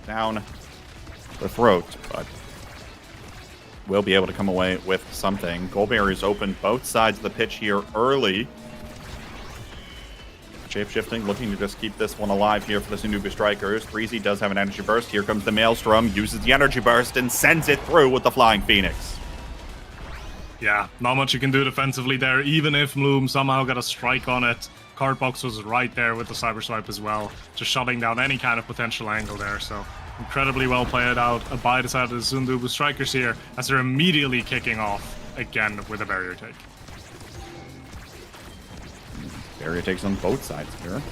down the throat, but will be able to come away with something. Goal barriers open both sides of the pitch here early. Shape-shifting, looking to just keep this one alive here for the Sundubu Strikers. 3Z does have an energy burst. Here comes the Maelstrom, uses the energy burst, and sends it through with the Flying Phoenix. Yeah, not much you can do defensively there, even if Bloom somehow got a strike on it. Cardbox was right there with the Cyber Swipe as well, just shutting down any kind of potential angle there. So incredibly well played out by the side of the Sundubu Strikers here, as they're immediately kicking off again with a barrier take. Barrier takes on both sides here.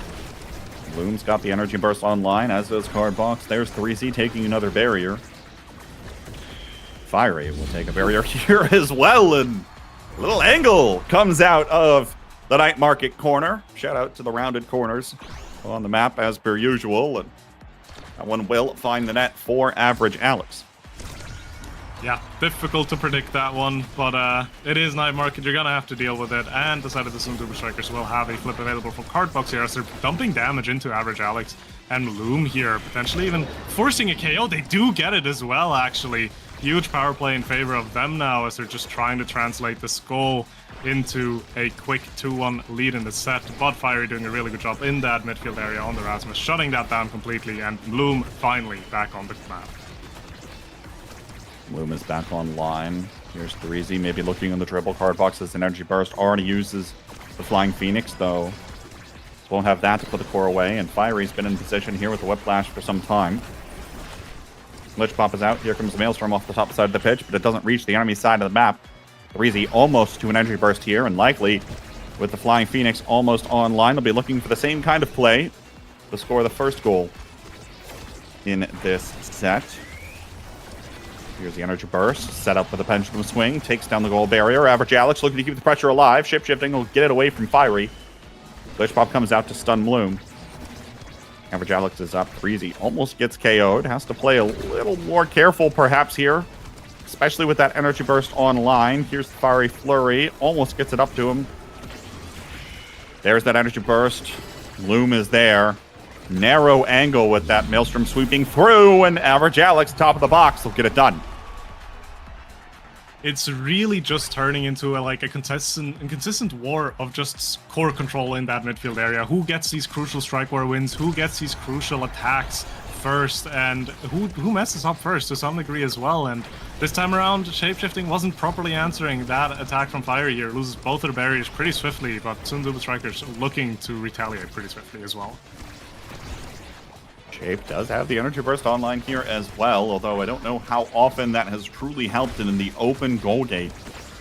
Bloom's got the energy burst online, as does Cardbox. There's 3Z taking another barrier. Fiery will take a barrier here as well, and a little angle comes out of the Night Market corner. Shout out to the rounded corners on the map as per usual, and that one will find the net for Average Alex. Yeah, difficult to predict that one, but it is Night Market. You're going to have to deal with it, and the side of the Sundubu Strikers will have a flip available from Cardbox here, as they're dumping damage into Average Alex and Bloom here, potentially even forcing a KO. They do get it as well, actually. Huge power play in favor of them now, as they're just trying to translate the Skull into a quick 2-1 lead in the set. But Fiery doing a really good job in that midfield area on the Rasmus, shutting that down completely, and Bloom finally back on the map. Bloom is back online. Here's 3Z, maybe looking on the triple. Cardbox as an energy burst. Already uses the Flying Phoenix, though. Won't have that to put the core away, and Fiery's been in position here with the Whiplash for some time. Lich Pop is out. Here comes the Maelstrom off the top side of the pitch, but it doesn't reach the enemy side of the map. 3Z almost to an energy burst here, and likely with the Flying Phoenix almost online, they'll be looking for the same kind of play to score the first goal in this set. Here's the energy burst, set up with a pendulum swing, takes down the goal barrier. Average Alex looking to keep the pressure alive. Shifting will get it away from Fiery. Lich Pop comes out to stun Bloom. Average Alex is up. 3Z almost gets KO'd. Has to play a little more careful perhaps here, especially with that energy burst online. Here's the Fiery Flurry. Almost gets it up to him. There's that energy burst. Bloom is there. Narrow angle with that Maelstrom sweeping through, and Average Alex, top of the box, will get it done. It's really just turning into a consistent war of just core control in that midfield area. Who gets these crucial strike war wins? Who gets these crucial attacks first? And who messes up first to some degree as well? And this time around, Shapeshifting wasn't properly answering that attack from Fiery here. Loses both of the barriers pretty swiftly, but Sundubu Strikers looking to retaliate pretty swiftly as well. Shape does have the energy burst online here as well, although I don't know how often that has truly helped in the open goal gate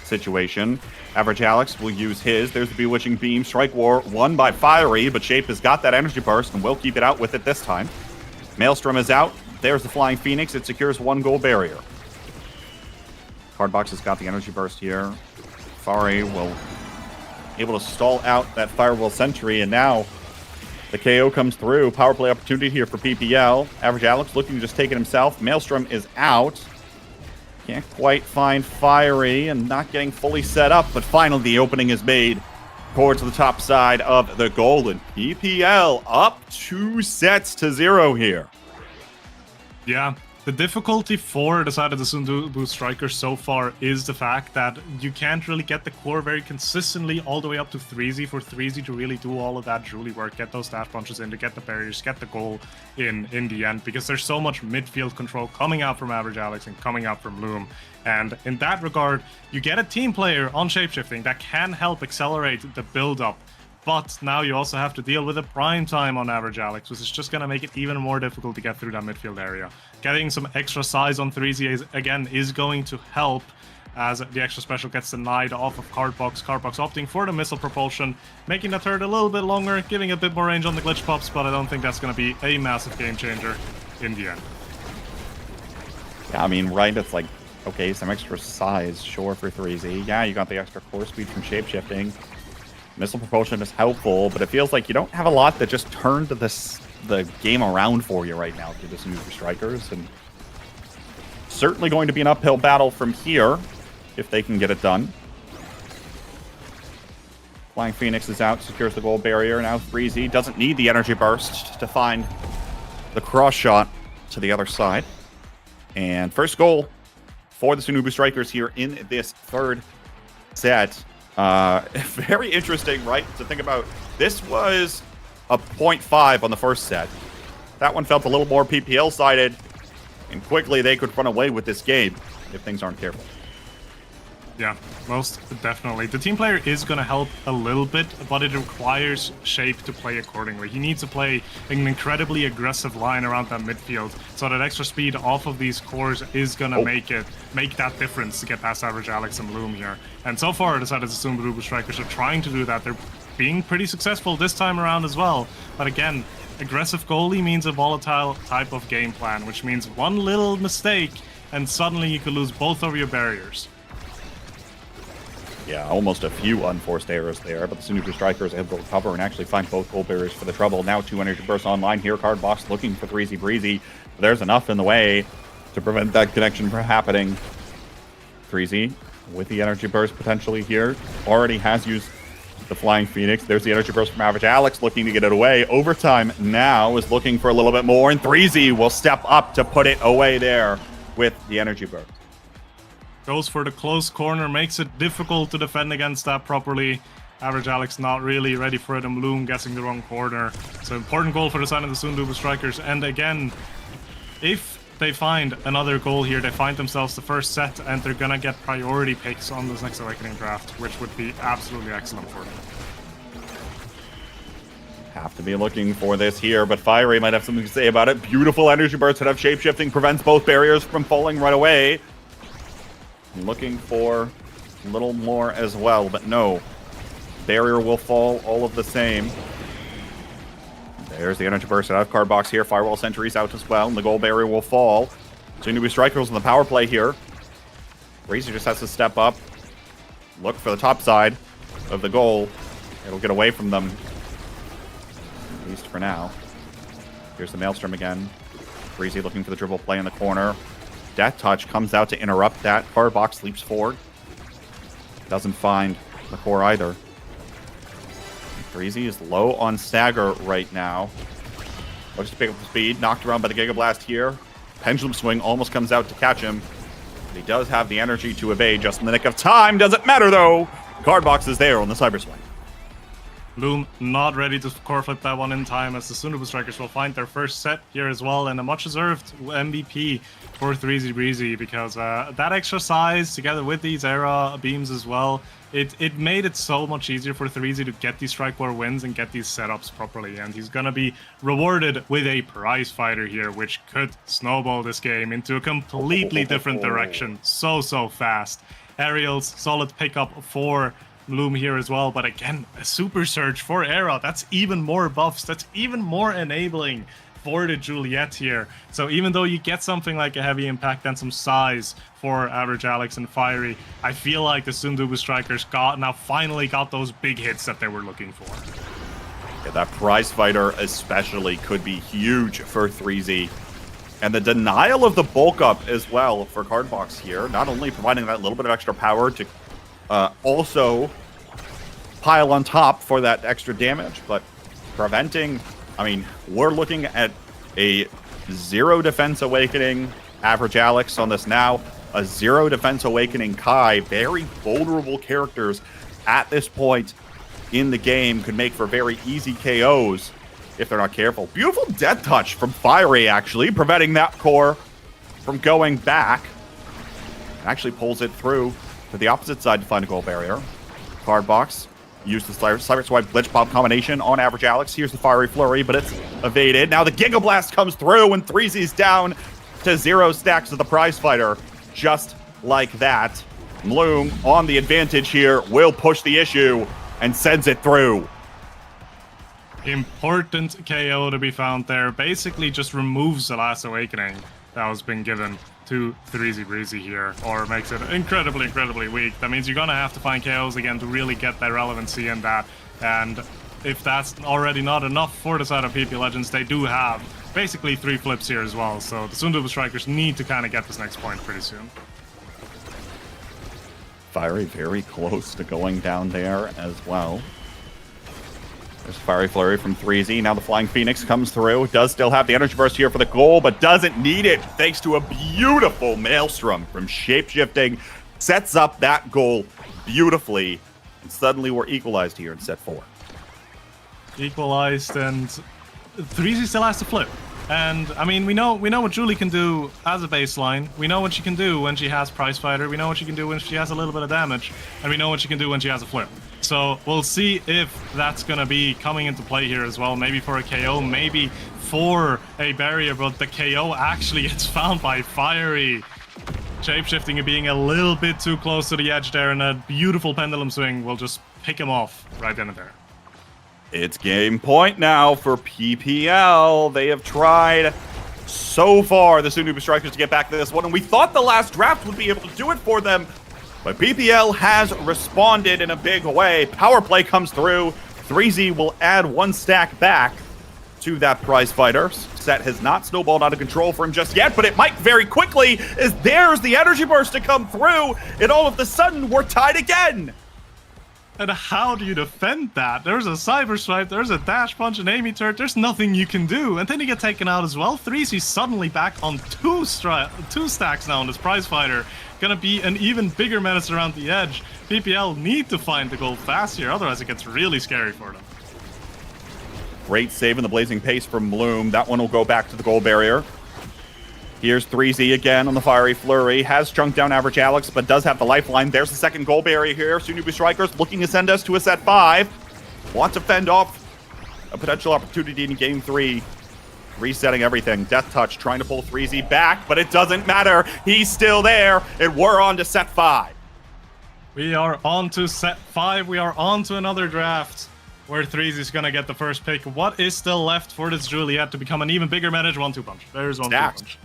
situation. Average Alex will use his. There's the Bewitching Beam. Strike War won by Fiery, but Shape has got that energy burst and will keep it out with it this time. Maelstrom is out. There's the Flying Phoenix. It secures 1 goal barrier. Cardbox has got the energy burst here. Fiery will able to stall out that Firewall Sentry, and now the KO comes through. Power play opportunity here for PPL. Average Alex looking to just take it himself. Maelstrom is out. Can't quite find Fiery and not getting fully set up, but finally the opening is made towards the top side of the goal, and PPL up 2-0 here. Yeah, the difficulty for the side of the Sundubu Strikers so far is the fact that you can't really get the core very consistently all the way up to 3Z for 3Z to really do all of that Julie work, get those dash punches in, to get the barriers, get the goal in the end, because there's so much midfield control coming out from Average Alex and coming out from Loom. And in that regard, you get a team player on shapeshifting that can help accelerate the build-up. But now you also have to deal with a prime time on Average Alex, which is just going to make it even more difficult to get through that midfield area. Getting some extra size on 3Z again is going to help, as the extra special gets denied off of Cardbox. Cardbox opting for the missile propulsion, making that turret a little bit longer, giving a bit more range on the glitch pops, but I don't think that's going to be a massive game changer in the end. Yeah, I mean, right, it's like, okay, some extra size, sure, for 3Z. Yeah, you got the extra core speed from shapeshifting. Missile propulsion is helpful, but it feels like you don't have a lot that just turned the game around for you right now through this new Strikers, and certainly going to be an uphill battle from here if they can get it done. Flying Phoenix is out, secures the goal barrier. Now 3Z doesn't need the energy burst to find the cross shot to the other side. And first goal for the Sunubu Strikers here in this third set. Very interesting, right, to think about. This was a 0.5 on the first set. That one felt a little more PPL-sided, and quickly they could run away with this game if things aren't careful. Yeah, most definitely. The team player is going to help a little bit, but it requires Shape to play accordingly. He needs to play an incredibly aggressive line around that midfield, so that extra speed off of these cores is going to make that difference to get past Average Alex and Loom here. And so far, the side of the Sundubu Strikers are trying to do that. They're being pretty successful this time around as well. But again, aggressive goalie means a volatile type of game plan, which means one little mistake, and suddenly you could lose both of your barriers. Yeah, almost a few unforced errors there, but the Sunubu Strikers able to recover and actually find both goal barriers for the trouble. Now 2 energy bursts online here. Cardbox looking for 3Z Breezy. There's enough in the way to prevent that connection from happening. 3Z with the energy burst potentially here. Already has used the Flying Phoenix. There's the energy burst from Average Alex looking to get it away. Overtime now is looking for a little bit more, and 3Z will step up to put it away there with the energy burst. Goes for the close corner, makes it difficult to defend against that properly. Average Alex not really ready for it, and Bloom guessing the wrong corner. So important goal for the side of the Sundubu Strikers. And again, if they find another goal here, they find themselves the first set, and they're gonna get priority picks on this next Awakening draft, which would be absolutely excellent for them. Have to be looking for this here, but Fiery might have something to say about it. Beautiful energy burst that have shapeshifting, prevents both barriers from falling right away. Looking for a little more as well, but no. Barrier will fall all of the same. There's the energy burst out of Cardbox here. Firewall Sentries out as well, and the goal barrier will fall. Sunubu Strikers on the power play here. Razor just has to step up. Look for the top side of the goal. It'll get away from them, at least for now. Here's the Maelstrom again. Breezy looking for the dribble play in the corner. Death Touch comes out to interrupt that. Cardbox leaps forward. Doesn't find the core either. Breezy is low on stagger right now. Looks to pick up the speed. Knocked around by the Giga Blast here. Pendulum Swing almost comes out to catch him. But he does have the energy to evade just in the nick of time. Doesn't matter though. Cardbox is there on the Cyber Swing. Loom not ready to core flip that one in time, as the Sunubu Strikers will find their first set here as well, and a much deserved MVP for 3Z Breezy, because that extra size together with these era beams as well, it made it so much easier for 3Z to get these strike war wins and get these setups properly, and he's gonna be rewarded with a prize fighter here, which could snowball this game into a completely different direction so fast. Aerials, solid pickup for Loom here as well, but again, a super surge for Era. That's even more buffs. That's even more enabling for the Juliet here. So even though you get something like a heavy impact and some size for Average Alex and Fiery, I feel like the Sundubu Strikers finally got those big hits that they were looking for. Yeah, that prize fighter especially could be huge for 3Z. And the denial of the bulk up as well for Cardbox here, not only providing that little bit of extra power to also pile on top for that extra damage, but preventing, I mean, we're looking at a 0 defense awakening average Alex on this now, a 0 defense awakening Kai, very vulnerable characters at this point in the game, could make for very easy KOs if they're not careful. Beautiful death touch from Fiery, actually, preventing that core from going back. Actually pulls it through to the opposite side to find a goal barrier. Cardbox used the Cyber Swipe Glitch Bomb combination on average Alex. Here's the Fiery Flurry, but it's evaded. Now the Giga Blast comes through and 3Z's down to 0 stacks of the prize fighter. Just like that. Bloom on the advantage here, will push the issue and sends it through. Important KO to be found there. Basically just removes the last awakening that was been given to 3Z Breezy here, or makes it incredibly, incredibly weak. That means you're gonna have to find KOs again to really get that relevancy in that. And if that's already not enough for the side of PP Legends, they do have basically 3 flips here as well. So the Sundubu Strikers need to kind of get this next point pretty soon. Fiery very close to going down there as well. There's Fiery Flurry from 3Z. Now the Flying Phoenix comes through. Does still have the energy burst here for the goal, but doesn't need it thanks to a beautiful Maelstrom from Shapeshifting. Sets up that goal beautifully. And suddenly we're equalized here in set 4. Equalized, and 3Z still has to flip. And I mean, we know what Julie can do as a baseline. We know what she can do when she has Prize Fighter. We know what she can do when she has a little bit of damage, and we know what she can do when she has a flip. So we'll see if that's gonna be coming into play here as well. Maybe for a KO, maybe for a barrier, but the KO actually gets found by Fiery. Shapeshifting and being a little bit too close to the edge there, and a beautiful pendulum swing will just pick him off right then and there. It's game point now for PPL. They have tried so far, the Sundubu Strikers, to get back to this one, and we thought the last draft would be able to do it for them, but PPL has responded in a big way. Power play comes through. 3Z will add 1 stack back to that prize fighter. Set has not snowballed out of control for him just yet, but it might very quickly, as there's the energy burst to come through, and all of a sudden we're tied again. And how do you defend that? There's a Cyber Swipe, there's a Dash Punch, an Amy Turret, there's nothing you can do. And then you get taken out as well. 3Z's suddenly back on 2 stacks now on this prize fighter. Gonna be an even bigger menace around the edge. PPL need to find the goal fast here, otherwise it gets really scary for them. Great save in the Blazing Pace from Bloom. That one will go back to the goal barrier. Here's 3Z again on the Fiery Flurry. Has chunked down average Alex, but does have the lifeline. There's the second goal barrier here. Sundubu Strikers looking to send us to a set 5. Want to fend off a potential opportunity in game 3. Resetting everything. Death Touch trying to pull 3Z back, but it doesn't matter. He's still there, and we're on to set 5. We are on to set 5. We are on to another draft where 3Z is going to get the first pick. What is still left for this Juliet to become an even bigger manage? 1-2 punch. There's 1-2 punch.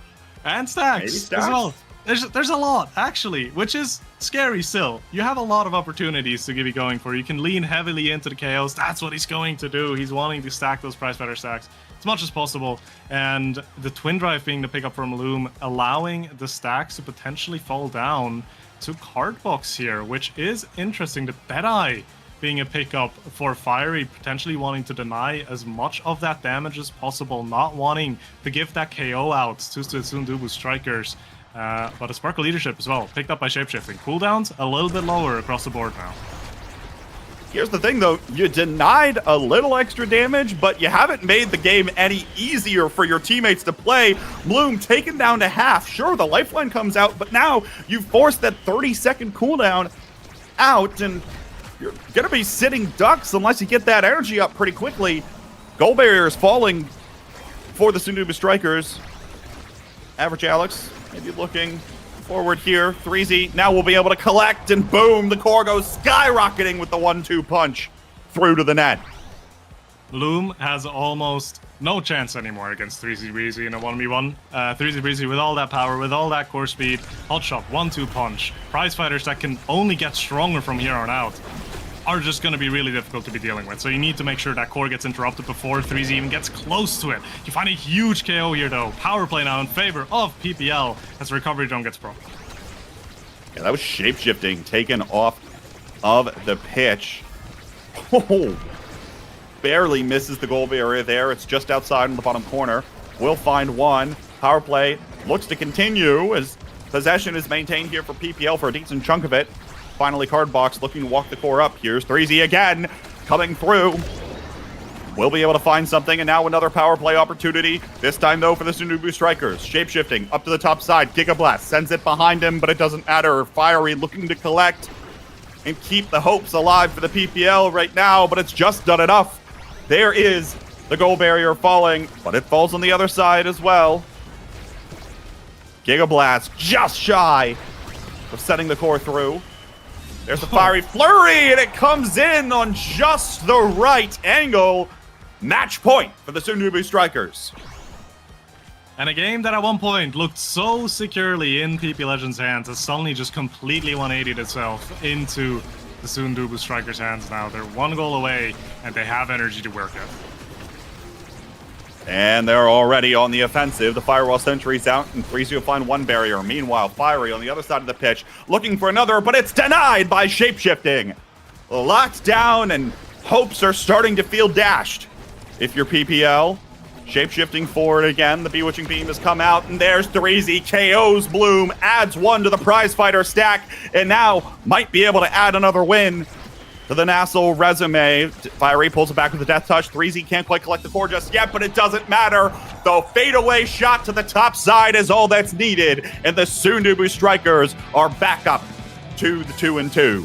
And stacks as well. There's a lot, actually, which is scary still. You have a lot of opportunities to give you going for. You can lean heavily into the KOs. That's what he's going to do. He's wanting to stack those prize fighter stacks as much as possible. And the Twin Drive being the pickup from Loom, allowing the stacks to potentially fall down to Cardbox here, which is interesting. The Deadeye being a pickup for Fiery, potentially wanting to deny as much of that damage as possible, not wanting to give that KO out to the Sundubu Strikers. But a Sparkle Leadership as well, picked up by Shapeshifting. Cooldowns a little bit lower across the board now. Here's the thing, though. You denied a little extra damage, but you haven't made the game any easier for your teammates to play. Bloom taken down to half. Sure, the lifeline comes out, but now you've forced that 30-second cooldown out, and you're going to be sitting ducks unless you get that energy up pretty quickly. Goal barrier is falling for the Sundubu Strikers. Average Alex maybe looking forward here. 3Z now will be able to collect, and boom, the core goes skyrocketing with the 1-2 punch through to the net. Loom has almost no chance anymore against 3Z Breezy in a 1v1. 3Z Breezy with all that power, with all that core speed, hot shot, 1-2 punch, prize fighters that can only get stronger from here on out. are just going to be really difficult to be dealing with. So you need to make sure that core gets interrupted before 3Z even gets close to it. You find a huge KO here though. Power play now in favor of PPL as recovery drone gets pro. Yeah, that was shapeshifting taken off of the pitch. Oh, barely misses the goal barrier there. It's just outside in the bottom corner. Will find one. Power play looks to continue as possession is maintained here for PPL for a decent chunk of it. Finally, Cardbox looking to walk the core up. Here's 3Z again, coming through. We'll be able to find something, and now another power play opportunity. This time, though, for the Sunubu Strikers. Shapeshifting up to the top side. Gigablast sends it behind him, but it doesn't matter. Fiery looking to collect and keep the hopes alive for the PPL right now, but it's just done enough. There is the goal barrier falling, but it falls on the other side as well. Gigablast just shy of setting the core through. There's a fiery flurry, and it comes in on just the right angle. Match point for the Sunubu Strikers. And a game that at one point looked so securely in PP Legends' hands has suddenly just completely 180'd itself into the Sunubu Strikers' hands now. They're one goal away, and they have energy to work with. And they're already on the offensive. The firewall sentry's out, and 3Z will find one barrier. Meanwhile, Fiery on the other side of the pitch, looking for another, but it's denied by shapeshifting. Locked down, and hopes are starting to feel dashed. If you're PPL, shapeshifting forward again, the Bewitching Beam has come out, and there's 3Z, KOs Bloom, adds one to the prize fighter stack, and now might be able to add another win to the nasl resume. Fiery pulls it back with a death touch. 3Z can't quite collect the core just yet, but it doesn't matter. The fadeaway shot to the top side is all that's needed, and the Sunubu Strikers are back up to the 2-2.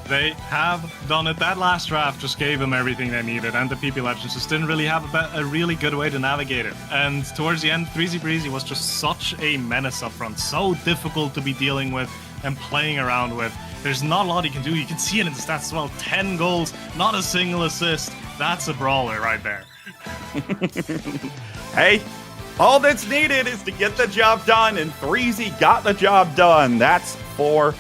They have done it. That last draft just gave them everything they needed, and the PP Legends just didn't really have a really good way to navigate it. And towards the end, 3Z Breezy was just such a menace up front, so difficult to be dealing with and playing around with. There's not a lot he can do. You can see it in the stats as well. 10 goals, not a single assist. That's a brawler right there. Hey, all that's needed is to get the job done, and 3Z got the job done. That's for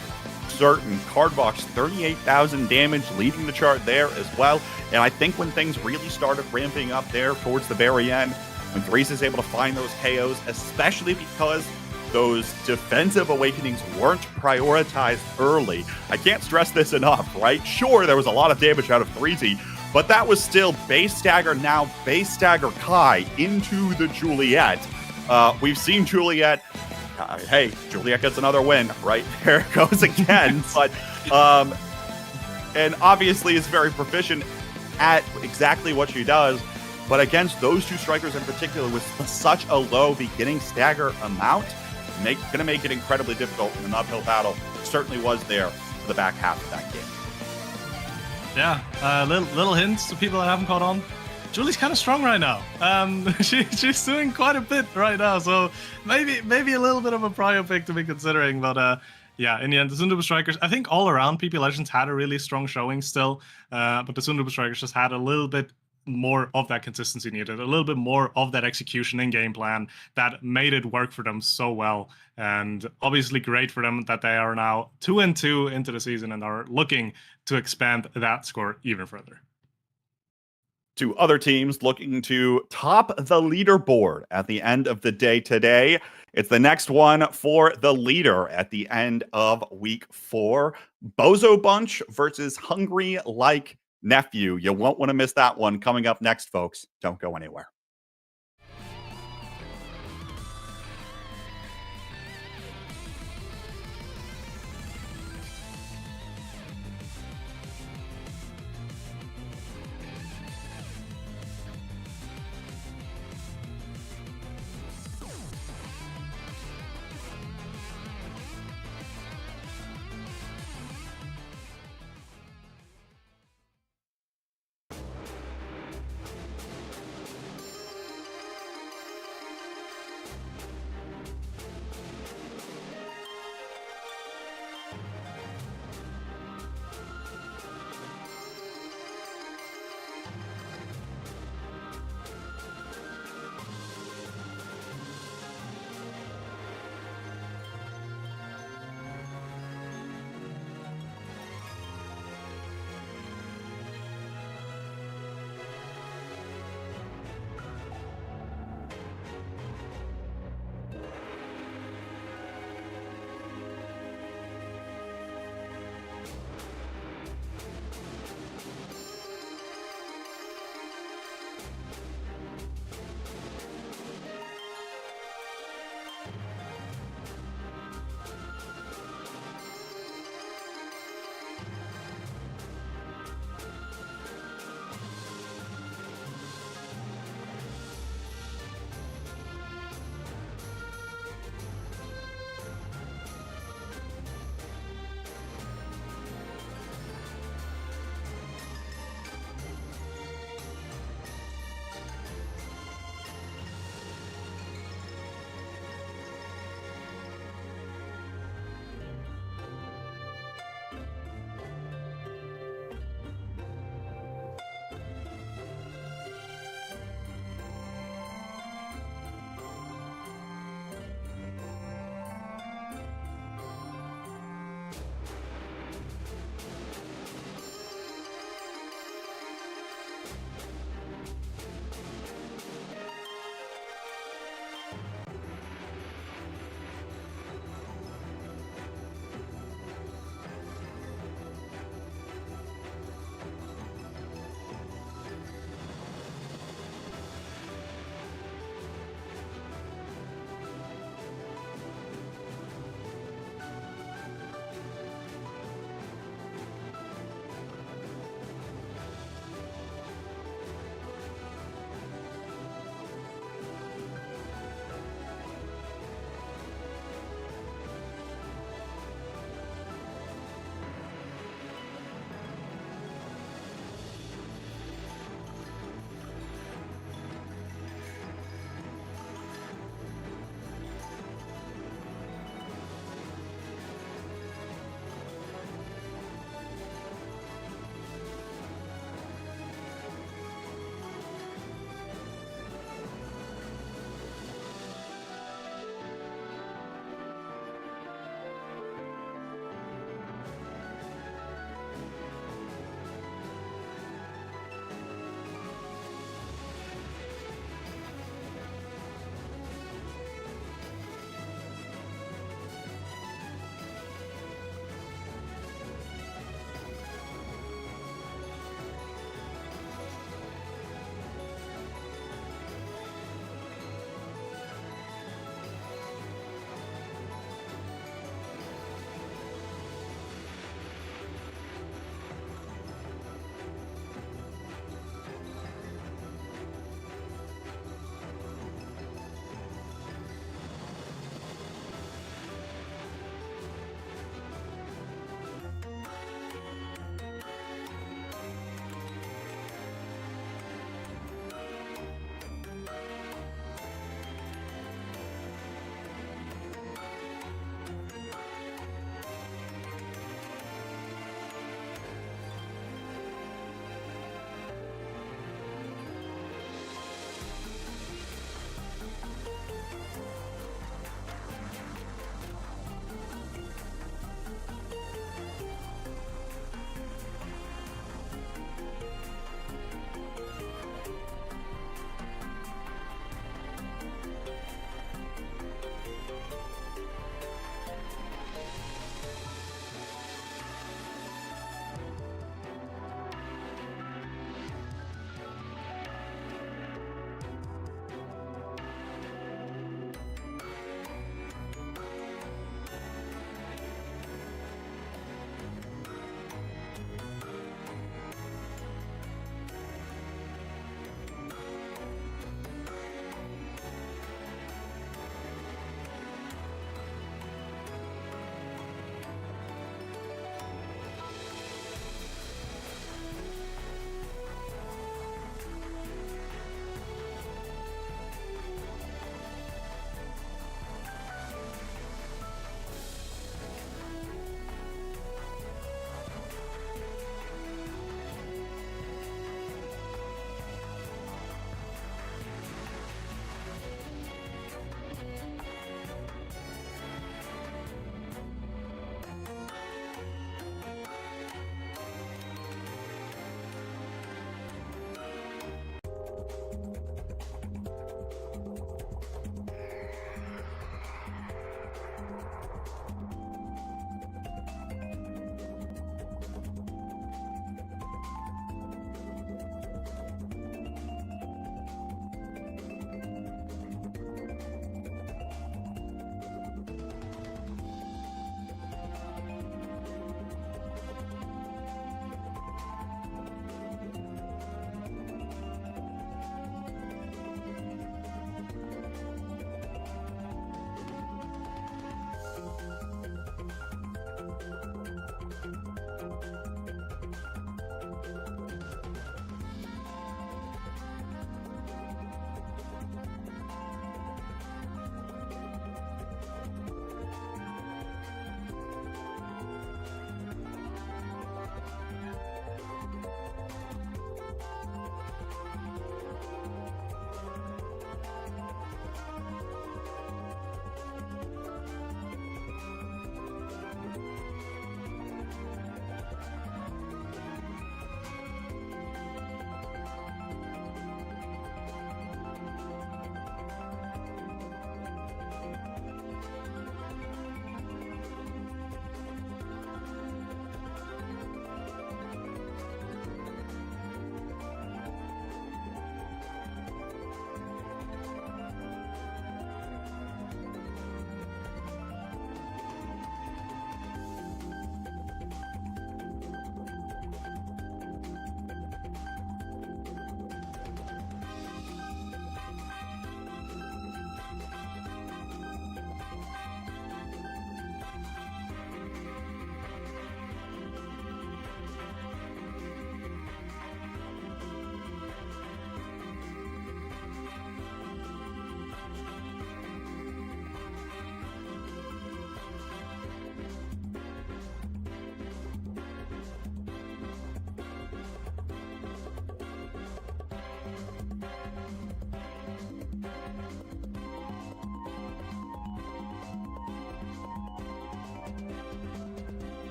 certain. Cardbox, 38,000 damage, leading the chart there as well. And I think when things really started ramping up there towards the very end, when 3Z is able to find those KOs, especially because those defensive awakenings weren't prioritized early. I can't stress this enough, right? Sure, there was a lot of damage out of 3Z, but that was still base stagger, now base stagger Kai into the Juliet. We've seen Juliet. Hey, Juliet gets another win, right? There it goes again. But and obviously is very proficient at exactly what she does. But against those two strikers in particular, with such a low beginning stagger amount, going to make it incredibly difficult in an uphill battle. Certainly was there for the back half of that game. Yeah, little hints to people that haven't caught on. Julie's kind of strong right now. She's doing quite a bit right now, so maybe a little bit of a prio pick to be considering. But yeah, in the end, the Sunubu Strikers, I think all around PP Legends had a really strong showing still, but the Sunubu Strikers just had a little bit more of that consistency needed, a little bit more of that execution and game plan that made it work for them so well. And obviously great for them that they are now 2-2 into the season and are looking to expand that score even further. To other teams looking to top the leaderboard at the end of the day today. It's the next one for the leader at the end of week 4. Bozo Bunch versus Hungry Like Nephew. You won't want to miss that one coming up next, folks. Don't go anywhere.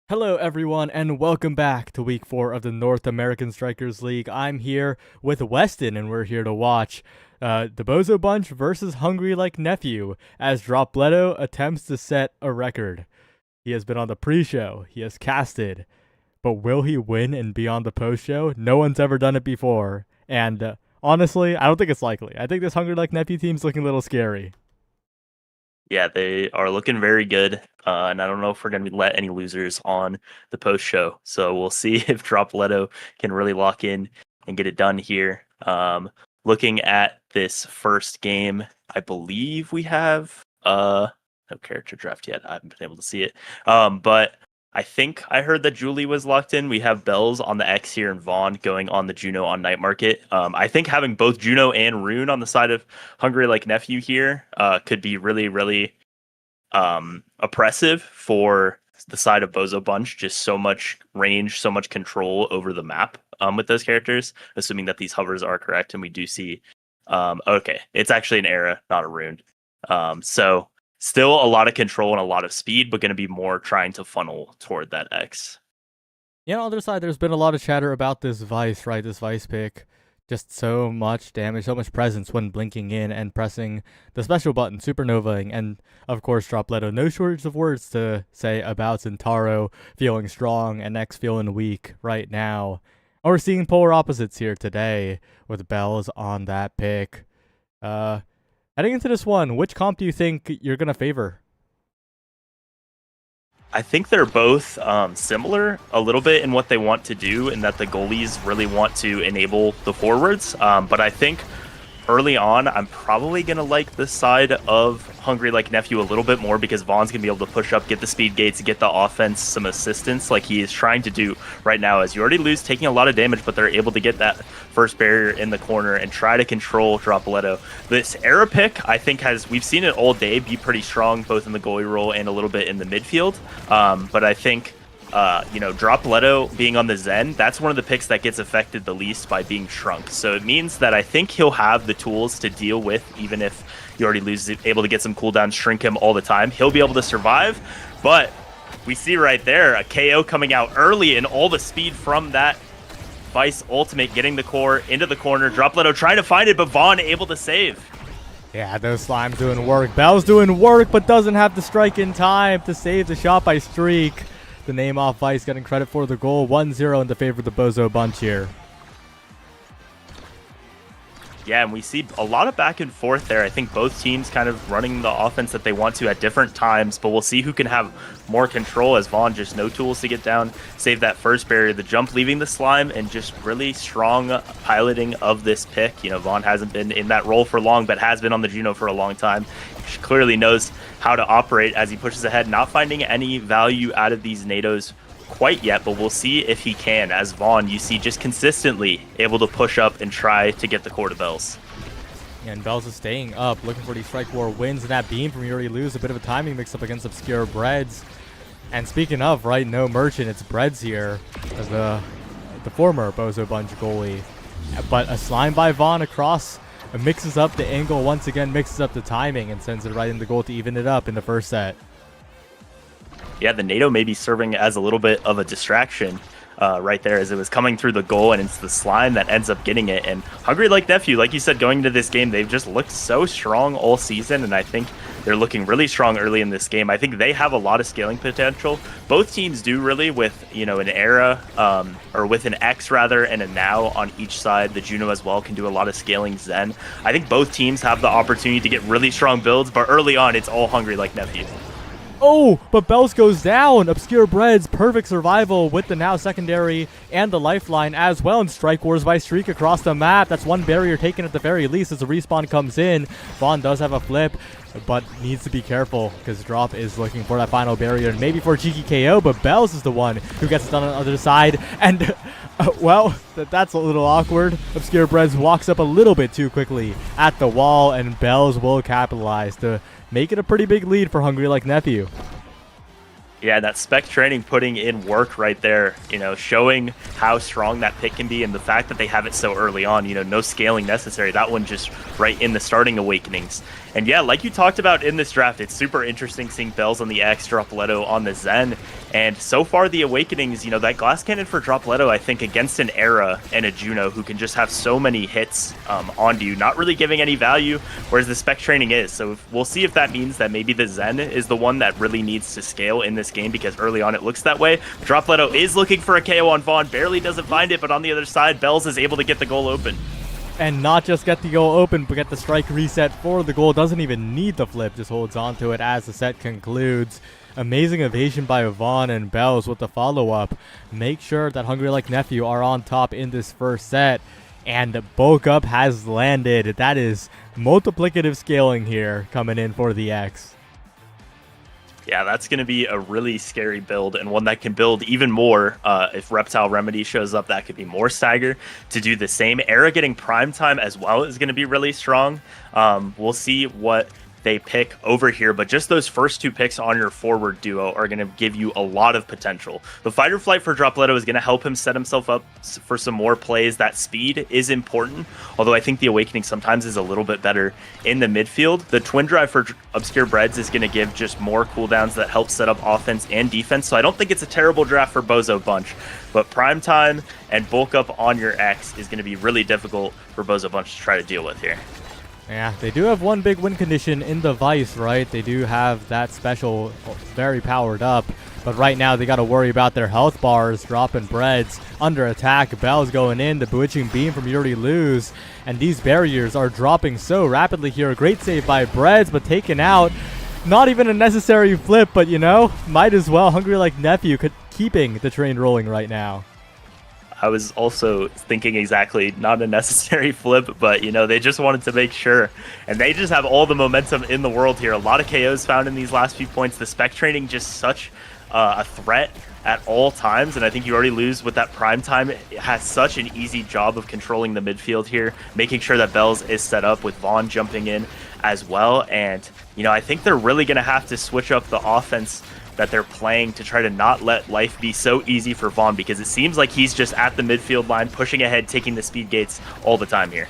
Hello everyone and welcome back to week 4 of the North American Strikers League. I'm here with Weston and we're here to watch the Bozo Bunch versus Hungry Like Nephew as Dropletto attempts to set a record. He has been on the pre-show, he has casted, but will he win and be on the post-show? No one's ever done it before, and honestly, I don't think it's likely. I think this Hungry Like Nephew team's looking a little scary. Yeah, they are looking very good, and I don't know if we're going to let any losers on the post show. So we'll see if Dropletto can really lock in and get it done here. Looking at this first game, I believe we have no character draft yet. I haven't been able to see it, but I think I heard that Julie was locked in. We have Bells on the X here and Vaughn going on the Juno on Night Market. I think having both Juno and Rune on the side of Hungry Like Nephew here could be really, really oppressive for the side of Bozo Bunch. Just so much range, so much control over the map with those characters, assuming that these hovers are correct. And we do see, okay, it's actually an Era, not a Rune. So still a lot of control and a lot of speed, but going to be more trying to funnel toward that X. Yeah, on the other side, there's been a lot of chatter about this Vice, right? This Vice pick. Just so much damage, so much presence when blinking in and pressing the special button, supernovaing, and of course Dropletto. No shortage of words to say about Zentaro feeling strong and X feeling weak right now. And we're seeing polar opposites here today with Bells on that pick. Heading into this one, which comp do you think you're going to favor? I think they're both similar a little bit in what they want to do, and that the goalies really want to enable the forwards. But I think early on, I'm probably going to like the side of Hungry Like Nephew a little bit more, because Vaughn's going to be able to push up, get the speed gates, get the offense some assistance like he is trying to do right now. As you already lose, taking a lot of damage, but they're able to get that first barrier in the corner and try to control Dropletto. This Era pick, I think, we've seen it all day be pretty strong, both in the goalie role and a little bit in the midfield. But I think Dropletto being on the Zen, that's one of the picks that gets affected the least by being shrunk. So it means that I think he'll have the tools to deal with, even if you already lose, able to get some cooldowns, shrink him all the time. He'll be able to survive, but we see right there a KO coming out early and all the speed from that Vice ultimate getting the core into the corner. Dropletto trying to find it, but Vaughn able to save. Yeah, those slimes doing work. Bell's doing work, but doesn't have the strike in time to save the shot by Streak. The name off Vice getting credit for the goal. 1-0 in the favor of the Bozo Bunch here. Yeah, and we see a lot of back and forth there. I think both teams kind of running the offense that they want to at different times, but we'll see who can have more control, as Vaughn just no tools to get down, save that first barrier, the jump leaving the slime, and just really strong piloting of this pick. You know, Vaughn hasn't been in that role for long, but has been on the Juno for a long time. He clearly knows how to operate as he pushes ahead, not finding any value out of these NATOs quite yet, but we'll see if he can, as Vaughn, you see, just consistently able to push up and try to get the core to Bells. Yeah, and Bells is staying up, looking for these Strike War wins, and that beam from Yuri Lose, a bit of a timing mix-up against Obscure Breads. And speaking of, right, no Merchant, it's Breads here, as the former Bozo Bunch goalie. But a slime by Vaughn across, mixes up the angle once again, mixes up the timing, and sends it right in the goal to even it up in the first set. Yeah, the NATO may be serving as a little bit of a distraction right there, as it was coming through the goal, and it's the slime that ends up getting it. And Hungry Like Nephew, like you said, going into this game, they've just looked so strong all season, and I think they're looking really strong early in this game. I think they have a lot of scaling potential. Both teams do really, with, you know, an Era, or with an X rather, and a Now on each side. The Juno as well can do a lot of scaling Zen. I think both teams have the opportunity to get really strong builds, but early on, it's all Hungry Like Nephew. Oh, but Bells goes down. Obscure Breads, perfect survival with the Now secondary and the lifeline as well. And Strike Wars by Streak across the map. That's one barrier taken at the very least as the respawn comes in. Vaughn does have a flip, but needs to be careful because Drop is looking for that final barrier and maybe for a cheeky KO, but Bells is the one who gets it done on the other side. And, well, that's a little awkward. Obscure Breads walks up a little bit too quickly at the wall, and Bells will capitalize to make it a pretty big lead for Hungry Like Nephew. Yeah, that spec training putting in work right there, showing how strong that pick can be, and the fact that they have it so early on, no scaling necessary. That one just right in the starting awakenings. And yeah, like you talked about in this draft, it's super interesting seeing Bells on the X, Dropletto on the Zen. And so far, the awakenings, that glass cannon for Dropletto, I think, against an Era and a Juno who can just have so many hits onto you, not really giving any value, whereas the spec training is. So we'll see if that means that maybe the Zen is the one that really needs to scale in this game, because early on it looks that way. Dropletto is looking for a KO on Vaughn, barely doesn't find it, but on the other side, Bells is able to get the goal open. And not just get the goal open, but get the strike reset for the goal. Doesn't even need the flip, just holds on to it as the set concludes. Amazing evasion by Vaughn and Bells with the follow-up. Make sure that Hungry Like Nephew are on top in this first set. And bulk up has landed. That is multiplicative scaling here coming in for the X. Yeah, that's going to be a really scary build, and one that can build even more. If Reptile Remedy shows up, that could be more stagger to do the same. Era getting prime time as well is going to be really strong. We'll see what they pick over here, but just those first two picks on your forward duo are going to give you a lot of potential. The Fight or Flight for Dropletto is going to help him set himself up for some more plays. That speed is important, although I think the Awakening sometimes is a little bit better in the midfield. The Twin Drive for Obscure Breads is going to give just more cooldowns that help set up offense and defense, so I don't think it's a terrible draft for Bozo Bunch, but Prime Time and bulk up on your X is going to be really difficult for Bozo Bunch to try to deal with here. Yeah, they do have one big win condition in the Vice, right? They do have that special very powered up. But right now, they got to worry about their health bars dropping breads. Under attack, Bell's going in. The Bewitching Beam from Yuri Luz. And these barriers are dropping so rapidly here. A great save by Breads, but taken out. Not even a necessary flip, but might as well. Hungry Like Nephew keeping the train rolling right now. I was also thinking exactly, not a necessary flip, but, they just wanted to make sure. And they just have all the momentum in the world here. A lot of KOs found in these last few points. The spec training just such a threat at all times. And I think you already lose with that prime time. It has such an easy job of controlling the midfield here, making sure that Bells is set up with Vaughn jumping in as well. And, I think they're really going to have to switch up the offense that they're playing to try to not let life be so easy for Vaughn, because it seems like he's just at the midfield line, pushing ahead, taking the speed gates all the time here.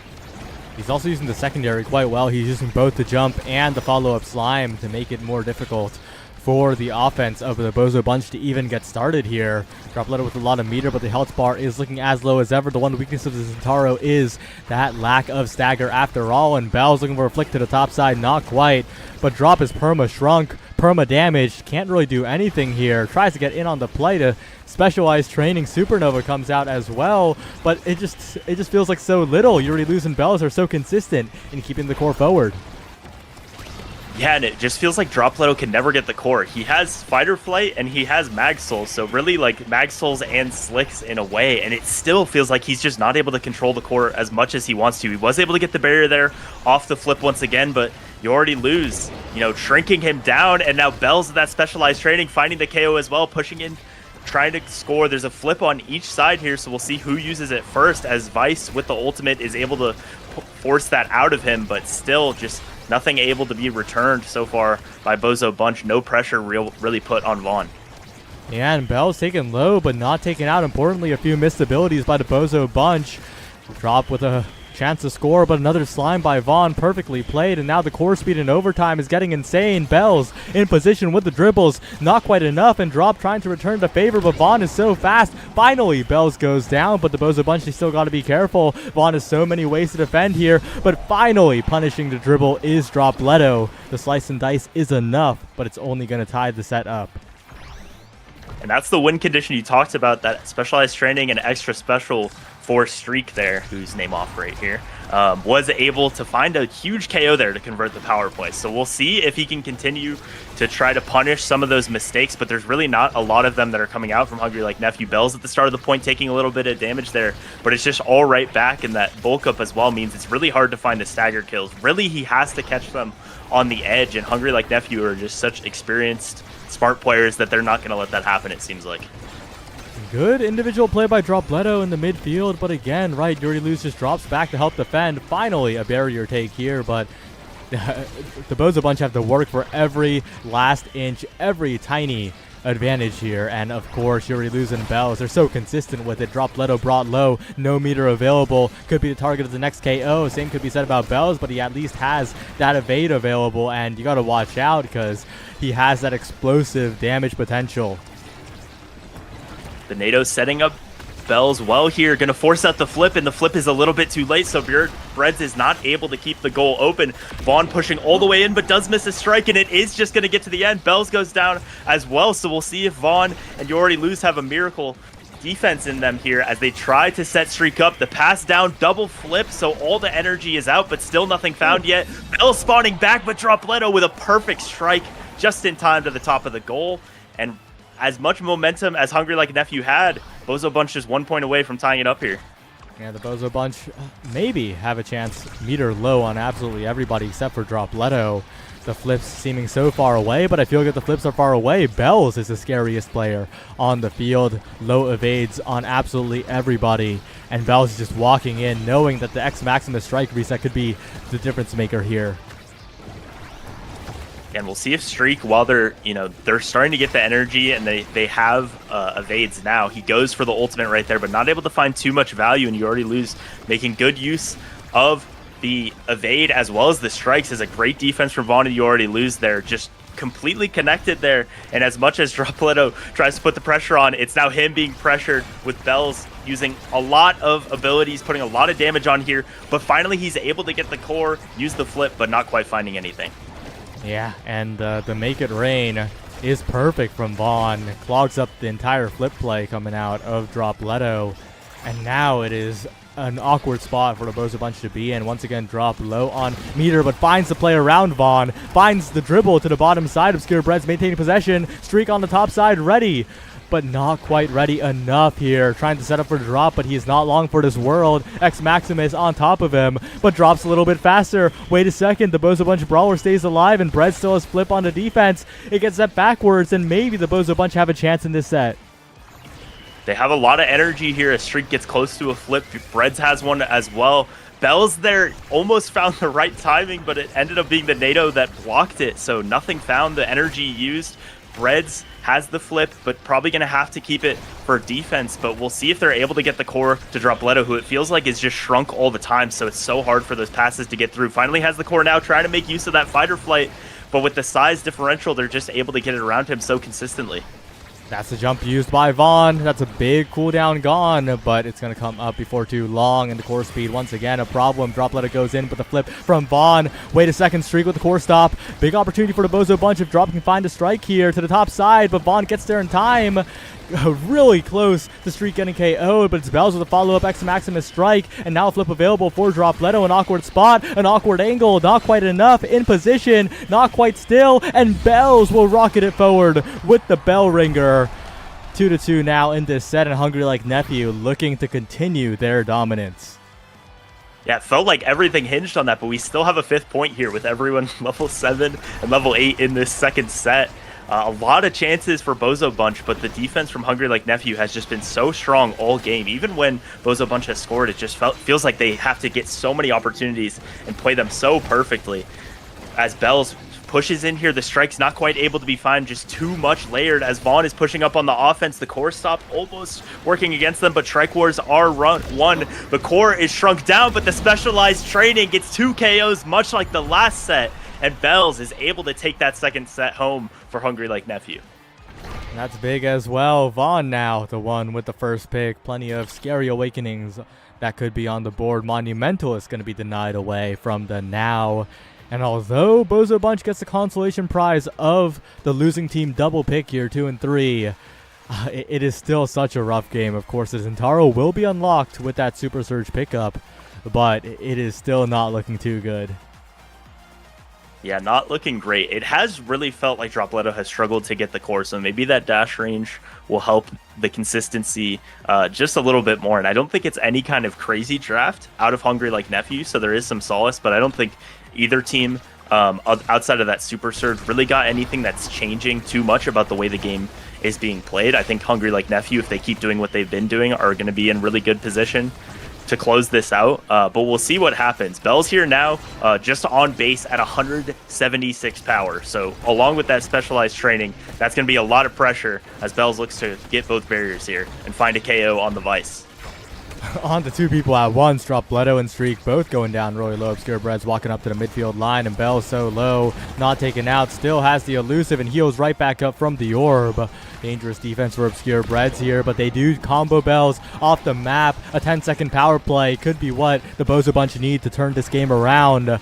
He's also using the secondary quite well. He's using both the jump and the follow-up slime to make it more difficult for the offense of the Bozo Bunch to even get started here. Dropletto with a lot of meter, but the health bar is looking as low as ever. The one weakness of the Zentaro is that lack of stagger after all, and Bell's looking for a flick to the top side, not quite, but Drop is perma shrunk, perma damaged, can't really do anything here. Tries to get in on the play to specialized training. Supernova comes out as well, but it just feels like so little. Yuri Luz and Bells are so consistent in keeping the core forward. Yeah, and it just feels like Dropletto can never get the core. He has Fight or Flight and he has Mag Souls, so really like Mag Souls and Slicks in a way, and it still feels like he's just not able to control the core as much as he wants to. He was able to get the barrier there off the flip once again, but you already lose, shrinking him down, and now Bells with that specialized training, finding the KO as well, pushing in, trying to score. There's a flip on each side here, so we'll see who uses it first, as Vice with the ultimate is able to force that out of him, but still just nothing able to be returned so far by Bozo Bunch. No pressure really put on Vaughn. Yeah, and Bell's taken low, but not taken out. Importantly, a few missed abilities by the Bozo Bunch. Drop with a chance to score, but another slime by Vaughn, perfectly played, and now the core speed in overtime is getting insane. Bells in position with the dribbles, not quite enough, and Drop trying to return the favor, but Vaughn is so fast. Finally, Bells goes down, but the Bozo Bunch, they still got to be careful. Vaughn has so many ways to defend here, but finally punishing the dribble is Dropletto. The slice and dice is enough, but it's only going to tie the set up. And that's the win condition you talked about, that specialized training and extra special for Streak there, whose name off right here, was able to find a huge KO there to convert the power play. So we'll see if he can continue to try to punish some of those mistakes, but there's really not a lot of them that are coming out from Hungry Like Nephew. Bells at the start of the point taking a little bit of damage there, but it's just all right back, and that bulk up as well means it's really hard to find the stagger kills. Really, he has to catch them on the edge, and Hungry Like Nephew are just such experienced, smart players that they're not going to let that happen, it seems like. Good individual play by Dropletto in the midfield, but again, right, Yuri Luz just drops back to help defend. Finally, a barrier take here, but the Bozo Bunch have to work for every last inch, every tiny advantage here. And of course, Yuri losing Bells. They're so consistent with it. Drop Leto brought low, no meter available. Could be the target of the next KO. Same could be said about Bells, but he at least has that evade available, and you got to watch out because he has that explosive damage potential. The NATO setting up Bells well here, gonna force out the flip, and the flip is a little bit too late, so Breads is not able to keep the goal open. Vaughn pushing all the way in, but does miss a strike, and it is just gonna get to the end. Bells goes down as well, so we'll see if Vaughn and You Already Lose have a miracle defense in them here as they try to set Streak up. The pass down, double flip, so all the energy is out, but still nothing found yet. Bells spawning back, but Dropletto with a perfect strike just in time to the top of the goal. And as much momentum as Hungry Like Nephew had, Bozo Bunch just 1 point away from tying it up here. Yeah, the Bozo Bunch maybe have a chance meter low on absolutely everybody except for Dropletto. The flips seeming so far away, but I feel like if the flips are far away, Bells is the scariest player on the field. Low evades on absolutely everybody, and Bells is just walking in knowing that the X Maximus strike reset could be the difference maker here. And we'll see if Streak, while they're starting to get the energy and they have evades now, he goes for the ultimate right there, but not able to find too much value, and You Already Lose making good use of the evade as well as the strikes. Is a great defense from Vaughn and You Already Lose there, just completely connected there. And as much as Dropletto tries to put the pressure on, it's now him being pressured with Bells using a lot of abilities, putting a lot of damage on here, but finally he's able to get the core, use the flip, but not quite finding anything. Yeah, and the Make It Rain is perfect from Vaughn. Clogs up the entire flip play coming out of Dropletto. And now it is an awkward spot for the Bozo Bunch to be in. Once again, drop low on meter, but finds the play around Vaughn. Finds the dribble to the bottom side. Obscure Breads maintaining possession. Streak on the top side, ready. But not quite ready enough here. Trying to set up for the drop, but he's not long for this world. X Maximus on top of him, but drops a little bit faster. Wait a second, the Bozo Bunch brawler stays alive, and Bread still has flip on the defense. It gets set backwards, and maybe the Bozo Bunch have a chance in this set. They have a lot of energy here as Streak gets close to a flip. Breads has one as well. Bells there almost found the right timing, but it ended up being the NATO that blocked it, so nothing found the energy used. Breads has the flip, but probably going to have to keep it for defense, but we'll see if they're able to get the core to Dropletto, who it feels like is just shrunk all the time, so it's so hard for those passes to get through. Finally has the core now, trying to make use of that fight or flight, but with the size differential, they're just able to get it around him so consistently. That's the jump used by Vaughn. That's a big cooldown gone, but it's going to come up before too long, and the core speed, once again, a problem. Dropletto goes in, but the flip from Vaughn. Wait a second, Streak with the core stop. Big opportunity for the Bozo Bunch if Drop can find a strike here to the top side, but Vaughn gets there in time. Really close to Streak getting KO'd, but it's Bells with a follow-up X Maximus strike, and now a flip available for Dropletto. An awkward spot, an awkward angle, not quite enough, in position, not quite still, and Bells will rocket it forward with the bell ringer. 2-2 now in this set, and Hungry Like Nephew looking to continue their dominance. Yeah, it felt like everything hinged on that, but we still have a 5th point here with everyone level 7 and level 8 in this second set. A lot of chances for Bozo Bunch, but the defense from Hungry Like Nephew has just been so strong all game. Even when Bozo Bunch has scored, it just feels like they have to get so many opportunities and play them so perfectly. As Bells pushes in here, the strike's not quite able to be found, just too much layered as Vaughn is pushing up on the offense. The core stop almost working against them, but Strike Wars are won. The core is shrunk down, but the specialized training gets 2 KOs, much like the last set. And Bells is able to take that second set home for Hungry Like Nephew. That's big as well. Vaughn now the one with the first pick. Plenty of scary awakenings that could be on the board. Monumental is going to be denied away from the now. And although Bozo Bunch gets the consolation prize of the losing team double pick here, 2 and 3, it is still such a rough game. Of course, the Zentaro will be unlocked with that Super Surge pickup, but it is still not looking too good. Yeah, not looking great. It has really felt like Dropletto has struggled to get the core, so maybe that dash range will help the consistency just a little bit more. And I don't think it's any kind of crazy draft out of Hungry Like Nephew, so there is some solace, but I don't think either team outside of that Super Surge really got anything that's changing too much about the way the game is being played. I think Hungry Like Nephew, if they keep doing what they've been doing, are going to be in really good position to close this out, but we'll see what happens. Bell's here now, just on base at 176 power. So along with that specialized training, that's going to be a lot of pressure as Bells looks to get both barriers here and find a KO on the Vice. On to two people at once. Dropletto and Streak both going down really low. Obscure Bread's walking up to the midfield line, and Bell so low, not taken out. Still has the elusive and heals right back up from the orb. Dangerous defense for Obscure Breads here, but they do combo Bells off the map. A 10-second power play could be what the Bozo Bunch need to turn this game around.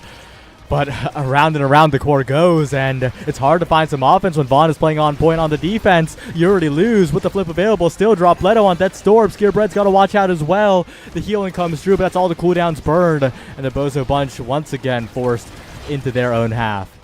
But around and around the core goes, and it's hard to find some offense when Vaughn is playing on point on the defense. You already lose with the flip available. Still Dropletto on Death's Door. Obscure Bread's got to watch out as well. The healing comes through, but that's all the cooldowns burned. And the Bozo Bunch once again forced into their own half.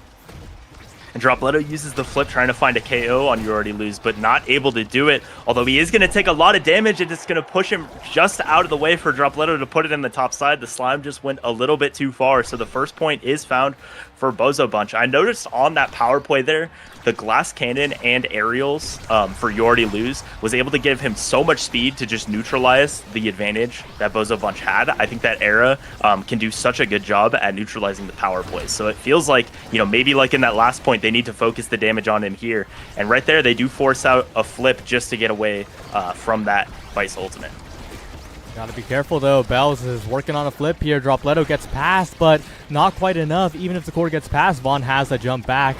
And Dropletto uses the flip trying to find a KO on You Already Lose, but not able to do it. Although he is going to take a lot of damage, and it's going to push him just out of the way for Dropletto to put it in the top side. The slime just went a little bit too far, so the first point is found for Bozo Bunch. I noticed on that power play there, the glass cannon and aerials for You Already Lose was able to give him so much speed to just neutralize the advantage that Bozo Bunch had. I think that era can do such a good job at neutralizing the power plays. So it feels like, you know, maybe like in that last point, they need to focus the damage on him here. And right there, they do force out a flip just to get away from that Vice ultimate. Gotta be careful though. Bells is working on a flip here. Dropletto gets past, but not quite enough. Even if the core gets past, Vaughn has a jump back.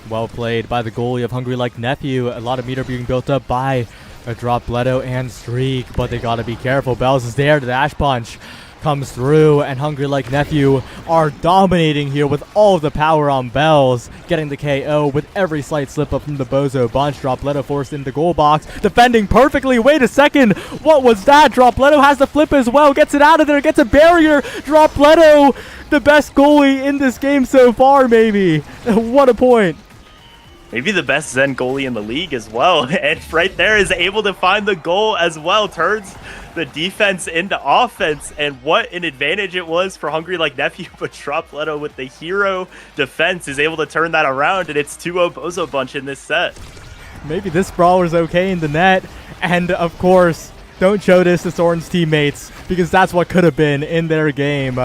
Well played by the goalie of Hungry Like Nephew. A lot of meter being built up by Dropletto and Streak, but they gotta be careful. Bells is there. The dash punch comes through, and Hungry Like Nephew are dominating here with all of the power on Bells, getting the KO with every slight slip up from the Bozo Bunch. Dropletto forced into goal box, defending perfectly. Wait a second, what was that? Dropletto has the flip as well, gets it out of there, gets a barrier. Dropletto, the best goalie in this game so far, maybe. What a point. Maybe the best Zen goalie in the league as well. And right there is able to find the goal as well. Turns the defense into offense. And what an advantage it was for Hungry Like Nephew. But Dropletto with the hero defense is able to turn that around. And it's 2-0 Bozo Bunch in this set. Maybe this brawler's okay in the net. And of course, don't show this to Soren's teammates, because that's what could have been in their game.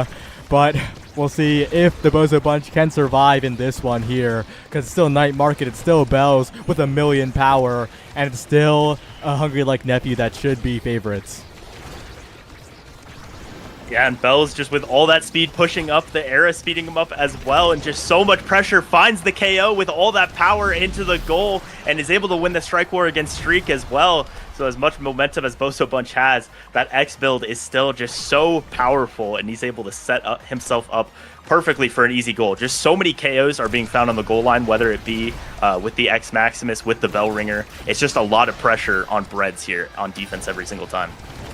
But we'll see if the Bozo Bunch can survive in this one here, because it's still Night Market, it's still Bells with 1,000,000 power, and it's still a Hungry Like Nephew that should be favorites. Yeah, and Bells just with all that speed pushing up, the era speeding him up as well, and just so much pressure, finds the KO with all that power into the goal, and is able to win the strike war against Streak as well. So as much momentum as Bozo Bunch has, that X build is still just so powerful, and he's able to set himself up perfectly for an easy goal. Just so many KOs are being found on the goal line, whether it be with the X Maximus, with the Bell Ringer. It's just a lot of pressure on Breads here on defense every single time.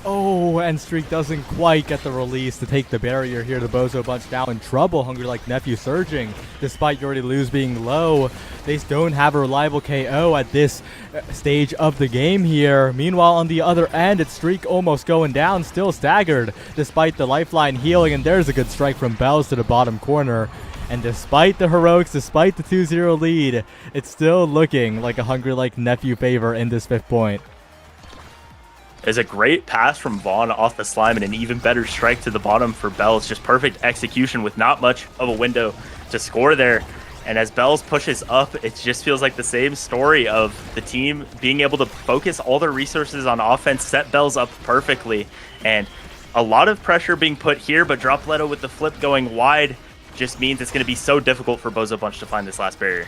Oh, and Streak doesn't quite get the release to take the barrier here. The Bozo Bunch now in trouble. Hungry Like Nephew surging. Despite You Already Lose being low, they don't have a reliable KO at this stage of the game here. Meanwhile, on the other end, it's Streak almost going down, still staggered, despite the lifeline healing. And there's a good strike from Bells to the bottom corner. And despite the heroics, despite the 2-0 lead, it's still looking like a Hungry Like Nephew favor in this 5th point. There's a great pass from Vaughn off the slime and an even better strike to the bottom for Bells. Just perfect execution with not much of a window to score there. And as Bells pushes up, it just feels like the same story of the team being able to focus all their resources on offense, set Bells up perfectly. And a lot of pressure being put here, but Dropletto with the flip going wide just means it's going to be so difficult for Bozo Bunch to find this last barrier.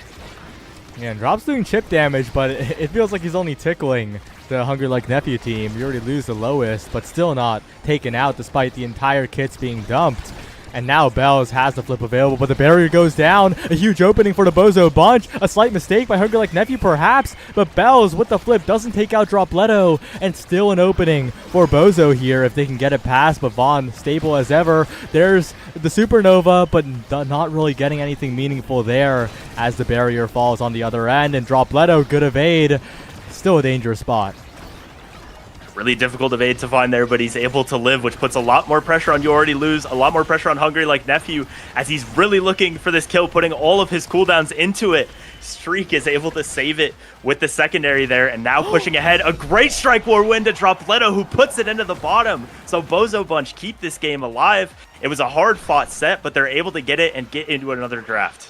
Yeah, and Drop's doing chip damage, but it feels like he's only tickling the Hungry Like Nephew team. You already lose the lowest, but still not taken out despite the entire kits being dumped. And now Bells has the flip available, but the barrier goes down. A huge opening for the Bozo Bunch. A slight mistake by Hungry Like Nephew perhaps, but Bells with the flip doesn't take out Dropletto, and still an opening for Bozo here if they can get it past. But Vaughn stable as ever. There's the Supernova, but not really getting anything meaningful there as the barrier falls on the other end. And Dropletto, good evade. Still a dangerous spot. Really difficult evade to find there, but he's able to live, which puts a lot more pressure on You Already Lose, a lot more pressure on Hungry Like Nephew, as he's really looking for this kill, putting all of his cooldowns into it. Streak is able to save it with the secondary there, and now pushing ahead. A great Strike War win to Dropletto, who puts it into the bottom. So Bozo Bunch keep this game alive. It was a hard-fought set, but they're able to get it and get into another draft.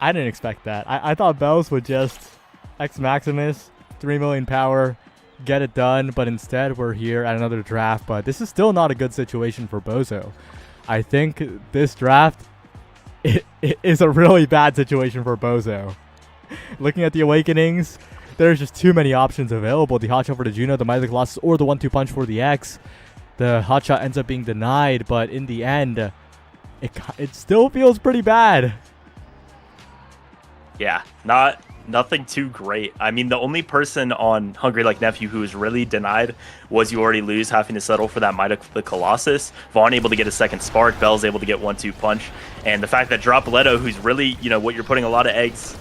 I didn't expect that. I thought Bells would just X Maximus, 3 million power, get it done, but instead we're here at another draft. But this is still not a good situation for Bozo. I think this draft is a really bad situation for Bozo. Looking at the Awakenings, there's just too many options available. The hotshot for the Juno, the Mighty Colossus, or the 1-2 punch for the X. The hotshot ends up being denied, but in the end, it still feels pretty bad. Yeah, nothing too great. I mean, the only person on Hungry Like Nephew who was really denied was You Already Lose, having to settle for that Might of the Colossus. Vaughn able to get a second spark. Bell's able to get 1-2 punch. And the fact that Dropletto, who's really, you know, what you're putting a lot of eggs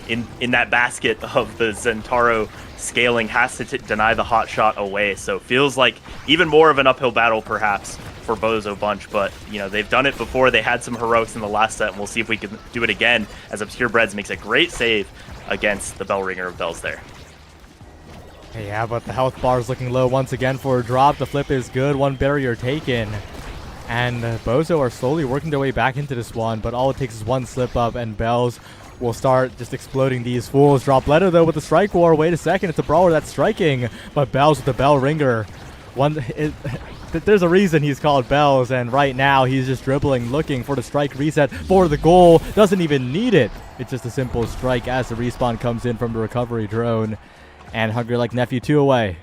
in that basket of the Zentaro scaling, has to deny the hot shot away. So it feels like even more of an uphill battle, perhaps, for Bozo Bunch, but you know, they've done it before. They had some heroics in the last set, and we'll see if we can do it again, as Obscure Breads makes a great save against the Bell Ringer of Bells there. Yeah, but the health bar is looking low once again for a drop. The flip is good, one barrier taken, and Bozo are slowly working their way back into this one, but all it takes is one slip up and Bells will start just exploding these fools. Dropletto though with the Strike War. Wait a second, it's a brawler that's striking, but Bells with the Bell Ringer. There's a reason he's called Bells, and right now he's just dribbling, looking for the strike reset for the goal. Doesn't even need it. It's just a simple strike as the respawn comes in from the recovery drone. And Hungry Like Nephew 2 away.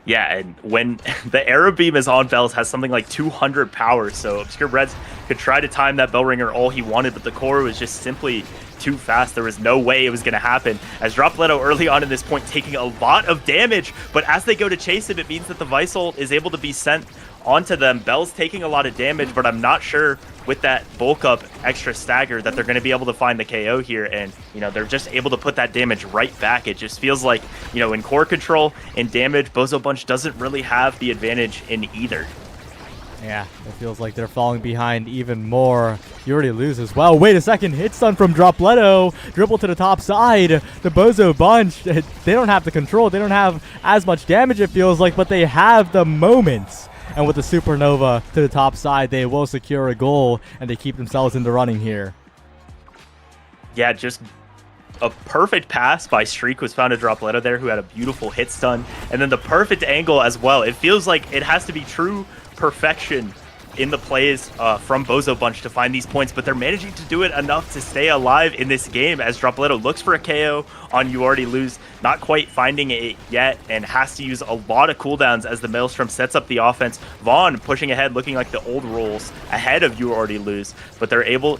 Yeah, and when the Arrow Beam is on, Bells has something like 200 power, so Obscure Breads could try to time that Bell Ringer all he wanted, but the core was just simply too fast. There was no way it was going to happen, as Dropletto early on in this point taking a lot of damage, but as they go to chase him, it means that the Vice Ult is able to be sent onto them. Bell's taking a lot of damage, but I'm not sure with that bulk up extra stagger that they're going to be able to find the KO here, and you know, they're just able to put that damage right back. It just feels like, you know, in core control and damage, Bozo Bunch doesn't really have the advantage in either. Yeah, it feels like they're falling behind even more. You already lose as well. Wait a second, hit stun from Dropletto. Dribble to the top side. The Bozo Bunch, they don't have the control. They don't have as much damage, it feels like, but they have the moments. And with the Supernova to the top side, they will secure a goal, and they keep themselves in the running here. Yeah, just a perfect pass by Streak was found to Dropletto there, who had a beautiful hit stun. And then the perfect angle as well. It feels like it has to be true perfection in the plays from Bozo Bunch to find these points, but they're managing to do it enough to stay alive in this game, as Dropletto looks for a KO on You Already Lose, not quite finding it yet, and has to use a lot of cooldowns as the Maelstrom sets up the offense. Vaughn pushing ahead, looking like the old rules ahead of You Already Lose, but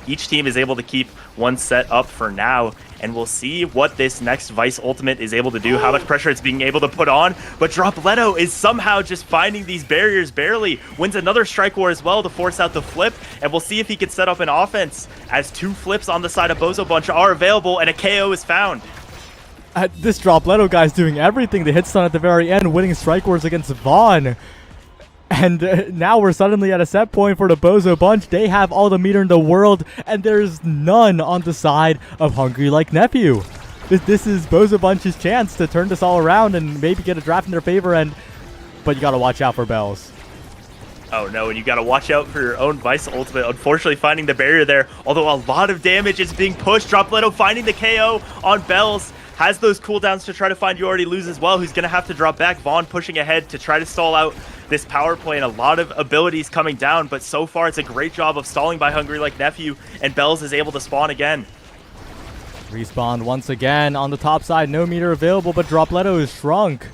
each team is able to keep one set up for now, and we'll see what this next Vice Ultimate is able to do, how much pressure it's being able to put on. But Dropletto is somehow just finding these barriers barely, wins another Strike War as well to force out the flip, and we'll see if he can set up an offense, as 2 flips on the side of Bozo Bunch are available, and a KO is found. This Dropletto guy's doing everything. The hit stun at the very end, winning Strike Wars against Vaughn. And now we're suddenly at a set point for the Bozo Bunch. They have all the meter in the world, and there's none on the side of Hungry Like Nephew. This is Bozo Bunch's chance to turn this all around and maybe get a draft in their favor, but you gotta watch out for Bells. Oh no, and you gotta watch out for your own Vice Ultimate. Unfortunately, finding the barrier there, although a lot of damage is being pushed. Dropletto finding the KO on Bells. Has those cooldowns to try to find You Already Lose as well, who's going to have to drop back. Vaughn pushing ahead to try to stall out this power play, and a lot of abilities coming down, but so far it's a great job of stalling by Hungry Like Nephew, and Bells is able to spawn again. Respawn once again on the top side. No meter available, but Dropletto is shrunk.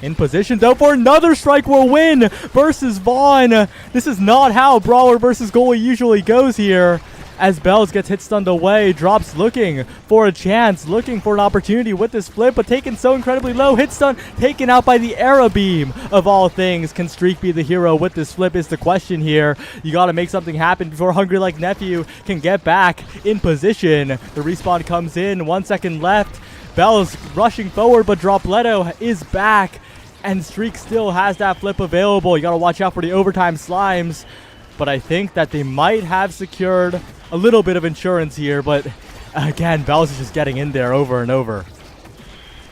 In position, though, for another Strike War win versus Vaughn. This is not how Brawler versus Goalie usually goes here. As Bells gets hit stunned away, Drops looking for a chance, looking for an opportunity with this flip, but taken so incredibly low. Hit stun taken out by the Arrow Beam of all things. Can Streak be the hero with this flip is the question here. You got to make something happen before Hungry Like Nephew can get back in position. The respawn comes in, 1 second left. Bell's rushing forward, but Dropletto is back. And Streak still has that flip available. You got to watch out for the overtime slimes. But I think that they might have secured a little bit of insurance here. But again, Bells is just getting in there over and over.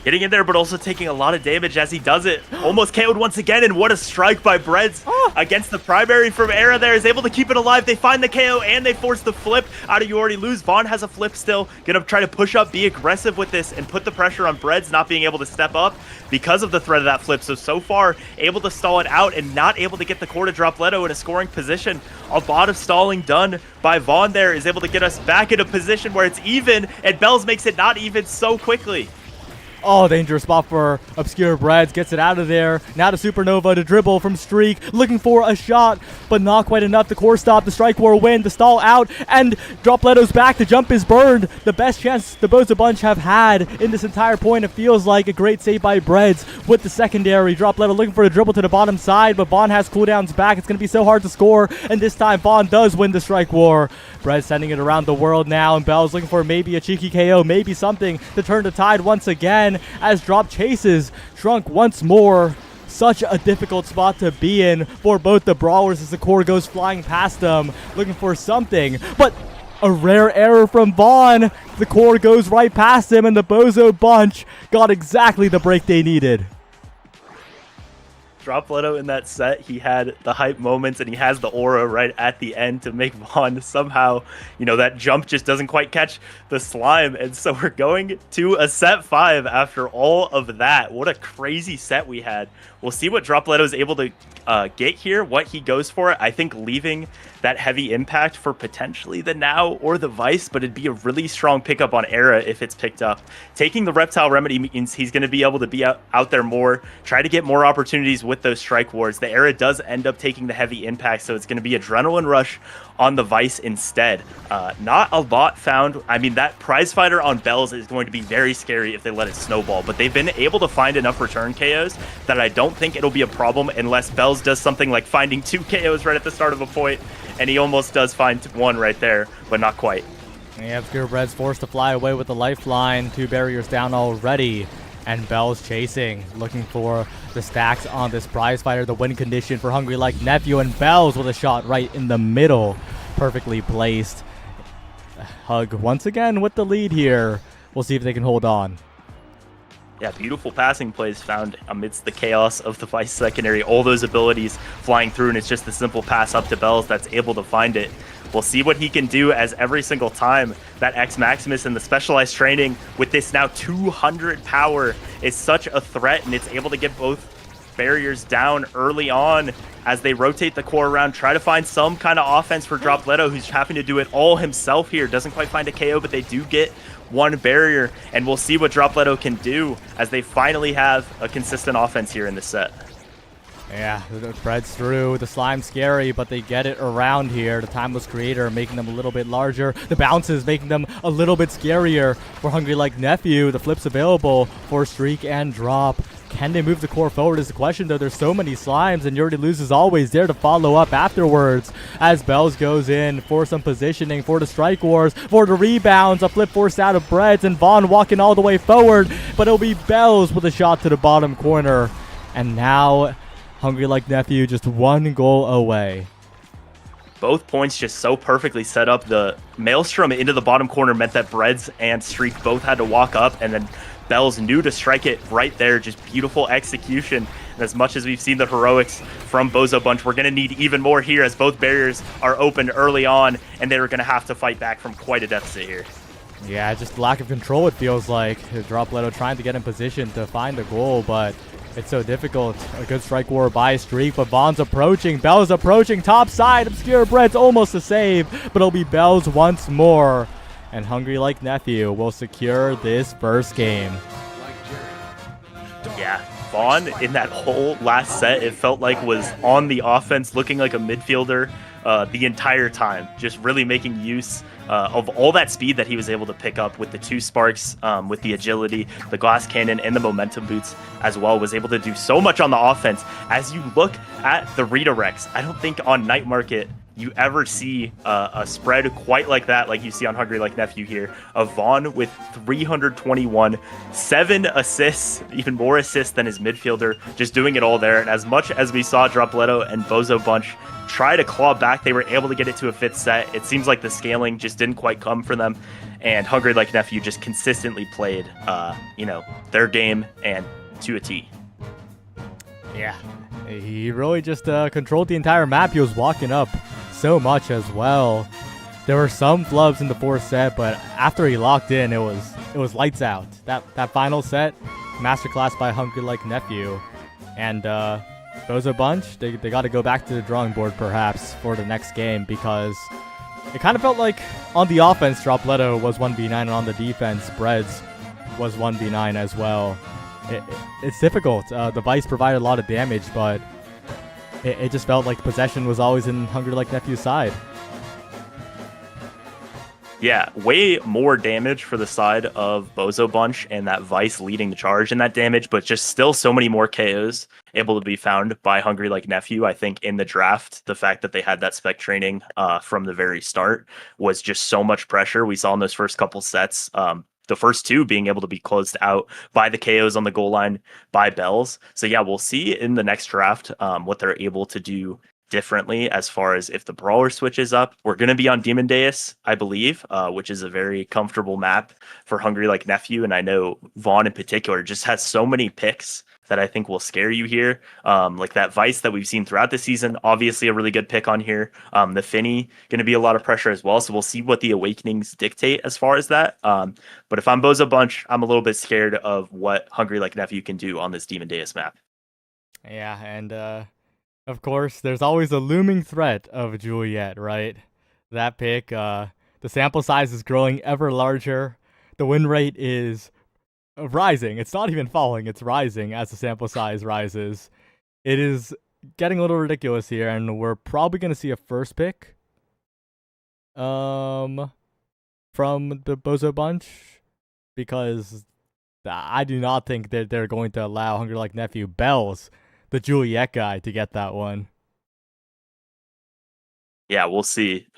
Getting in there, but also taking a lot of damage as he does it. Almost KO'd once again, and what a strike by Breads against the primary from Era there. Is able to keep it alive. They find the KO, and they force the flip out of You Already Lose. Vaughn has a flip still. Gonna try to push up, be aggressive with this, and put the pressure on Breads not being able to step up because of the threat of that flip. So far, able to stall it out and not able to get the core to Dropletto in a scoring position. A lot of stalling done by Vaughn there is able to get us back in a position where it's even, and Bells makes it not even so quickly. Oh, dangerous spot for Obscure Breads. Gets it out of there. Now to Supernova to dribble from Streak. Looking for a shot, but not quite enough. The core stop, the Strike War win, the stall out, and Dropletto's back. The jump is burned. The best chance the Boza Bunch have had in this entire point. It feels like a great save by Breads with the secondary. Dropletto looking for a dribble to the bottom side, but Vaughn has cooldowns back. It's going to be so hard to score, and this time Vaughn does win the Strike War. Breads sending it around the world now, and Bell's looking for maybe a cheeky KO, maybe something to turn the tide once again. As Drop chases Shrunk once more. Such a difficult spot to be in for both the brawlers as the core goes flying past them, looking for something. But a rare error from Vaughn. The core goes right past him, and the Bozo Bunch got exactly the break they needed. Dropletto in that set, he had the hype moments and he has the aura right at the end to make Vaughn somehow, that jump just doesn't quite catch the slime. And so we're going to a set 5 after all of that. What a crazy set we had. We'll see what Dropletto is able to get here, what he goes for. I think leaving that heavy impact for potentially the Now or the Vice, but it'd be a really strong pickup on Era if it's picked up. Taking the Reptile Remedy means he's going to be able to be out there more, try to get more opportunities with those Strike Wars. The Era does end up taking the heavy impact, so it's going to be Adrenaline Rush on the Vice instead. Not a lot found. I mean, that Prize Fighter on Bells is going to be very scary if they let it snowball, but they've been able to find enough return KOs that I don't think it'll be a problem unless Bells does something like finding 2 KOs right at the start of a point, and he almost does find 1 right there, but not quite. Yeah, Obscure Breads forced to fly away with the lifeline. 2 barriers down already. And Bell's chasing, looking for the stacks on this Prize Fighter, the win condition for Hungry Like Nephew, and Bells with a shot right in the middle. Perfectly placed. Hug once again with the lead here. We'll see if they can hold on. Yeah, beautiful passing plays found amidst the chaos of the Vice secondary. All those abilities flying through, and it's just a simple pass up to Bells that's able to find it. We'll see what he can do, as every single time that X Maximus and the specialized training with this now 200 power is such a threat, and it's able to get both barriers down early on as they rotate the core around, try to find some kind of offense for Dropletto, who's having to do it all himself here. Doesn't quite find a KO, but they do get 1 barrier, and we'll see what Dropletto can do as they finally have a consistent offense here in this set. Yeah, it spreads through. The slime's scary, but they get it around here. The Timeless Creator making them a little bit larger. The bounces making them a little bit scarier for Hungry Like Nephew. The flips available for Streak and Drop. Can they move the core forward is the question, though. There's so many slimes, and You Already Lose is always there to follow up afterwards as Bells goes in for some positioning, for the Strike Wars, for the rebounds. A flip forced out of Breads, and Vaughn walking all the way forward, but it'll be Bells with a shot to the bottom corner. And now Hungry Like Nephew just 1 goal away. Both points just so perfectly set up. The Maelstrom into the bottom corner meant that Breads and Streak both had to walk up, and then Bells knew to strike it right there. Just beautiful execution. And as much as we've seen the heroics from Bozo Bunch, we're going to need even more here as both barriers are opened early on, and they're going to have to fight back from quite a deficit here. Yeah, just lack of control, it feels like. Dropletto trying to get in position to find a goal, but it's so difficult. A good Strike War by Streak, but Vaughn's approaching. Bell's approaching. Top side. Obscure Bread's almost a save, but it'll be Bell's once more. And Hungry Like Nephew will secure this first game. Yeah, Vaughn in that whole last set, it felt like was on the offense, looking like a midfielder the entire time. Just really making use of all that speed that he was able to pick up with the 2 sparks, with the agility, the glass cannon, and the momentum boots as well. Was able to do so much on the offense. As you look at the redirects, I don't think on Night Market you ever see a spread quite like that, like you see on Hungry Like Nephew here, of Vaughn with 321, 7 assists, even more assists than his midfielder, just doing it all there. And as much as we saw Dropletto and Bozo Bunch try to claw back, they were able to get it to a 5th set. It seems like the scaling just didn't quite come for them. And Hungry Like Nephew just consistently played, their game and to a T. Yeah, he really just controlled the entire map. He was walking up so much as well. There were some flubs in the 4th set, but after he locked in, it was lights out. That final set, masterclass by Hungry Like Nephew, and Bozo Bunch, they got to go back to the drawing board perhaps for the next game, because it kind of felt like on the offense, Dropletto was 1v9, and on the defense, Breads was 1v9 as well. It's difficult. The Vice provided a lot of damage, but it just felt like possession was always in Hungry Like Nephew's side. Yeah, way more damage for the side of Bozo Bunch and that Vice leading the charge in that damage, but just still so many more KOs able to be found by Hungry Like Nephew. I think in the draft, the fact that they had that spec training from the very start was just so much pressure. We saw in those first couple sets, the first 2 being able to be closed out by the KOs on the goal line by Bells. So yeah, we'll see in the next draft what they're able to do differently as far as if the brawler switches up. We're going to be on Demon Deus, I believe, which is a very comfortable map for Hungry Like Nephew. And I know Vaughn in particular just has so many picks that I think will scare you here. Like that Vice that we've seen throughout the season, obviously a really good pick on here. The Finny, going to be a lot of pressure as well. So we'll see what the Awakenings dictate as far as that. But if I'm Bozo Bunch, I'm a little bit scared of what Hungry Like Nephew can do on this Demon Deus map. Yeah, and of course, there's always a looming threat of Juliet, right? That pick, the sample size is growing ever larger. The win rate is rising. It's not even falling, it's rising as the sample size rises. It is getting a little ridiculous here, and we're probably going to see a first pick from the Bozo Bunch, because I do not think that they're going to allow Hungry Like Nephew Bells, the Juliet guy, to get that one. Yeah, we'll see.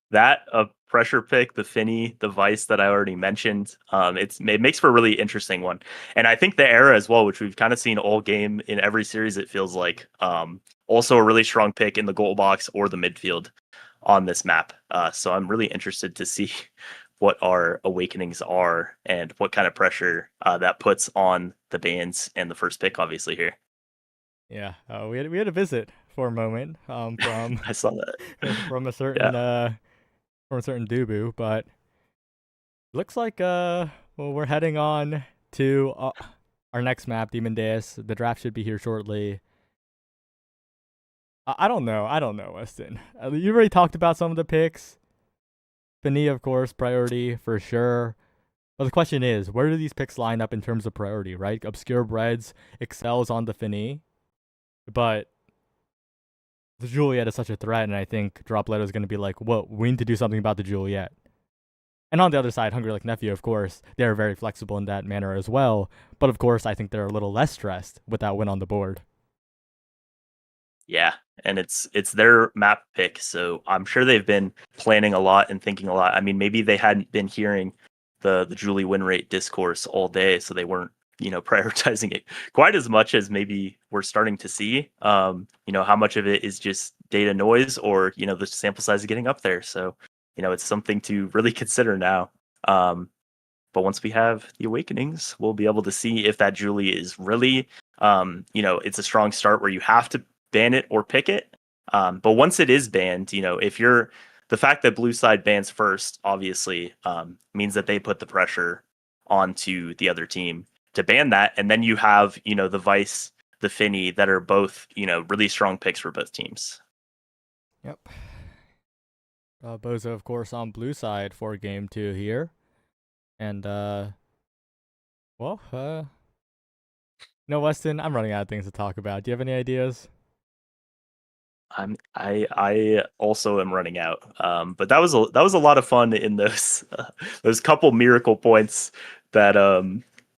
That pressure pick, the Finny, the Vice that I already mentioned, it makes for a really interesting one. And I think the Era as well, which we've kind of seen all game in every series, it feels like, also a really strong pick in the goal box or the midfield on this map. So I'm really interested to see what our Awakenings are and what kind of pressure that puts on the bans and the first pick, obviously, here. Yeah, we had a visit for a moment from I saw that from a certain Dubu, but looks like we're heading on to our next map, Demon Deus. The draft should be here shortly. I don't know, Weston. You already talked about some of the picks. Finny, of course, priority for sure. But the question is, where do these picks line up in terms of priority, right? Obscure Breads excels on the Finny, but the Juliet is such a threat, and I think Dropletto is going to be like, whoa, we need to do something about the Juliet. And on the other side, Hungry Like Nephew, of course, they're very flexible in that manner as well. But of course, I think they're a little less stressed with that win on the board. Yeah, and it's their map pick, so I'm sure they've been planning a lot and thinking a lot. I mean, maybe they hadn't been hearing the Julie win rate discourse all day, so they weren't, prioritizing it quite as much as maybe we're starting to see. How much of it is just data noise, or the sample size is getting up there. So it's something to really consider now. But once we have the Awakenings, we'll be able to see if that Julie is really, it's a strong start where you have to ban it or pick it. But once it is banned, if the fact that blue side bans first, obviously, means that they put the pressure onto the other team to ban that. And then you have, the Vice, the Finny, that are both, really strong picks for both teams. Yep. Bozo, of course, on blue side for game 2 here. And, Weston, I'm running out of things to talk about. Do you have any ideas? I also am running out. But that was a lot of fun in those couple miracle points that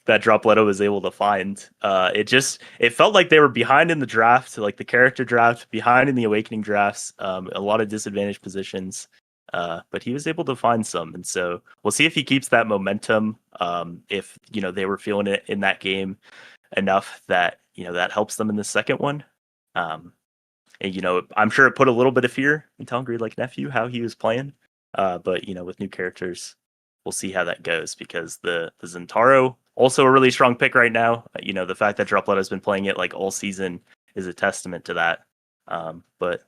that Dropletto was able to find. It felt like they were behind in the draft, like the character draft, behind in the Awakening drafts, a lot of disadvantaged positions. But he was able to find some, and so we'll see if he keeps that momentum. If they were feeling it in that game enough that that helps them in the second one. And I'm sure it put a little bit of fear into Hungry Like Nephew how he was playing. But with new characters, we'll see how that goes, because the Zentaro, also a really strong pick right now. The fact that Dropletto has been playing it like all season is a testament to that. But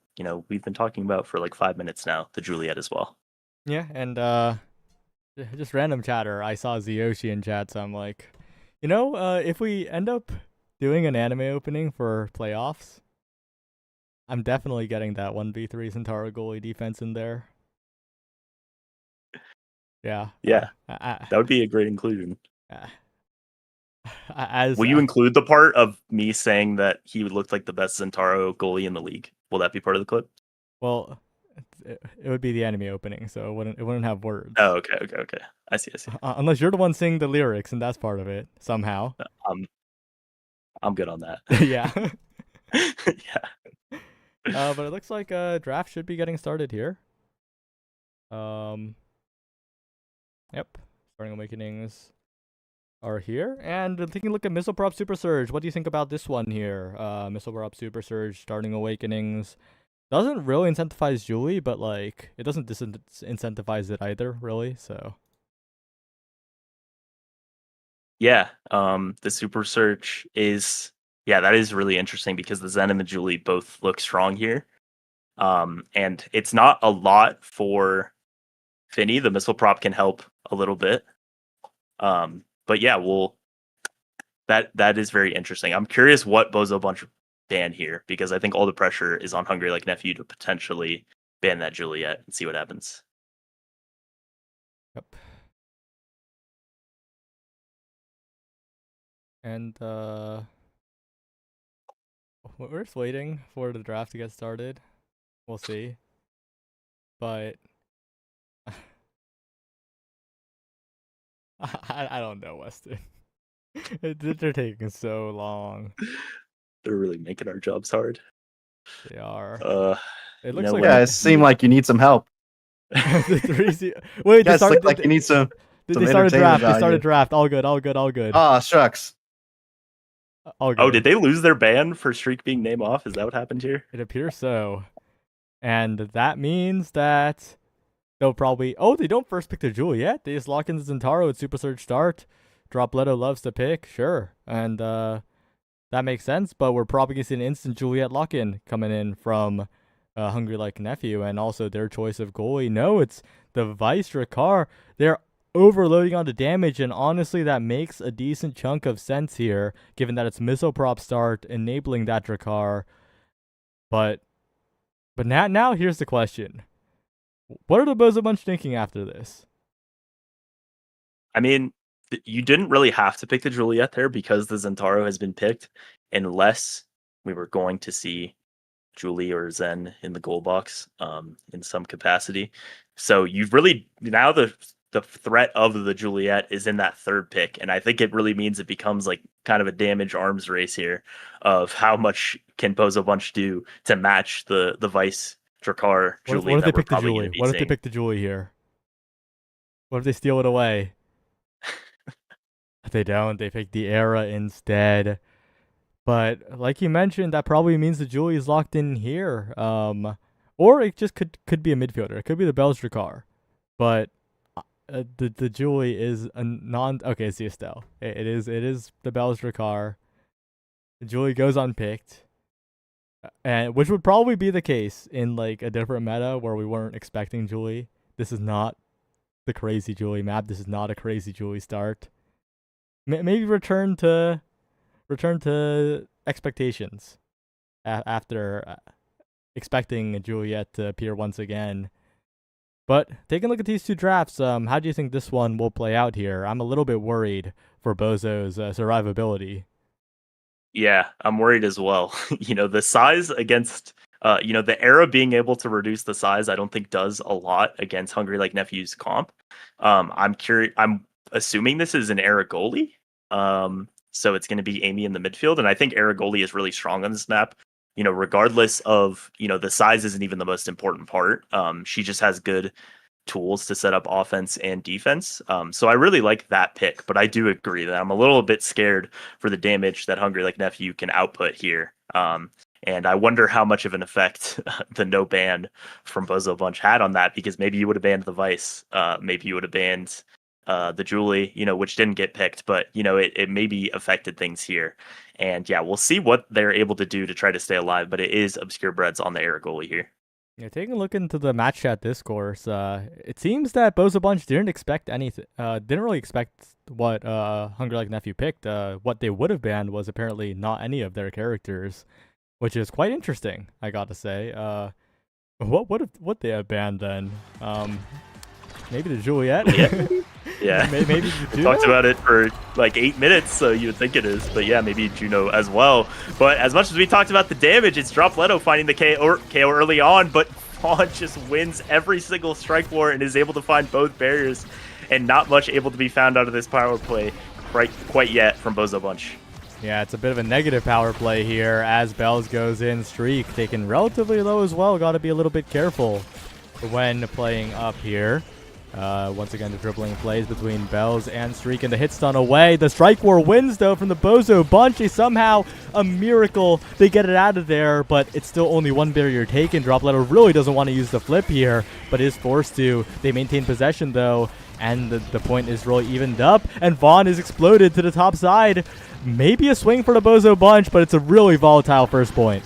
we've been talking about for like 5 minutes now the Juliet as well. Yeah, and just random chatter. I saw Zyoshi in chat, so I'm like, if we end up doing an anime opening for playoffs, I'm definitely getting that 1v3 Zentaro goalie defense in there. Yeah. Yeah. That would be a great inclusion. Will you include the part of me saying that he looked like the best Zentaro goalie in the league? Will that be part of the clip? Well, it would be the anime opening, so it wouldn't have words. Oh, okay. I see. Unless you're the one singing the lyrics, and that's part of it somehow. I'm good on that. Yeah. Yeah. But it looks like draft should be getting started here. Yep. Starting Awakenings are here. And taking a look at Missile Prop Super Surge. What do you think about this one here? Missile Prop Super Surge, Starting Awakenings. Doesn't really incentivize Julie, but like it doesn't disincentivize it either, really. So yeah, the Super Surge is that is really interesting, because the Zen and the Julie both look strong here. And it's not a lot for Finny. The missile prop can help a little bit. But yeah, that is very interesting. I'm curious what Bozo Bunch ban here, because I think all the pressure is on Hungry Like Nephew to potentially ban that Juliet and see what happens. Yep. And we're just waiting for the draft to get started. We'll see. But I don't know, Weston. They're taking so long. They're really making our jobs hard. They are. It looks like it seemed like you need some help. Wait, they started like you need some. They started draft. They started draft. All good. Ah, shucks. All good. Oh, did they lose their ban for Streak being name off? Is that what happened here? It appears so. And that means that they'll probably... Oh, they don't first pick the Juliet. They just lock in the Zentaro at Super Surge start. Dropletto loves to pick, sure. And that makes sense, but we're probably going to see an instant Juliet lock-in coming in from Hungry Like Nephew, and also their choice of goalie. No, it's the Vice Drakkar. They're overloading on the damage, and honestly, that makes a decent chunk of sense here, given that it's missile prop start, enabling that Drakkar. But now here's the question. What are the Bozo Bunch thinking after this? I mean, you didn't really have to pick the Juliet there, because the Zentaro has been picked, unless we were going to see Julie or Zen in the goal box in some capacity. So you've really, now the threat of the Juliet is in that third pick, and I think it really means it becomes like kind of a damage arms race here of how much can Bozo Bunch do to match the Vice Drakkar Julie. What if they pick the Julie? What if they pick the Julie here? What if they steal it away? They don't. They pick the Era instead. But like you mentioned, that probably means the Julie is locked in here. Or it just could be a midfielder. It could be the Bells Drakkar. But the Julie is a non. Okay, it's the Estelle. It is the Bells Drakkar. The Julie goes unpicked, and which would probably be the case in like a different meta where we weren't expecting Julie. This is not the crazy Julie map. This is not a crazy Julie start. Maybe return to expectations after expecting Juliet to appear once again. But taking a look at these two drafts, how do you think this one will play out here? I'm a little bit worried for Bozo's survivability. Yeah, I'm worried as well. The size against, the Era being able to reduce the size, I don't think does a lot against Hungry Like Nephew's comp. I'm curious. I'm assuming this is an Era goalie. So it's going to be Amy in the midfield, and I think Aragoli is really strong on this map. Regardless of the size isn't even the most important part. She just has good tools to set up offense and defense. So I really like that pick, but I do agree that I'm a little bit scared for the damage that Hungry Like Nephew can output here. And I wonder how much of an effect the no ban from Bozo Bunch had on that, because maybe you would have banned the Vice, maybe you would have banned the Julie, which didn't get picked, but it maybe affected things here. And yeah, we'll see what they're able to do to try to stay alive, but it is Obscure Breads on the air goalie here. Yeah, taking a look into the match chat discourse, it seems that Bozo Bunch didn't expect anything. Didn't really expect what Hungry Like Nephew picked. What they would have banned was apparently not any of their characters, which is quite interesting, I got to say. What they have banned then? Maybe the Juliet. Yeah. maybe we talked about it for like 8 minutes, so you would think it is. But yeah, maybe Juno as well. But as much as we talked about the damage, it's Dropletto finding the KO early on, but Vaughn just wins every single strike war and is able to find both barriers, and not much able to be found out of this power play quite yet from Bozo Bunch. Yeah, it's a bit of a negative power play here as Bells goes in. Streak taken relatively low as well. Got to be a little bit careful when playing up here. Once again, the dribbling plays between Bells and Streak, and the hit stun away. The strike war wins, though, from the Bozo Bunch. Somehow, a miracle, they get it out of there, but it's still only one barrier taken. Dropletto really doesn't want to use the flip here, but is forced to. They maintain possession, though, and the point is really evened up, and Vaughn is exploded to the top side. Maybe a swing for the Bozo Bunch, but it's a really volatile first point.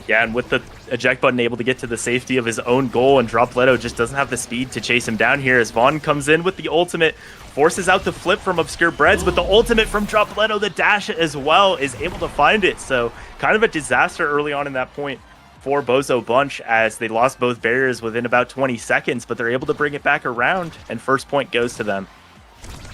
Yeah, and with the eject button able to get to the safety of his own goal, and Dropletto just doesn't have the speed to chase him down here as Vaughn comes in with the ultimate, forces out the flip from Obscure Breads, but the ultimate from Dropletto, the dash as well, is able to find it. So kind of a disaster early on in that point for Bozo Bunch, as they lost both barriers within about 20 seconds, but they're able to bring it back around, and first point goes to them.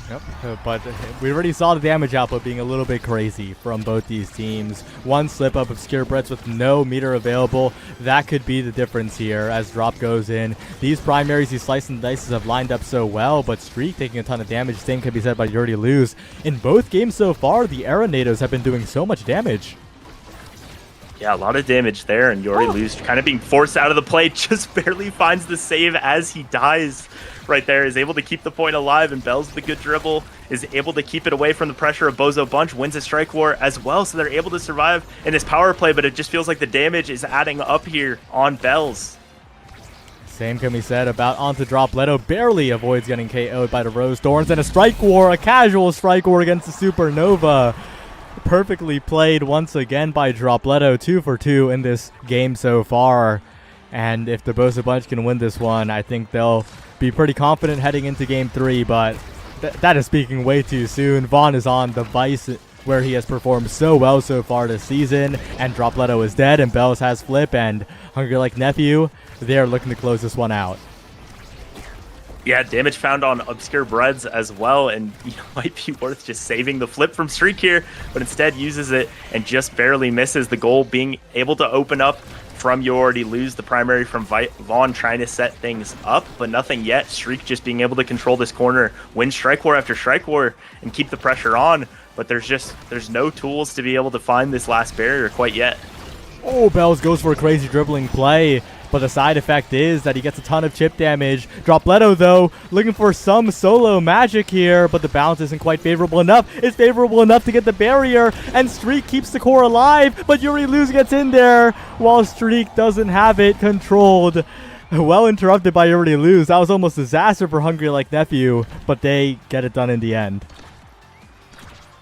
Yep, but we already saw the damage output being a little bit crazy from both these teams. One slip up of Obscure Breads with no meter available. That could be the difference here as drop goes in. These primaries, these slice and dices have lined up so well, but Streak taking a ton of damage. Same can be said by Yuri Lose. In both games so far, the Era natives have been doing so much damage. Yeah, a lot of damage there, and Yuri Lose kind of being forced out of the play, just barely finds the save as he dies right there, is able to keep the point alive, and Bells with a good dribble is able to keep it away from the pressure of Bozo Bunch, wins a strike war as well, so they're able to survive in this power play, but it just feels like the damage is adding up here on Bells. Same can be said about onto Dropletto, barely avoids getting KO'd by the Rose Thorns, and a strike war, a casual strike war against the Supernova. Perfectly played once again by Dropletto, 2 for 2 in this game so far. And if the Bozo Bunch can win this one, I think they'll be pretty confident heading into game 3, but that is speaking way too soon. Vaughn is on the Vice, where he has performed so well so far this season, and Dropletto is dead, and Bells has flip, and Hungry Like Nephew, they're looking to close this one out. Yeah, damage found on Obscure Breads as well, and might be worth just saving the flip from Streak here, but instead uses it and just barely misses the goal, being able to open up from You Already Lose, the primary from Vaughn trying to set things up, but nothing yet. Streak just being able to control this corner, win strike war after strike war, and keep the pressure on, but there's no tools to be able to find this last barrier quite yet. Oh, Bells goes for a crazy dribbling play, but the side effect is that he gets a ton of chip damage. Dropletto, though, looking for some solo magic here, but the bounce isn't quite favorable enough. It's favorable enough to get the barrier, and Streak keeps the core alive, but Yuri Lose gets in there, while Streak doesn't have it controlled. Well interrupted by Yuri Lose. That was almost a disaster for Hungry Like Nephew, but they get it done in the end.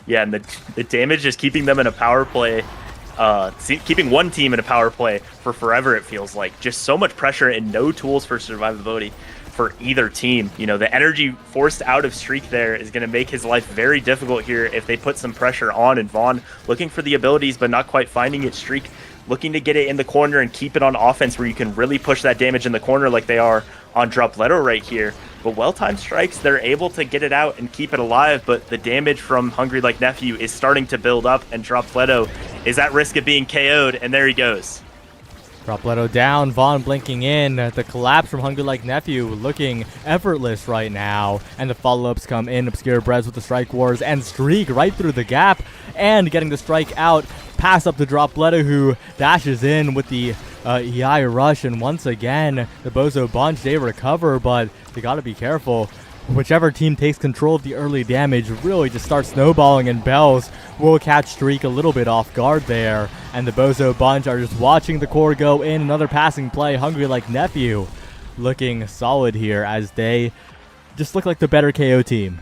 Yeah, and the damage is keeping them in a power play. Keeping one team in a power play for forever, it feels like. Just so much pressure and no tools for survivability for either team. The energy forced out of Streak there is going to make his life very difficult here if they put some pressure on, and Vaughn looking for the abilities but not quite finding it. Streak looking to get it in the corner and keep it on offense where you can really push that damage in the corner like they are on Dropletto right here. But well-timed strikes, they're able to get it out and keep it alive, but the damage from Hungry Like Nephew is starting to build up, and Dropletto is at risk of being KO'd, and there he goes. Dropletto down, Vaughn blinking in. The collapse from Hungry Like Nephew looking effortless right now. And the follow-ups come in. Obscure Breads with the Strike Wars and Streak right through the gap and getting the strike out. Pass up to Dropletto, who dashes in with the EI rush. And once again, the Bozo Bunch, they recover, but they got to be careful. Whichever team takes control of the early damage really just starts snowballing, and Bells will catch Streak a little bit off guard there. And the Bozo Bunch are just watching the core go in. Another passing play. Hungry Like Nephew looking solid here as they just look like the better KO team.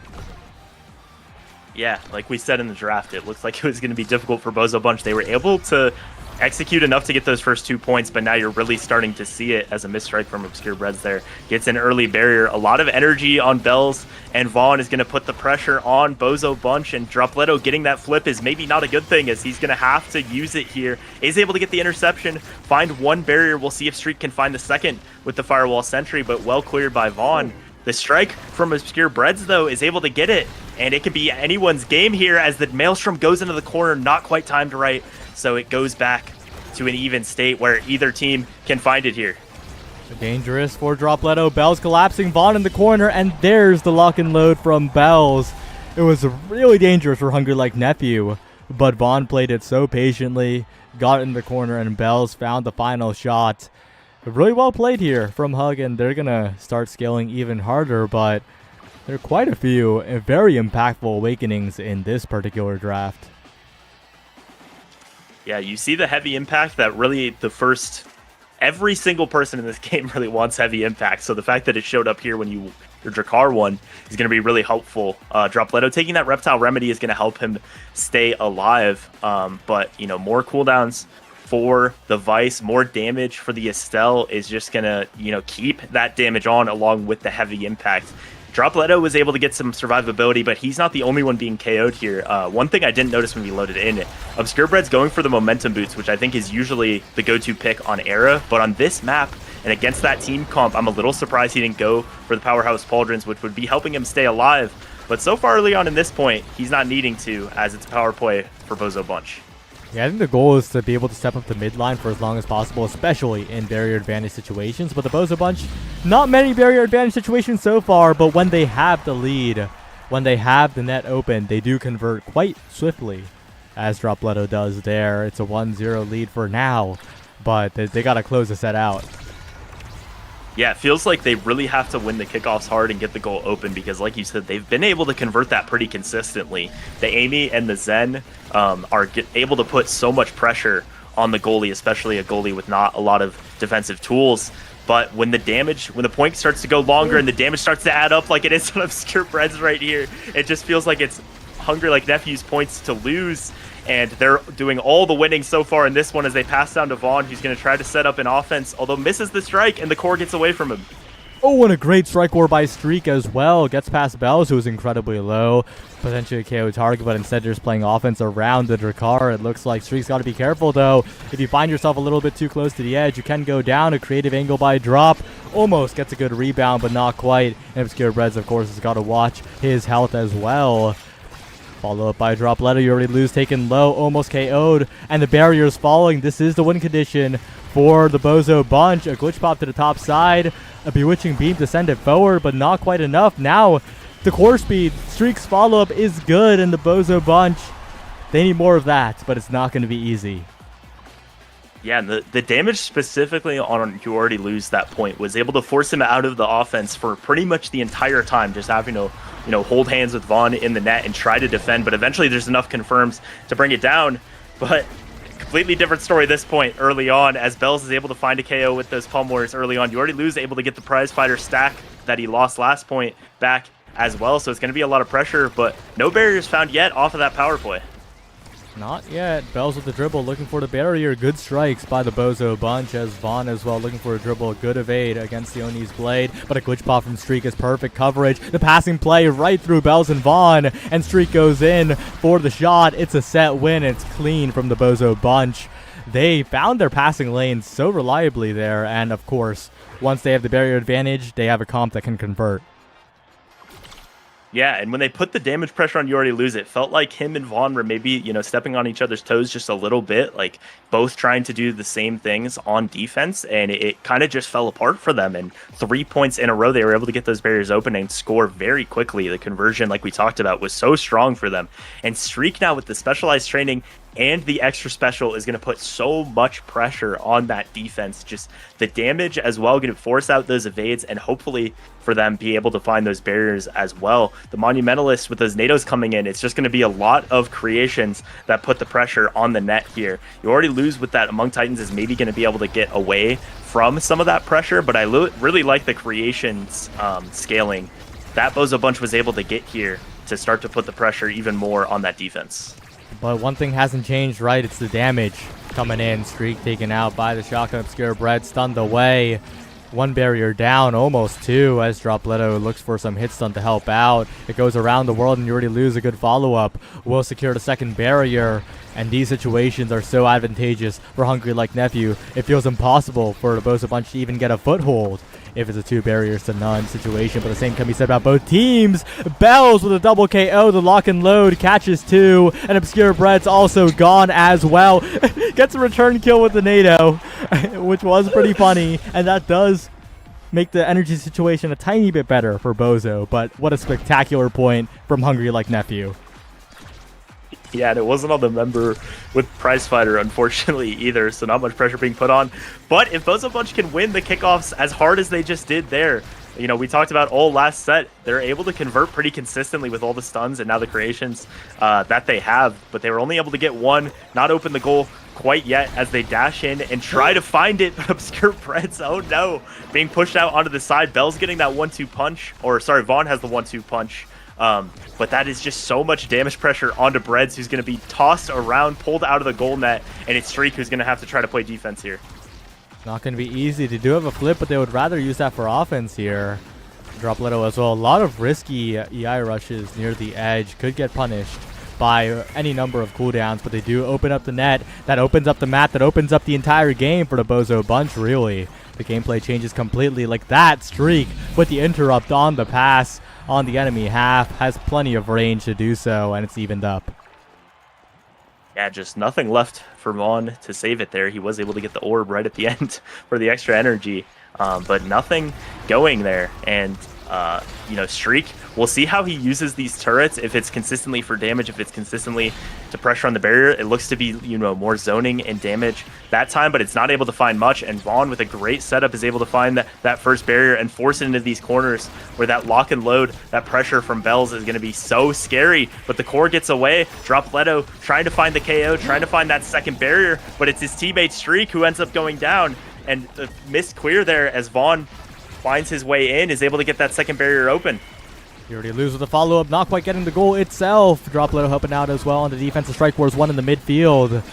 Yeah, like we said in the draft, it looks like it was going to be difficult for Bozo Bunch. They were able to execute enough to get those first 2 points, but now you're really starting to see it as a misstrike from Obscure Breads there. Gets an early barrier. A lot of energy on Bells, and Vaughn is going to put the pressure on Bozo Bunch, and Dropletto getting that flip is maybe not a good thing, as he's going to have to use it here. Is able to get the interception, find one barrier. We'll see if Streak can find the second with the Firewall Sentry, but well cleared by Vaughn. The strike from Obscure Breads, though, is able to get it, and it could be anyone's game here as the Maelstrom goes into the corner, not quite timed right, so it goes back to an even state where either team can find it here. Dangerous for Dropletto. Bells collapsing, Vaughn in the corner, and there's the lock and load from Bells. It was really dangerous for Hungry Like Nephew, but Vaughn played it so patiently, got in the corner, and Bells found the final shot. Really well played here from Hug, and they're going to start scaling even harder, but there are quite a few very impactful awakenings in this particular draft. Yeah, you see the heavy impact that really every single person in this game really wants heavy impact. So the fact that it showed up here when your Drakkar won is going to be really helpful. Dropletto taking that Reptile Remedy is going to help him stay alive. But, more cooldowns for the Vice, more damage for the Estelle is just going to, keep that damage on along with the heavy impact. Dropletto was able to get some survivability, but he's not the only one being KO'd here. One thing I didn't notice when we loaded in, Obscure Bread's going for the momentum boots, which I think is usually the go-to pick on Era, but on this map and against that team comp, I'm a little surprised he didn't go for the Powerhouse Pauldrons, which would be helping him stay alive. But so far early on in this point, he's not needing to, as it's a power play for Bozo Bunch. Yeah, I think the goal is to be able to step up the midline for as long as possible, especially in barrier advantage situations. But the Bozo Bunch, not many barrier advantage situations so far, but when they have the lead, when they have the net open, they do convert quite swiftly, as Dropletto does there. It's a 1-0 lead for now, but they got to close the set out. Yeah, it feels like they really have to win the kickoffs hard and get the goal open because, like you said, they've been able to convert that pretty consistently. The Amy and the Zen are able to put so much pressure on the goalie, especially a goalie with not a lot of defensive tools. But when the point starts to go longer and the damage starts to add up like it is on Obscure Breads right here, it just feels like it's Hungry Like Nephew's points to lose. And they're doing all the winning so far in this one as they pass down to Vaughn, who's going to try to set up an offense, although misses the strike, and the core gets away from him. Oh, and a great strike war by Streak as well. Gets past Bells, who is incredibly low. Potentially a KO target, but instead just playing offense around the Drakkar. It looks like Streak's got to be careful, though. If you find yourself a little bit too close to the edge, you can go down. A creative angle by Drop. Almost gets a good rebound, but not quite. And Obscure Breads, of course, has got to watch his health as well. Follow up by Dropletto. You already lose, taken low, almost KO'd, and the barrier's falling. This is the win condition for the Bozo Bunch. A glitch pop to the top side, a bewitching beam to send it forward, but not quite enough. Now, the core speed, Streak's follow-up is good, and the Bozo Bunch, they need more of that, but it's not going to be easy. Yeah, and the damage specifically on You Already Lose that point was able to force him out of the offense for pretty much the entire time, just having to hold hands with Vaughn in the net and try to defend, but eventually there's enough confirms to bring it down. But completely different story this point early on, as Bells is able to find a KO with those Palm Warriors early on. You Already Lose able to get the prize fighter stack that he lost last point back as well, so it's going to be a lot of pressure, but no barriers found yet off of that power play. Not yet. Bells with the dribble, looking for the barrier. Good strikes by the Bozo Bunch, as Vaughn as well looking for a dribble. Good evade against the Oni's blade, but a glitch pop from Streak is perfect coverage. The passing play right through Bells and Vaughn, and Streak goes in for the shot. It's a set win. It's clean from the Bozo Bunch. They found their passing lane so reliably there, and of course, once they have the barrier advantage, they have a comp that can convert. Yeah, and when they put the damage pressure on You Already Lose, it felt like him and Vaughn were maybe, stepping on each other's toes just a little bit, like both trying to do the same things on defense, and it kind of just fell apart for them. And 3 points in a row, they were able to get those barriers open and score very quickly. The conversion, like we talked about, was so strong for them. And Streak now with the specialized training and the extra special is going to put so much pressure on that defense. Just the damage as well, going to force out those evades and hopefully for them be able to find those barriers as well. The Monumentalists with those NATOs coming in, it's just going to be a lot of creations that put the pressure on the net here. You already lose with that Among Titans is maybe going to be able to get away from some of that pressure, but I really like the creations scaling that Bozo Bunch was able to get here to start to put the pressure even more on that defense. But one thing hasn't changed, right? It's the damage coming in. Streak taken out by the shotgun. Obscure Bread stunned away. One barrier down, almost two, as Dropletto looks for some hit stun to help out. It goes around the world and you already lose a good follow-up. Will secure the second barrier, and these situations are so advantageous for Hungry Like Nephew. It feels impossible for the Bozo Bunch to even get a foothold if it's a 2 barriers to none situation, but the same can be said about both teams. Bells with a double KO, the lock and load catches 2, and Obscure Bread's also gone as well. Gets a return kill with the NATO, which was pretty funny, and that does make the energy situation a tiny bit better for Bozo, but what a spectacular point from Hungry Like Nephew. Yeah, and it wasn't on the member with Prize Fighter, unfortunately, either, so not much pressure being put on. But if Bozo Bunch can win the kickoffs as hard as they just did there, we talked about all last set, they're able to convert pretty consistently with all the stuns and now the creations that they have, but they were only able to get one, not open the goal quite yet as they dash in and try to find it. Obscure Breads, oh no, being pushed out onto the side. Bell's getting that 1-2 punch, or sorry, Vaughn has the 1-2 punch. But that is just so much damage pressure onto Breads, who's going to be tossed around, pulled out of the goal net, and it's Streak who's going to have to try to play defense here. Not going to be easy. They do have a flip, but they would rather use that for offense here. Dropletto as well. A lot of risky EI rushes near the edge. Could get punished by any number of cooldowns, but they do open up the net. That opens up the map. That opens up the entire game for the Bozo Bunch, really. The gameplay changes completely like that. Streak with the interrupt on the pass on the enemy half. Has plenty of range to do so, and it's evened up. Yeah, just nothing left for Vaughn to save it there. He was able to get the orb right at the end for the extra energy, but nothing going there. And, Streak, we'll see how he uses these turrets, if it's consistently for damage, if it's consistently to pressure on the barrier. It looks to be, more zoning and damage that time, but it's not able to find much. And Vaughn, with a great setup, is able to find that first barrier and force it into these corners where that lock and load, that pressure from Bells is going to be so scary. But the core gets away. Dropletto trying to find the KO, trying to find that second barrier, but it's his teammate Streak who ends up going down. And the missed clear there as Vaughn finds his way in, is able to get that second barrier open. You already lose with the follow-up, not quite getting the goal itself. Dropletto helping out as well on the defensive strike wars, one in the midfield.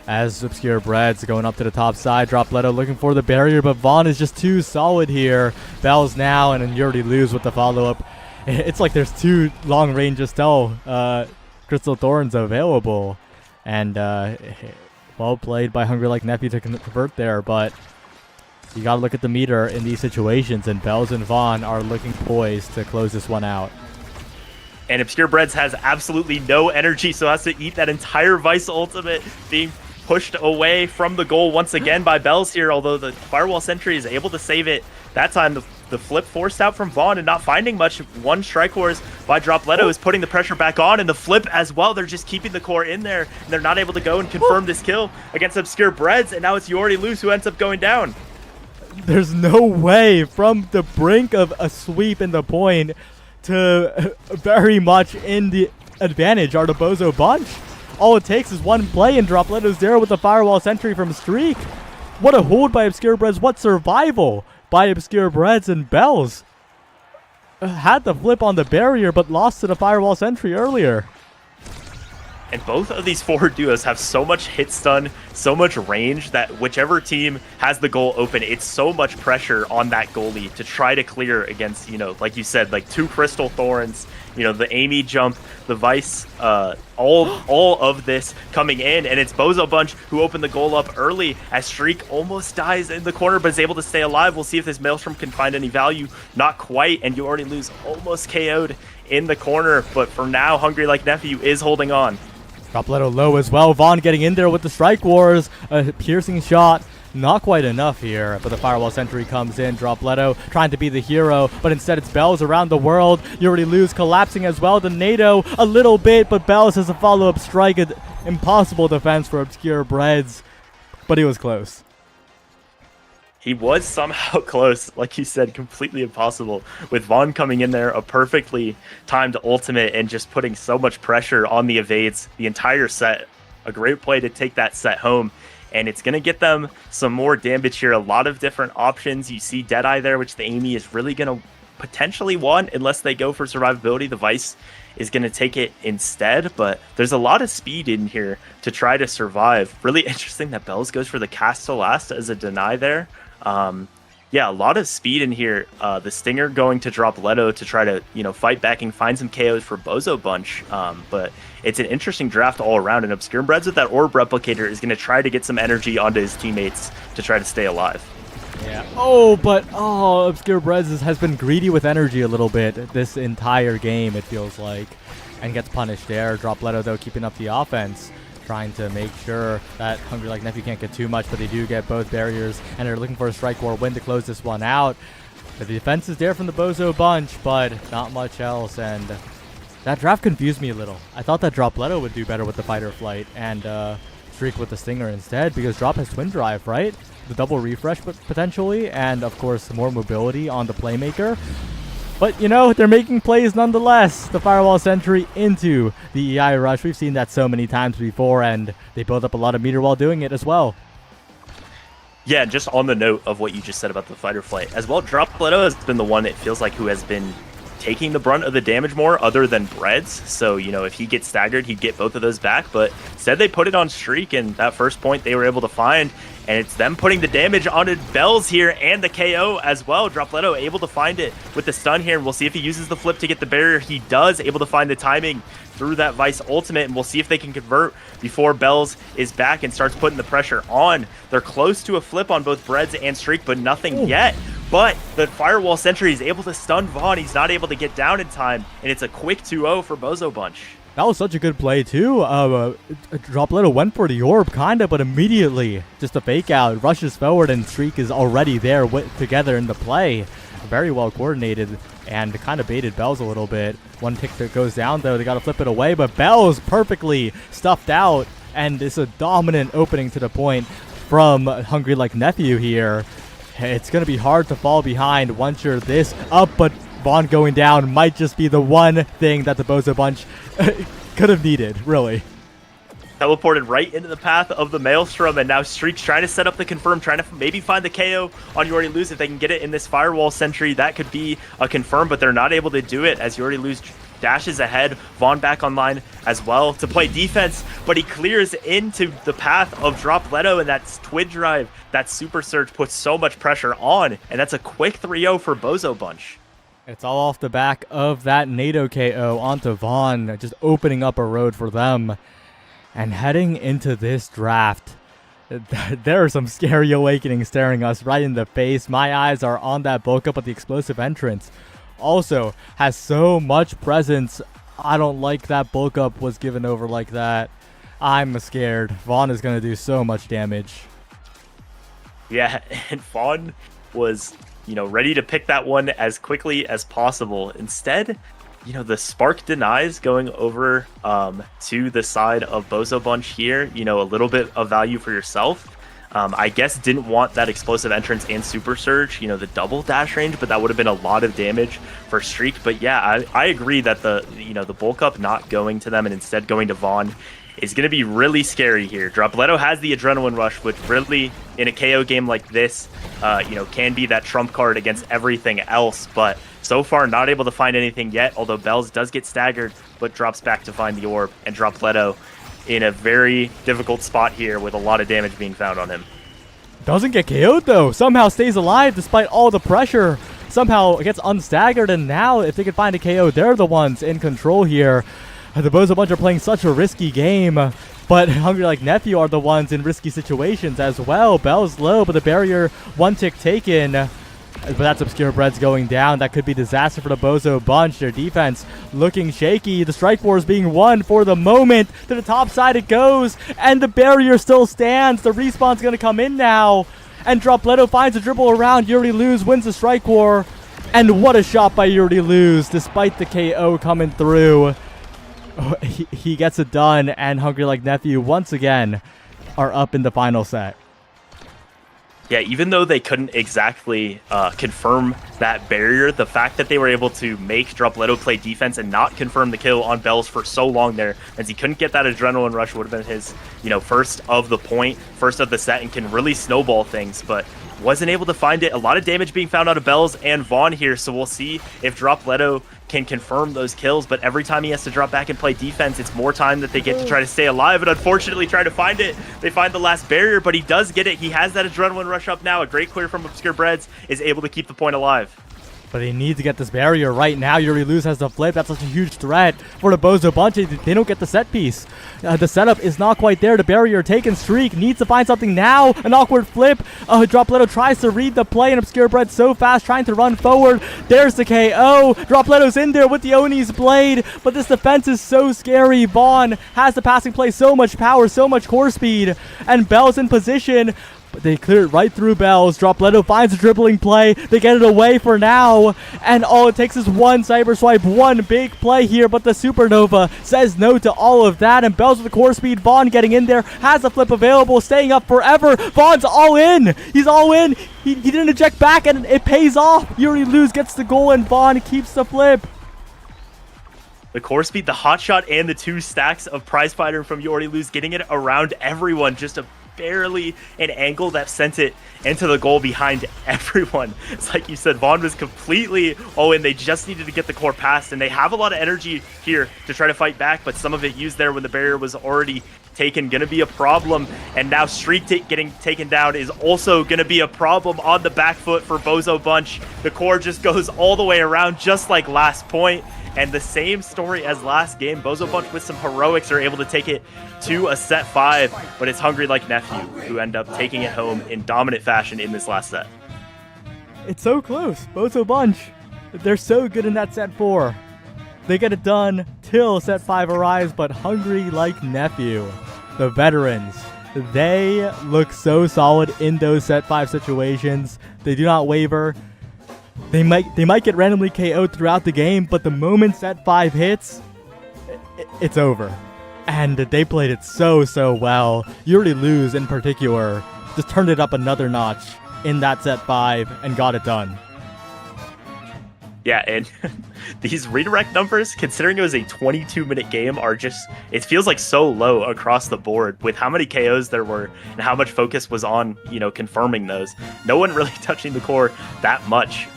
As Obscure Breads going up to the top side. Dropletto looking for the barrier, but Vaughn is just too solid here. Bells now, and then you already lose with the follow-up. It's like there's 2 long-range Estelle Crystal Thorns available. And well played by Hungry Like Nephew to convert there, but you gotta look at the meter in these situations, and Bells and Vaughn are looking poised to close this one out. And Obscure Breads has absolutely no energy, so has to eat that entire Vice ultimate, being pushed away from the goal once again by Bells here, although the Firewall Sentry is able to save it. That time, the flip forced out from Vaughn and not finding much. One Strike Wars by Dropletto is putting the pressure back on, and the flip as well. They're just keeping the core in there, and they're not able to go and confirm this kill against Obscure Breads, and now it's You Already Lose who ends up going down. There's no way from the brink of a sweep in the point to very much in the advantage are the Bozo Bunch. All it takes is one play, and Dropletto's there with the Firewall Sentry from Streak. What a hold by Obscure Breads. What survival by Obscure Breads, and Bells had the flip on the barrier, but lost to the Firewall Sentry earlier. And both of these forward duos have so much hit stun, so much range, that whichever team has the goal open, it's so much pressure on that goalie to try to clear against, like you said, like 2 Crystal Thorns, the Amy jump, the Vice, all of this coming in, and it's Bozo Bunch who opened the goal up early as Streak almost dies in the corner but is able to stay alive. We'll see if this Maelstrom can find any value. Not quite, and you already lose almost KO'd in the corner, but for now, Hungry Like Nephew is holding on. Dropletto low as well. Vaughn getting in there with the Strike Wars. A piercing shot. Not quite enough here, but the Firewall Sentry comes in. Dropletto trying to be the hero, but instead it's Bells around the world. You already lose, collapsing as well. The NATO a little bit, but Bells has a follow-up strike. An impossible defense for Obscure Breads, but he was close. He was somehow close, like you said, completely impossible. With Vaughn coming in there, a perfectly timed ultimate and just putting so much pressure on the evades the entire set. A great play to take that set home. And it's going to get them some more damage here. A lot of different options. You see Deadeye there, which the Amy is really going to potentially want unless they go for survivability. The Vice is going to take it instead, but there's a lot of speed in here to try to survive. Really interesting that Bells goes for the cast to last as a deny there. Yeah, a lot of speed in here. The Stinger going to drop Leto to try to, fight back and find some KOs for Bozo Bunch. But it's an interesting draft all around. And Obscure Breads with that Orb Replicator is going to try to get some energy onto his teammates to try to stay alive. Yeah. Oh, Obscure Breads has been greedy with energy a little bit this entire game, it feels like. And gets punished there. Dropletto, though, keeping up the offense. Trying to make sure that Hungry Like Nephew can't get too much, but they do get both barriers, and they're looking for a Strike War win to close this one out. The defense is there from the Bozo Bunch, but not much else, and that draft confused me a little. I thought that Dropletto would do better with the Fight or Flight and Streak with the Stinger instead, because Drop has Twin Drive, right? The double refresh potentially, and of course more mobility on the Playmaker. But, they're making plays nonetheless. The Firewall Sentry into the EI Rush. We've seen that so many times before, and they build up a lot of meter while doing it as well. Yeah, just on the note of what you just said about the Fight or Flight as well, Dropletto has been the one it feels like who has been taking the brunt of the damage more other than Breads. So, if he gets staggered, he'd get both of those back. But instead they put it on Streak, and that first point they were able to find. And it's them putting the damage onto Bells here and the KO as well. Dropletto able to find it with the stun here. And we'll see if he uses the flip to get the barrier. He does, able to find the timing through that Vice ultimate. And we'll see if they can convert before Bells is back and starts putting the pressure on. They're close to a flip on both Breads and Streak, but nothing yet. But the Firewall Sentry is able to stun Vaughn. He's not able to get down in time. And it's a quick 2-0 for Bozo Bunch. That was such a good play, too. Dropletto went for the orb, kind of, but immediately, just a fake out, rushes forward, and Streak is already there together in the play. Very well coordinated, and kind of baited Bells a little bit. One tick that goes down, though, they got to flip it away, but Bells perfectly stuffed out, and it's a dominant opening to the point from Hungry Like Nephew here. It's going to be hard to fall behind once you're this up, but Vaughn going down might just be the one thing that the Bozo Bunch could have needed, really. Teleported right into the path of the Maelstrom, and now Streak's trying to set up the confirm, trying to maybe find the KO on You Already Lose. If they can get it in this Firewall Sentry, that could be a confirm, but they're not able to do it as You Already Lose dashes ahead. Vaughn back online as well to play defense, but he clears into the path of Dropletto, and that's Twin Drive. That Super Surge puts so much pressure on, and that's a quick 3-0 for Bozo Bunch. It's all off the back of that NATO KO onto Vaughn, just opening up a road for them. And heading into this draft, there are some scary awakenings staring us right in the face. My eyes are on that bulk up, but the explosive entrance also has so much presence. I don't like that bulk up was given over like that. I'm scared. Vaughn is going to do so much damage. Yeah, and Vaughn was ready to pick that one as quickly as possible. Instead, the Spark denies going over to the side of Bozo Bunch here. A little bit of value for yourself. I guess didn't want that explosive entrance and Super Surge, the double dash range, but that would have been a lot of damage for Streak. But yeah, I agree that the bulk up not going to them and instead going to Vaughn is going to be really scary here. Dropletto has the adrenaline rush, which really, in a KO game like this, can be that trump card against everything else. But so far, not able to find anything yet, although Bells does get staggered, but drops back to find the orb. And Dropletto in a very difficult spot here with a lot of damage being found on him. Doesn't get KO'd, though. Somehow stays alive despite all the pressure somehow gets unstaggered, and now if they can find a KO, they're the ones in control here. The Bozo Bunch are playing such a risky game, but Hungry Like Nephew are the ones in risky situations as well. Bell's low, but the barrier one tick taken. But that's Obscure Breads going down. That could be disaster for the Bozo Bunch. Their defense looking shaky. The Strike War is being won for the moment. To the top side it goes, and the barrier still stands. The respawn's going to come in now. And Dropletto finds a dribble around. Yuri Luz wins the Strike War. And what a shot by Yuri Luz, despite the KO coming through. He gets it done, and Hungry Like Nephew once again are up in the final set. Yeah, even though they couldn't exactly confirm that barrier, the fact that they were able to make Dropletto play defense and not confirm the kill on Bells for so long there, as he couldn't get that adrenaline rush, would have been his, first of the point, first of the set, and can really snowball things, but wasn't able to find it. A lot of damage being found out of Bells and Vaughn here, so we'll see if Dropletto can confirm those kills, but every time he has to drop back and play defense, it's more time that they get to try to stay alive, and unfortunately try to find it. They find the last barrier, but he does get it. He has that adrenaline rush up now. A great clear from Obscure Breads is able to keep the point alive. But they need to get this barrier right now. Yuri Luz has the flip. That's such a huge threat for the Bozo Bunch. They don't get the set piece. The setup is not quite there. The barrier taken. Streak needs to find something now. An awkward flip. Dropletto tries to read the play, and Obscure Bread so fast trying to run forward. There's the KO. Dropletto's in there with the Oni's blade, but this defense is so scary. Vaughn has the passing play, so much power, so much core speed, and Bell's in position. But they clear it right through Bells. Dropletto finds a dribbling play. They get it away for now. And all it takes is one cyber swipe, one big play here. But the Supernova says no to all of that. And Bells with the core speed. Vaughn getting in there. Has a flip available. Staying up forever. Vaughn's all in. He's all in. He didn't eject back, and it pays off. Yuri Luz gets the goal, and Vaughn keeps the flip. The core speed, the hot shot, and the two stacks of prize fighter from Yuri Luz getting it around everyone. Just a barely an angle that sent it into the goal behind everyone. It's like you said, Vaughn was completely in. They just needed to get the core past, and they have a lot of energy here to try to fight back, but some of it used there when the barrier was already taken. Gonna be a problem, and now Streak getting taken down is also gonna be a problem on the back foot for Bozo Bunch. The core just goes all the way around, just like last point. And the same story as last game. Bozo Bunch with some heroics are able to take it to a set 5, but it's Hungry Like Nephew who end up taking it home in dominant fashion in this last set. It's so close. Bozo Bunch, they're so good in that set 4. They get it done till set 5 arrives, but Hungry Like Nephew, the veterans, they look so solid in those set 5 situations. They do not waver. They might get randomly KO'd throughout the game, but the moment set 5 hits, it's over. And they played it so well. Yuri Luz in particular just turned it up another notch in that set 5 and got it done. Yeah, and these redirect numbers, considering it was a 22-minute game, are just, it feels like so low across the board with how many KOs there were and how much focus was on, confirming those. No one really touching the core that much,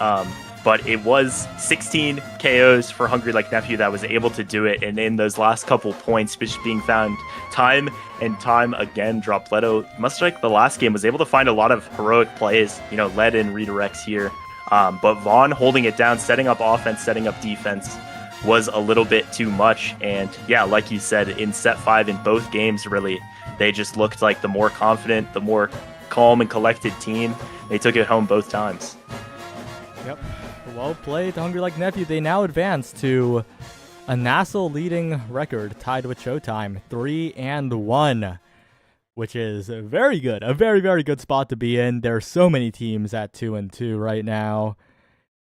but it was 16 KOs for Hungry Like Nephew that was able to do it, and in those last couple points, just being found time and time again. Dropletto, much like the last game, was able to find a lot of heroic plays, led in redirects here. But Vaughn holding it down, setting up offense, setting up defense was a little bit too much. And yeah, like you said, in set 5 in both games, really, they just looked like the more confident, the more calm and collected team. They took it home both times. Yep. Well played, Hungry Like Nephew. They now advance to a nasl leading record tied with Showtime, 3-1. Which is very good. A very, very good spot to be in. There are so many teams at 2-2 right now.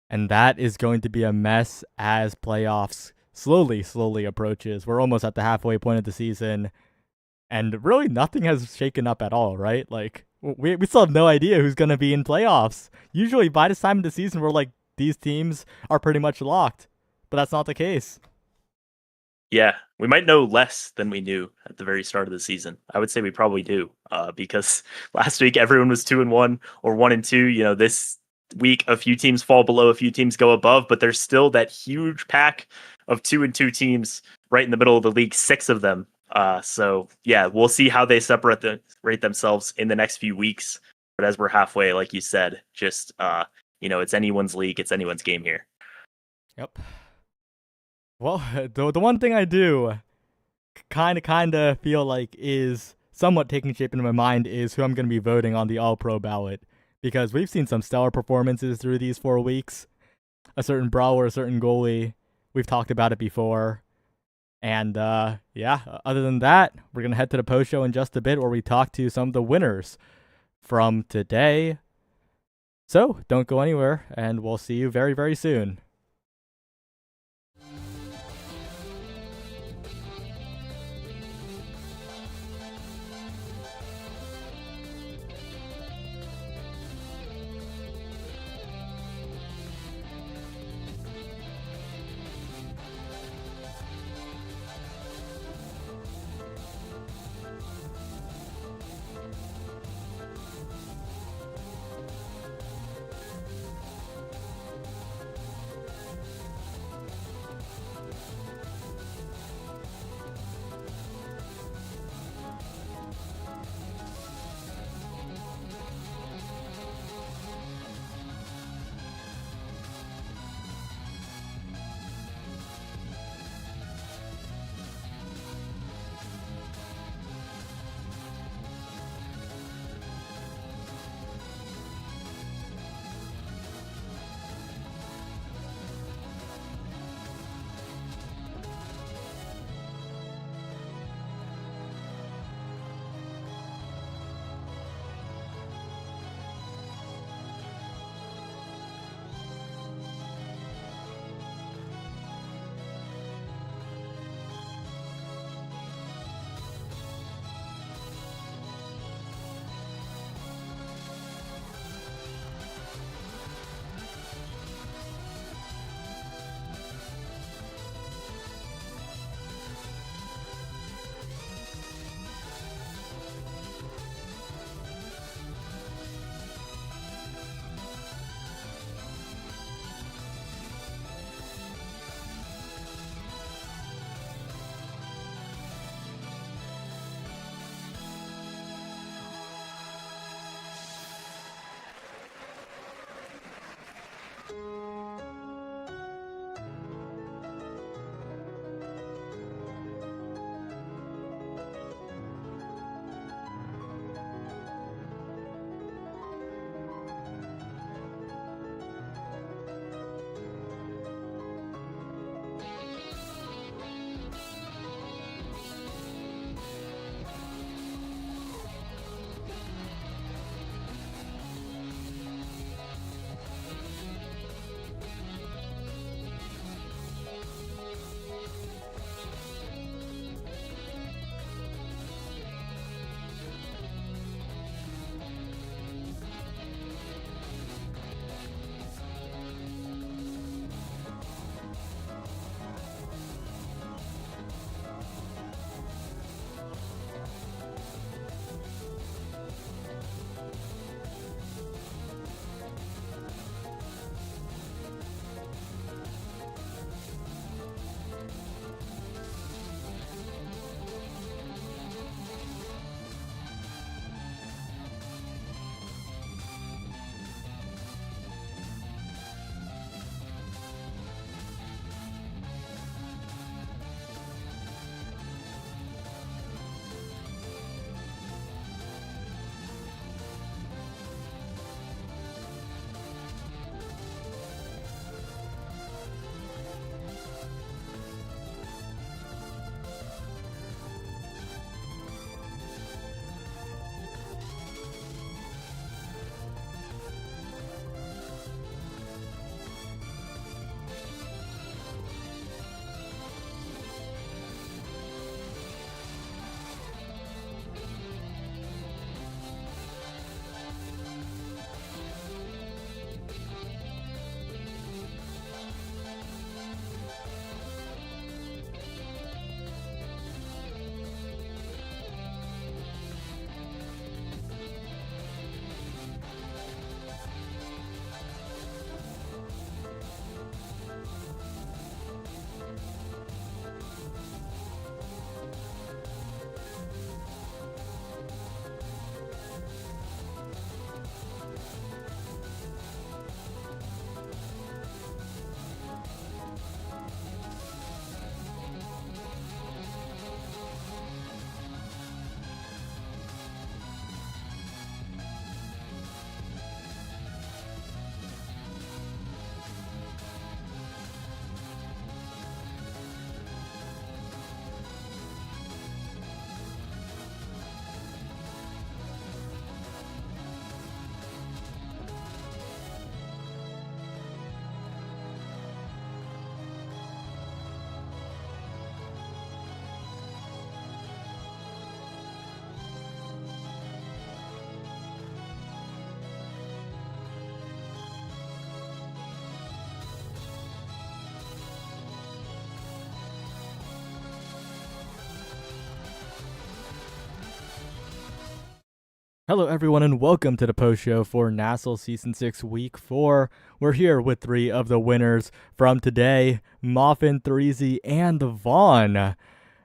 And that is going to be a mess as playoffs slowly approaches. We're almost at the halfway point of the season. And really nothing has shaken up at all, right? Like, we still have no idea who's going to be in playoffs. Usually by this time of the season, we're like, these teams are pretty much locked. But that's not the case. Yeah, we might know less than we knew at the very start of the season. I would say we probably do, because last week everyone was 2-1 or 1-2. This week a few teams fall below, a few teams go above, but there's still that huge pack of 2-2 teams right in the middle of the league, 6 of them. So yeah, we'll see how they rate themselves in the next few weeks. But as we're halfway, like you said, just it's anyone's league, it's anyone's game here. Yep. Well, the one thing I do kind of feel like is somewhat taking shape in my mind is who I'm going to be voting on the All-Pro ballot, because we've seen some stellar performances through these 4 weeks. A certain brawler, a certain goalie. We've talked about it before. And yeah, other than that, we're going to head to the post show in just a bit where we talk to some of the winners from today. So don't go anywhere, and we'll see you very, very soon. Hello, everyone, and welcome to the post show for nasl Season 6, Week 4. We're here with 3 of the winners from today, Muffin, 3Z, and Vaughn,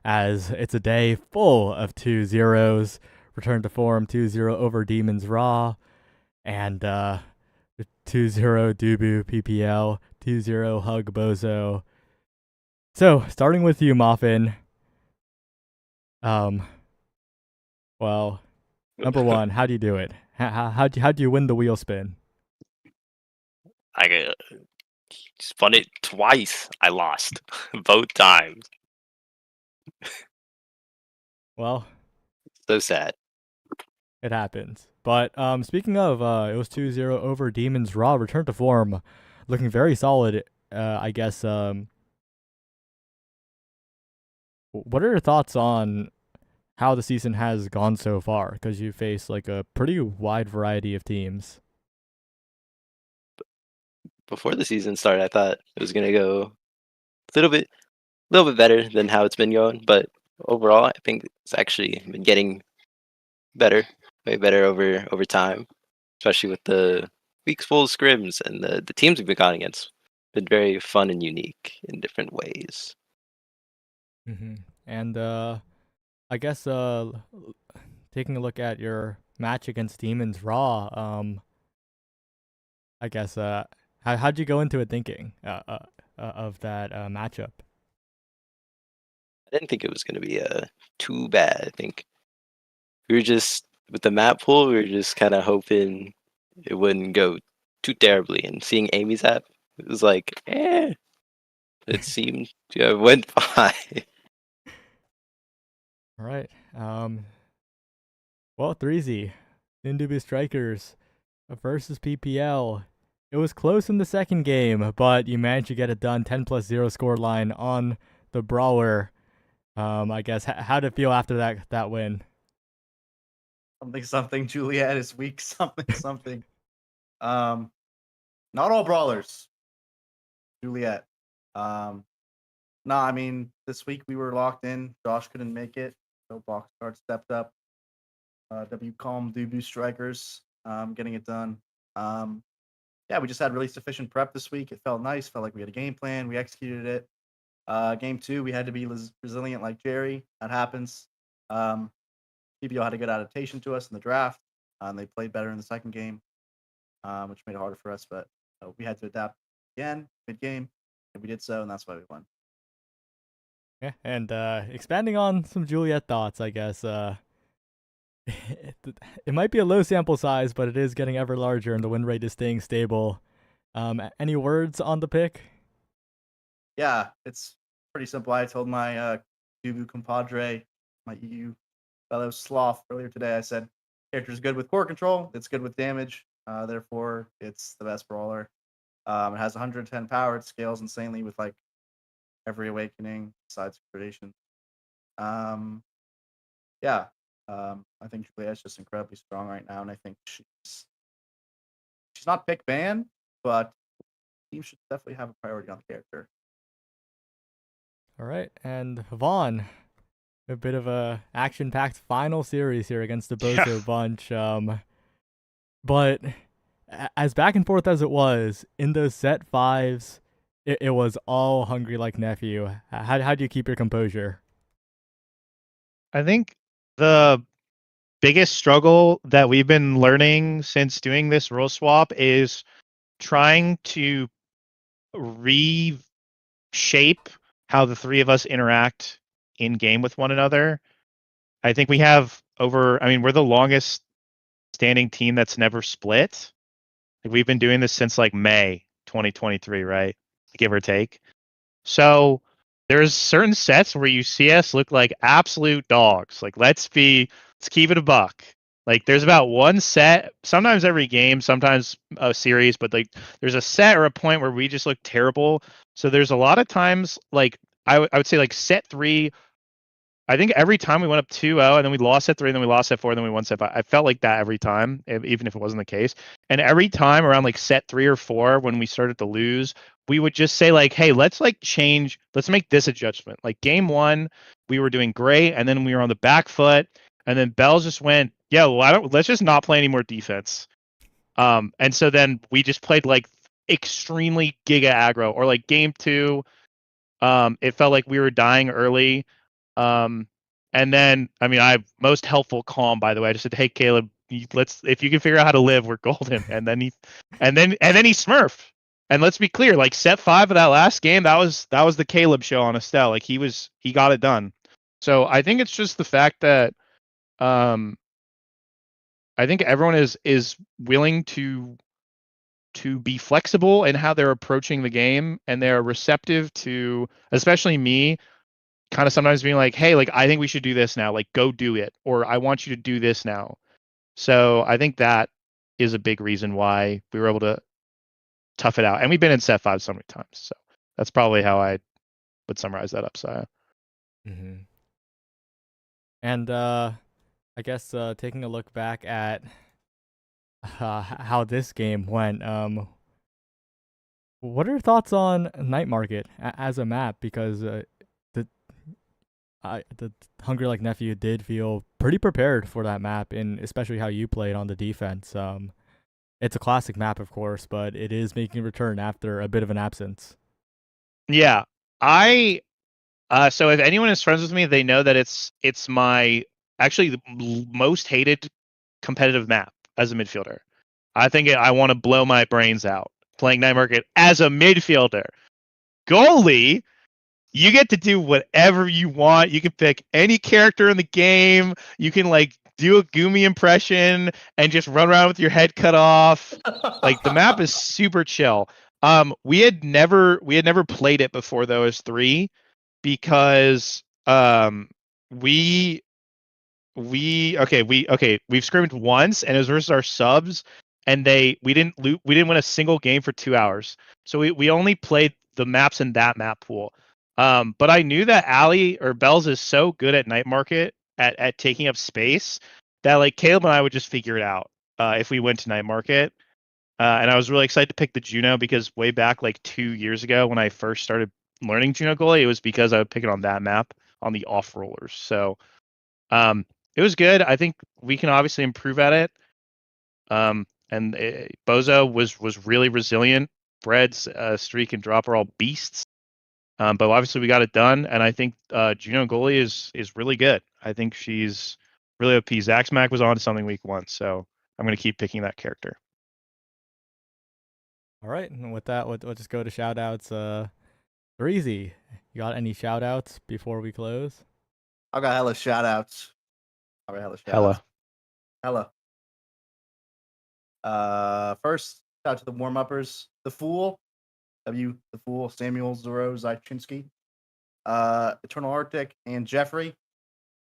as it's a day full of 2-0s. Return to form 2-0 over Demons Raw, and 2-0 Dubu PPL, 2-0 Hug Bozo. So, starting with you, Muffin. Well, number one, how do you do it? How do you win the wheel spin? I spun it twice. I lost both times. Well, So sad. it happens. But speaking of, it was 2-0 over Demons Raw. Return to form, looking very solid. I guess. What are your thoughts on how the season has gone so far? Because you face like a pretty wide variety of teams. Before the season started, I thought it was gonna go a little bit better than how it's been going. But overall, I think it's actually been getting better, way better over time, especially with the weeks full of scrims and the teams we've been going against. Been very fun and unique in different ways. And I guess taking a look at your match against Demons Raw, I guess how'd you go into it thinking of that matchup? I didn't think it was going to be too bad. I think we were just with the map pool. We were just kind of hoping it wouldn't go too terribly. And seeing Amy's app, it was like, It seemed went fine. All right. Well, 3Z, Nindubu Strikers versus PPL. It was close in the second game, but you managed to get it done. 10+0 scoreline on the Brawler. I guess how did it feel after that win? Something. Juliet is weak. Something. Not all brawlers. Juliet. No, I mean this week we were locked in. Josh couldn't make it, so Box Guard stepped up. WCOM Dubu Strikers, getting it done. Yeah, we just had really sufficient prep this week. It felt nice. Felt like we had a game plan. We executed it. Game 2, we had to be resilient like Jerry. That happens. PBO had a good adaptation to us in the draft. And they played better in the second game, which made it harder for us. But we had to adapt again mid-game, and we did so, and that's why we won. Yeah, and expanding on some Juliet thoughts, I guess. It might be a low sample size, but it is getting ever larger, and the win rate is staying stable. Any words on the pick? Yeah, it's pretty simple. I told my Dubu compadre, my EU fellow sloth earlier today. I said, character's good with core control. It's good with damage. Therefore, it's the best brawler. It has 110 power. It scales insanely with like every awakening besides predation. Yeah. I think Juliet's just incredibly strong right now, and I think she's not pick ban, but the team should definitely have a priority on the character. All right, and Vaughn, a bit of a action-packed final series here against the Bozo bunch. But as back and forth as it was in those set 5s, it was all hungry like nephew. How do you keep your composure? I think the biggest struggle that we've been learning since doing this role swap is trying to reshape how the three of us interact in game with one another. I think we have we're the longest standing team that's never split. Like, we've been doing this since like May 2023, right? Give or take. So there's certain sets where you see us look like absolute dogs. Like, let's keep it a buck. Like, there's about one set, sometimes every game, sometimes a series, but like there's a set or a point where we just look terrible. So there's a lot of times, like I would say like set 3, I think every time we went up 2-0 and then we lost set 3, and then we lost set 4, and then we won set 5. I felt like that every time, even if it wasn't the case. And every time around like set 3 or 4, when we started to lose, we would just say like, hey, let's make this adjustment. Like game 1, we were doing great, and then we were on the back foot, and then Bells just went yeah, well, let's just not play any more defense. And so then we just played like extremely giga aggro, or like game 2. It felt like we were dying early. And then, I mean, I most helpful calm, by the way. I just said, "Hey, Caleb, let's if you can figure out how to live, we're golden." And then he smurfed. And let's be clear, like set 5 of that last game, that was the Caleb show on Estelle. Like he got it done. So I think it's just the fact that I think everyone is willing to be flexible in how they're approaching the game, and they're receptive to, especially me, kind of sometimes being like, "Hey, like I think we should do this now. Like go do it," or "I want you to do this now." So I think that is a big reason why we were able to tough it out. And we've been in set 5 so many times. So that's probably how I would summarize that upside. Mm-hmm. And I guess taking a look back at how this game went, what are your thoughts on Night Market as a map? Because the Hungry Like Nephew did feel pretty prepared for that map, and especially how you played on the defense. It's a classic map, of course, but it is making a return after a bit of an absence. Yeah, so if anyone is friends with me, they know that it's my actually the most hated competitive map as a midfielder. I think I want to blow my brains out playing Night Market as a midfielder. Goalie, you get to do whatever you want. You can pick any character in the game. You can like do a Gumi impression and just run around with your head cut off. Like the map is super chill. We had never played it before though as 3, because we've scrimmed once, and it was versus our subs, and we didn't win a single game for 2 hours. So we only played the maps in that map pool. But I knew that Ali or Bells is so good at Night Market at taking up space that like Caleb and I would just figure it out if we went to Night Market. And I was really excited to pick the Juno, because way back like 2 years ago when I first started learning Juno goalie, it was because I would pick it on that map on the off rollers. So it was good. I think we can obviously improve at it. And Bozo was really resilient. Bread's Streak and Drop are all beasts. But obviously we got it done, and I think Juno goalie is really good. I think she's really OP. Zach Smack was on to something week 1, so I'm going to keep picking that character. All right, and with that, we'll just go to shoutouts. Breezy, you got any shoutouts before we close? I got hella shoutouts. Hella. First, shout out to the warm uppers. The Fool, the Fool, Samuel Zoro Zychinsky, Eternal Arctic, and Jeffrey.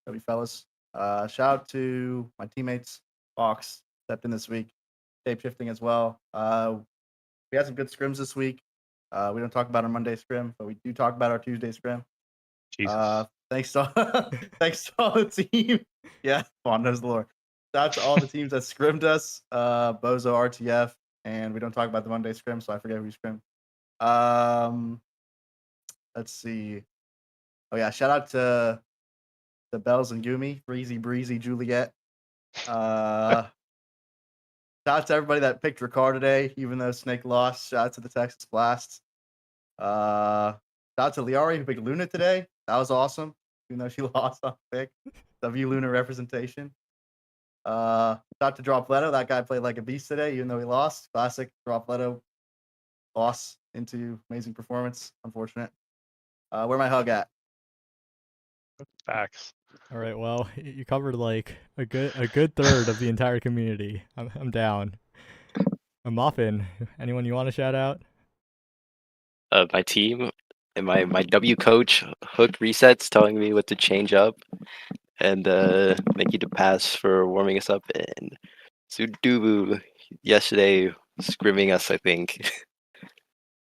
W fellas. Shout out to my teammates. Fox stepped in this week. Shape shifting as well. We had some good scrims this week. We don't talk about our Monday scrim, but we do talk about our Tuesday scrim. Jesus. Thanks to all the team. Yeah, Vaughn knows the lore. Shout out to all the teams that scrimmed us. Bozo, RTF, and we don't talk about the Monday scrim, so I forget who scrimmed. Let's see. Oh yeah, shout out to the Bells and Gumi, Breezy, Juliet. Shout out to everybody that picked Ricard today, even though Snake lost. Shout out to the Texas Blast. Shout out to Liari, who picked Luna today. That was awesome, even though she lost on pick. W Luna representation. Shout out to Dropletto. That guy played like a beast today, even though he lost. Classic Dropletto loss into amazing performance. Unfortunate. Where my hug at? Facts. All right, well, you covered like a good third of the entire community. I'm down. Muffin, anyone you want to shout out? My team and my W coach Hook resets telling me what to change up and make you to pass for warming us up, and Sudubu yesterday scrimming us, I think.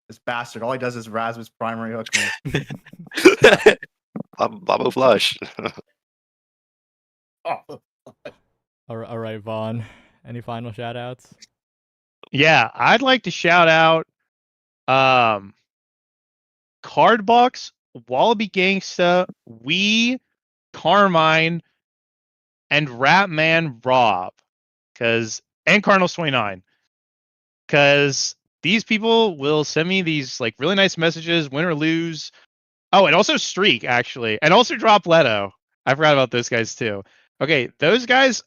This bastard. All he does is Rasmus primary hook me. Babo flush. Oh. All right, Vaughn. Any final shout outs? Yeah, I'd like to shout out Cardbox, Wallaby Gangsta, We, Carmine, and Ratman Rob, and Cardinals 29, because these people will send me these like really nice messages, win or lose. Oh, and also Streak actually, and also Drop Leto. I forgot about those guys too. Okay, those guys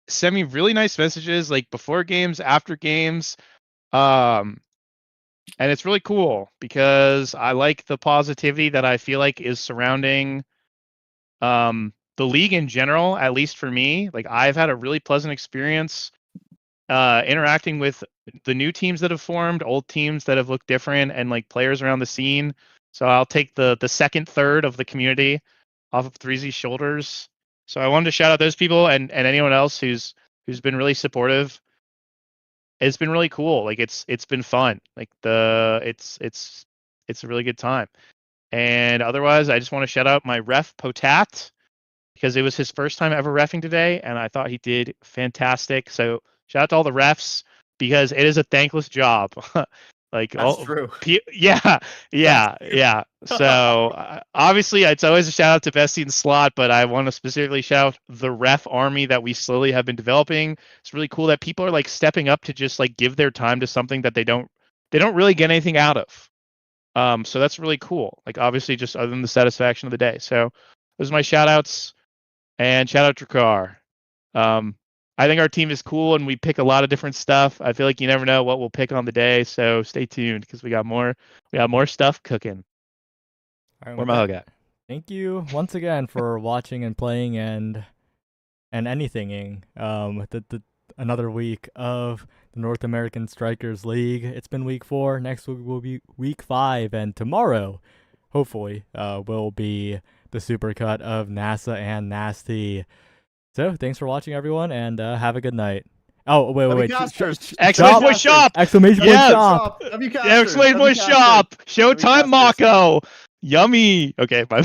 send me really nice messages like before games, after games. And it's really cool because I like the positivity that I feel like is surrounding the league in general, at least for me. Like I've had a really pleasant experience interacting with the new teams that have formed, old teams that have looked different, and like players around the scene. So I'll take the second third of the community off of 3Z's shoulders. So I wanted to shout out those people and anyone else who's been really supportive. It's been really cool. Like it's been fun. Like it's a really good time. And otherwise, I just want to shout out my ref Potat because it was his first time ever reffing today, and I thought he did fantastic. So shout out to all the refs because it is a thankless job. Like That's true. Yeah. So obviously, it's always a shout out to Bestie and Slot, but I want to specifically shout out the ref army that we slowly have been developing. It's really cool that people are like stepping up to just like give their time to something that they don't really get anything out of. So that's really cool. Like obviously, just other than the satisfaction of the day. So those are my shout outs. And shout out Drakkar. I think our team is cool and we pick a lot of different stuff. I feel like you never know what we'll pick on the day, so stay tuned because we got more stuff cooking. All right, Where with my that, hug at? thank you once again for watching and playing and anythinging the another week of the North American Strikers League. It's been week 4. Next week will be week 5, and tomorrow, hopefully, will be the supercut of NASA and Nasty. So thanks for watching, everyone, and have a good night. Oh, wait. Exclamation point shop! Exclamation point shop! Exclamation point shop! Showtime Mako! Yummy! Okay, bye.